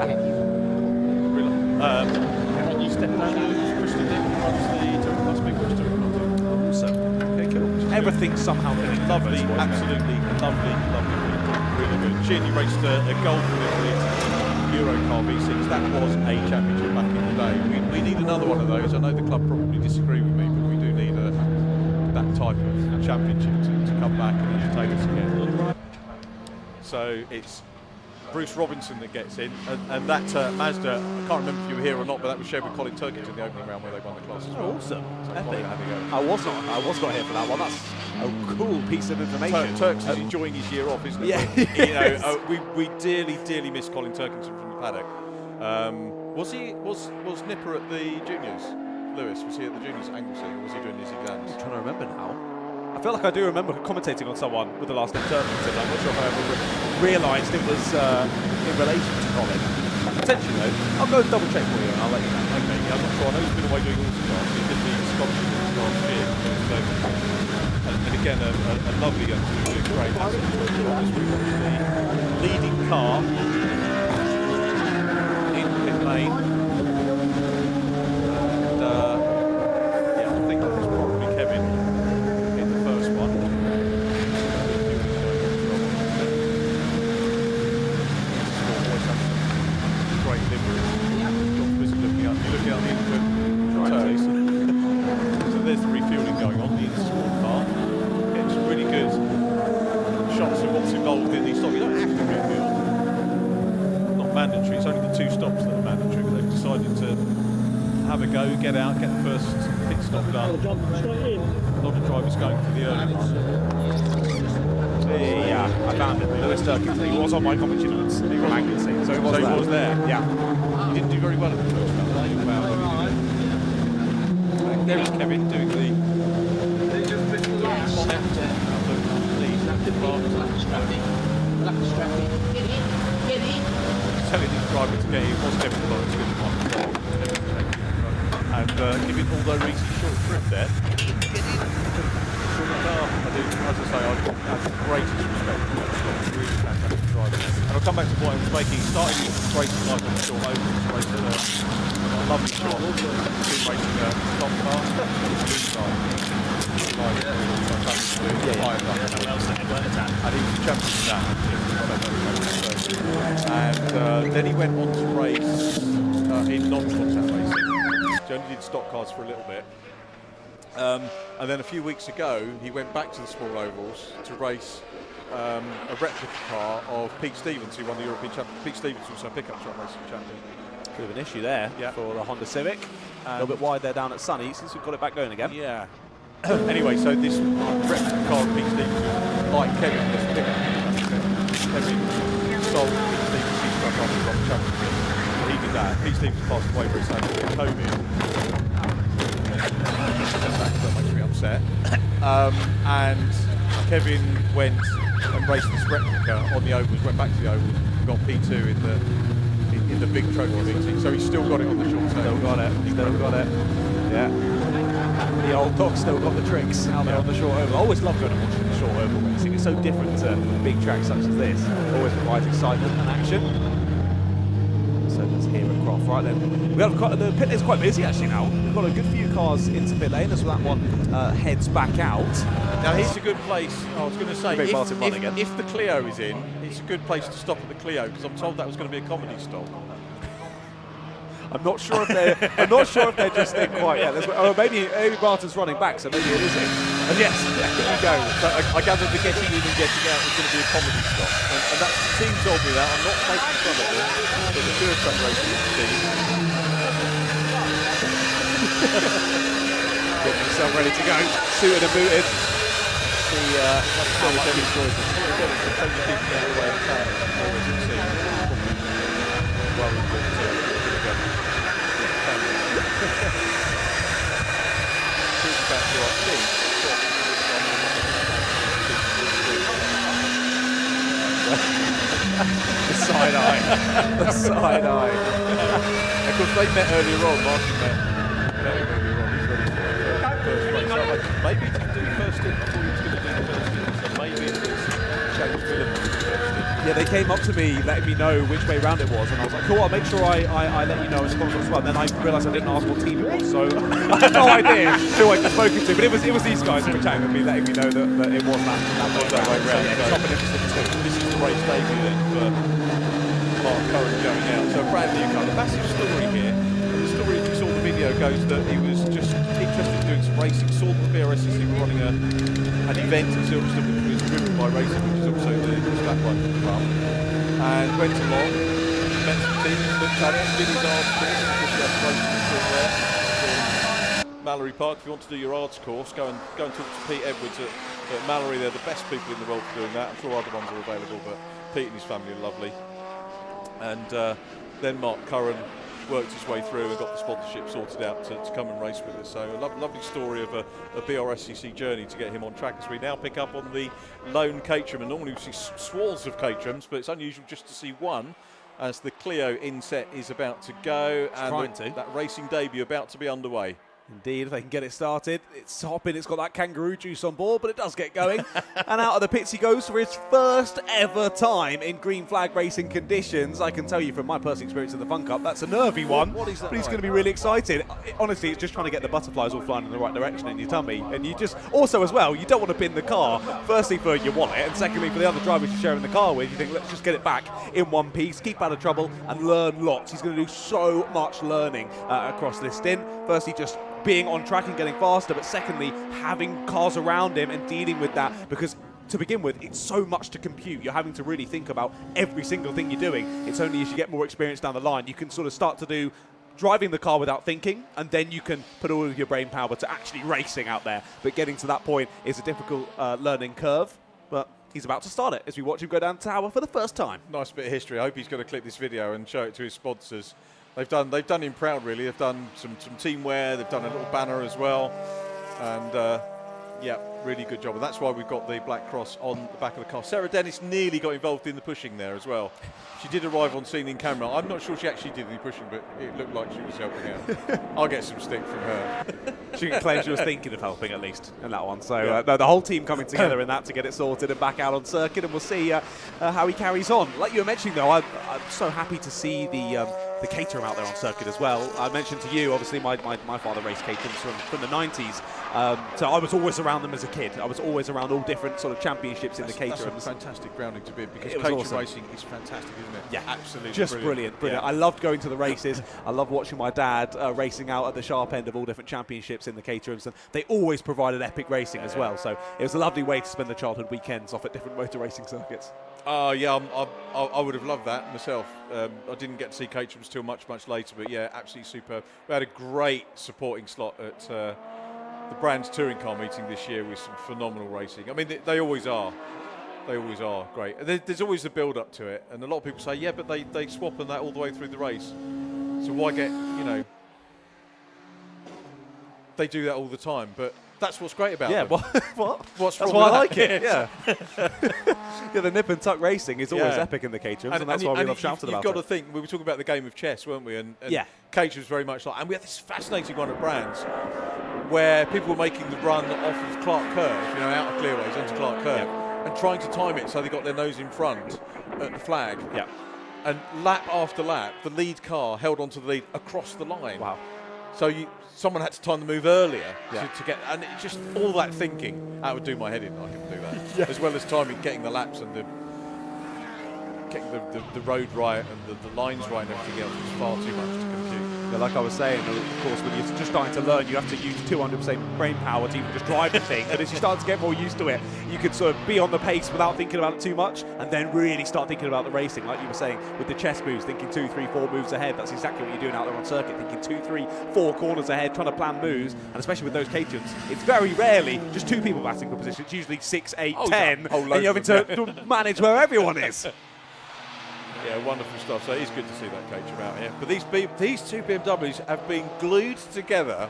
You step down and push the thing, runs the Touring Class Big Push Touring Class. Awesome. Okay, cool. Everything somehow connected. Lovely, absolutely lovely. Really good. Sheardy raced a golden Eurocar V6. That was a championship back in the day. We need another one of those. I know the club probably disagree with me, but we do need that type of championship to come back and entertain us again. So it's Bruce Robinson that gets in, and that Mazda, I can't remember if you were here or not, but that was shared with Colin Turkett in the opening round where they won the class as well. Awesome. So Colin had to go. I was not here for that one. That's a cool piece of information. Turks is enjoying his year off, isn't he? Yeah. We dearly miss Colin Turkington from the paddock. Was Nipper at the juniors? Lewis, was he at the juniors at Anglesey, or was he doing his exams? I'm trying to remember now. I feel like I do remember commentating on someone with the last name Turkington. I'm not sure if I ever realised it was in relation to Colin. Potentially though. I'll go double check for you and I'll let you know. Okay, yeah, I'm not sure. I know he's been away doing all sorts. He did the scholarship last year. And again, a lovely young doing great. As we watch the leading car in pit lane. And yeah, I think that was probably Kevin in the first one. Great livery. John's busy looking up. You're looking at the input. So there's the refueling going on, the Intersport car. It's really good shots of what's involved in these stops. You don't have to refuel. Not mandatory. It's only the 2 stops that are mandatory, but they've decided to have a go, get out, get the first pit stop done. A lot of drivers going for the early one. Yeah, I found it. Lewis Turkington. He was on my commentary notes. He was Anglesey, so he was there. Yeah. He didn't do very well at the first round. There's Kevin doing the telling his driver to get in. Was Kevin Clark's good one. And giving Aldo Reese a short trip there. As I say, I've had the greatest respect for him. Really fantastic driver. And I'll come back to the point I was making. He started his racing life on the short ovals, raced a lovely shot. He's been racing a stock car. And he was champion in that. And then he went on to race in non-contact racing. He only did stock cars for a little bit. And then a few weeks ago, he went back to the small ovals to race a replica car of Pete Stevens, who won the European Championship. Pete Stevens was also a pickup truck racing champion. Bit of an issue there for the Honda Civic. A little bit wide there down at Sunny, since we've got it back going again. Yeah. Anyway, so this replica car of Pete Stevens, like Kevin, was a pickup truck. Kevin sold Pete Stevens' his truck after the World Championship. So he did that. Pete Stevens passed away very suddenly with COVID. That makes me upset. And Kevin went and raced this replica on the ovals, went back to the ovals, and got P2 in the big trophy meeting. So he's still got it on the short tail. Still got it. Yeah. The old dog still got the tricks out there on the short oval. I always love going and watching the short oval racing. It's so different to big tracks such as this. Always provides excitement and action. So let's hear at Croft. Right then, the pit lane's quite busy actually now. We've got a good few cars into pit lane as that one heads back out. Now here's a good place. I was going to say, if the Clio is in, it's a good place to stop at the Clio, because I'm told that was going to be a comedy stop. I'm not sure if they're just in quite yet. Maybe Barton's running back, so maybe it is in. And yes, here we go. So I gather the getting in and getting out is going to be a comedy stop, and that team told me that. I'm not making fun of them, but the Tour Truck Racing team. Getting himself ready to go, suited and booted. How much he enjoys it. The side eye. The side eye. Of course, they met earlier on. Martin met earlier on. He's ready for the first race. So maybe to do the first stint. I thought he was going to do the first stint. So maybe it was James Phillips for the first stint. Yeah, they came up to me letting me know which way round it was, and I was like, cool, I'll make sure I let you know in the comments as well. And then I realised I didn't ask what team it was, so I had no idea who I'd just spoken to. But it was these guys who were chatting with me, letting me know that it was that way round. This is the race debut then for Mark Curran going out. So a brand new car. The massive story here, and the story, if you saw the video, goes that he was just interested in doing some racing, saw that the Brscc were running an event at Silverstone which was driven by racing, which is also the Black One Club, and went along, met some teams, looked at it, did his arts course, and just left racing still there. Mallory Park, if you want to do your arts course, go and talk to Pete Edwards at Mallory. They're the best people in the world for doing that. I'm sure other ones are available, but Pete and his family are lovely. And then Mark Curran worked his way through and got the sponsorship sorted out to come and race with us. So a lovely story of a Brscc journey to get him on track, as we now pick up on the lone Caterham. And normally we see swarms of Caterhams, but it's unusual just to see one, as the Clio inset is about to go and that racing debut about to be underway. Indeed, if they can get it started. It's hopping, it's got that kangaroo juice on board, but it does get going. And out of the pits he goes for his first ever time in green flag racing conditions. I can tell you from my personal experience of the Fun Cup, that's a nervy one. What is that? But he's going to be really excited. Honestly, it's just trying to get the butterflies all flying in the right direction in your tummy. And you just, also as well, you don't want to bin the car. Firstly for your wallet, and secondly for the other drivers you're sharing the car with. You think, let's just get it back in one piece, keep out of trouble, and learn lots. He's going to do so much learning across this stint. Firstly, just being on track and getting faster, but secondly, having cars around him and dealing with that, because to begin with, it's so much to compute. You're having to really think about every single thing you're doing. It's only as you get more experience down the line, you can sort of start to do driving the car without thinking, and then you can put all of your brain power to actually racing out there. But getting to that point is a difficult learning curve, but he's about to start it as we watch him go down tower for the first time. Nice bit of history. I hope he's going to clip this video and show it to his sponsors. They've done him proud, really. They've done some team wear. They've done a little banner as well, and yeah, really good job, and that's why we've got the black cross on the back of the car. Sarah Dennis nearly got involved in the pushing there as well. She did arrive on scene in camera. I'm not sure she actually did any pushing, but it looked like she was helping out. I'll get some stick from her. She can claim she was thinking of helping at least in that one. So Yeah. no, the whole team coming together in that to get it sorted and back out on circuit, and we'll see how he carries on. Like you were mentioning though, I'm so happy to see the Caterham out there on circuit as well. I mentioned to you, obviously my father raced Caterhams from the 90s, so I was always around them as a kid. I was always around all different sort of championships in the Caterhams. That's a fantastic grounding to be, because It was Caterham awesome. racing is fantastic, isn't it? Yeah, absolutely. just brilliant. Yeah. I loved going to the races. I loved watching my dad racing out at the sharp end of all different championships in the Caterhams, and they always provided epic racing as well. So it was a lovely way to spend the childhood weekends off at different motor racing circuits. Yeah, I would have loved that myself. I didn't get to see Caterham's till much later, but yeah, absolutely superb. We had a great supporting slot at the Brands Touring Car meeting this year with some phenomenal racing. I mean, they always are. They always are great. There's always a build-up to it, and a lot of people say, yeah, but they swap on that all the way through the race. So why get, they do that all the time, but that's what's great about them. What? What's That's wrong why with I like that? it. Yeah. The nip and tuck racing is always epic in the Caterhams, and that's why we love shouting about it. You've got to think, we were talking about the game of chess, weren't we? And yeah. Caterham's very much like, and we had this fascinating one at Brands where people were making the run off of Clark Curve, out of clearways onto Clark Curve, and trying to time it so they got their nose in front at the flag. Yeah. And lap after lap, the lead car held onto the lead across the line. Wow. So someone had to time the move earlier to get, and it just all that thinking, that would do my head in. I couldn't do that. As well as timing, getting the laps and getting the road right and the lines right and everything else was far too much to compute. Yeah, like I was saying, of course, when you're just starting to learn, you have to use 200% brain power to even just drive the thing. And as you start to get more used to it, you can sort of be on the pace without thinking about it too much, and then really start thinking about the racing. Like you were saying, with the chess moves, thinking 2, 3, 4 moves ahead. That's exactly what you're doing out there on circuit, thinking 2, 3, 4 corners ahead, trying to plan moves. And especially with those Caterhams, it's very rarely just 2 people batting for position. It's usually 6, 8, 10, and you're having to manage where everyone is. Yeah, wonderful stuff. So it is good to see that Caterham out here. But these two BMWs have been glued together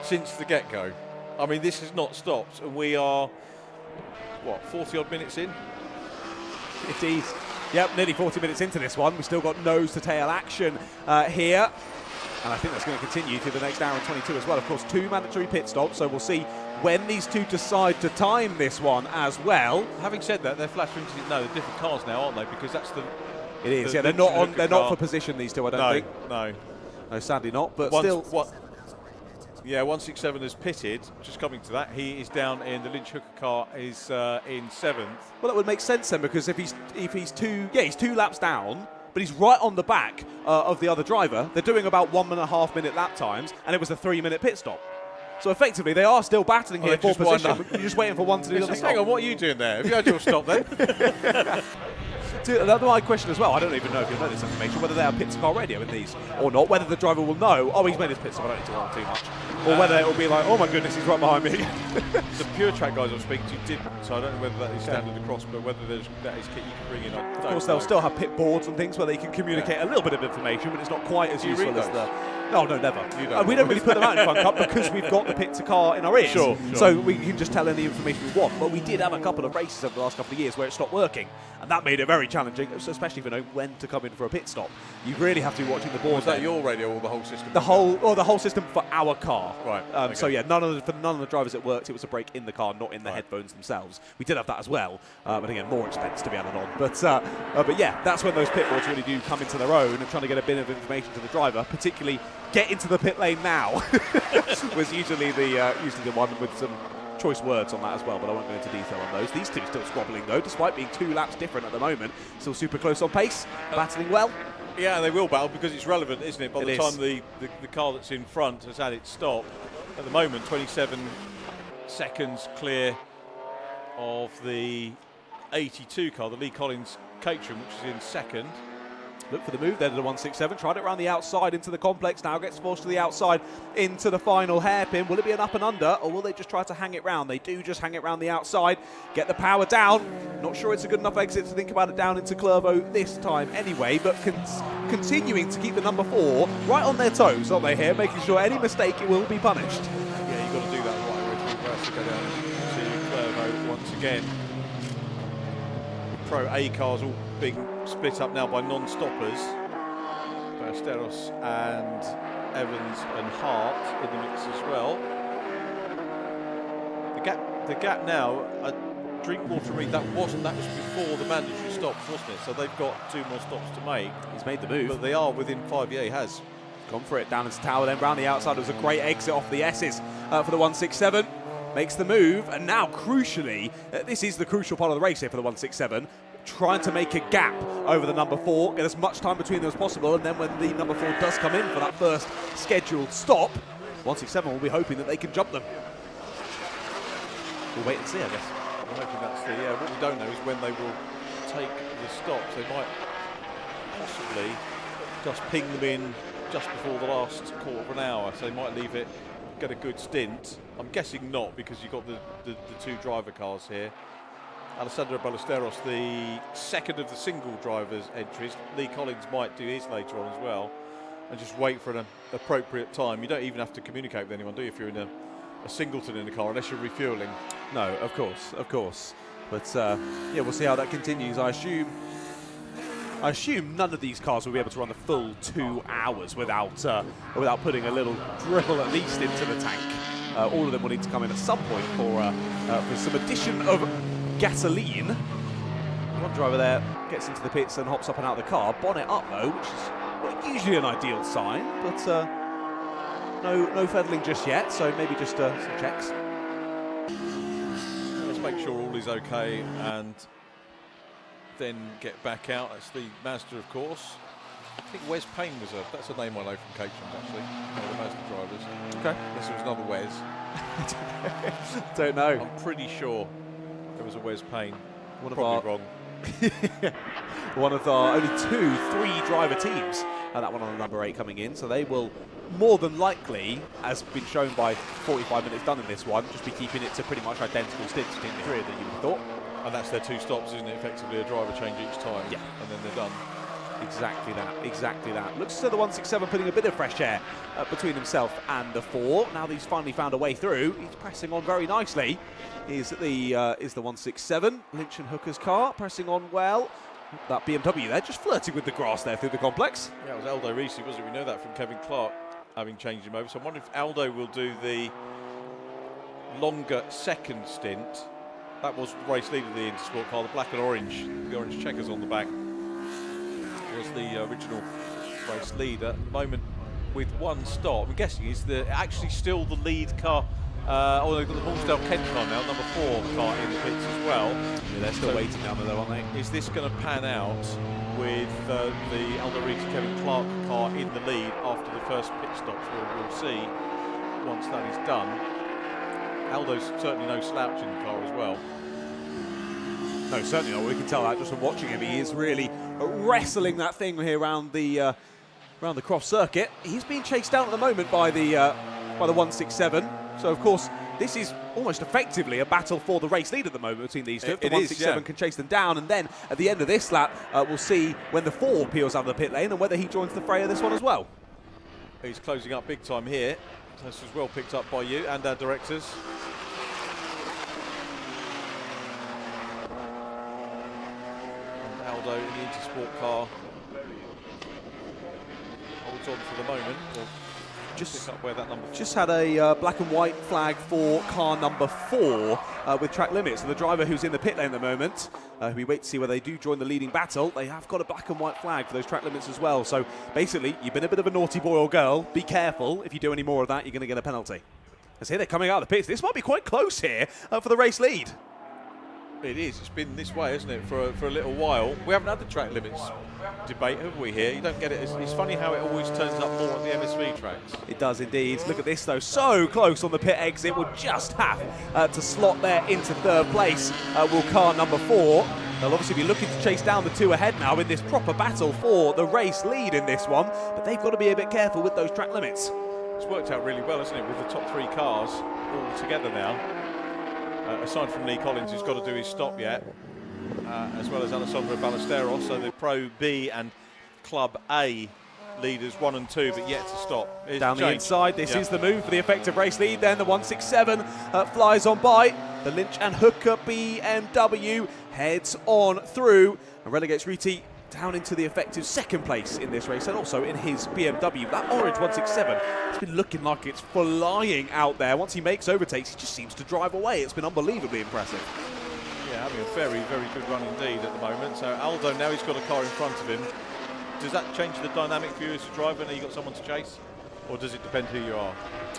since the get-go. I mean, this has not stopped, and we are, 40-odd minutes in? It is. Yep, nearly 40 minutes into this one. We've still got nose-to-tail action here. And I think that's going to continue through the next hour and 22 as well. Of course, 2 mandatory pit stops, so we'll see when these two decide to time this one as well. Having said that, they're flashing into they're different cars now, aren't they? Because that's the... It is, they're not on. They're not for position, these two, I don't think. No, sadly not, but still... 167 has pitted, just coming to that. He is down in the Lynch Hooker car, is in 7th. Well, that would make sense then, because if he's 2 laps down, but he's right on the back of the other driver. They're doing about 1.5 minute lap times, and it was a 3-minute pit stop. So effectively, they are still battling here for position. You're just waiting for one to do the other stop. Hang on, what are you doing there? Have you had your stop then? That's my question as well. I don't even know if you'll know this information, whether they have pit to car radio in these or not, whether the driver will know, oh, he's made his pit stop, I don't need to run too much. Or whether it will be like, oh my goodness, he's right behind me. The Pure Track guys I'm speaking to didn't, so I don't know whether that is standard across, but whether that is kit you can bring in. Of course, they'll still have pit boards and things where they can communicate a little bit of information, but it's not quite as useful as the... No, never. We don't really put them out in Fun Cup because we've got the pit to car in our ears. Sure. So we can just tell any information we want. But we did have a couple of races over the last couple of years where it stopped working. And that made it very challenging, especially for knowing when to come in for a pit stop. You really have to be watching the board. Was that your radio or the whole system? The whole system for our car. Right. Okay. So yeah, for none of the drivers it worked. It was a break in the car, not in the headphones themselves. We did have that as well, but again, more expense to be added on. But yeah, that's when those pit boards really do come into their own, and trying to get a bit of information to the driver, particularly get into the pit lane now, was usually the one with some choice words on that as well, but I won't go into detail on those. These two still squabbling though, despite being 2 laps different at the moment. Still super close on pace, battling well. Yeah, they will battle because it's relevant, isn't it? By the It time is. the car that's in front has had its stop, at the moment 27 seconds clear of the 82 car, the Lee Collins Caterham, which is in 2nd. Look for the move there to the 167. Tried it around the outside into the complex. Now gets forced to the outside into the final hairpin. Will it be an up and under, or will they just try to hang it round? They do just hang it round the outside. Get the power down. Not sure it's a good enough exit to think about it down into Clervaux this time anyway, but continuing to keep the number 4 right on their toes, aren't they here? Making sure any mistake it will be punished. Yeah, you've got to do that right away to go down to once again. Pro A cars all being split up now by non-stoppers. Ballesteros and Evans and Hart in the mix as well. The gap now, Drinkwater Reed, that was before the mandatory stops, wasn't it? So they've got 2 more stops to make. He's made the move. But they are within 5. Yeah, he has. Gone for it, down into tower, then round the outside. It was a great exit off the S's for the 167. Makes the move, and now crucially, this is the crucial part of the race here for the 167, trying to make a gap over the number 4, get as much time between them as possible, and then when the number 4 does come in for that first scheduled stop, 167 will be hoping that they can jump them. We'll wait and see, I guess. I'm hoping that's the, what we don't know is when they will take the stops. They might possibly just ping them in just before the last quarter of an hour, so they might leave it, get a good stint. I'm guessing not, because you've got the 2 driver cars here. Alessandro Ballesteros, the second of the single drivers' entries. Lee Collins might do his later on as well, and just wait for an appropriate time. You don't even have to communicate with anyone, do you, if you're in a singleton in the car, unless you're refueling. No, of course. But yeah, we'll see how that continues. I assume none of these cars will be able to run the full 2 hours without putting a little dribble at least into the tank. All of them will need to come in at some point for some addition of gasoline. One driver there gets into the pits and hops up and out of the car. Bonnet up though, which is not usually an ideal sign, but no feddling just yet, so maybe just some checks. Let's make sure all is okay and then get back out. That's the Mazda, of course. I think Wes Payne was that's a name I know from Caterham, actually, one of the Mazda drivers. Okay. Unless there was another Wes. Don't know. I'm pretty sure there was a Wes Payne. Probably wrong. One of our only 2-3 driver teams. That one on the number 8 coming in, so they will more than likely, as been shown by 45 minutes done in this one, just be keeping it to pretty much identical stints between the 3 of them, you would have thought. And that's their 2 stops, isn't it? Effectively a driver change each time. Yeah. And then they're done. Exactly that. Looks as though the 167 putting a bit of fresh air between himself and the 4. Now that he's finally found a way through, he's pressing on very nicely. Is the 167, Lynch and Hooker's car, pressing on well. That BMW there, just flirting with the grass there through the complex. Yeah, it was Aldo Risi, wasn't it? We know that from Kevin Clark, having changed him over. So I'm wondering if Aldo will do the longer second stint. That was the race leader of the Intersport car, the black and orange, the orange checkers on the back, was the original race leader. At the moment, with 1 stop, I'm guessing is actually still the lead car. Oh, they've got the Hallsdale Kent car now, number 4 car in the pits as well. Yeah, they're still waiting down there, aren't they? Is this going to pan out with the Aldo Reed Kevin Clark car in the lead after the first pit stops? We'll see once that is done. Aldo's certainly no slouch in the car as well. No, certainly not. We can tell that just from watching him. He is really wrestling that thing here around the Croft Circuit. He's being chased down at the moment by the 167. So, of course, this is almost effectively a battle for the race lead at the moment between these two. The 167 can chase them down, and then at the end of this lap, we'll see when the 4 peels out of the pit lane and whether he joins the fray of this one as well. He's closing up big time here. This was well picked up by you and our directors. And Aldo in the Intersport car holds on for the moment. We'll just pick up where that number just had a black and white flag for car number 4 with track limits. So the driver who's in the pit lane at the moment, we wait to see whether they do join the leading battle. They have got a black and white flag for those track limits as well. So basically, you've been a bit of a naughty boy or girl. Be careful. If you do any more of that, you're going to get a penalty. As here they're coming out of the pits. This might be quite close here for the race lead. It is. It's been this way, isn't it, for a little while. We haven't had the track limits debate, have we, here? You don't get it. It's funny how it always turns up more at the MSV tracks. It does indeed. Look at this, though. So close on the pit exit. Will just have to slot there into 3rd place. Will car number 4. They'll obviously be looking to chase down the 2 ahead now in this proper battle for the race lead in this one. But they've got to be a bit careful with those track limits. It's worked out really well, hasn't it, with the top 3 cars all together now. Aside from Lee Collins, who's got to do his stop yet, as well as Alessandro Ballesteros. So the Pro B and Club A leaders 1 and 2, but yet to stop. Here's Down the Jake. inside, this is the move for the effective race lead. Then the 167 flies on by. The Lynch and Hooker BMW heads on through and relegates Riti down into the effective second place in this race, and also in his BMW. That orange 167 has been looking like it's flying out there. Once he makes overtakes, he just seems to drive away. It's been unbelievably impressive. Yeah, having a very, very good run indeed at the moment. So Aldo, now he's got a car in front of him. Does that change the dynamic for you as a driver? Now you've got someone to chase? Or does it depend who you are?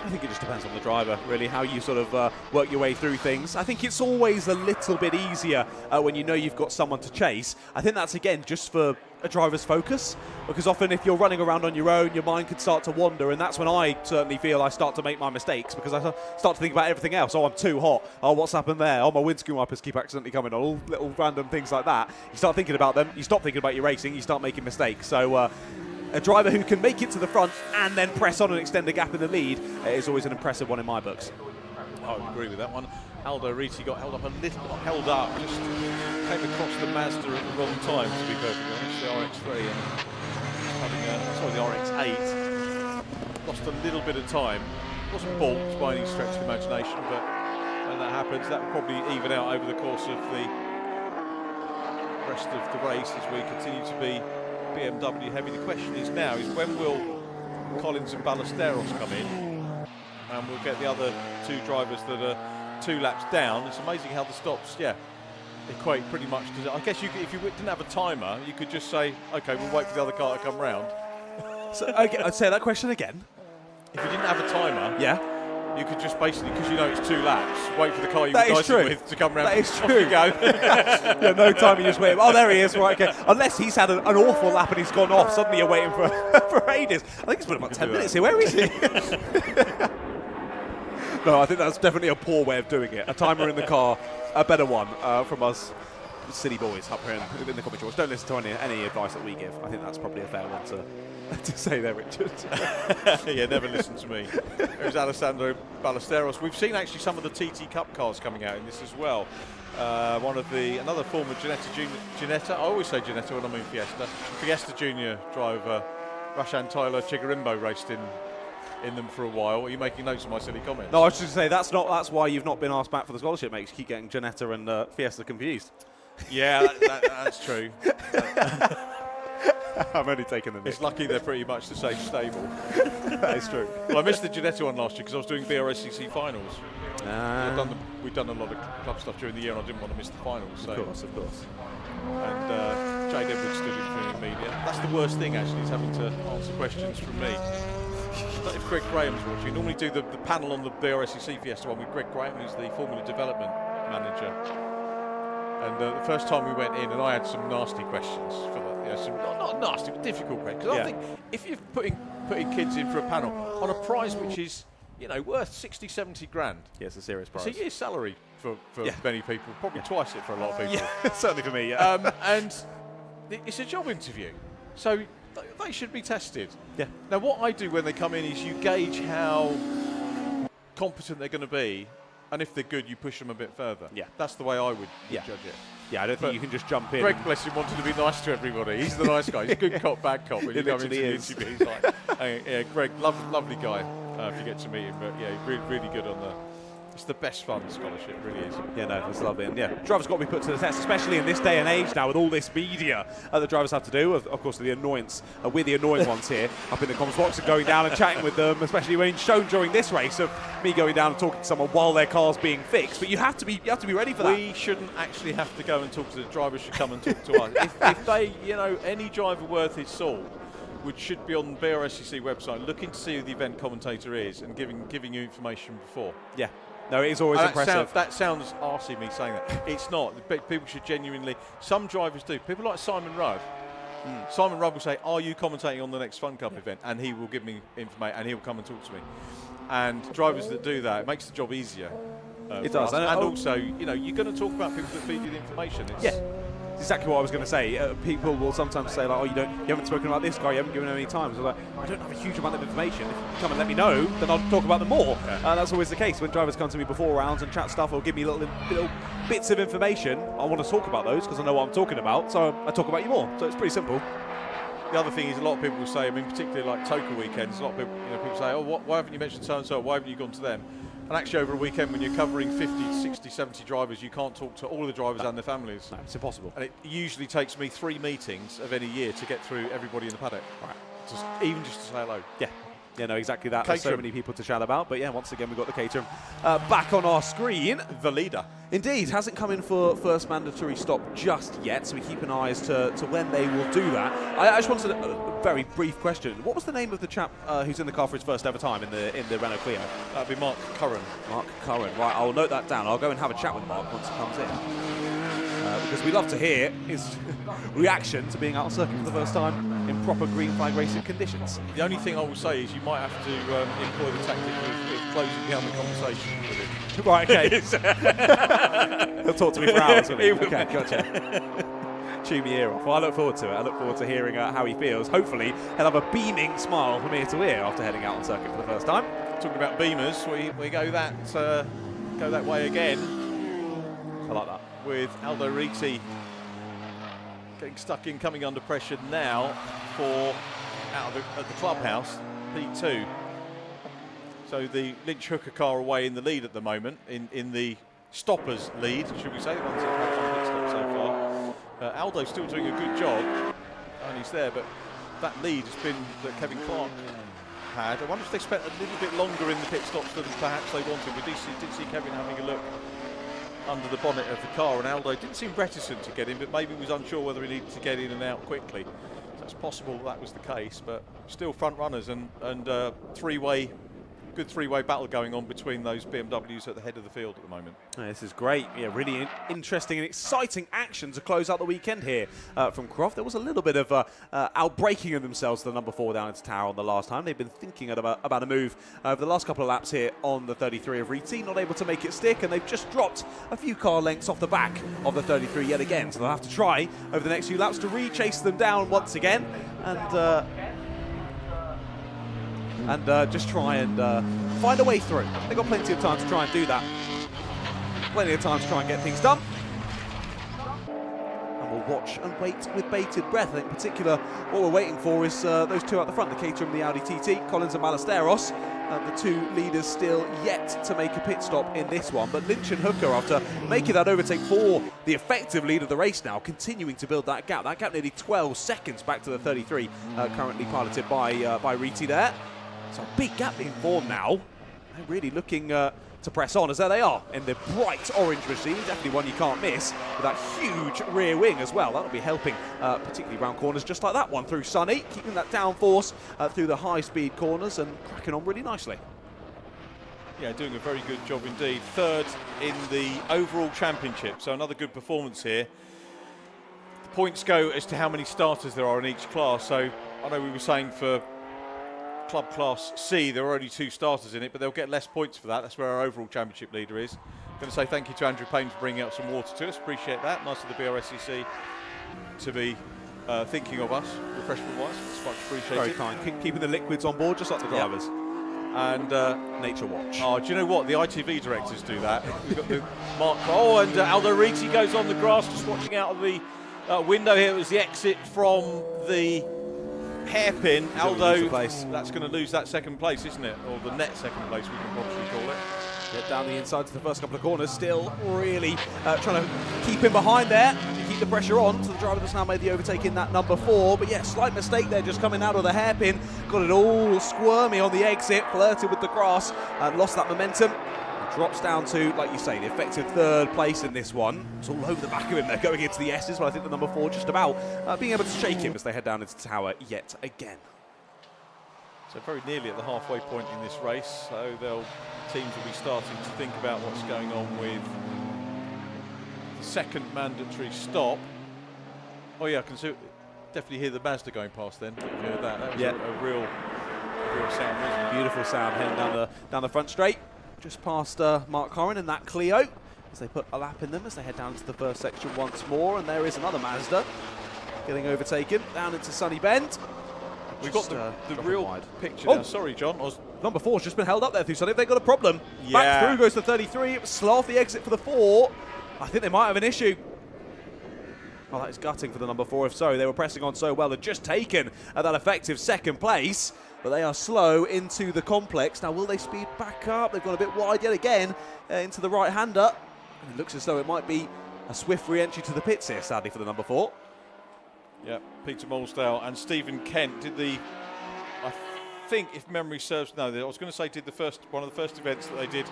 I think it just depends on the driver, really, how you sort of work your way through things. I think it's always a little bit easier when you know you've got someone to chase. I think that's, again, just for a driver's focus, because often if you're running around on your own, your mind could start to wander, and that's when I certainly feel I start to make my mistakes, because I start to think about everything else. Oh, I'm too hot. Oh, what's happened there? Oh, my windscreen wipers keep accidentally coming on. All little random things like that. You start thinking about them, you stop thinking about your racing, you start making mistakes. So a driver who can make it to the front and then press on and extend the gap in the lead is always an impressive one in my books. I would agree with that one. Aldo Riti got held up a little, just came across the Mazda at the wrong time, to be perfectly honest, the RX-3 and having the RX-8. Lost a little bit of time. Wasn't balked by any stretch of imagination, but when that happens, that will probably even out over the course of the rest of the race as we continue to be BMW heavy. The question is now when will Collins and Ballesteros come in, and we'll get the other two drivers that are 2 laps down. It's amazing how the stops, equate pretty much to. I guess if you didn't have a timer, you could just say, okay, we'll wait for the other car to come round. So, okay, I'd say that question again. If you didn't have a timer, you could just basically, because you know it's 2 laps, wait for the car you That were is dicing true. with to come round. That is Off true. you go. Yeah, no time, you just wait. Oh, there he is. Right, okay. Unless he's had an awful lap and he's gone off, suddenly you're waiting for for ages. I think it's been about 10 minutes here. Where is he? No, I think that's definitely a poor way of doing it. A timer in the car, a better one from us city boys up here in the commentary. Don't listen to any advice that we give. I think that's probably a fair one to say there, Richard. Yeah, never listen to me. There's Alessandro Ballesteros. We've seen actually some of the TT Cup cars coming out in this as well. Another former Ginetta, I always say Ginetta when I'm in Fiesta Junior driver, Rashan Tyler Chigarimbo raced in them for a while. Are you making notes of my silly comments? No, I was just going to say that's why you've not been asked back for the scholarship, mate. You keep getting Ginetta and Fiesta confused. Yeah, that's true. I'm only taking the mick. It's lucky they're pretty much the same stable. That is true. Well, I missed the Ginetta one last year because I was doing Brscc finals. We've done a lot of club stuff during the year, and I didn't want to miss the finals. So. Of course. And Jade Edwards stood in for the media. That's the worst thing, actually, is having to answer questions from me. But if Greg Graham's watching, we normally do the panel on the Brscc Fiesta one with Greg Graham, who's the Formula Development Manager. And the first time we went in, and I had some nasty questions for that. Some not nasty, but difficult questions. Because I think if you're putting kids in for a panel on a prize which is worth 60, 70 grand. Yeah, it's a serious prize. It's a year's salary for many people, probably twice it for a lot of people. Yeah, certainly for me, yeah. And it's a job interview, so they should be tested. Yeah. Now, what I do when they come in is you gauge how competent they're going to be, and if they're good, you push them a bit further. Yeah. That's the way I would judge it. Yeah, I don't think you can just jump in. Greg, bless him, wanted to be nice to everybody. He's the nice guy. He's a good cop, bad cop. When you come into the interview, he's like, hey, Greg, lovely guy if you get to meet him. But yeah, really good on the. It's the best fun scholarship, really is. Yeah, no, that's lovely. And yeah, drivers got to be put to the test, especially in this day and age now with all this media the drivers have to do. Of course, the annoyance, we're the annoying ones here up in the comms box and going down and chatting with them, especially when shown during this race of me going down and talking to someone while their car's being fixed. But you have to be ready for that. We shouldn't actually have to go and talk to the drivers. Should come and talk to us. If they, any driver worth his salt should be on the Brscc website looking to see who the event commentator is and giving you information before. Yeah. No, it is always impressive. That sounds arsey, me saying that. It's not. People should genuinely. Some drivers do. People like Simon Rudd. Simon Rudd will say, "Are you commentating on the next Fun Cup event?" And he will give me information, and he'll come and talk to me. And drivers that do that, it makes the job easier. It does. And also, you're going to talk about people that feed you the information. It's exactly what I was going to say. People will sometimes say, like, "Oh, you haven't spoken about this guy. You haven't given him any time." So, like, I don't have a huge amount of information. If you come and let me know, then I'll talk about them more. That's always the case when drivers come to me before rounds and chat stuff or give me little bits of information. I want to talk about those because I know what I'm talking about. So I talk about you more. So it's pretty simple. the other thing is a lot of people will say, I mean, particularly like Toka weekends, a lot of people, people say, oh, why haven't you mentioned so-and-so, why haven't you gone to them? And actually over a weekend when you're covering 50, 60, 70 drivers, you can't talk to all the drivers and their families. No, it's impossible. And it usually takes me 3 meetings of any year to get through everybody in the paddock. Right. Even just to say hello. Yeah. Yeah, no, exactly that. There's so Caterham. many people to chat about. But yeah, once again, we've got the Caterham back on our screen. The leader. Indeed, hasn't come in for first mandatory stop just yet, so we keep an eye as to when they will do that. I just wanted a very brief question. What was the name of the chap who's in the car for his first ever time in the Renault Clio? That'd be Mark Curran. Mark Curran. Right, I'll note that down. I'll go and have a chat with Mark once he comes in. Because we love to hear his reaction to being out on circuit for the first time in proper green flag racing conditions. The only thing I will say is you might have to employ the tactic of closing down the conversation with him. Right, okay. He'll talk to me for hours, won't he? Okay, gotcha. Chew me ear off. Well, I look forward to it. I look forward to hearing how he feels. Hopefully, he'll have a beaming smile from ear to ear after heading out on circuit for the first time. Talking about beamers, we go that way again. I like that. With Aldo Riti getting stuck in, coming under pressure now for at the clubhouse, P2. So the Lynch Hooker car away in the lead at the moment, in the stoppers lead, should we say, the ones that have had pit stop so far. Aldo's still doing a good job, and he's there, but that lead has been that Kevin Clark had. I wonder if they spent a little bit longer in the pit stops than perhaps they wanted. We did see Kevin having a look under the bonnet of the car, and Aldo didn't seem reticent to get in, but maybe was unsure whether he needed to get in and out quickly. So it's possible that was the case, but still front runners and good three-way battle going on between those BMWs at the head of the field at the moment. Oh, this is great. Yeah, really interesting and exciting action to close out the weekend here from Croft. There was a little bit of outbreaking of themselves to the number 4 down into Tower on the last time. They've been thinking about a move over the last couple of laps here on the 33 of Riti, not able to make it stick, and they've just dropped a few car lengths off the back of the 33 yet again. So they'll have to try over the next few laps to re-chase them down once again and just try and find a way through. They've got plenty of time to try and do that. Plenty of time to try and get things done. And we'll watch and wait with bated breath. I think in particular what we're waiting for is those two at the front, the Caterham and the Audi TT, Collins and Ballesteros. The two leaders still yet to make a pit stop in this one. But Lynch and Hooker, after making that overtake for the effective lead of the race now, continuing to build that gap. That gap nearly 12 seconds back to the 33, currently piloted by Riti there. So a big gap being formed now. They're really looking to press on, as there they are in the bright orange machine. Definitely one you can't miss, with that huge rear wing as well. That'll be helping, particularly round corners just like that one through Sunny, keeping that downforce through the high-speed corners and cracking on really nicely. Yeah, doing a very good job indeed. Third in the overall championship, so another good performance here. The points go as to how many starters there are in each class. So I know we were saying for Club Class C, there are only 2 starters in it, but they'll get less points for that. That's where our overall championship leader is. I'm going to say thank you to Andrew Payne for bringing out some water to us. Appreciate that. Nice of the Brscc to be thinking of us, refreshment-wise. It's much appreciated. Very kind. Keeping the liquids on board, just like the drivers. And Nature Watch. Oh, do you know what? The ITV directors do that. We've got the Mark. Oh, and Aldo Riti goes on the grass, just watching out of the window here. It was the exit from the hairpin. Aldo, that's going to lose that second place, isn't it? Or the net second place, we can probably call it. Get down the inside to the first couple of corners, still really trying to keep him behind there to keep the pressure on. So the driver that's now made the overtake in that number 4. But yeah, slight mistake there, just coming out of the hairpin. Got it all squirmy on the exit, flirted with the grass and lost that momentum. Drops down to, like you say, the effective 3rd place in this one. It's all over the back of him. They're going into the S's, but I think the number 4 just about being able to shake him as they head down into the tower yet again. So very nearly at the halfway point in this race. So teams will be starting to think about what's going on with the second mandatory stop. Oh yeah, I can definitely hear the Mazda going past then. That was a real sound, wasn't it? Beautiful sound heading down the front straight. Just past Mark Curran in that Clio as they put a lap in them as they head down to the first section once more. And there is another Mazda getting overtaken down into Sunny Bend. We've got the real picture now. Sorry, John. Number 4's just been held up there through Sunny. They've got a problem. Yeah. Back through goes the 33. It was slow off the exit for the 4. I think they might have an issue. Oh, that is gutting for the number 4. If so, they were pressing on so well. They've just taken that effective second place, but they are slow into the complex. Now, will they speed back up? They've gone a bit wide yet again into the right-hander. It looks as though it might be a swift re-entry to the pits here, sadly, for the number 4. Yeah, Peter Molsdale and Stephen Kent did the, I think, if memory serves, no, I was going to say did one of the first events that they did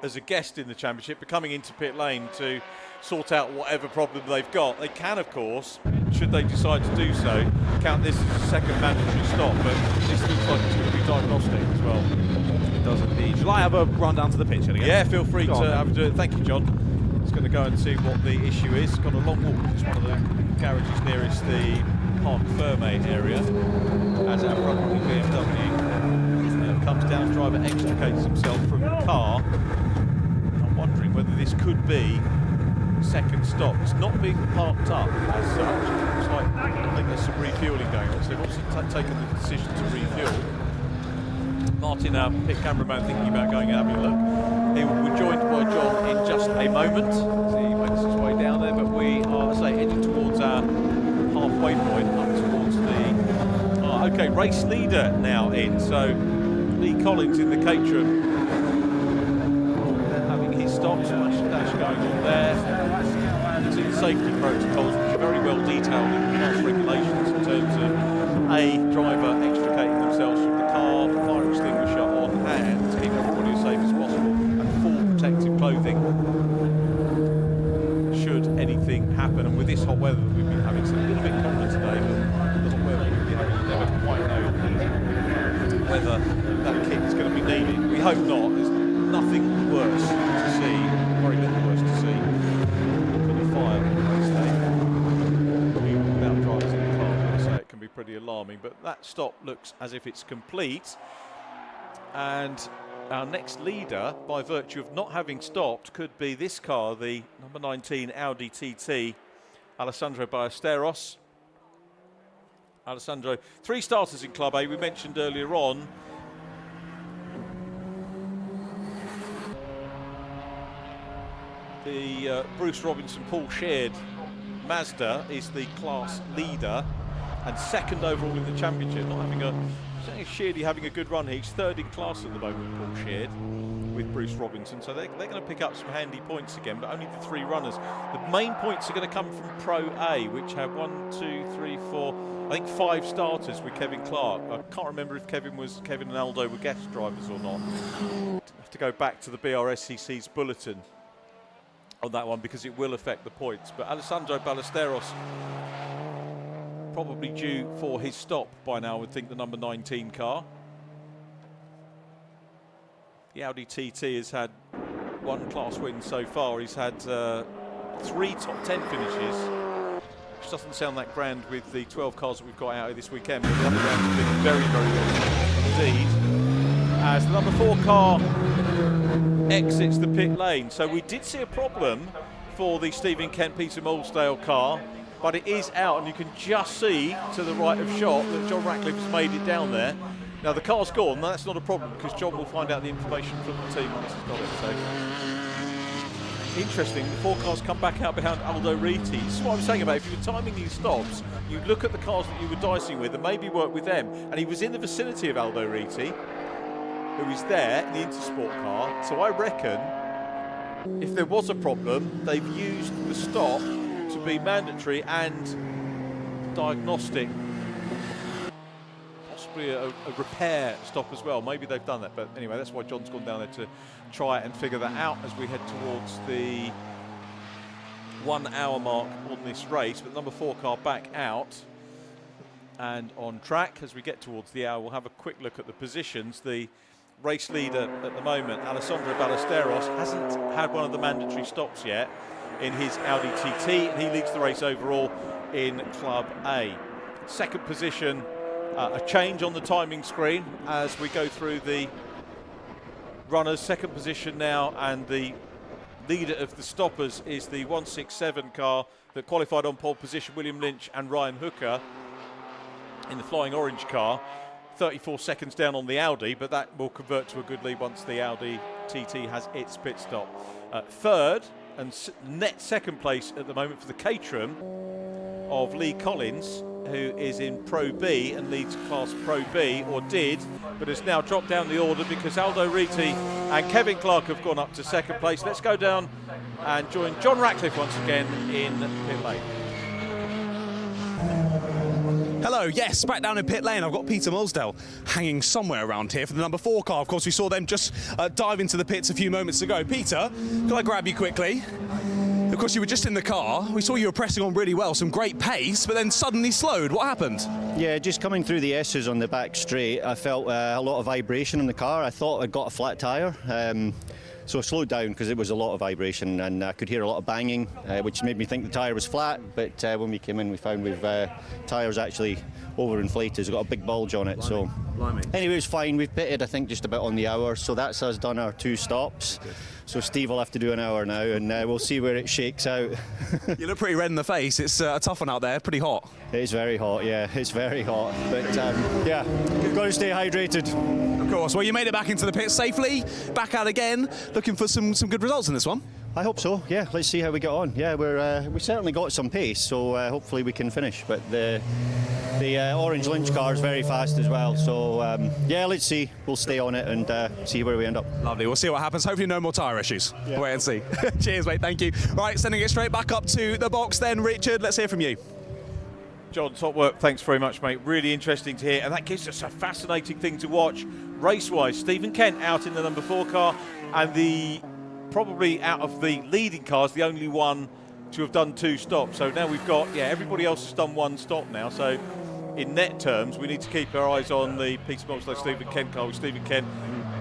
as a guest in the championship, but coming into pit lane to sort out whatever problem they've got. They can, of course, should they decide to do so, count this as a second mandatory stop, but this looks like it's going to be diagnostic as well. It does indeed. Shall I have a run down to the pitch again? Yeah, feel free to have a do it. Thank you, John. Just going to go and see what the issue is. Got a long walk. It's one of the garages nearest the Park Ferme area, as our front running BMW comes down. Driver extricates himself from the car. I'm wondering whether this could be second stop. It's not being parked up as such. It's like, I think there's some refuelling going on, so they've obviously taken the decision to refuel. Martin, our pit cameraman, thinking about going and having a look. He will be joined by John in just a moment as he makes his way down there, but we are, as I say, heading towards our halfway point, up towards the okay, race leader now in. So Lee Collins in the Caterham having his stop, smash dash going on there. Safety protocols, which are very well detailed in the class regulations in terms of a driver extricating themselves from the car, fire extinguisher on hand to keep everybody as safe as possible, and full protective clothing should anything happen. And with this hot weather that we've been having, it's a little bit colder today, but the hot weather we've been having, you never quite know whether that kit is going to be needed. We hope not. There's nothing worse to see, very little worse to see. Fire without drivers in the car, I say it can be pretty alarming, but that stop looks as if it's complete, and our next leader, by virtue of not having stopped, could be this car, the number 19 Audi TT, Alessandro Ballesteros. Alessandro, 3 starters in Club A, we mentioned earlier on. The Bruce Robinson Paul Shared Mazda is the class leader and second overall in the championship. Not having Sheardy having a good run here. He's third in class at the moment, Paul Shared, with Bruce Robinson. So they're going to pick up some handy points again, but only the 3 runners. The main points are going to come from Pro A, which have 1, 2, 3, 4, I think 5 starters with Kevin Clark. I can't remember if Kevin and Aldo were guest drivers or not. I have to go back to the Brscc's bulletin on that one because it will affect the points. But Alessandro Ballesteros probably due for his stop by now, I would think, the number 19 car. The Audi TT has had 1 class win so far. He's had 3 top 10 finishes, which doesn't sound that grand with the 12 cars that we've got out here this weekend, but the other rounds have been very, very good indeed. As the number 4 car exits the pit lane. So we did see a problem for the Stephen Kent Peter Molsdale car, but it is out, and you can just see to the right of shot that John Ratcliffe has made it down there. Now the car's gone, that's not a problem because John will find out the information from the team once he's got it. So interesting, the 4 cars come back out behind Aldo Riti. This is what I'm saying about if you were timing these stops, you look at the cars that you were dicing with and maybe work with them. And he was in the vicinity of Aldo Riti, who is there in the Intersport car. So I reckon if there was a problem, they've used the stop to be mandatory and diagnostic. Possibly a repair stop as well. Maybe they've done that. But anyway, that's why John's gone down there to try and figure that out as we head towards the 1 hour mark on this race. But number 4 car back out and on track. As we get towards the hour, we'll have a quick look at the positions. The race leader at the moment, Alessandro Ballesteros, hasn't had one of the mandatory stops yet in his Audi TT, and he leads the race overall in Club A. Second position, a change on the timing screen as we go through the runners. Second position now, and the leader of the stoppers is the 167 car that qualified on pole position, William Lynch and Ryan Hooker in the flying orange car. 34 seconds down on the Audi, but that will convert to a good lead once the Audi TT has its pit stop. Third and net second place at the moment for the Caterham of Lee Collins, who is in Pro B and leads Class Pro B, or did, but has now dropped down the order because Aldo Riti and Kevin Clark have gone up to second place. Let's go down and join John Ratcliffe once again in pit lane. Hello, yes, back down in pit lane. I've got Peter Mulsdale hanging somewhere around here for the number 4 car. Of course, we saw them just dive into the pits a few moments ago. Peter, can I grab you quickly? Of course, you were just in the car. We saw you were pressing on really well, some great pace, but then suddenly slowed. What happened? Yeah, just coming through the S's on the back straight, I felt a lot of vibration in the car. I thought I'd got a flat tyre. So I slowed down because it was a lot of vibration, and I could hear a lot of banging, which made me think the tyre was flat. But when we came in, we found tyres actually overinflated. It's got a big bulge on it. So anyway, it was fine. We've pitted, I think, just about on the hour. So that's us done our 2 stops. So Steve will have to do an hour now, and we'll see where it shakes out. You look pretty red in the face. It's a tough one out there, pretty hot. It's very hot, yeah, it's very hot. But yeah, got to stay hydrated. Of course. Well, you made it back into the pit safely, back out again, looking for some good results in this one. I hope so, yeah, let's see how we get on. Yeah, we certainly got some pace, so hopefully we can finish. But the orange Lynch car is very fast as well, so yeah, let's see. We'll stay on it and see where we end up. Lovely, we'll see what happens. Hopefully no more tyre issues. Yeah. Wait and see. Cheers, mate, thank you. Right, sending it straight back up to the box then. Richard, let's hear from you. John, top work. Thanks very much, mate. Really interesting to hear, and that gives us a fascinating thing to watch. Race-wise, Stephen Kent out in the number 4 car, and probably out of the leading cars, the only one to have done 2 stops. So now we've got, everybody else has done 1 stop now. So in net terms, we need to keep our eyes on the Peter Mulsdale Stephen Kent car, with Stephen Kent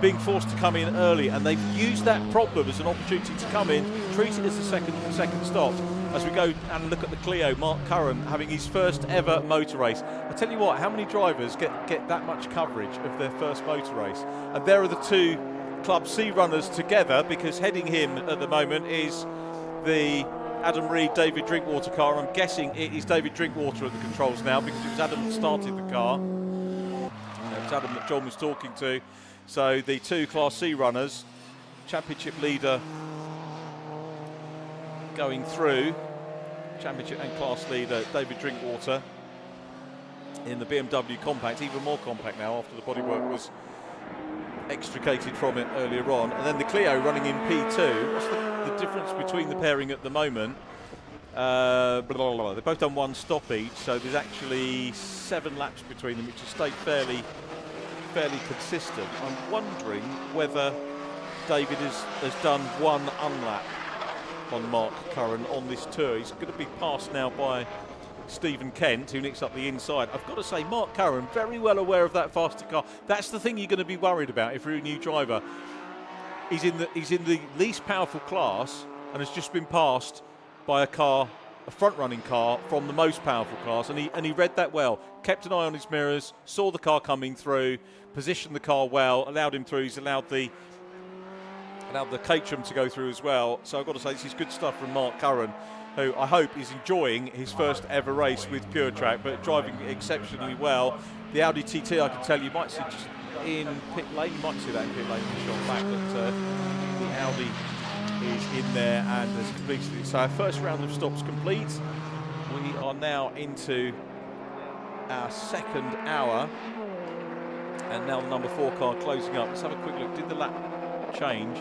being forced to come in early, and they've used that problem as an opportunity to come in, treat it as a second stop. As we go and look at the Clio, Mark Curran having his first ever motor race. I tell you what, how many drivers get that much coverage of their first motor race? And there are the 2 Club C runners together, because heading him at the moment is the Adam Reed David Drinkwater car. I'm guessing it is David Drinkwater at the controls now, because it was Adam that started the car. It was Adam that John was talking to. So the 2 Class C runners, championship leader going through, championship and class leader David Drinkwater in the BMW compact, even more compact now after the bodywork was extricated from it earlier on. And then the Clio running in P2. What's the difference between the pairing at the moment? They've both done 1 stop each, so there's actually 7 laps between them, which has stayed fairly consistent. I'm wondering whether David has done 1 unlap on Mark Curran on this tour. He's going to be passed now by Stephen Kent, who nicks up the inside. I've got to say, Mark Curran, very well aware of that faster car. That's the thing you're going to be worried about if you're a new driver. He's in the least powerful class and has just been passed by a front-running car from the most powerful class, and he read that well. Kept an eye on his mirrors, saw the car coming through, positioned the car well, allowed him through. He's allowed the Caterham to go through as well. So I've got to say, this is good stuff from Mark Curran, who I hope is enjoying his first ever race with Pure Track, but driving exceptionally well. The Audi TT, I can tell you, might see just in pit lane. You might see that in pit lane shot back, but the Audi is in there and has completed it. So our first round of stops complete. We are now into our 2nd hour, and now the number 4 car closing up. Let's have a quick look. Did the lap change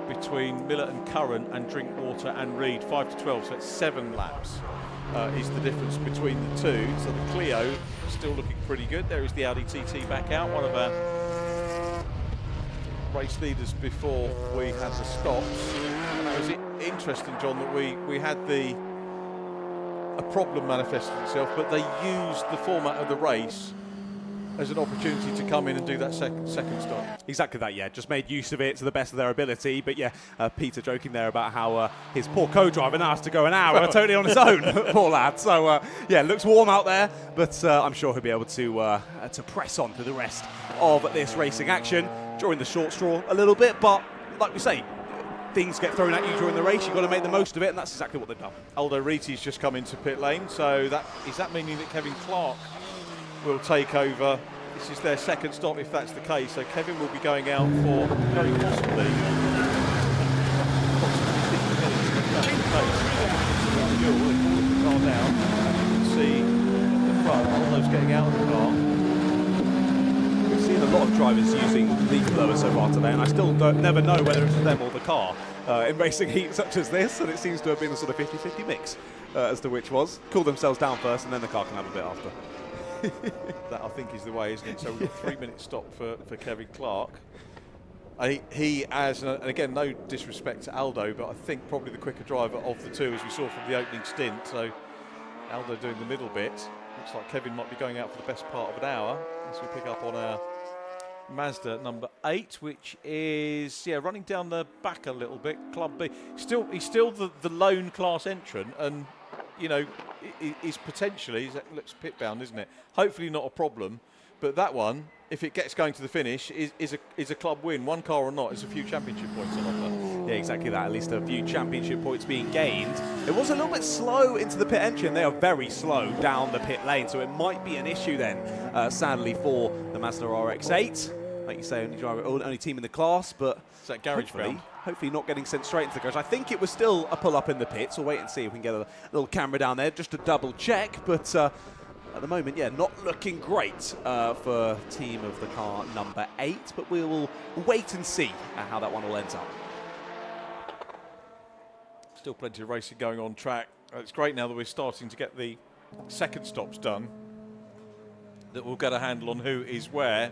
between Miller and Curran and Drinkwater and Reed? 5 to 12, so it's 7 laps is the difference between the 2. So the Clio still looking pretty good. There is the Audi TT back out, one of our race leaders before we had the stops. And it was interesting, John, that we had a problem manifested itself, but they used the format of the race as an opportunity to come in and do that second stop. Exactly that, yeah. Just made use of it to the best of their ability. But yeah, Peter joking there about how his poor co-driver now has to go an hour totally on his own, poor lad. So yeah, looks warm out there, but I'm sure he'll be able to press on through the rest of this racing action. During the short straw a little bit, but like we say, things get thrown at you during the race. You've got to make the most of it, and that's exactly what they've done. Aldo Riti's just come into pit lane, so is that meaning that Kevin Clark will take over? This is their 2nd stop if that's the case, so Kevin will be going out for very possibly 15 minutes. just getting out of the car. We've seen a lot of drivers using leaf blowers so far today, and I still never know whether it's them or the car in racing heat such as this, and it seems to have been a sort of 50-50 mix as to which was. Cool themselves down first, and then the car can have a bit after. That, I think, is the way, isn't it? So we've got a 3-minute stop for Kevin Clark. He, and again, no disrespect to Aldo, but I think probably the quicker driver of the two, as we saw from the opening stint. So Aldo doing the middle bit. Looks like Kevin might be going out for the best part of an hour as we pick up on our Mazda number 8, which is running down the back a little bit. Club B. He's still the lone class entrant, and is potentially, looks pit bound, isn't it? Hopefully not a problem, but that one, if it gets going to the finish, is a club win. One car or not, it's a few championship points on offer. Yeah, exactly that. At least a few championship points being gained. It was a little bit slow into the pit entry, and they are very slow down the pit lane, so it might be an issue then, sadly, for the Mazda RX-8. Like you say, only team in the class, but it's that garage hopefully not getting sent straight into the garage. I think it was still a pull-up in the pits. We'll wait and see if we can get a little camera down there just to double check, but at the moment, not looking great for team of the car number 8, but we will wait and see how that one will end up. Still plenty of racing going on track. It's great now that we're starting to get the second stops done, that we'll get a handle on who is where.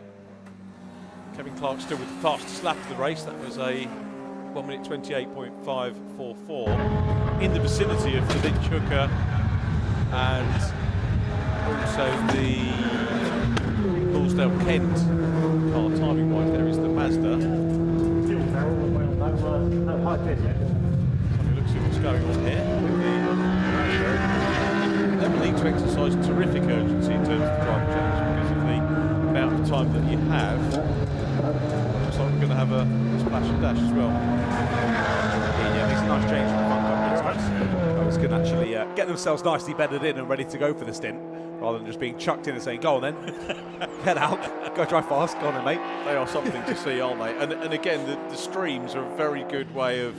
Kevin Clark still with the fastest lap of the race. That was a 1 minute 28.544 in the vicinity of the Lynch Hooker and also the Hallsdale Kent car. Timing wise, there is the Mazda. So let's see what's going on here with the Mazda. Never need to exercise terrific urgency in terms of the driver change because of the amount of time that you have. Looks like we're going to have a splash and dash as well. Yeah, makes a nice change from the front couple of times. Drivers can actually get themselves nicely bedded in and ready to go for the stint, rather than just being chucked in and saying, go on then, get out, go drive fast, go on then, mate. They are something to see, aren't they? And again, the streams are a very good way of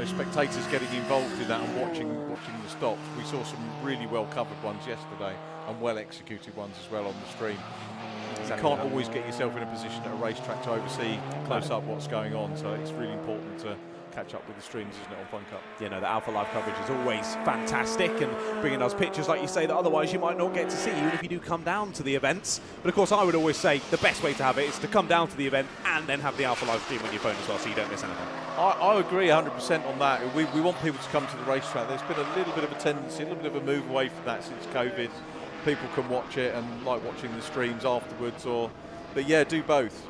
spectators getting involved in that and watching the stops. We saw some really well covered ones yesterday and well executed ones as well on the stream. You can't always get yourself in a position at a racetrack to oversee close up what's going on, so it's really important to catch up with the streams, isn't it, on Fun Cup? The Alpha Live coverage is always fantastic, and bringing those pictures, like you say, that otherwise you might not get to see, even if you do come down to the events. But of course, I would always say the best way to have it is to come down to the event and then have the Alpha Live stream on your phone as well, so you don't miss anything. I agree 100% on that. We want people to come to the racetrack. There's been a little bit of a tendency, a little bit of a move away from that since COVID. People can watch it and like watching the streams afterwards, but yeah, do both.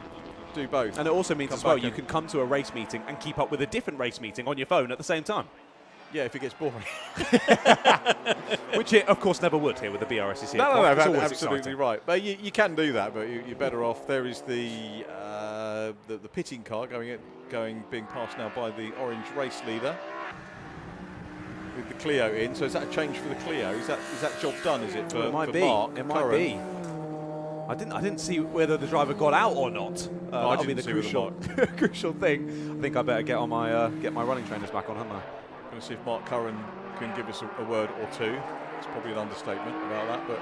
Do both. And it also means as well you can come to a race meeting and keep up with a different race meeting on your phone at the same time. Yeah, if it gets boring. Which it, of course, never would here with the BRSCC. No, that's absolutely exciting. Right. But you can do that, but you're better off. There is the pitting car being passed now by the orange race leader with the Clio in. So is that a change for the Clio? Is that job done? Is it for, it might for be. Mark? It might be. I didn't see whether the driver got out or not. No, that'll be the crucial thing. I think I better get on my get my running trainers back on, haven't I? Going to see if Mark Curran can give us a word or two. It's probably an understatement about that, but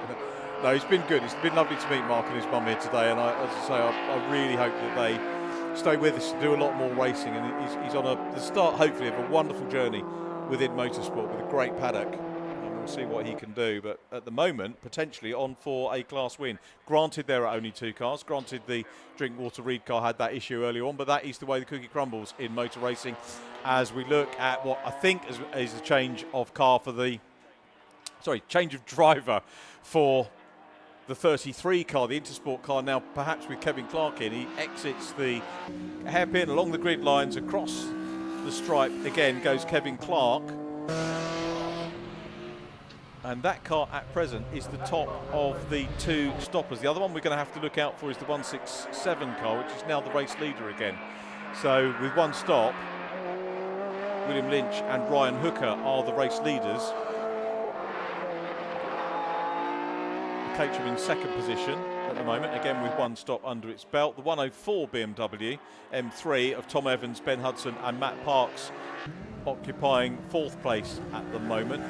no, it's been good. It's been lovely to meet Mark and his mum here today, and as I say, I really hope that they stay with us, do a lot more racing, and he's on the start, hopefully, of a wonderful journey within motorsport with a great paddock. We'll see what he can do, but at the moment, potentially on for a class win. Granted, there are only 2 cars. Granted, the Drinkwater Reed car had that issue earlier on, but that is the way the cookie crumbles in motor racing. As we look at what I think is a change of change of driver for the 33 car, the Intersport car, now perhaps with Kevin Clark in. He exits the hairpin along the grid lines, across the stripe again goes Kevin Clark. And that car at present is the top of the 2 stoppers. The other one we're going to have to look out for is the 167 car, which is now the race leader again. So with 1 stop, William Lynch and Ryan Hooker are the race leaders. Caterham in 2nd position at the moment, again with 1 stop under its belt. The 104 BMW M3 of Tom Evans, Ben Hudson and Matt Parks occupying 4th place at the moment.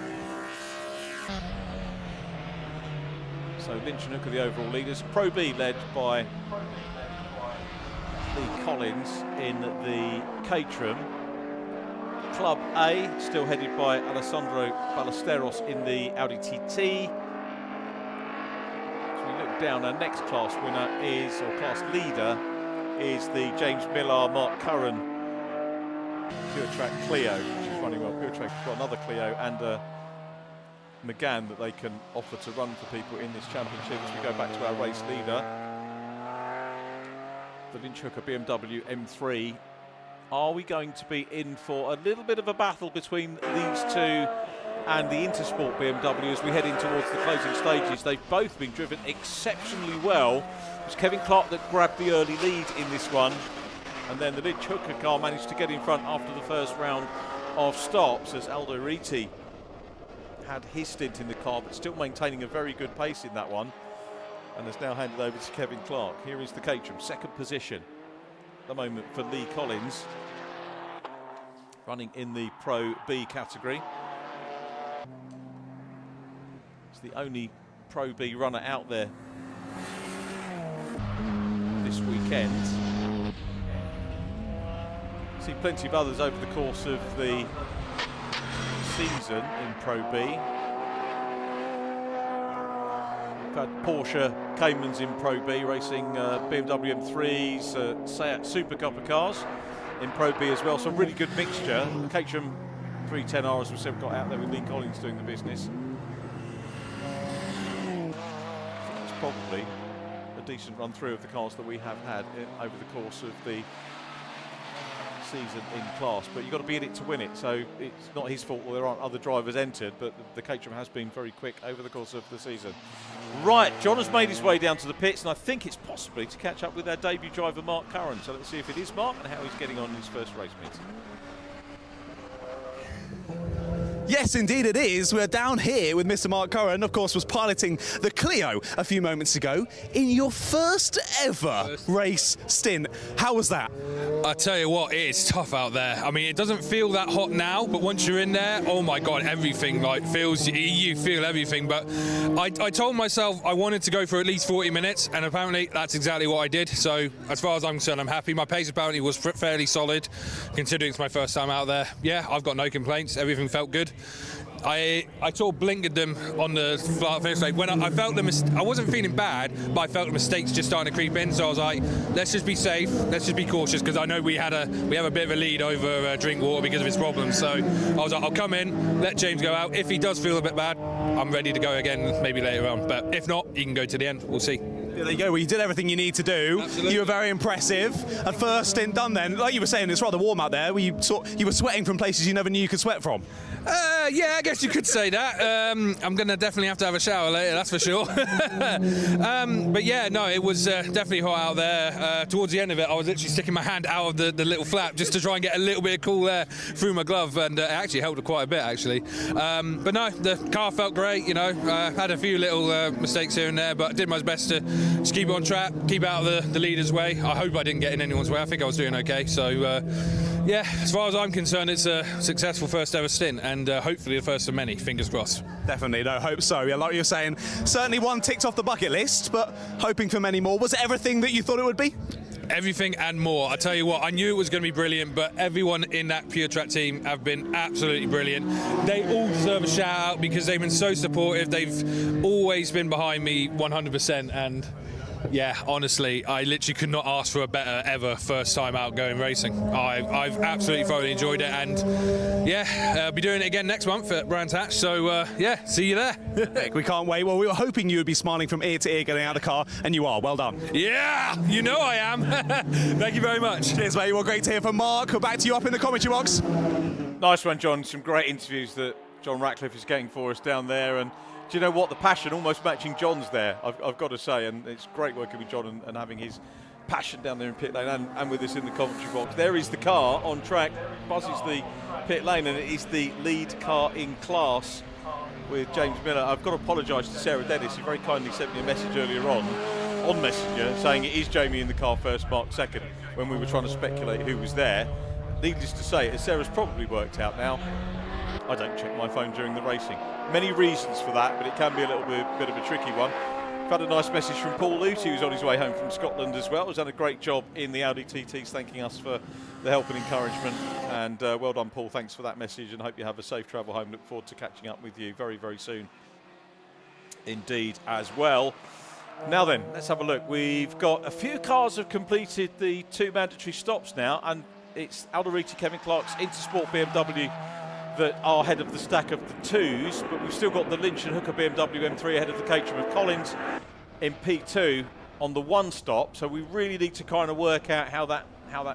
So Lynch and Hook are the overall leaders. Pro B led by Lee Collins in the Caterham. Club A still headed by Alessandro Ballesteros in the Audi TT. As we look down, our next class winner is, or class leader, is the James Millar Mark Curran Pure Track Clio, which is running well. Pure Track's got another Clio and a Megane that they can offer to run for people in this championship. As we go back to our race leader, the Lynch Hooker BMW M3. Are we going to be in for a little bit of a battle between these two and the Intersport BMW as we head in towards the closing stages? They've both been driven exceptionally well. It was Kevin Clark that grabbed the early lead in this one, and then the Lynch Hooker car managed to get in front after the first round of stops as Aldo Riti had his stint in the car, but still maintaining a very good pace in that one, and has now handed over to Kevin Clark. Here is the Caterham, second position at the moment for Lee Collins, running in the Pro B category. It's the only Pro B runner out there this weekend. See plenty of others over the course of the season in Pro B. We've had Porsche Caymans in Pro B racing BMW M3s, Seat Super Cup of cars in Pro B as well. So a really good mixture. Caterham 310R, as we said, we've got out there with Lee Collins doing the business. It's probably a decent run through of the cars that we have had over the course of the season in class, but you've got to be in it to win it, so it's not his fault there aren't other drivers entered, but the Caterham has been very quick over the course of the season. Right, John has made his way down to the pits, and I think it's possibly to catch up with our debut driver Mark Curran, so let's see if it is Mark and how he's getting on in his first race meeting. Yes, indeed it is. We're down here with Mr. Mark Curran, of course, was piloting the Clio a few moments ago in your first ever race stint. How was that? I tell you what, it is tough out there. I mean, it doesn't feel that hot now, but once you're in there, oh my God, everything feels, you feel everything. But I told myself I wanted to go for at least 40 minutes, and apparently that's exactly what I did. So as far as I'm concerned, I'm happy. My pace apparently was fairly solid, considering it's my first time out there. Yeah, I've got no complaints. Everything felt good. I sort of blinkered them on the finish line. When I felt I wasn't feeling bad, but I felt the mistakes just starting to creep in. So I was like, let's just be safe, let's just be cautious, because I know we have a bit of a lead over Drinkwater because of his problems. So I was like, I'll come in, let James go out. If he does feel a bit bad, I'm ready to go again, maybe later on. But if not, he can go to the end. We'll see. There you go. Well, you did everything you need to do. Absolutely. You were very impressive. And first stint done then. Like you were saying, it's rather warm out there. You were sweating from places you never knew you could sweat from. Yeah, I guess you could say that. I'm going to definitely have to have a shower later, that's for sure. But yeah, no, it was definitely hot out there. Towards the end of it, I was literally sticking my hand out of the little flap just to try and get a little bit of cool air through my glove, and it actually helped quite a bit, actually. But no, the car felt great, you know. Had a few little mistakes here and there, but I did my best to just keep it on track, keep out of the leader's way. I hope I didn't get in anyone's way. I think I was doing okay. So, yeah, as far as I'm concerned, it's a successful first ever stint, and hopefully the first of many, fingers crossed. Definitely, no, hope so. Yeah, like you were saying, certainly one ticked off the bucket list, but hoping for many more. Was it everything that you thought it would be? Everything and more. I tell you what, I knew it was going to be brilliant, but everyone in that Pure Track team have been absolutely brilliant. They all deserve a shout out because they've been so supportive. They've always been behind me 100%, and yeah, honestly, I literally could not ask for a better ever first time out going racing. I've absolutely thoroughly enjoyed it, and yeah, I'll be doing it again next month at Brands Hatch, so yeah, see you there. We can't wait. Well, we were hoping you would be smiling from ear to ear getting out of the car, and you are. Well done. Yeah, you know I am. Thank you very much. Cheers, mate. Well, great to hear from Mark. We're back to you up in the commentary box. Nice one, John. Some great interviews that John Ratcliffe is getting for us down there, and do you know what? The passion almost matching John's there, I've got to say, and it's great working with John and having his passion down there in pit lane and with us in the commentary box. There is the car on track, buzzes the pit lane, and it is the lead car in class with James Miller. I've got to apologise to Sarah Dennis, who very kindly sent me a message earlier on Messenger saying it is Jamie in the car first, Mark second, when we were trying to speculate who was there. Needless to say, as Sarah's probably worked out now, I don't check my phone during the racing. Many reasons for that, but it can be a little bit of a tricky one. We've had a nice message from Paul Lucy, who's on his way home from Scotland as well. He's done a great job in the Audi TTS, thanking us for the help and encouragement. And well done, Paul. Thanks for that message, and hope you have a safe travel home. Look forward to catching up with you very, very soon indeed as well. Now then, let's have a look. We've got a few cars have completed the 2 mandatory stops now, and it's Alderete, Kevin Clark's Intersport BMW that are ahead of the stack of the 2s, but we've still got the Lynch and Hooker BMW M3 ahead of the Caterham of Collins in P2 on the 1 stop. So we really need to kind of work out how that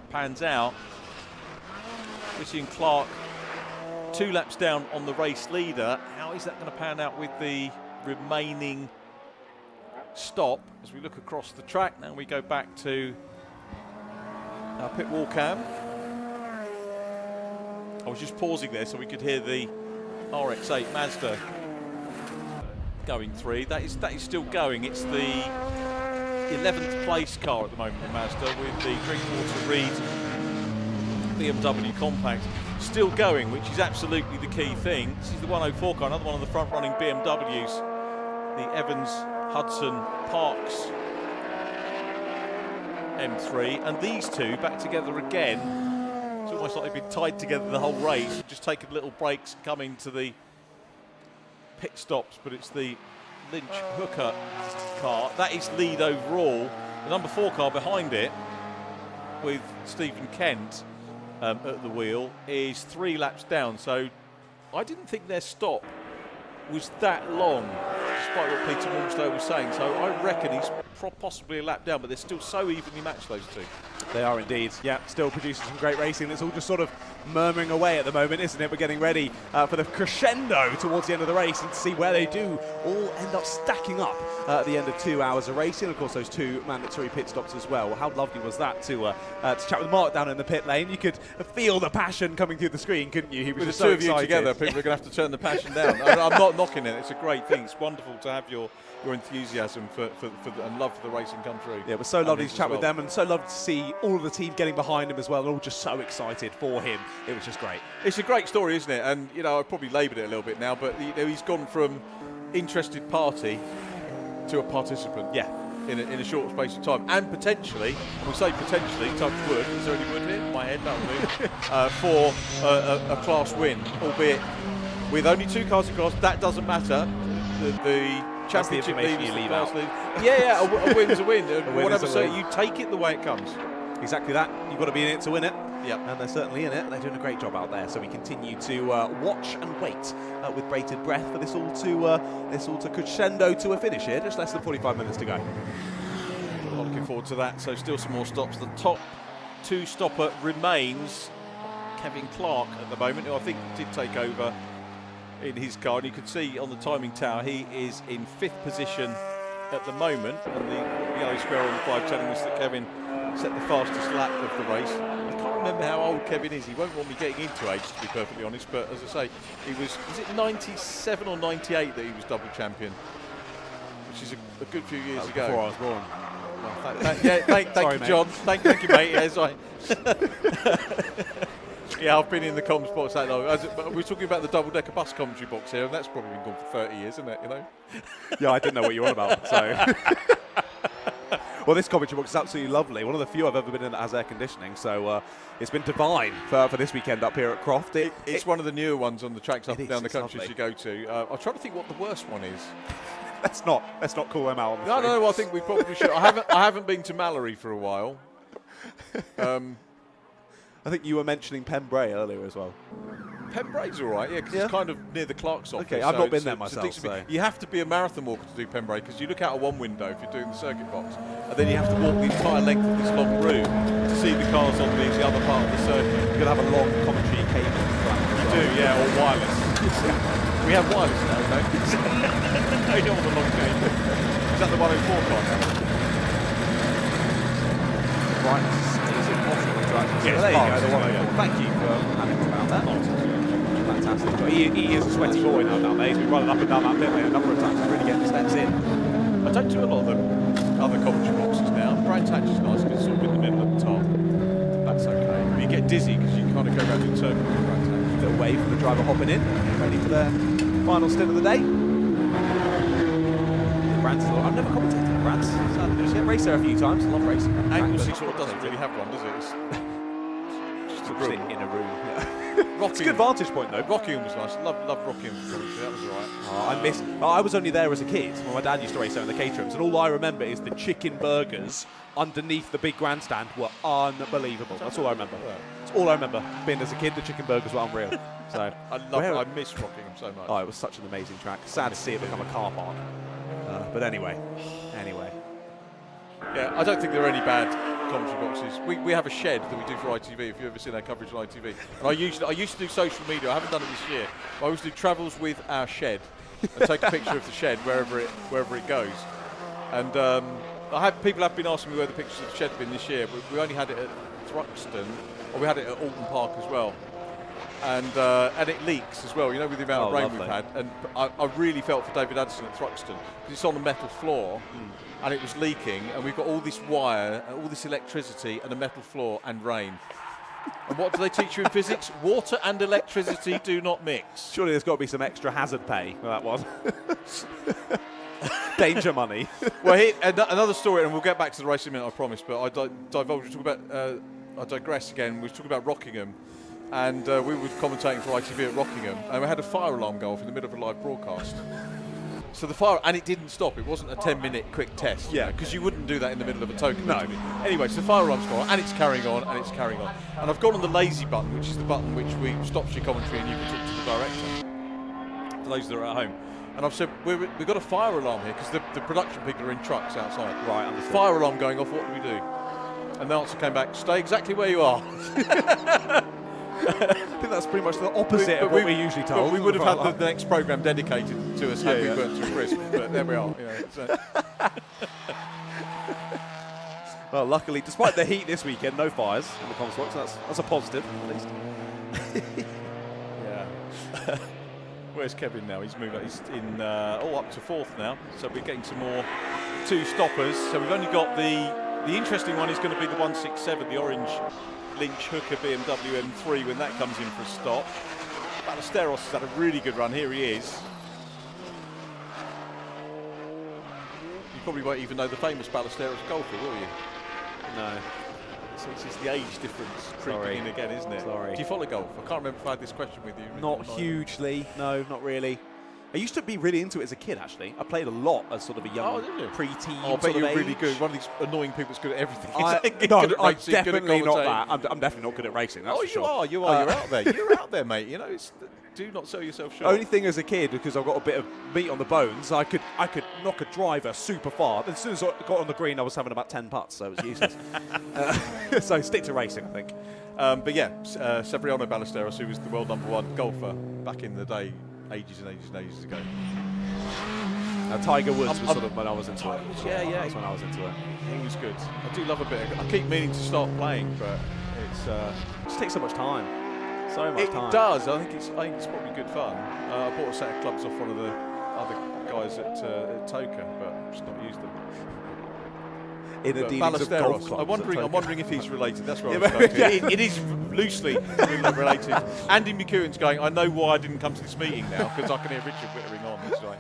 pans out. We're seeing Clark 2 laps down on the race leader. How is that going to pan out with the remaining stop as we look across the track? Now we go back to our pit wall cam. I was just pausing there so we could hear the RX-8 Mazda going through. That is still going. It's the 11th place car at the moment, the Mazda, with the Drinkwater Reed BMW Compact still going, which is absolutely the key thing. This is the 104 car, another one of the front-running BMWs, the Evans Hudson Parks M3, and these two back together again. It's almost like they've been tied together the whole race, just taking little breaks coming to the pit stops, but it's the Lynch Hooker car. That is lead overall. The number 4 car behind it, with Stephen Kent at the wheel, is 3 laps down. So I didn't think their stop was that long, despite what Peter Morgenstern was saying. So I reckon he's possibly a lap down, but they're still so evenly matched, those two. They are indeed. Yeah, still producing some great racing. It's all just sort of murmuring away at the moment, isn't it? We're getting ready for the crescendo towards the end of the race, and to see where they do all end up stacking up at the end of 2 hours of racing. Of course, those 2 mandatory pit stops as well. How lovely was that to chat with Mark down in the pit lane? You could feel the passion coming through the screen, couldn't you? He was With just the so two of you excited. together, people are going to have to turn the passion down. I'm not knocking it. It's a great thing. It's wonderful to have your enthusiasm and love for the racing country. Yeah, it was so lovely to chat with well. them, and so lovely to see all of the team getting behind him as well, and all just so excited for him. It was just great. It's a great story, isn't it? And, you know, I've probably laboured it a little bit now, but, you know, he's gone from interested party to a participant. Yeah. In a short space of time. And potentially, we say potentially, touch wood, is there any wood here? My head, that'll move. For a class win, albeit with only 2 cars across. That doesn't matter. The championship leaders, you leave class out. leaders. Yeah, a win's a win. Whatever, is a so win. you take it the way it comes. Exactly that. You've got to be in it to win it. Yep. And they're certainly in it. They're doing a great job out there. So we continue to watch and wait with bated breath for this all to crescendo to a finish here. Just less than 45 minutes to go. I'm looking forward to that. So still some more stops. The top 2 stopper remains Kevin Clark at the moment, who I think did take over in his car. And you can see on the timing tower, he is in 5th position at the moment. And the yellow square on the 5 telling us that Kevin set the fastest lap of the race. I can't remember how old Kevin is. He won't want me getting into age, to be perfectly honest. But as I say, he was it 97 or 98 that he was double champion? Which is a good few years ago. Before I was born. Well, thank Sorry, you, mate. John. Thank you, mate. Yes, yeah, I've been in the comms box that long. We're talking about the double-decker bus commentary box here, and that's probably been gone for 30 years, isn't it? You know. Yeah, I didn't know what you were on about. So. Well, this commentary box is absolutely lovely. One of the few I've ever been in that has air conditioning, so it's been divine for this weekend up here at Croft. It's one of the newer ones on the tracks up and down the it's country lovely. as you go to. I'm trying to think what the worst one is. Let's not call them out. No, I think we probably should. I haven't been to Mallory for a while. I think you were mentioning Pembrey earlier as well. Pembrey's all right, yeah, because it's kind of near the Clark's office. Okay, I've not been there it's myself. decent. You have to be a marathon walker to do Pembrey, because you look out of one window if you're doing the circuit box, and then you have to walk the entire length of this long route to see the cars on the other part of the circuit. You're going to have a long commentary cable. You do, yeah, or wireless. We have wireless now, don't we? No, you don't want the long cable. Is that the 104 car now? Right, is it possible to actually Yes, there you parts, go, the 104. yeah. Thank you for having me about that. Fantastic. He is a sweaty boy now down there. He's been running up and down that pit lane a number of times. He's really getting the steps in. I don't do a lot of the other commentary boxes now. Brands Hatch is nice because it's sort of in the middle of the top. That's okay. But you get dizzy because you kind of go around in circles with Brands Hatch. A little wave for the driver hopping in, ready for their final stint of the day. Brandt's. I've never commentated at Brandt's. I've raced there a few times. I love racing. Anglesey sort of doesn't really have one, does it? It's just a room. In a room. Yeah. Rockingham. It's a good vantage point, though. Rockingham was nice. Love Rockingham. That was all right. I was only there as a kid when my dad used to race there in the caterings, and all I remember is the chicken burgers underneath the big grandstand were unbelievable. That's all I remember. That's all I remember. Being as a kid, the chicken burgers were unreal. So I miss Rockingham so much. Oh, it was such an amazing track. Sad to see it become a car park. But anyway. Yeah, I don't think there are any bad commentary boxes. We have a shed that we do for ITV, if you've ever seen our coverage on ITV. And I used to do social media. I haven't done it this year. I always do travels with our shed and take a picture of the shed wherever it goes. And people have been asking me where the pictures of the shed have been this year. We only had it at Thruxton, or we had it at Alton Park as well. And it leaks as well, you know, with the amount of rain lovely. we've had. And I really felt for David Addison at Thruxton, because it's on a metal floor, and it was leaking, and we've got all this wire, all this electricity, and a metal floor, and rain. And what do they teach you in physics? Water and electricity do not mix. Surely there's got to be some extra hazard pay for that one. Danger money. Well, here, another story, and we'll get back to the race in a minute, I promise, but I digress again. We were talking about Rockingham, and we were commentating for ITV at Rockingham, and we had a fire alarm go off in the middle of a live broadcast. So the fire, and it didn't stop. It wasn't a 10-minute quick test. Yeah, because you wouldn't do that in the middle of a token. No. Anyway, so the fire alarm's gone, and it's carrying on, and it's carrying on. And I've gone on the lazy button, which is the button which stops your commentary, and you can talk to the director. For those that are at home. And I've said, we've got a fire alarm here, because the production people are in trucks outside. Right, understood. Fire alarm going off, what do we do? And the answer came back, stay exactly where you are. I think that's pretty much the opposite of what we're usually told. But we would have had the next programme dedicated to us had we burnt to a crisp. But there we are. You know, so. Well, luckily, despite the heat this weekend, no fires in the comms box. That's a positive, at least. Yeah. Where's Kevin now? He's moved. He's in up to fourth now. So we're getting some more two stoppers. So we've only got the interesting one is going to be the 167, the orange Lynch Hooker BMW M3 when that comes in for a stop. Ballesteros has had a really good run. Here he is. You probably won't even know the famous Ballesteros golfer, will you? No. So it's just the age difference creeping in again, isn't it? Sorry. Do you follow golf? I can't remember if I had this question with you. Not hugely. No, not really. I used to be really into it as a kid, actually. I played a lot as sort of a young pre-teen. I bet you were really good. One of these annoying people that's good at everything. I'm definitely not that. I'm definitely not good at racing. That's for sure. You are. You're out there. You're out there, mate. You know, do not sell yourself short. Only thing as a kid, because I've got a bit of meat on the bones, I could knock a driver super far. As soon as I got on the green, I was having about 10 putts, so it was useless. So stick to racing, I think. But yeah, Severiano Ballesteros, who was the world #1 golfer back in the day, ages and ages and ages ago. Tiger Woods was sort of when I was into it. Yeah. That's when I was into it. He was good. I do love a bit. I keep meaning to start playing, but it just takes so much time. So much time. It does. I think it's probably good fun. I bought a set of clubs off one of the other guys at Toka, but just not used them. In a dealings of golf clubs. I'm wondering if he's related. That's what I was going to. It is loosely related. Andy McEwen's going, I know why I didn't come to this meeting now, because I can hear Richard whittering on. That's right.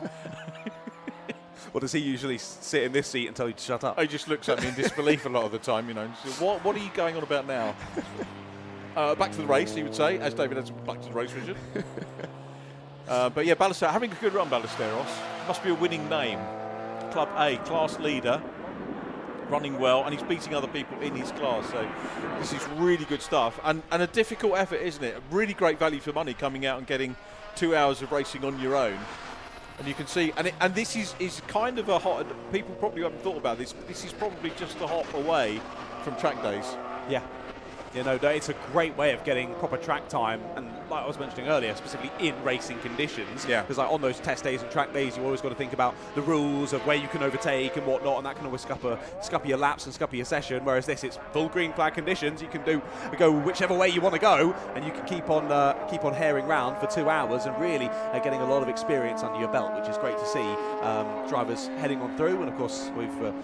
Or does he usually sit in this seat and tell you to shut up? He just looks at me in disbelief a lot of the time, you know. What are you going on about now? Back to the race, he would say, as David has back to the race, Richard. But yeah, Ballesteros, having a good run, Ballesteros. Must be a winning name. Club A, class leader. Running well, and he's beating other people in his class, so this is really good stuff, and a difficult effort, isn't it? A really great value for money coming out and getting 2 hours of racing on your own, and you can see, and this is kind of a hot, people probably haven't thought about this, but this is probably just a hop away from track days. Yeah. You know, it's a great way of getting proper track time, and like I was mentioning earlier, specifically in racing conditions. Yeah. Because like on those test days and track days, you always got to think about the rules of where you can overtake and whatnot, and that can always scupper your laps and scupper your session. Whereas this, it's full green flag conditions. You can go whichever way you want to go, and you can keep on herring round for 2 hours and really getting a lot of experience under your belt, which is great to see. Drivers heading on through, and of course we've been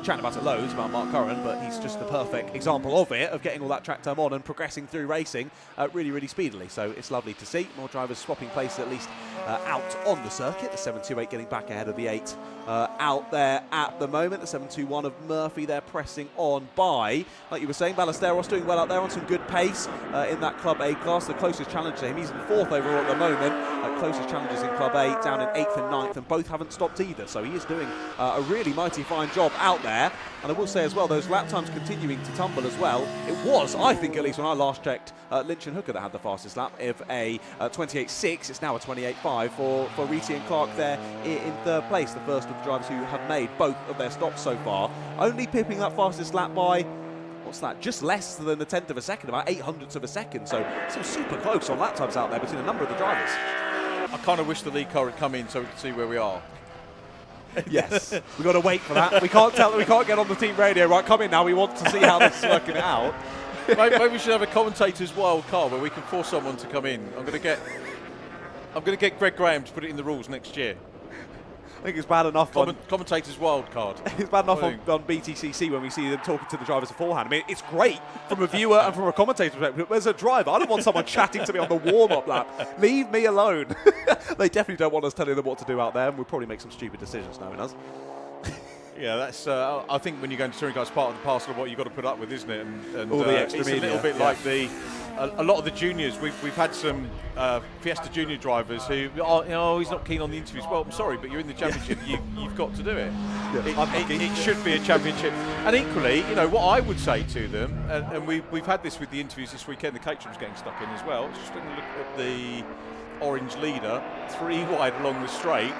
chatting about it loads about Mark Curran, but he's just the perfect example of it, of getting getting all that track time on and progressing through racing really, really speedily. So it's lovely to see more drivers swapping places at least out on the circuit. The 728 getting back ahead of the 8 out there at the moment. The 721 of Murphy there pressing on by, like you were saying, Ballesteros doing well out there on some good pace in that Club A class. The closest challenge to him, he's in 4th overall at the moment. Closest challengers in Club A down in 8th and 9th, and both haven't stopped either. So he is doing a really mighty fine job out there. And I will say as well, those lap times continuing to tumble as well. It was, I think, at least when I last checked, Lynch and Hooker that had the fastest lap of a 28.6. It's now a 28.5 for Reedy and Clark there in 3rd place, the first of the drivers who have made both of their stops so far. Only pipping that fastest lap by, what's that, just less than a 1/10 of a second, about 800ths of a second. So some super close on lap times out there between a number of the drivers. I kind of wish the lead car had come in so we could see where we are. Yes, we've got to wait for that. We can't tell them, we can't get on the team radio, right, come in now, we want to see how this is working out. Maybe we should have a commentator's wild card where we can force someone to come in. I'm going to get Greg Graham to put it in the rules next year. I think it's bad enough on commentator's wild card. It's bad enough on BTCC when we see them talking to the drivers beforehand. I mean, it's great from a viewer and from a commentator's perspective. As a driver, I don't want someone chatting to me on the warm-up lap. Leave me alone. They definitely don't want us telling them what to do out there, and we'll probably make some stupid decisions knowing us. Yeah, that's. I think when you go into touring cars, part of the parcel of what you've got to put up with, isn't it? And all the extra it's media. a little bit like a lot of the juniors. We've had some Fiesta Junior drivers who, he's not keen on the interviews. Well, I'm sorry, but you're in the championship. You've got to do it. It should be a championship. And equally, what I would say to them, and we've had this with the interviews this weekend. The Caterham's getting stuck in as well. Just taking a look at the orange leader, 3 wide along the straight.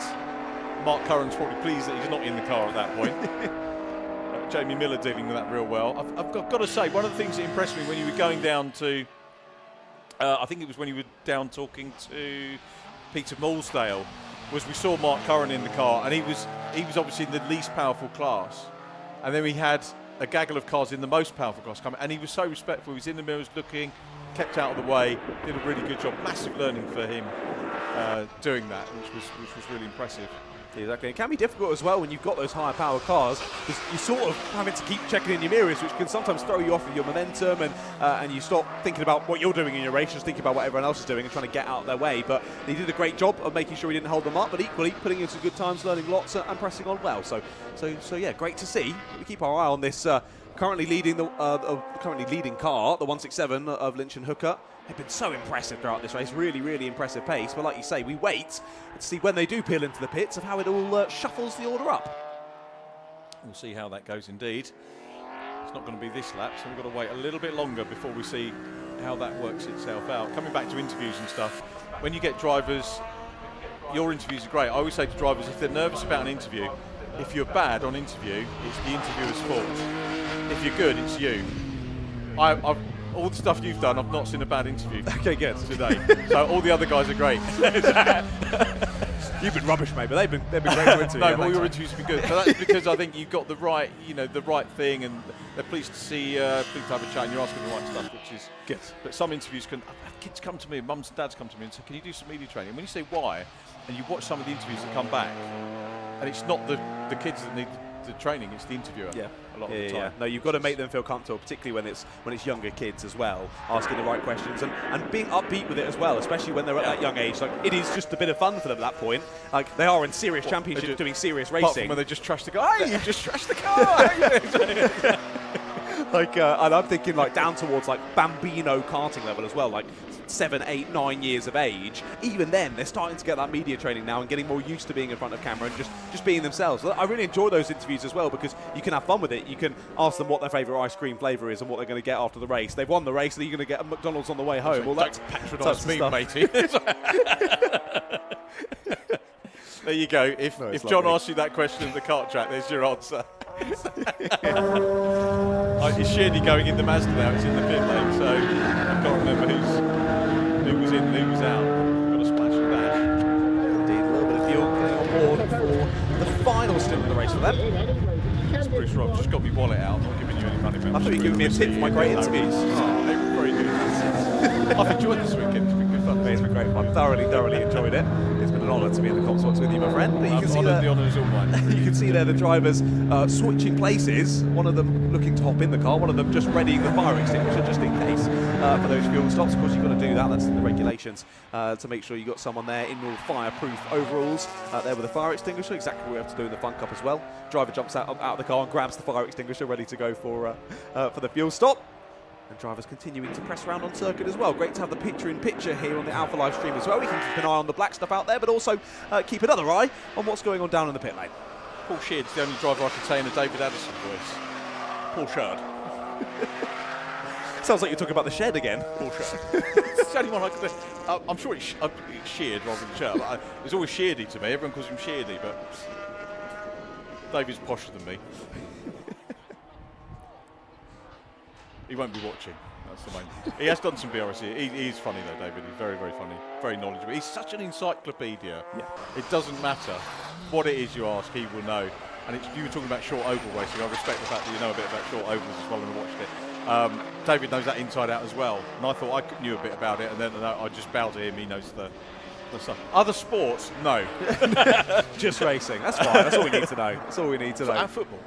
Mark Curran's probably pleased that he's not in the car at that point. Jamie Miller dealing with that real well. I've got to say, one of the things that impressed me when you were going down to, I think it was when you were down talking to Peter Moulsdale, was we saw Mark Curran in the car, and he was obviously in the least powerful class, and then we had a gaggle of cars in the most powerful class coming, and he was so respectful. He was in the mirrors looking, kept out of the way, did a really good job. Massive learning for him doing that, which was really impressive. Exactly. It can be difficult as well when you've got those higher power cars, because you're sort of having to keep checking in your mirrors, which can sometimes throw you off of your momentum, and you stop thinking about what you're doing in your race, just thinking about what everyone else is doing and trying to get out of their way. But he did a great job of making sure he didn't hold them up, but equally putting in some good times, learning lots and pressing on well. So yeah, great to see. We keep our eye on this currently leading car, the 167 of Lynch and Hooker. They've been so impressive throughout this race, really, really impressive pace. But like you say, we wait to see when they do peel into the pits of how it all shuffles the order up. We'll see how that goes indeed. It's not going to be this lap, so we've got to wait a little bit longer before we see how that works itself out. Coming back to interviews and stuff, when you get drivers, your interviews are great. I always say to drivers, if they're nervous about an interview, if you're bad on interview, it's the interviewer's fault. If you're good, it's you. All the stuff you've done, I've not seen a bad interview. Okay, good. Today. So all the other guys are great. You've been rubbish, mate, but they've been great to interview. No, but all your interviews have been good. So that's because I think you've got the right, the right thing, and they're pleased to see, pleased to have a chat, and you're asking the right stuff, which is good. But some interviews kids come to me, mums and dads come to me and say, can you do some media training? And when you say why, and you watch some of the interviews that come back, and it's not the kids that need the training, it's the interviewer. Yeah, a lot of the time. Yeah. No, you've got to make them feel comfortable, particularly when it's younger kids as well, asking the right questions and being upbeat with it as well, especially when they're at that young age. Like, it is just a bit of fun for them at that point. Like, they are in serious championships doing serious racing. Apart from when they just trash the car. Hey, you just trashed the car. Like, and I'm thinking like down towards like Bambino karting level as well, like 7, 8, 9 years of age. Even then, they're starting to get that media training now and getting more used to being in front of camera and just being themselves. I really enjoy those interviews as well, because you can have fun with it. You can ask them what their favourite ice cream flavour is and what they're going to get after the race. They've won the race, and you're going to get a McDonald's on the way home. Well, that's patronise me, matey. There you go. If John asks you that question at the kart track, there's your answer. It's Shearney going in the Mazda now. It's in the pit lane, so I can't remember who was in, who was out. Got a splash and dash. Indeed, a little bit of fuel getting on board for the final stint of the race for them. That's Bruce Rob. Just got my wallet out. I'm not giving you any money. I thought you were giving me a tip for my great interviews. Oh, they were very good. I've enjoyed this weekend. It's been good fun. It's been great fun. Thoroughly enjoyed it. It's been an honour to be in the Cotswolds with you, my friend. You can see The honour is all mine. you can see there the drivers switching places. One of them looking to hop in the car, one of them just readying the fire extinguisher just in case for those fuel stops. Of course, you've got to do that. That's in the regulations to make sure you got someone there in all fireproof overalls there with a fire extinguisher. Exactly what we have to do in the Fun Cup as well. Driver jumps out of the car and grabs the fire extinguisher, ready to go for the fuel stop. And drivers continuing to press around on circuit as well. Great to have the picture-in-picture here on the Alpha live stream as well. We can keep an eye on the black stuff out there, but also keep another eye on what's going on down in the pit lane. Paul Sheard's the only driver I can say in a David Addison voice. Paul Sheard. Sounds like you're talking about the shed again. Paul Sheard. It's the only one I can say. I'm sure it's Sheard rather than Sheard. It's always Sheardy to me. Everyone calls him Sheardy, but David's posher than me. He won't be watching. That's the main. He has done some BRSC. He's funny though, David. He's very, very funny, very knowledgeable. He's such an encyclopedia. Yeah. It doesn't matter what it is you ask, he will know. And you were talking about short oval racing. I respect the fact that you know a bit about short ovals as well and watched it. David knows that inside out as well. And I thought I knew a bit about it, and then I just bowed to him. He knows the stuff. Other sports, no. Just racing. That's fine. That's all we need to know. That's all we need to know. And football.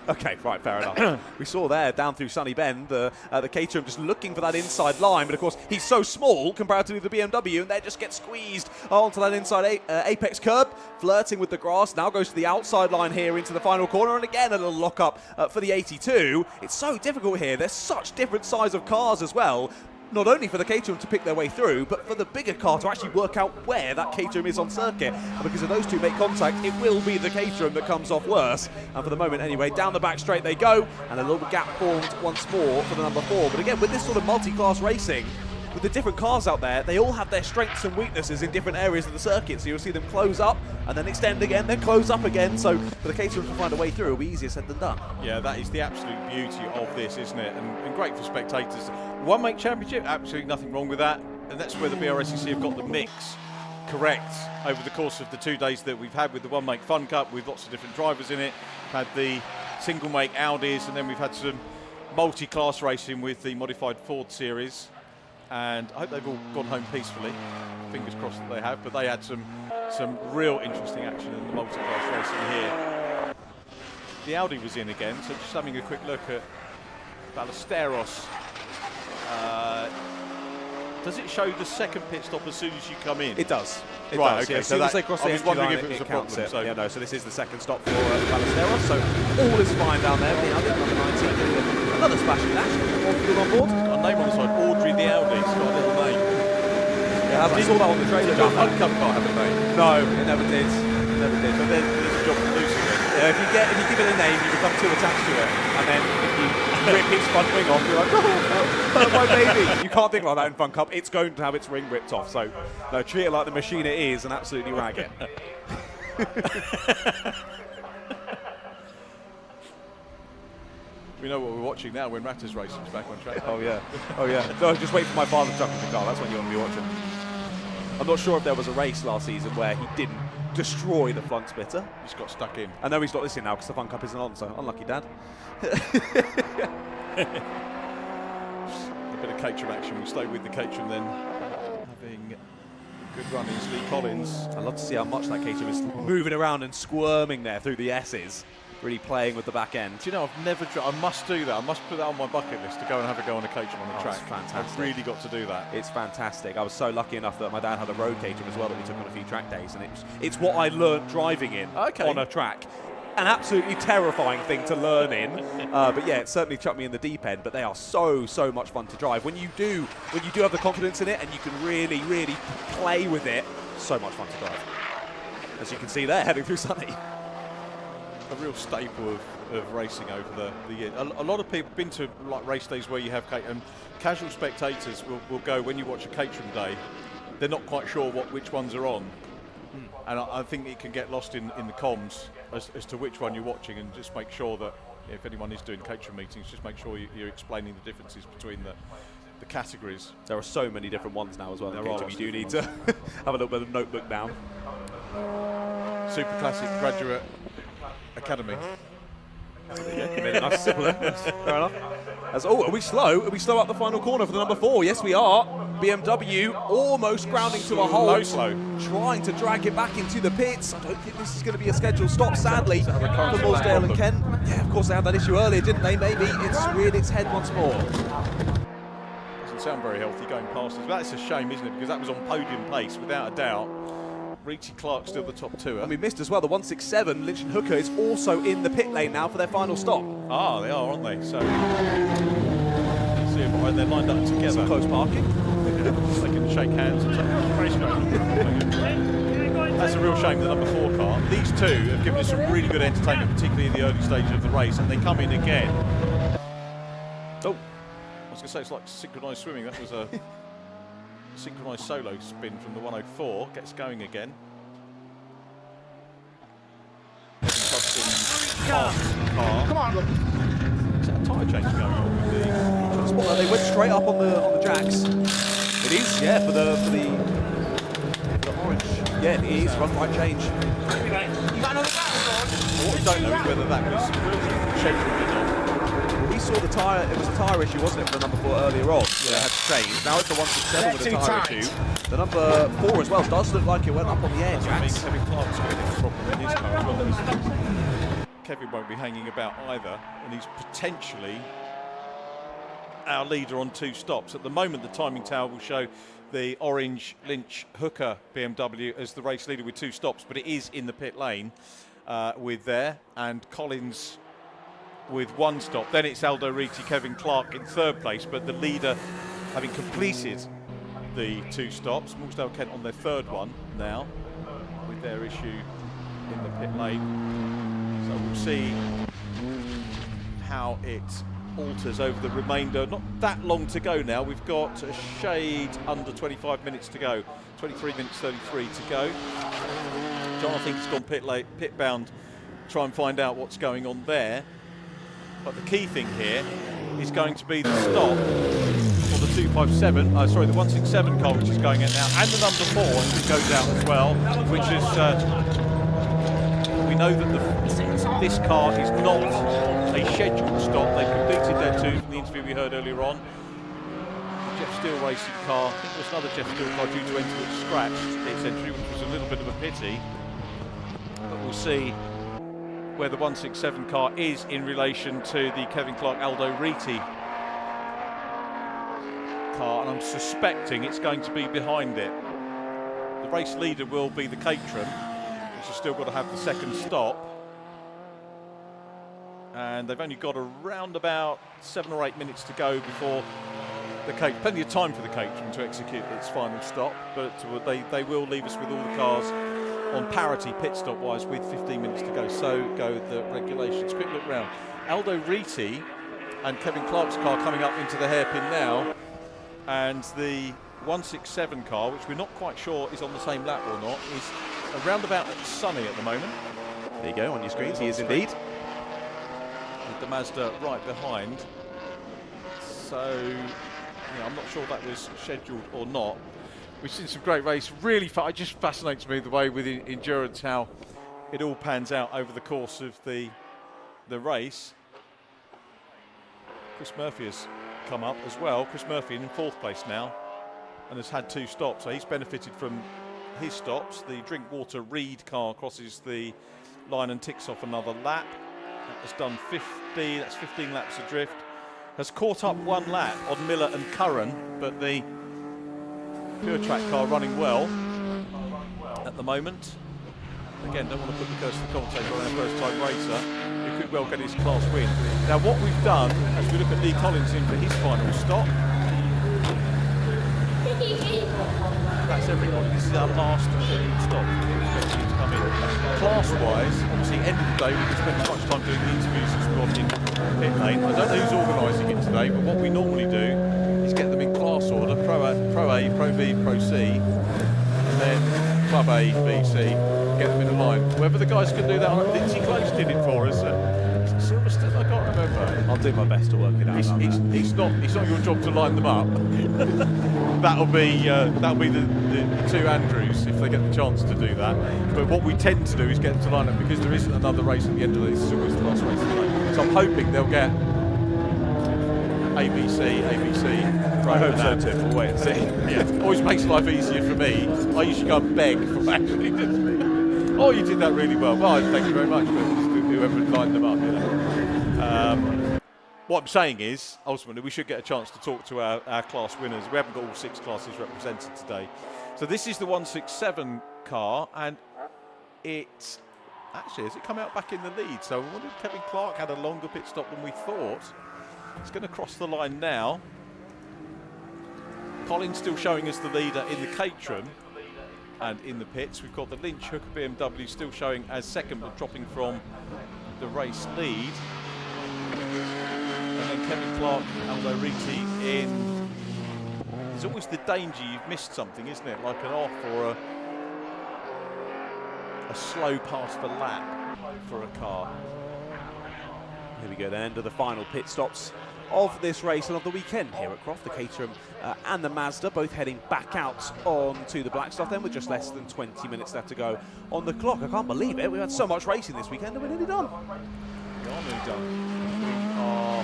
Okay, right, fair enough. We saw there down through Sunny Bend the Caterham just looking for that inside line, but of course he's so small compared to the BMW, and they just get squeezed onto that inside apex curb, flirting with the grass. Now goes to the outside line here into the final corner, and again a little lock up for the 82. It's so difficult here. There's such different size of cars as well. Not only for the Caterham to pick their way through, but for the bigger car to actually work out where that Caterham is on circuit. And because if those two make contact, it will be the Caterham that comes off worse. And for the moment anyway, down the back straight they go, and a little gap formed once more for the number 4. But again, with this sort of multi-class racing, with the different cars out there, they all have their strengths and weaknesses in different areas of the circuit. So you'll see them close up and then extend again, then close up again. So for the Caterham to find a way through, it'll be easier said than done. Yeah, that is the absolute beauty of this, isn't it? And great for spectators. One make championship, absolutely nothing wrong with that. And that's where the Brscc have got the mix correct over the course of the 2 days that we've had with the One Make Fun Cup, with lots of different drivers in it. We've had the single make Audis, and then we've had some multi-class racing with the modified Ford series. And I hope they've all gone home peacefully. Fingers crossed that they have. But they had some real interesting action in the multi-class racing here. The Audi was in again, so just having a quick look at Ballesteros. Does it show the second pit stop as soon as you come in? It does. It right, does. Okay. Yeah, as soon as they cross the I was entry wondering line, if it was a counts problem. it. So yeah, no. So this is the second stop for Ballesteros. So all is fine down there. The Audi number 19 getting another splashing dash. More fuel on board. Got a name on the side. Audrey the Audi. It's got a little name. Yeah, I saw that on the trailer. It's a Fun Cup car, haven't they? No, it never did. It never did. But there's a job to do. Yeah, if you give it a name, you become too attached to it, and then if you rip its front wing off, you're like, oh, my baby. You can't think like that in Fun Cup. It's going to have its ring ripped off. So, no, treat it like the machine it is and absolutely rag it. We know what we're watching now when Ratters Racing's back on track. Oh yeah, oh yeah. No, just wait for my father to jump in the car. That's when you want to be watching. I'm not sure if there was a race last season where he didn't destroy the front splitter. He's got stuck in. I know he's not listening now because the Fun Cup isn't on, so unlucky dad. A bit of Caterham action. We'll stay with the Caterham then. Having a good run is Lee Collins. I'd love to see how much that Caterham is moving around and squirming there through the S's. Really playing with the back end. Do you know, I've never I must do that. I must put that on my bucket list to go and have a go on a Caterham on the track. It's fantastic. I've really got to do that. It's fantastic. I was so lucky enough that my dad had a road Caterham as well that we took on a few track days, and it's what I learnt driving in on a track. An absolutely terrifying thing to learn in, but yeah, it certainly chucked me in the deep end. But they are so much fun to drive when you do have the confidence in it, and you can really play with it. So much fun to drive. As you can see there, heading through Sunny. A real staple of racing over the year. A lot of people been to like race days where you have and casual spectators will go when you watch a Caterham day. They're not quite sure which ones are on, and I think it can get lost in the comms as to which one you're watching, and just make sure that if anyone is doing Caterham meetings, just make sure you're explaining the differences between the categories. There are so many different ones now as well. There are. You do need to have a little bit of notebook down. Super Classic Graduate Academy. Nice, simple. Fair enough. Are we slow? Are we slow up the final corner for the number 4? Yes, we are. BMW almost grounding to a halt. Slow. Trying to drag it back into the pits. I don't think this is going to be a scheduled stop, sadly, for recurrence of Morsdale that and Kent. Yeah, of course they had that issue earlier, didn't they? Maybe it's reared its head once more. Doesn't sound very healthy going past us. That's a shame, isn't it? Because that was on podium pace, without a doubt. Reedy Clark still the top two. And we missed as well the 167. Lynch and Hooker is also in the pit lane now for their final stop. Ah, they are, aren't they? So let's see if they're lined up together. Some close parking. They can shake hands and that's a real shame, the number 4 car. These two have given us some really good entertainment, particularly in the early stages of the race, and they come in again. Oh, I was going to say it's like synchronised swimming. That was a synchronised solo spin from the 104. Gets going again. Car. Come on. Is that a tyre change going on with the transport? They went straight up on the jacks. It is, yeah, for the orange. Yeah, it is. Run right change. What we don't know is whether that was scheduled or not. We saw the tyre. It was a tyre issue, wasn't it, for the number 4 earlier on? Yeah, it had to change. Now it's the 167 with a tyre issue. The number 4 as well does look like it went up on the edge. Kevin Clark's going to have a problem in his car as well. Kevin won't be hanging about either, and he's potentially our leader on 2 stops. At the moment, the timing tower will show the orange Lynch Hooker BMW as the race leader with 2 stops, but it is in the pit lane with there, and Collins with 1 stop. Then it's Aldo Riti, Kevin Clark in 3rd place, but the leader having completed the 2 stops. Morsdale Kent on their 3rd one now with their issue in the pit lane. So we'll see how it alters over the remainder. Not that long to go now. We've got a shade under 25 minutes to go. 23 minutes 33 to go. John, I think, has gone pit bound, try and find out what's going on there. But the key thing here is going to be the stop for the 257, the 167 car, which is going in now, and the number 4 that goes out as well, which is, we know that this car is not a scheduled stop. They completed their 2 from the interview we heard earlier on. The Jeff Steele racing car, I think there was another Jeff Steele car due to enter its scratched its entry, which was a little bit of a pity. But we'll see where the 167 car is in relation to the Kevin Clark Aldo Riti car, and I'm suspecting it's going to be behind it. The race leader will be the Caterham, which has still got to have the 2nd stop. And they've only got around about 7 or 8 minutes to go before the Caterham. Plenty of time for the Caterham to execute its final stop, but they will leave us with all the cars on parity pit stop wise with 15 minutes to go. So go the regulations. Quick look round. Aldo Riti and Kevin Clark's car coming up into the hairpin now, and the 167 car, which we're not quite sure is on the same lap or not, is around about sunny at the moment. There you go on your screens. He is indeed. With the Mazda right behind. So yeah, I'm not sure that was scheduled or not. We've seen some great race, really fun. It just fascinates me the way with endurance how it all pans out over the course of the race. Chris Murphy has come up as well. Chris Murphy in 4th place now and has had 2 stops, so he's benefited from his stops. The Drinkwater Reed car crosses the line and ticks off another lap. That has done 50, that's 15 laps adrift. Has caught up 1 lap on Miller and Curran, but the Pure Track car running well at the moment. Again, don't want to put the curse of the commentator on our first-time racer. He could well get his class win. Now, what we've done, as we look at Lee Collins in for his final stop, that's everybody. This is our last scheduled stop. We're expecting to come in. Class-wise, obviously, end of the day, we can spend as much time doing the interviews as we've got in pit lane. I don't know who's organising it today, but what we normally do is get them in class order: Pro A, Pro B, Pro C, and then Club A, B, C. Get them in a line. Whether the guys can do that, Lindsay Close did it for us. Silverstone, I can't remember. I'll do my best to work it out. It's not your job to line them up. that'll be the 2 Andrews if they get the chance to do that. But what we tend to do is get them to line up, because there isn't another race at the end of this. It's always the last race of the day. So I'm hoping they'll get ABC. I hope so too. We'll wait and see. Yeah, always makes life easier for me. I usually go and beg from actually. Oh, you did that really well. Well, thank you very much, whoever lined them up. You know. What I'm saying is, ultimately, we should get a chance to talk to our class winners. We haven't got all 6 classes represented today. So this is the 167 car, and it actually has it come out back in the lead. So I wonder if Kevin Clark had a longer pit stop than we thought. It's going to cross the line now. Colin's still showing us the leader in the Caterham and in the pits. We've got the Lynch Hooker BMW still showing as second, but dropping from the race lead. And then Kevin Clark, Aldo Riti in. There's always the danger you've missed something, isn't it? Like an off or a slow pass for lap for a car. Here we go then, end of the final pit stops of this race and of the weekend here at Croft. The Caterham and the Mazda both heading back out onto the black stuff then with just less than 20 minutes left to go on the clock. I can't believe it. We've had so much racing this weekend and we're nearly done. We are nearly done. We are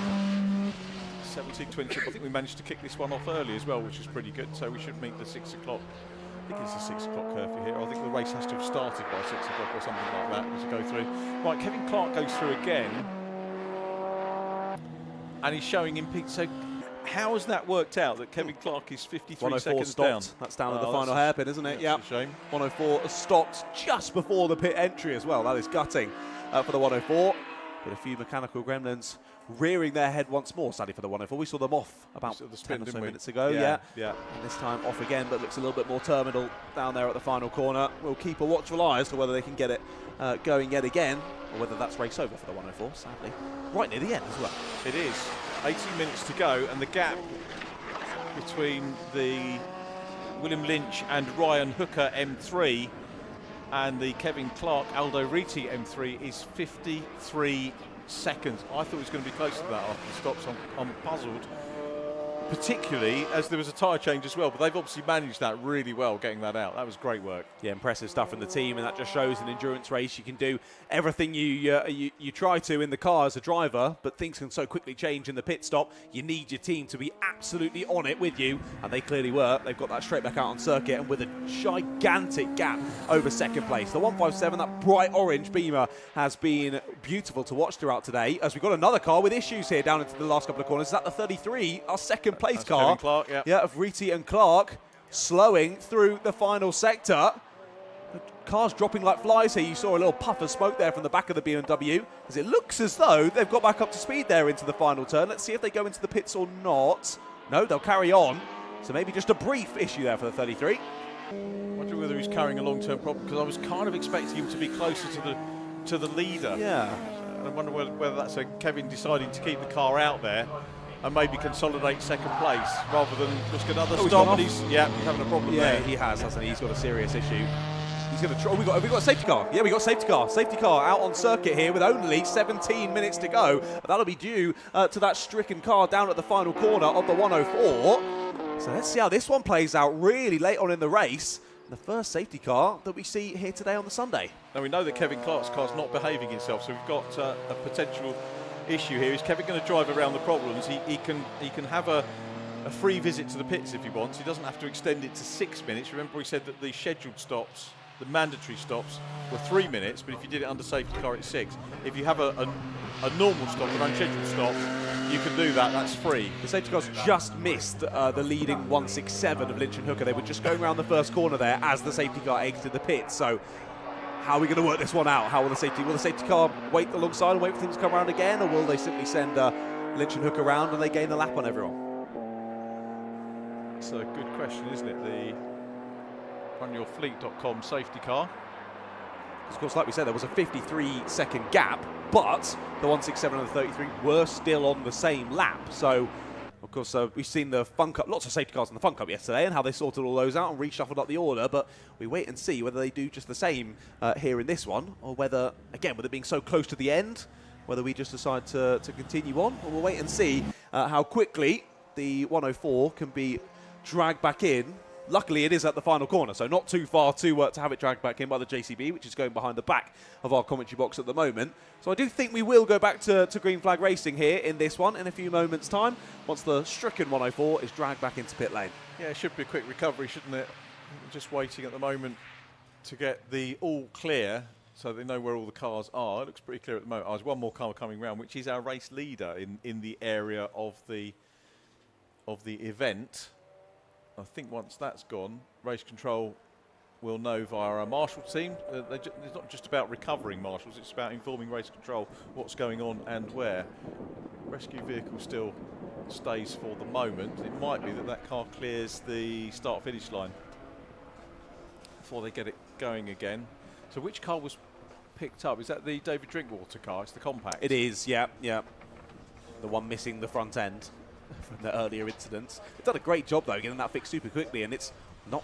17:20. I think we managed to kick this one off early as well, which is pretty good. So we should meet the 6 o'clock. I think it's the 6 o'clock curfew here. I think the race has to have started by 6 o'clock or something like that as you go through. Right, Kevin Clark goes through again. And he's showing in peak. So how has that worked out that Kevin Clark is 53 seconds stopped. down? That's down at the final hairpin, isn't it? Yeah. Shame. 104 stopped just before the pit entry as well. That is gutting for the 104. But a few mechanical gremlins rearing their head once more, sadly, for the 104. We saw them off about 10 or so minutes ago. Yeah. And this time off again, but looks a little bit more terminal down there at the final corner. We'll keep a watchful eye as to whether they can get it going yet again, or whether that's race over for the 104, sadly. Right near the end as well. It is. 18 minutes to go, and the gap between the William Lynch and Ryan Hooker M3 and the Kevin Clark Aldo Riti M3 is 53 seconds. I thought it was going to be close to that after the stops. I'm puzzled, particularly as there was a tyre change as well, but they've obviously managed that really well, getting that out. That was great work. Yeah, impressive stuff from the team, and that just shows an endurance race. You can do everything you try to in the car as a driver, but things can so quickly change in the pit stop. You need your team to be absolutely on it with you, and they clearly were. They've got that straight back out on circuit, and with a gigantic gap over second place. The 157, that bright orange Beamer, has been beautiful to watch throughout today, as we've got another car with issues here down into the last couple of corners. Is that the 33, our second place car? Kevin Clark, yeah, of Riti and Clark, slowing through the final sector. The car's dropping like flies here. You saw a little puff of smoke there from the back of the BMW, as it looks as though they've got back up to speed there into the final turn. Let's see if they go into the pits or not. No, they'll carry on. So maybe just a brief issue there for the 33. I wonder whether he's carrying a long-term problem, because I was kind of expecting him to be closer to the leader. Yeah. I wonder whether that's Kevin deciding to keep the car out there and maybe consolidate second place rather than risk another stop. He's having a problem there. Yeah, he has, hasn't he? He's got a serious issue. He's going to try. Have we got a safety car? Yeah, we got a safety car. Safety car out on circuit here with only 17 minutes to go. That'll be due to that stricken car down at the final corner of the 104. So let's see how this one plays out really late on in the race. The first safety car that we see here today on the Sunday. Now we know that Kevin Clark's car's not behaving itself, so we've got a potential issue here. Is Kevin going to drive around the problems? He can have a free visit to the pits if he wants. He doesn't have to extend it to 6 minutes. Remember, he said that the scheduled stops, the mandatory stops, were 3 minutes, but if you did it under safety car, it's 6. If you have a normal stop, an unscheduled stop, you can do that. That's free. The safety cars just missed the leading 167 of Lynch and Hooker. They were just going around the first corner there as the safety car exited the pit. So how are we going to work this one out? How will the safety car wait alongside and wait for things to come around again, or will they simply send Lynch and Hooker around and they gain the lap on everyone? It's a good question, isn't it? The RunYourFleet.com safety car. Of course, like we said, there was a 53-second gap, but the 167 and the 33 were still on the same lap. So, of course, we've seen the Fun Cup, lots of safety cars in the Fun Cup yesterday, and how they sorted all those out and reshuffled up the order. But we wait and see whether they do just the same here in this one, or whether, again, with it being so close to the end, whether we just decide to continue on. But we'll wait and see how quickly the 104 can be dragged back in Luckily, it is at the final corner, so not too far to have it dragged back in by the JCB, which is going behind the back of our commentary box at the moment. So I do think we will go back to green flag racing here in this one in a few moments' time, once the stricken 104 is dragged back into pit lane. Yeah, it should be a quick recovery, shouldn't it? Just waiting at the moment to get the all clear so they know where all the cars are. It looks pretty clear at the moment. There's one more car coming round, which is our race leader in the area of the event. I think once that's gone, race control will know via our marshal team. It's not just about recovering marshals, it's about informing race control what's going on and where. Rescue vehicle still stays for the moment. It might be that car clears the start-finish line before they get it going again. So which car was picked up? Is that the David Drinkwater car? It's the compact. It is, yeah. The one missing the front end from the earlier incidents. They've done a great job, though, getting that fixed super quickly, and it's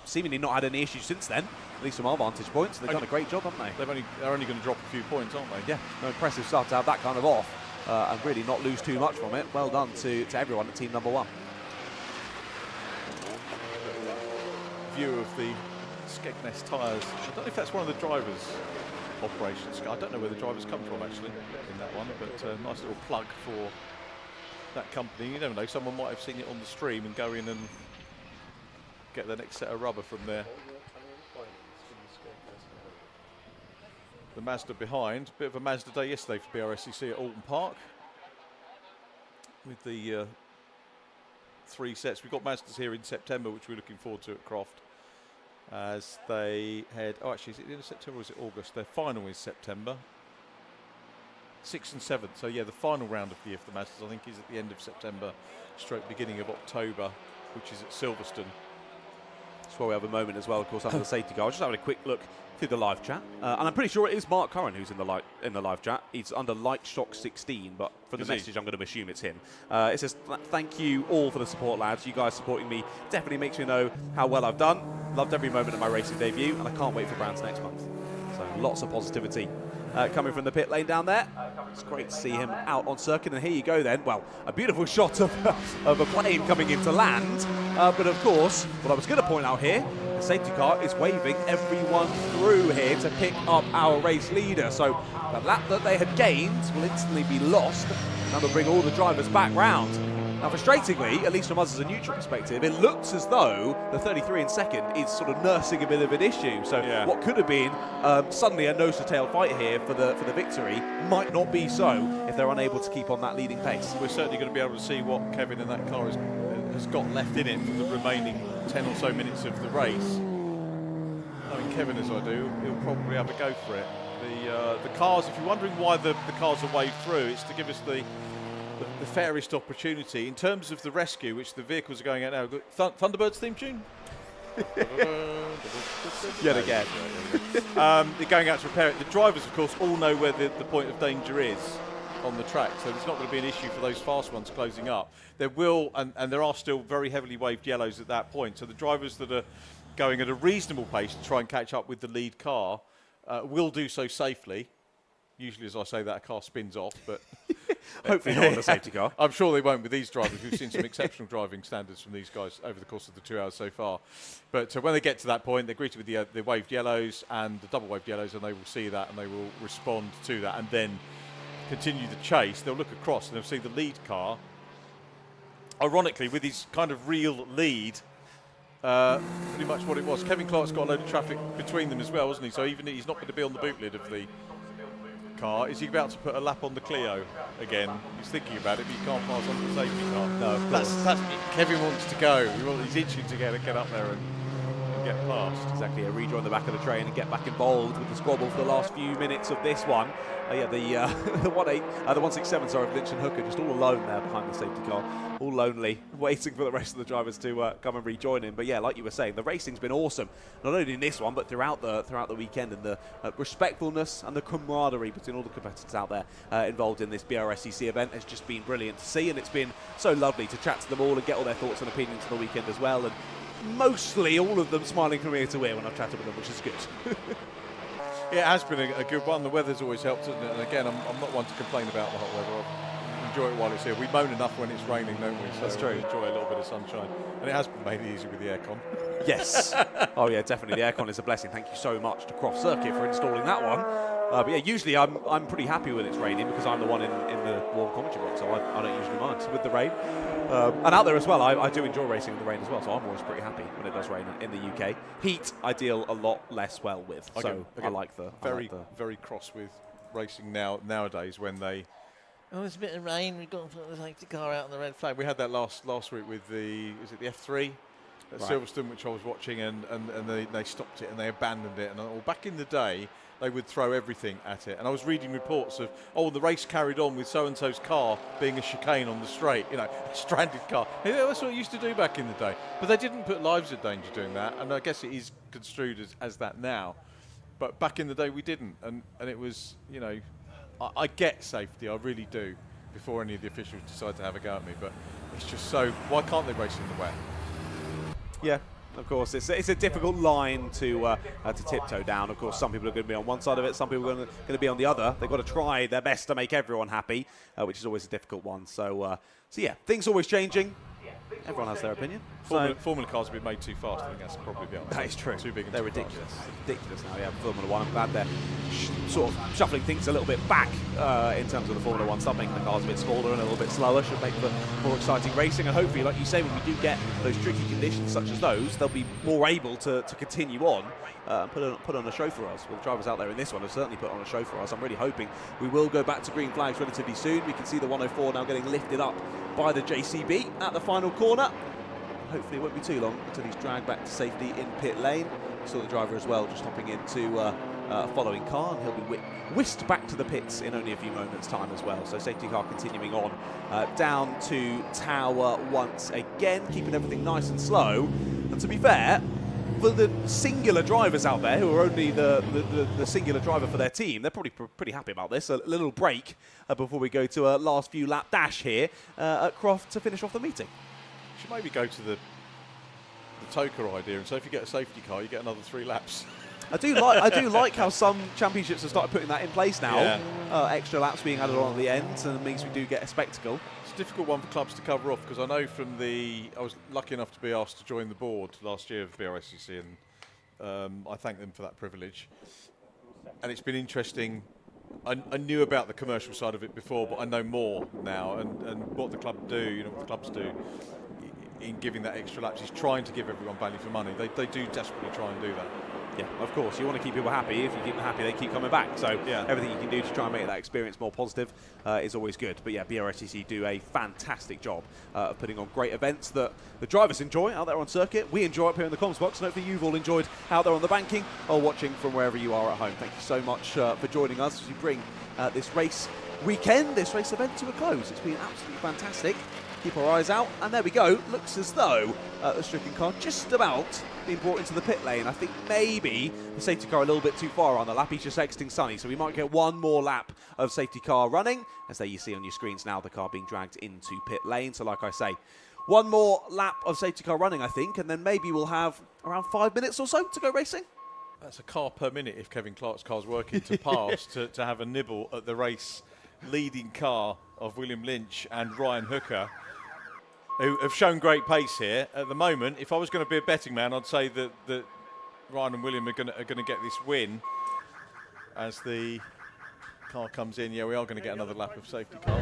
seemingly not had any issues since then, at least from our vantage points. They've done a great job, haven't they? They're only going to drop a few points, aren't they? Yeah, no, impressive start to have that kind of off and really not lose too much from it. Well done to everyone at team number one. View of the Skegness tyres. I don't know if that's one of the drivers' operations. I don't know where the drivers come from, actually, in that one, but a nice little plug for that company. You never know, someone might have seen it on the stream and go in and get the next set of rubber from there. The Mazda behind, bit of a Mazda day yesterday for Brscc at Alton Park with the 3 sets. We've got Mazdas here in September, which we're looking forward to at Croft as they head, oh actually is it the end of September or is it August? Their final is September. 6th and 7th, so yeah, the final round of the year for the Masters I think is at the end of September, stroke beginning of October, which is at Silverstone. That's where we have a moment as well, of course, under the safety car. Just having a quick look through the live chat, and I'm pretty sure it is Mark Curran who's in the live chat. He's under Light Shock 16, but from the message I'm going to assume it's him. It says, "Thank you all for the support, lads. You guys supporting me definitely makes me know how well I've done. Loved every moment of my racing debut, and I can't wait for Brands next month." So lots of positivity coming from the pit lane down there. It's great to see him out on circuit, and here you go then. Well, a beautiful shot of a plane coming into land, but of course, what I was going to point out here, the safety car is waving everyone through here to pick up our race leader. So the lap that they had gained will instantly be lost. Now they'll bring all the drivers back round. Now, frustratingly, at least from us as a neutral perspective, it looks as though the 33 in second is sort of nursing a bit of an issue. So what could have been suddenly a nose-to-tail fight here for the victory might not be so if they're unable to keep on that leading pace. We're certainly going to be able to see what Kevin in that car has got left in it for the remaining 10 or so minutes of the race. Knowing Kevin as I do, he'll probably have a go for it. The cars, if you're wondering why the cars are waved through, it's to give us the fairest opportunity in terms of the rescue, which the vehicles are going out now. Thunderbird's theme tune? Yet again. They're going out to repair it. The drivers, of course, all know where the point of danger is on the track, so there's not going to be an issue for those fast ones closing up. There will, and there are still very heavily waved yellows at that point, so the drivers that are going at a reasonable pace to try and catch up with the lead car will do so safely. Usually, as I say that, a car spins off, but hopefully not on the safety car. I'm sure they won't with these drivers. We've seen some exceptional driving standards from these guys over the course of the 2 hours so far. But when they get to that point, they're greeted with the waved yellows and the double waved yellows, and they will see that and they will respond to that and then continue the chase. They'll look across and they'll see the lead car, ironically, with his kind of real lead, pretty much what it was. Kevin Clark's got a load of traffic between them as well, hasn't he? So even he's not going to be on the boot lid of the car. Is he about to put a lap on the Clio again? He's thinking about it, but he can't pass on the safety car. No, of course. That's Kevin wants to go. He's itching to get up there and get past. Exactly, rejoin the back of the train and get back involved with the squabble for the last few minutes of this one. The 167, sorry, Lynch and Hooker just all alone there behind the safety car, all lonely, waiting for the rest of the drivers to come and rejoin him. But yeah, like you were saying, the racing's been awesome, not only in this one but throughout the weekend, and the respectfulness and the camaraderie between all the competitors out there involved in this Brscc event has just been brilliant to see, and it's been so lovely to chat to them all and get all their thoughts and opinions on the weekend as well, and mostly all of them smiling from ear to ear when I've chatted with them, which is good. It has been a good one. The weather's always helped, hasn't it? And again, I'm not one to complain about the hot weather. enjoy it while it's here. We moan enough when it's raining, don't we? So That's true. we enjoy a little bit of sunshine. And it has been made easy with the aircon. Yes. Oh yeah, definitely. The aircon is a blessing. Thank you so much to Croft Circuit for installing that one. But yeah, usually I'm pretty happy when it's raining because I'm the one in the warm commentary box, so I don't usually mind with the rain. And out there as well, I do enjoy racing in the rain as well, so I'm always pretty happy when it does rain in the UK. Heat, I deal a lot less well with, so I like the... Very cross with racing nowadays when they... Oh, there's a bit of rain, we've got to put the safety car out on the red flag. We had that last week with the F3 at Silverstone, which I was watching, and they stopped it and they abandoned it. And back in the day, they would throw everything at it. And I was reading reports of, the race carried on with so-and-so's car being a chicane on the straight, a stranded car. That's what it used to do back in the day. But they didn't put lives at danger doing that, and I guess it is construed as that now. But back in the day, we didn't. And it was, I get safety, I really do, before any of the officials decide to have a go at me. But it's just why can't they race in the wet? Yeah. Of course, it's a difficult line to tiptoe down. Of course, some people are going to be on one side of it, some people are going to be on the other. They've got to try their best to make everyone happy, which is always a difficult one. So yeah, things always changing. Everyone has their opinion. Formula cars have been made too fast. I think that's probably the answer. That is true. Too big and they're too ridiculous. fast. Ridiculous now. Yeah, Formula One. I'm glad they're sort of shuffling things a little bit back in terms of the Formula One stuff, making the cars a bit smaller and a little bit slower. Should make for more exciting racing. And hopefully, like you say, when we do get those tricky conditions such as those, they'll be more able to continue on. Put on a show for us. Well, the drivers out there in this one have certainly put on a show for us. I'm really hoping we will go back to green flags relatively soon. We can see the 104 now getting lifted up by the JCB at the final corner. Hopefully it won't be too long until he's dragged back to safety in pit lane. We saw the driver as well just hopping into a following car, and he'll be whisked back to the pits in only a few moments' time as well. So safety car continuing on down to tower once again, keeping everything nice and slow. And to be fair, for the singular drivers out there who are only the singular driver for their team, they're probably pretty happy about this. A little break before we go to a last few lap dash here at Croft to finish off the meeting. Should maybe go to the Toker idea, and so if you get a safety car, you get another 3 laps. I do like how some championships have started putting that in place now. Yeah. Extra laps being added on at the end, and it means we do get a spectacle. It's a difficult one for clubs to cover off, because I know I was lucky enough to be asked to join the board last year of Brscc, and I thank them for that privilege. And it's been interesting. I knew about the commercial side of it before, but I know more now, and what the club do, what the clubs do in giving that extra laps is trying to give everyone value for money. They do desperately try and do that. Yeah, of course. You want to keep people happy. If you keep them happy, they keep coming back. So yeah, everything you can do to try and make that experience more positive is always good. But yeah, Brscc do a fantastic job of putting on great events that the drivers enjoy out there on circuit. We enjoy up here in the comms box, and hopefully you've all enjoyed out there on the banking or watching from wherever you are at home. Thank you so much for joining us as we bring this race weekend, this race event to a close. It's been absolutely fantastic. Keep our eyes out, and there we go. Looks as though the stricken car just about being brought into the pit lane. I think maybe the safety car a little bit too far on the lap. He's just exiting Sunny, so we might get one more lap of safety car running. As there you see on your screens now, the car being dragged into pit lane. So like I say, one more lap of safety car running, I think, and then maybe we'll have around 5 minutes or so to go racing. That's a car per minute if Kevin Clark's car's working to pass to have a nibble at the race leading car of William Lynch and Ryan Hooker, who have shown great pace here. At the moment, if I was going to be a betting man, I'd say that Ryan and William are going to get this win. As the car comes in, yeah, we are going to get another lap of safety car.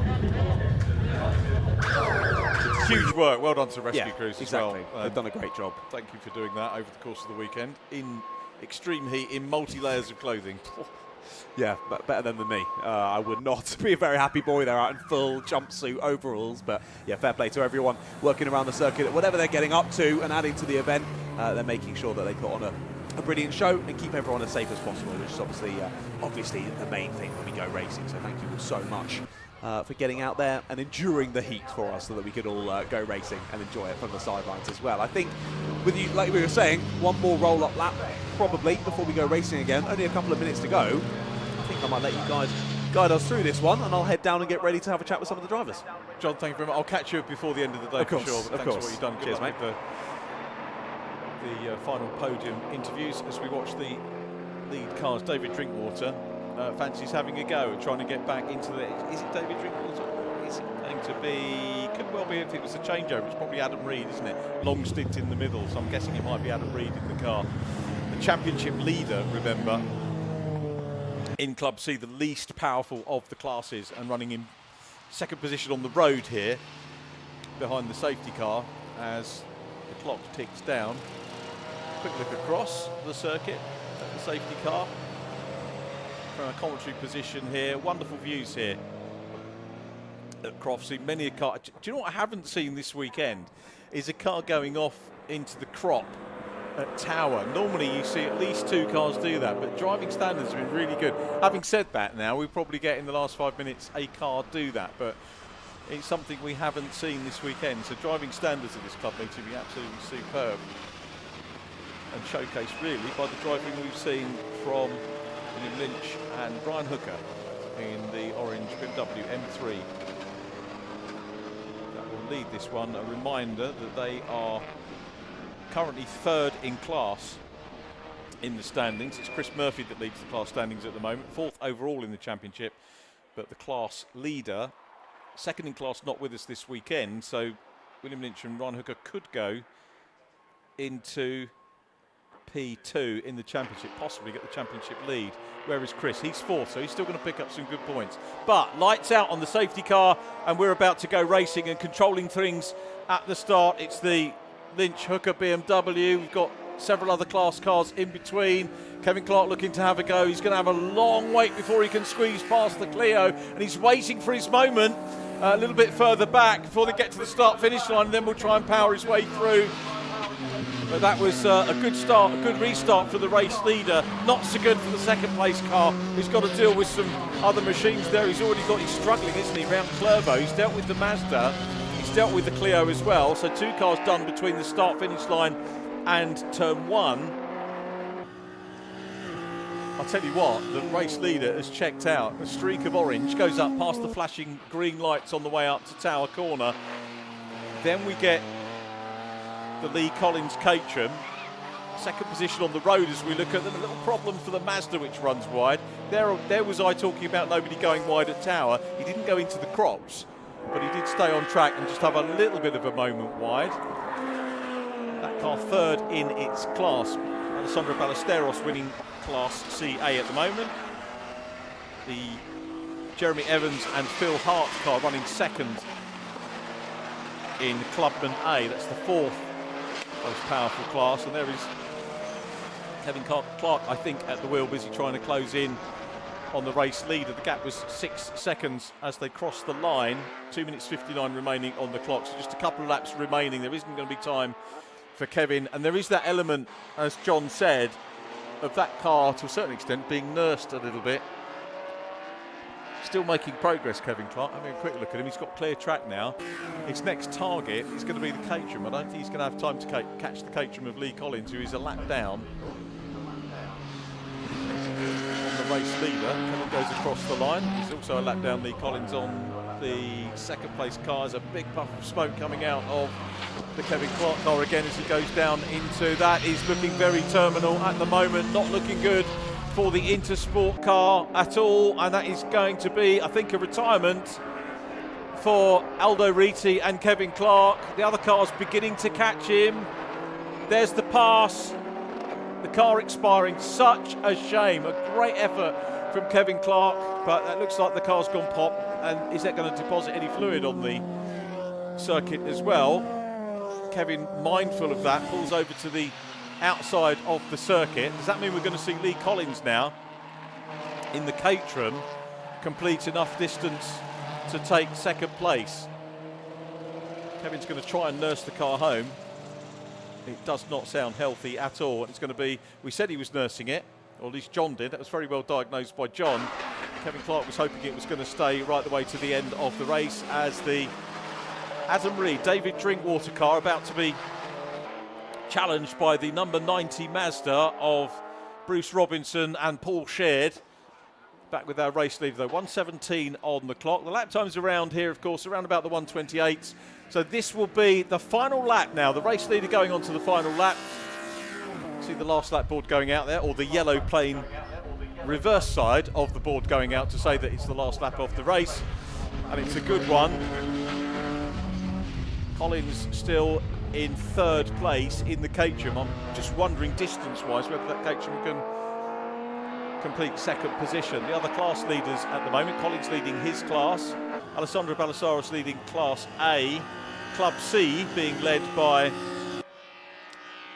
Huge work. Well done to rescue crews as well. They've done a great job. Thank you for doing that over the course of the weekend in extreme heat, in multi-layers of clothing. Yeah, but better than me. I would not be a very happy boy. They're out in full jumpsuit overalls. But yeah, fair play to everyone working around the circuit. Whatever they're getting up to and adding to the event, they're making sure that they put on a brilliant show and keep everyone as safe as possible, which is obviously the main thing when we go racing. So thank you all so much for getting out there and enduring the heat for us so that we could all go racing and enjoy it from the sidelines as well. I think with you, like we were saying, one more roll-up lap probably before we go racing again. Only a couple of minutes to go. I think I might let you guys guide us through this one, and I'll head down and get ready to have a chat with some of the drivers. John, thank you very much. I'll catch you before the end of the day, of course, for sure. But thanks for what you've done. Good Cheers, luck mate. With the final podium interviews as we watch the lead cars. David Drinkwater fancies having a go at trying to get back into the... Is it David Drinkwater? Is it going to be, could well be if it was a changeover, it's probably Adam Reed, isn't it? Long stint in the middle, so I'm guessing it might be Adam Reed in the car. The championship leader, remember, in Club C, the least powerful of the classes, and running in second position on the road here, behind the safety car, as the clock ticks down. Quick look across the circuit at the safety car. From a commentary position here, wonderful views here at Croft. See many a car. Do you know what I haven't seen this weekend? Is a car going off into the crop at Tower. Normally you see at least 2 cars do that, but driving standards have been really good. Having said that, now we probably get in the last 5 minutes a car do that, but it's something we haven't seen this weekend. So driving standards at this club need to be absolutely superb and showcased really by the driving we've seen from William Lynch and Brian Hooker in the orange BMW M3. That will lead this one. A reminder that they are currently 3rd in class in the standings. It's Chris Murphy that leads the class standings at the moment, 4th overall in the championship, but the class leader, 2nd in class, not with us this weekend, so William Lynch and Brian Hooker could go into P2 in the championship, possibly get the championship lead. Where is Chris? He's 4th, so he's still going to pick up some good points. But lights out on the safety car, and we're about to go racing and controlling things at the start. It's the Lynch Hooker BMW. We've got several other class cars in between. Kevin Clark looking to have a go. He's going to have a long wait before he can squeeze past the Clio, and he's waiting for his moment a little bit further back before they get to the start-finish line, and then we'll try and power his way through. But that was a good start, a good restart for the race leader. Not so good for the second place car, who's got to deal with some other machines there. He's struggling, isn't he, round Clervaux. He's dealt with the Mazda, he's dealt with the Clio as well. So 2 cars done between the start-finish line and turn 1. I'll tell you what, the race leader has checked out. A streak of orange goes up past the flashing green lights on the way up to Tower Corner. Then we get the Lee Collins Caterham, 2nd position on the road as we look at them. A little problem for the Mazda, which runs wide. There was I talking about nobody going wide at Tower. He didn't go into the crops, but he did stay on track and just have a little bit of a moment wide. That car 3rd in its class. Alessandro Ballesteros winning Class CA at the moment. The Jeremy Evans and Phil Hart car running 2nd in Clubman A. That's the 4th most powerful class, and there is Kevin Clark, I think, at the wheel, busy trying to close in on the race leader. The gap was 6 seconds as they crossed the line. 2 minutes 59 remaining on the clock, so just a couple of laps remaining. There isn't going to be time for Kevin, and there is that element, as John said, of that car to a certain extent being nursed a little bit. Still making progress, Kevin Clark. I mean, a quick look at him. He's got clear track now. His next target is going to be the Caterham. I don't think he's going to have time to catch the Caterham of Lee Collins, who is a lap down on the race leader. Kevin goes across the line. He's also a lap down Lee Collins on the 2nd place car. There's a big puff of smoke coming out of the Kevin Clark car again as he goes down into that. He's looking very terminal at the moment, not looking good for the Intersport car at all, and that is going to be, I think, a retirement for Aldo Riti and Kevin Clark. The other car's beginning to catch him. There's the pass, the car expiring. Such a shame. A great effort from Kevin Clark, but it looks like the car's gone pop. And is that going to deposit any fluid on the circuit as well? Kevin, mindful of that, pulls over to the outside of the circuit. Does that mean we're going to see Lee Collins now in the Caterham complete enough distance to take 2nd place? Kevin's going to try and nurse the car home. It does not sound healthy at all. It's going to be, we said he was nursing it, or at least John did. That was very well diagnosed by John. Kevin Clark was hoping it was going to stay right the way to the end of the race, as the Adam Reed, David Drinkwater car about to be challenged by the number 90 Mazda of Bruce Robinson and Paul Shared. Back with our race leader though, 1:17 on the clock. The lap times around here, of course, around about the 1:28. So this will be the final lap now. The race leader going on to the final lap. See the last lap board going out there, or the yellow plane reverse side of the board going out to say that it's the last lap of the race. And it's a good one. Collins still in third place in the Caterham. I'm just wondering distance-wise whether that Caterham can complete second position. The other class leaders at the moment, Collins leading his class, Alessandro Ballesteros leading Class A, Club C being led by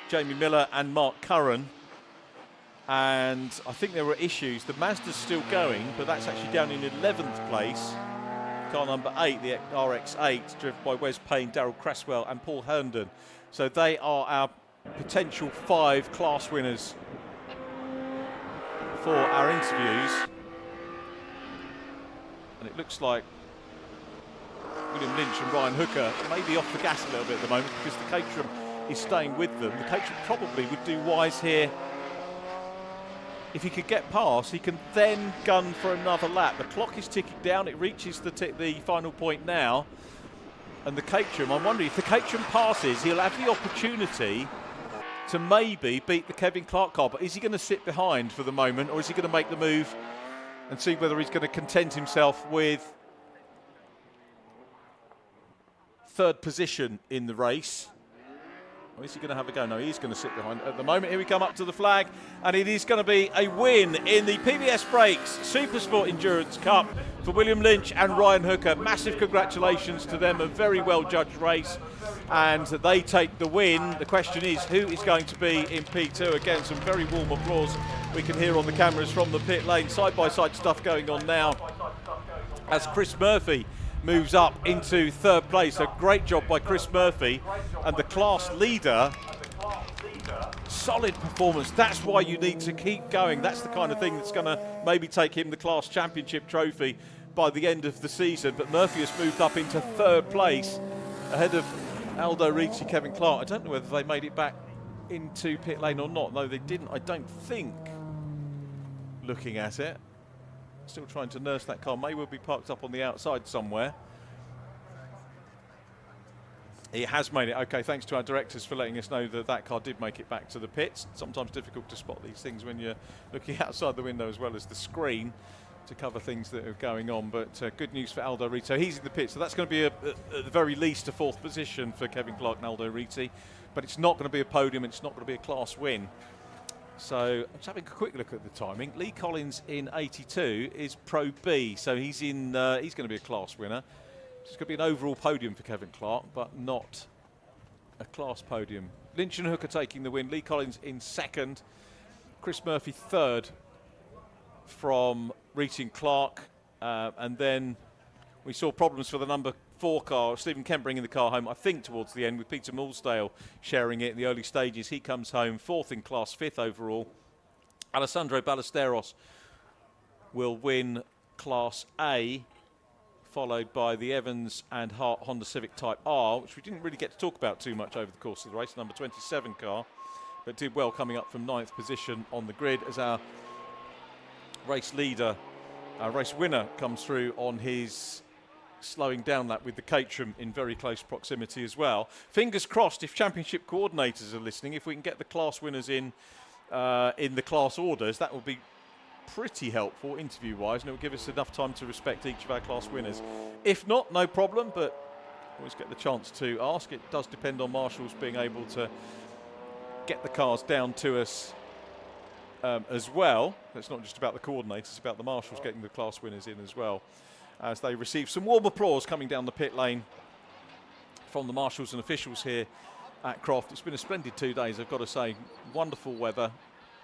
Jamie Miller and Mark Curran. And I think there were issues. The Mazda's still going, but that's actually down in 11th place. Car number 8, the RX-8, driven by Wes Payne, Darryl Cresswell and Paul Herndon. So they are our potential 5 class winners for our interviews. And it looks like William Lynch and Ryan Hooker may be off the gas a little bit at the moment because the Caterham is staying with them. The Caterham probably would do wise here. If he could get past, he can then gun for another lap. The clock is ticking down. It reaches the final point now. And the Caterham, I'm wondering if the Caterham passes, he'll have the opportunity to maybe beat the Kevin Clark car. But is he going to sit behind for the moment, or is he going to make the move and see whether he's going to content himself with third position in the race? Or is he going to have a go? No, he's going to sit behind. At the moment, here we come up to the flag, and it is going to be a win in the PBS Brakes Supersport Endurance Cup for William Lynch and Ryan Hooker. Massive congratulations to them, a very well-judged race, and they take the win. The question is, who is going to be in P2? Again, some very warm applause we can hear on the cameras from the pit lane. Side-by-side stuff going on now as Chris Murphy moves up into third place. A great job by Chris Murphy, and the class leader, solid performance. That's why you need to keep going. That's the kind of thing that's going to maybe take him the class championship trophy by the end of the season. But Murphy has moved up into third place ahead of Aldo Ricci, Kevin Clark. I don't know whether they made it back into pit lane or not. No, they didn't, I don't think, looking at it. Still trying to nurse that car. May well be parked up on the outside somewhere. He has made it. Okay, thanks to our directors for letting us know that that car did make it back to the pits. Sometimes difficult to spot these things when you're looking outside the window as well as the screen to cover things that are going on. But good news for Aldo Ricci. He's in the pits, so that's going to be at the very least a fourth position for Kevin Clark and Aldo Ricci. But it's not going to be a podium. It's not going to be a class win. So I'm just having a quick look at the timing. Lee Collins in 82 is Pro B, so he's in. He's going to be a class winner. It's going to be an overall podium for Kevin Clark, but not a class podium. Lynch and Hooker taking the win. Lee Collins in second. Chris Murphy third from Ricci and Clark, and then we saw problems for the number 4 car. Stephen Kemp bringing the car home, I think, towards the end, with Peter Mulsdale sharing it in the early stages. He comes home fourth in class, 5th overall. Alessandro Ballesteros will win Class A, followed by the Evans and Hart Honda Civic Type R, which we didn't really get to talk about too much over the course of the race, number 27 car, but did well coming up from 9th position on the grid as our race leader, our race winner, comes through on his slowing down lap with the Caterham in very close proximity as well. Fingers crossed, if championship coordinators are listening, if we can get the class winners in the class orders, that will be pretty helpful interview-wise, and it will give us enough time to respect each of our class winners. If not, no problem, but always get the chance to ask. It does depend on marshals being able to get the cars down to us as well. It's not just about the coordinators, it's about the marshals getting the class winners in as well, as they receive some warm applause coming down the pit lane from the marshals and officials here at Croft. It's been a splendid 2 days, I've got to say. Wonderful weather,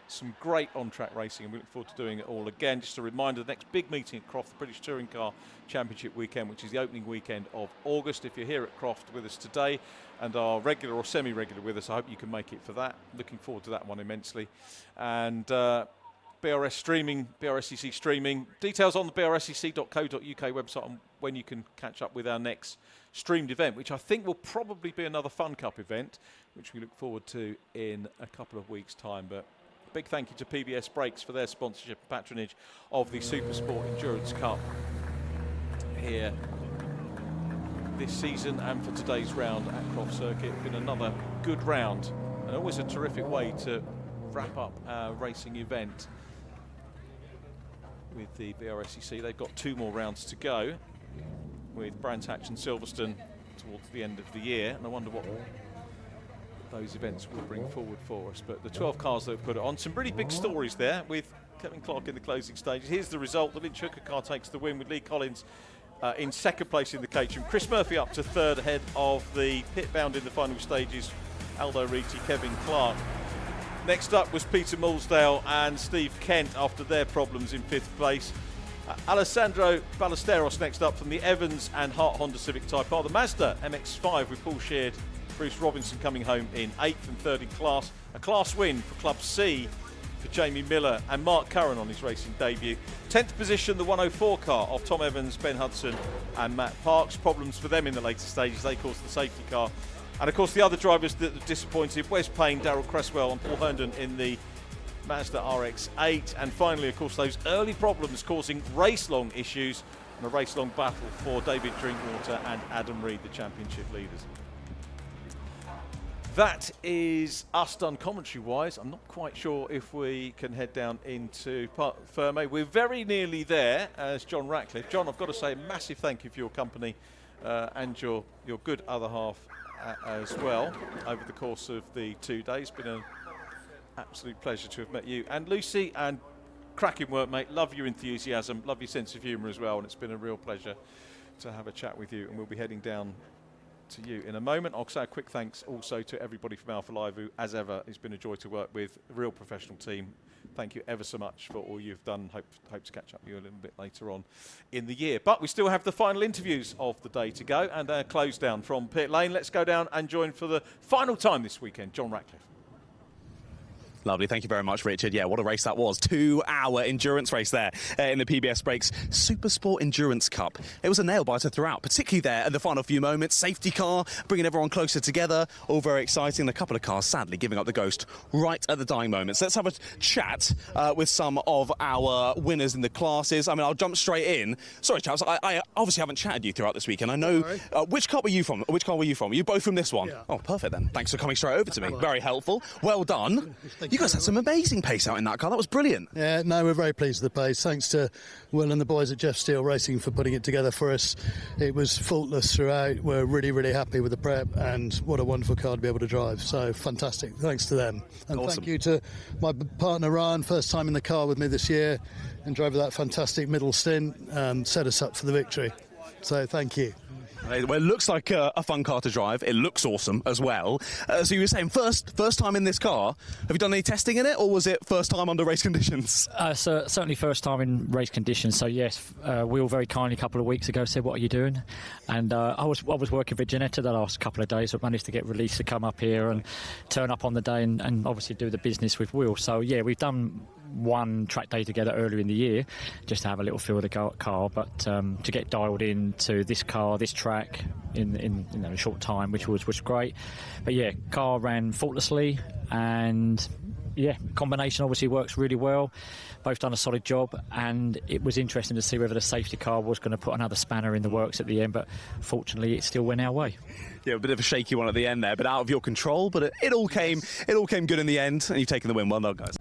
some great on-track racing, and we look forward to doing it all again. Just a reminder, the next big meeting at Croft, the British Touring Car Championship weekend, which is the opening weekend of August. If you're here at Croft with us today and are regular or semi-regular with us, I hope you can make it for that. Looking forward to that one immensely. And BRS streaming, BRSCC streaming. Details on the brscc.co.uk website on when you can catch up with our next streamed event, which I think will probably be another Fun Cup event, which we look forward to in a couple of weeks' time. But big thank you to PBS Brakes for their sponsorship and patronage of the Supersport Endurance Cup here this season and for today's round at Croft Circuit. It's been another good round and always a terrific way to wrap up our racing event with the BRSCC. They've got 2 more rounds to go, with Brands Hatch and Silverstone towards the end of the year, and I wonder what those events will bring forward for us. But the 12 cars that have put it on, some really big stories there with Kevin Clark in the closing stages. Here's the result. The Lynch Hooker car takes the win with Lee Collins in second place in the Caterham. Chris Murphy up to third ahead of the pit bound in the final stages, Aldo Riti, Kevin Clark. Next up was Peter Mulsdale and Steve Kent after their problems in fifth place. Alessandro Ballesteros next up from the Evans and Hart Honda Civic Type R. The Mazda MX-5 with Paul Sheard, Bruce Robinson coming home in 8th and 3rd in class. A class win for Club C for Jamie Miller and Mark Curran on his racing debut. 10th position, the 104 car of Tom Evans, Ben Hudson and Matt Parks. Problems for them in the later stages. They caused the safety car. And of course the other drivers that were disappointed, Wes Payne, Darryl Cresswell and Paul Herndon in the Mazda RX-8. And finally, of course, those early problems causing race-long issues and a race-long battle for David Drinkwater and Adam Reed, the championship leaders. That is us done commentary-wise. I'm not quite sure if we can head down into Parc Ferme. We're very nearly there as John Ratcliffe. John, I've got to say a massive thank you for your company and your good other half as well over the course of the 2 days. It's been an absolute pleasure to have met you and Lucy, and cracking work, mate. Love your enthusiasm, love your sense of humour as well, and it's been a real pleasure to have a chat with you. And we'll be heading down to you in a moment. I'll say a quick thanks also to everybody from Alpha Live, who, as ever, it's been a joy to work with. A real professional team. Thank you ever so much for all you've done. Hope to catch up with you a little bit later on in the year. But we still have the final interviews of the day to go and a close down from pit lane. Let's go down and join for the final time this weekend, John Ratcliffe. Lovely, thank you very much, Richard. Yeah, what a race that was. 2-hour endurance race there in the PBS Brakes Super Sport Endurance Cup. It was a nail-biter throughout, particularly there at the final few moments. Safety car, bringing everyone closer together, all very exciting. A couple of cars, sadly, giving up the ghost right at the dying moments. Let's have a chat with some of our winners in the classes. I mean, I'll jump straight in. Sorry, chaps, I obviously haven't chatted you throughout this weekend. I know, which car were you from? Which car were you from? Are you both from this one? Yeah. Oh, perfect then. Thanks for coming straight over to me. Very helpful. Well done. You guys had some amazing pace out in that car. That was brilliant. Yeah, no, we're very pleased with the pace. Thanks to Will and the boys at Jeff Steele Racing for putting it together for us. It was faultless throughout. We're really, really happy with the prep, and what a wonderful car to be able to drive. So fantastic. Thanks to them. And awesome. Thank you to my partner Ryan, first time in the car with me this year, and drove that fantastic middle stint and set us up for the victory. So thank you. Well, it looks like a fun car to drive. It looks awesome as well. So you were saying first time in this car. Have you done any testing in it, or was it first time under race conditions? So certainly first time in race conditions. So yes, Will very kindly a couple of weeks ago said, "What are you doing?" And I was working for Ginetta the last couple of days. I managed to get released to come up here and turn up on the day and obviously do the business with Will. So yeah, we've done one track day together earlier in the year just to have a little feel of the car, but to get dialed into this car, this track in a short time, which was great. But yeah, car ran faultlessly, and yeah, combination obviously works really well. Both done a solid job, and it was interesting to see whether the safety car was going to put another spanner in the works at the end, but fortunately it still went our way. Yeah, a bit of a shaky one at the end there, but out of your control. But it all came good in the end, and you've taken the win. Well done, guys.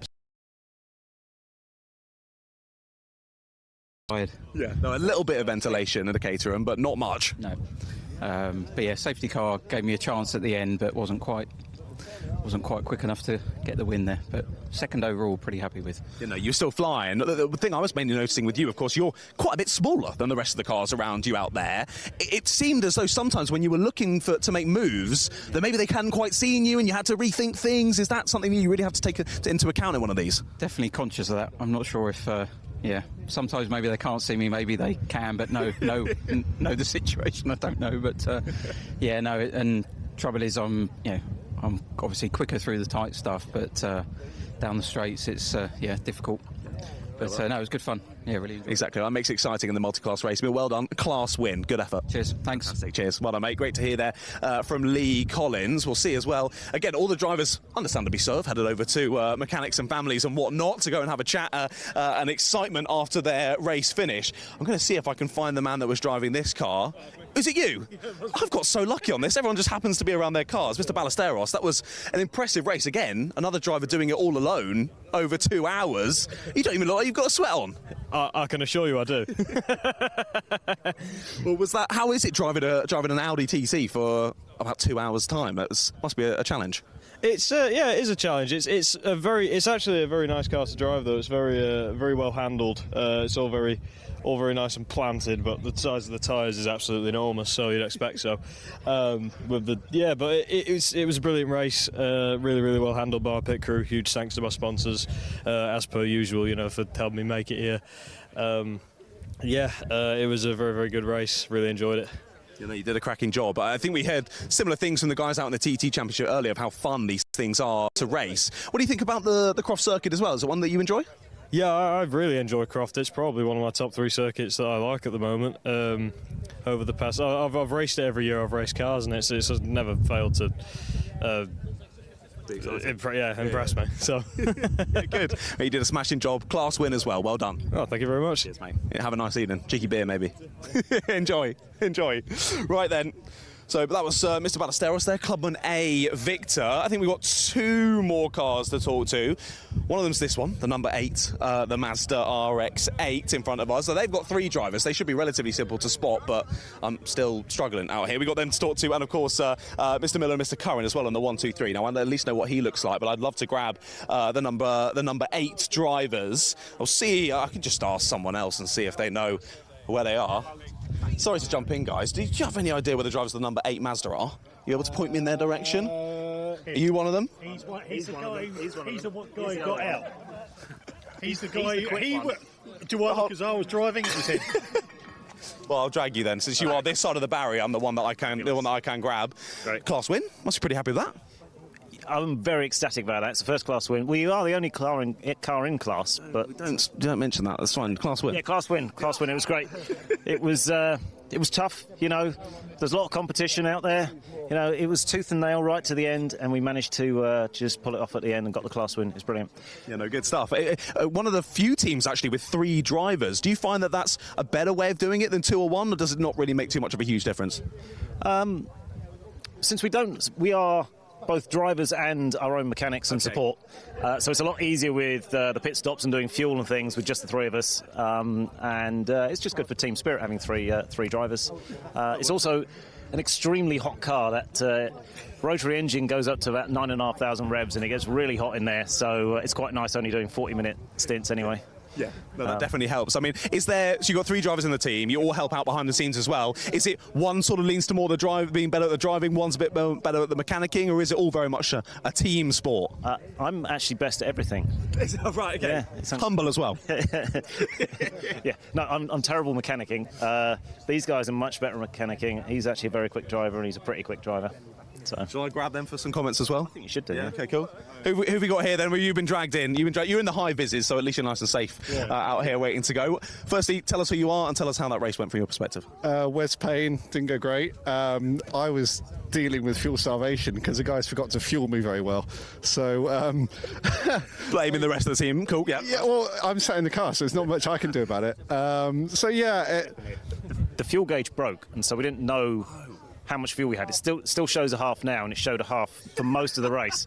Yeah, no, a little bit of ventilation in the Caterham, but not much. No, but yeah, safety car gave me a chance at the end, but wasn't quite quick enough to get the win there. But second overall, pretty happy with. You know, you're still flying. The thing I was mainly noticing with you, of course, you're quite a bit smaller than the rest of the cars around you out there. It seemed as though sometimes when you were looking to make moves, that maybe they hadn't quite seen you and you had to rethink things. Is that something you really have to take into account in one of these? Definitely conscious of that. I'm not sure if. Yeah, sometimes maybe they can't see me, maybe they can, but know the situation. I don't know, but yeah, no. And trouble is, I'm obviously quicker through the tight stuff, but down the straights, it's difficult. But no, it was good fun. Yeah, really enjoyed it. Exactly. That makes it exciting in the multi-class race. Well done. Class win. Good effort. Cheers. Thanks. Fantastic. Cheers. Well done, mate. Great to hear there from Lee Collins. We'll see as well. Again, all the drivers, understandably so, have headed over to mechanics and families and whatnot to go and have a chat and excitement after their race finish. I'm going to see if I can find the man that was driving this car. Is it you? I've got so lucky on this. Everyone just happens to be around their cars. Mr. Ballesteros, that was an impressive race. Again, another driver doing it all alone over 2 hours. You don't even look like you've got a sweat on. I can assure you I do. Well, how is it driving an Audi TT for about 2 hours' time? Must be a challenge. It's yeah, it is a challenge. It's actually a very nice car to drive though. It's very well handled. It's all very nice and planted, but the size of the tyres is absolutely enormous, so you'd expect so. But it was a brilliant race. Really well handled by our pit crew. Huge thanks to my sponsors, as per usual, for helping me make it here. It was a very good race. Really enjoyed it. You did a cracking job. I think we heard similar things from the guys out in the TT Championship earlier of how fun these things are to race. What do you think about the Croft Circuit as well? Is it one that you enjoy? Yeah, I really enjoy Croft. It's probably one of my top 3 circuits that I like at the moment. Over the past, I've raced it every year. I've raced cars, and it's never failed to impress me. So good. You did a smashing job. Class win as well. Well done. Oh, thank you very much. Cheers, mate. Have a nice evening. Cheeky beer, maybe. Enjoy. Right then. So, but that was Mr. Ballesteros there, Clubman A Victor. I think we've got 2 more cars to talk to. One of them's this one, the number 8, the Mazda RX-8 in front of us. So they've got 3 drivers. They should be relatively simple to spot, but I'm still struggling out here. We've got them to talk to, and of course, Mr. Miller and Mr. Curran as well on the 1, 2, 3. Now, I at least know what he looks like, but I'd love to grab the number 8 drivers. I'll see, I can just ask someone else and see if they know where they are. Sorry to jump in, guys. Do you have any idea where the drivers of the number 8 Mazda are? You able to point me in their direction? Are you one of them? He's the guy who got out. He's the guy. Do I look as I was driving? It was him. Well, I'll drag you then. Since you are this side of the barrier, I'm the one that I can grab. Great. Class win. Must be pretty happy with that. I'm very ecstatic about that. It's the first class win. We are the only car in class, but don't mention that. That's fine. Class win. Yeah, class win. It was great. It was tough. There's a lot of competition out there. It was tooth and nail right to the end, and we managed to just pull it off at the end and got the class win. It's brilliant. Good stuff. One of the few teams actually with 3 drivers. Do you find that that's a better way of doing it than 2 or 1, or does it not really make too much of a huge difference? Since we are both drivers and our own mechanics and support. So it's a lot easier with the pit stops and doing fuel and things with just the 3 of us. And it's just good for team spirit having 3 drivers. It's also an extremely hot car. That rotary engine goes up to about 9,500 revs and it gets really hot in there. So it's quite nice only doing 40-minute stints anyway. Yeah, that definitely helps. I mean, so you've got 3 drivers in the team, you all help out behind the scenes as well. Is it one sort of leans to more being better at the driving, one's a bit better at the mechanicking, or is it all very much a team sport? I'm actually best at everything. Right, okay. Yeah, humble as well. Yeah, no, I'm terrible mechanicking. These guys are much better at mechanicking. He's actually a very quick driver, and he's a pretty quick driver. So. Shall I grab them for some comments as well? I think you should do. Yeah. Okay, cool. Who have we got here then? Where you've been dragged in? You're in the high vises, so at least you're nice and safe out here waiting to go. Firstly, tell us who you are and tell us how that race went from your perspective. Wes Payne, didn't go great. I was dealing with fuel starvation because the guys forgot to fuel me very well. So blaming the rest of the team. Cool. Yeah. Yeah. Well, I'm sat in the car, so there's not much I can do about it. The fuel gauge broke, and so we didn't know how much fuel we had. It still shows a half now, and it showed a half for most of the race.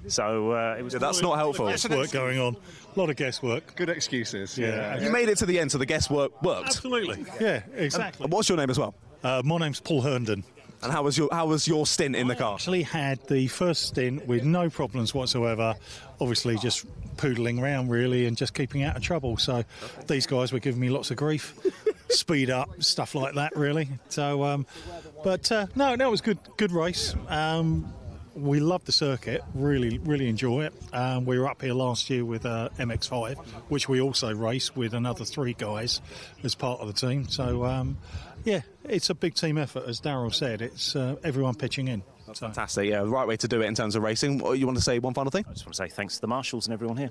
So it was. That's not helpful. Guesswork going on. A lot of guesswork. Good excuses. Yeah. You made it to the end, so the guesswork worked. Absolutely. Yeah, exactly. And what's your name as well? My name's Paul Herndon. And how was your stint in the car? I actually had the first stint with no problems whatsoever. Obviously, just poodling around really and just keeping out of trouble. So these guys were giving me lots of grief. Speed up, stuff like that, really. So, no, it was good race. We loved the circuit, really enjoy it. We were up here last year with MX-5, which we also raced with another 3 guys as part of the team. So, it's a big team effort, as Darryl said. It's everyone pitching in. That's fantastic. Yeah, the right way to do it in terms of racing. You want to say one final thing? I just want to say thanks to the marshals and everyone here.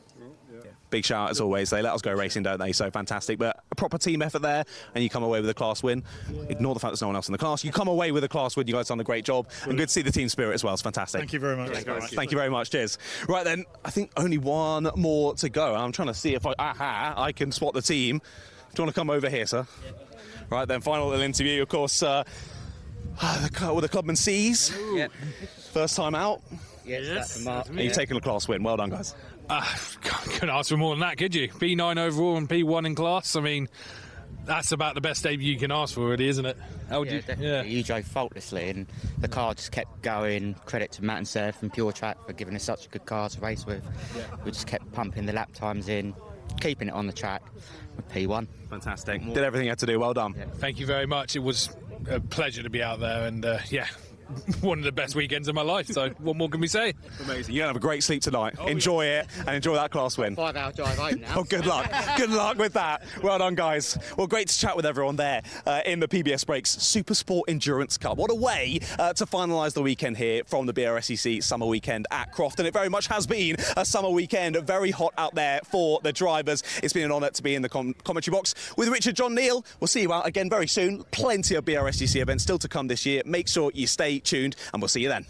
Big shout out as always. They let us go racing, don't they? So fantastic. But a proper team effort there, and you come away with a class win. Ignore the fact there's no one else in the class. You come away with a class win. You guys done a great job, and good to see the team spirit as well. It's fantastic. Thank you very much. Thank you very much. Cheers. Right then, I think only one more to go. I'm trying to see if I can spot the team. Do you want to come over here, sir? Yeah. Right then, final little interview. Of course, with the Clubman C's. Yep. First time out. Yes. And you've taken a class win. Well done, guys. Couldn't ask for more than that, could you? P9 overall and P1 in class. I mean, that's about the best debut you can ask for, really, isn't it? Definitely. You drove faultlessly, and the car just kept going. Credit to Matt and Seth from Pure Track for giving us such a good car to race with. We just kept pumping the lap times in, keeping it on the track with P1. Fantastic. Did everything you had to do. Well done. Thank you very much. It was a pleasure to be out there, and one of the best weekends of my life, so what more can we say? Amazing. You're going to have a great sleep tonight. Enjoy it and enjoy that class win. 5-hour drive home now. Oh, good luck. Good luck with that. Well done, guys. Well, great to chat with everyone there in the PBS Brakes Super Sport Endurance Cup. What a way to finalise the weekend here from the Brscc Summer Weekend at Croft. And it very much has been a summer weekend, very hot out there for the drivers. It's been an honour to be in the commentary box with Richard John Neal. We'll see you out again very soon. Plenty of Brscc events still to come this year. Make sure you stay tuned and we'll see you then.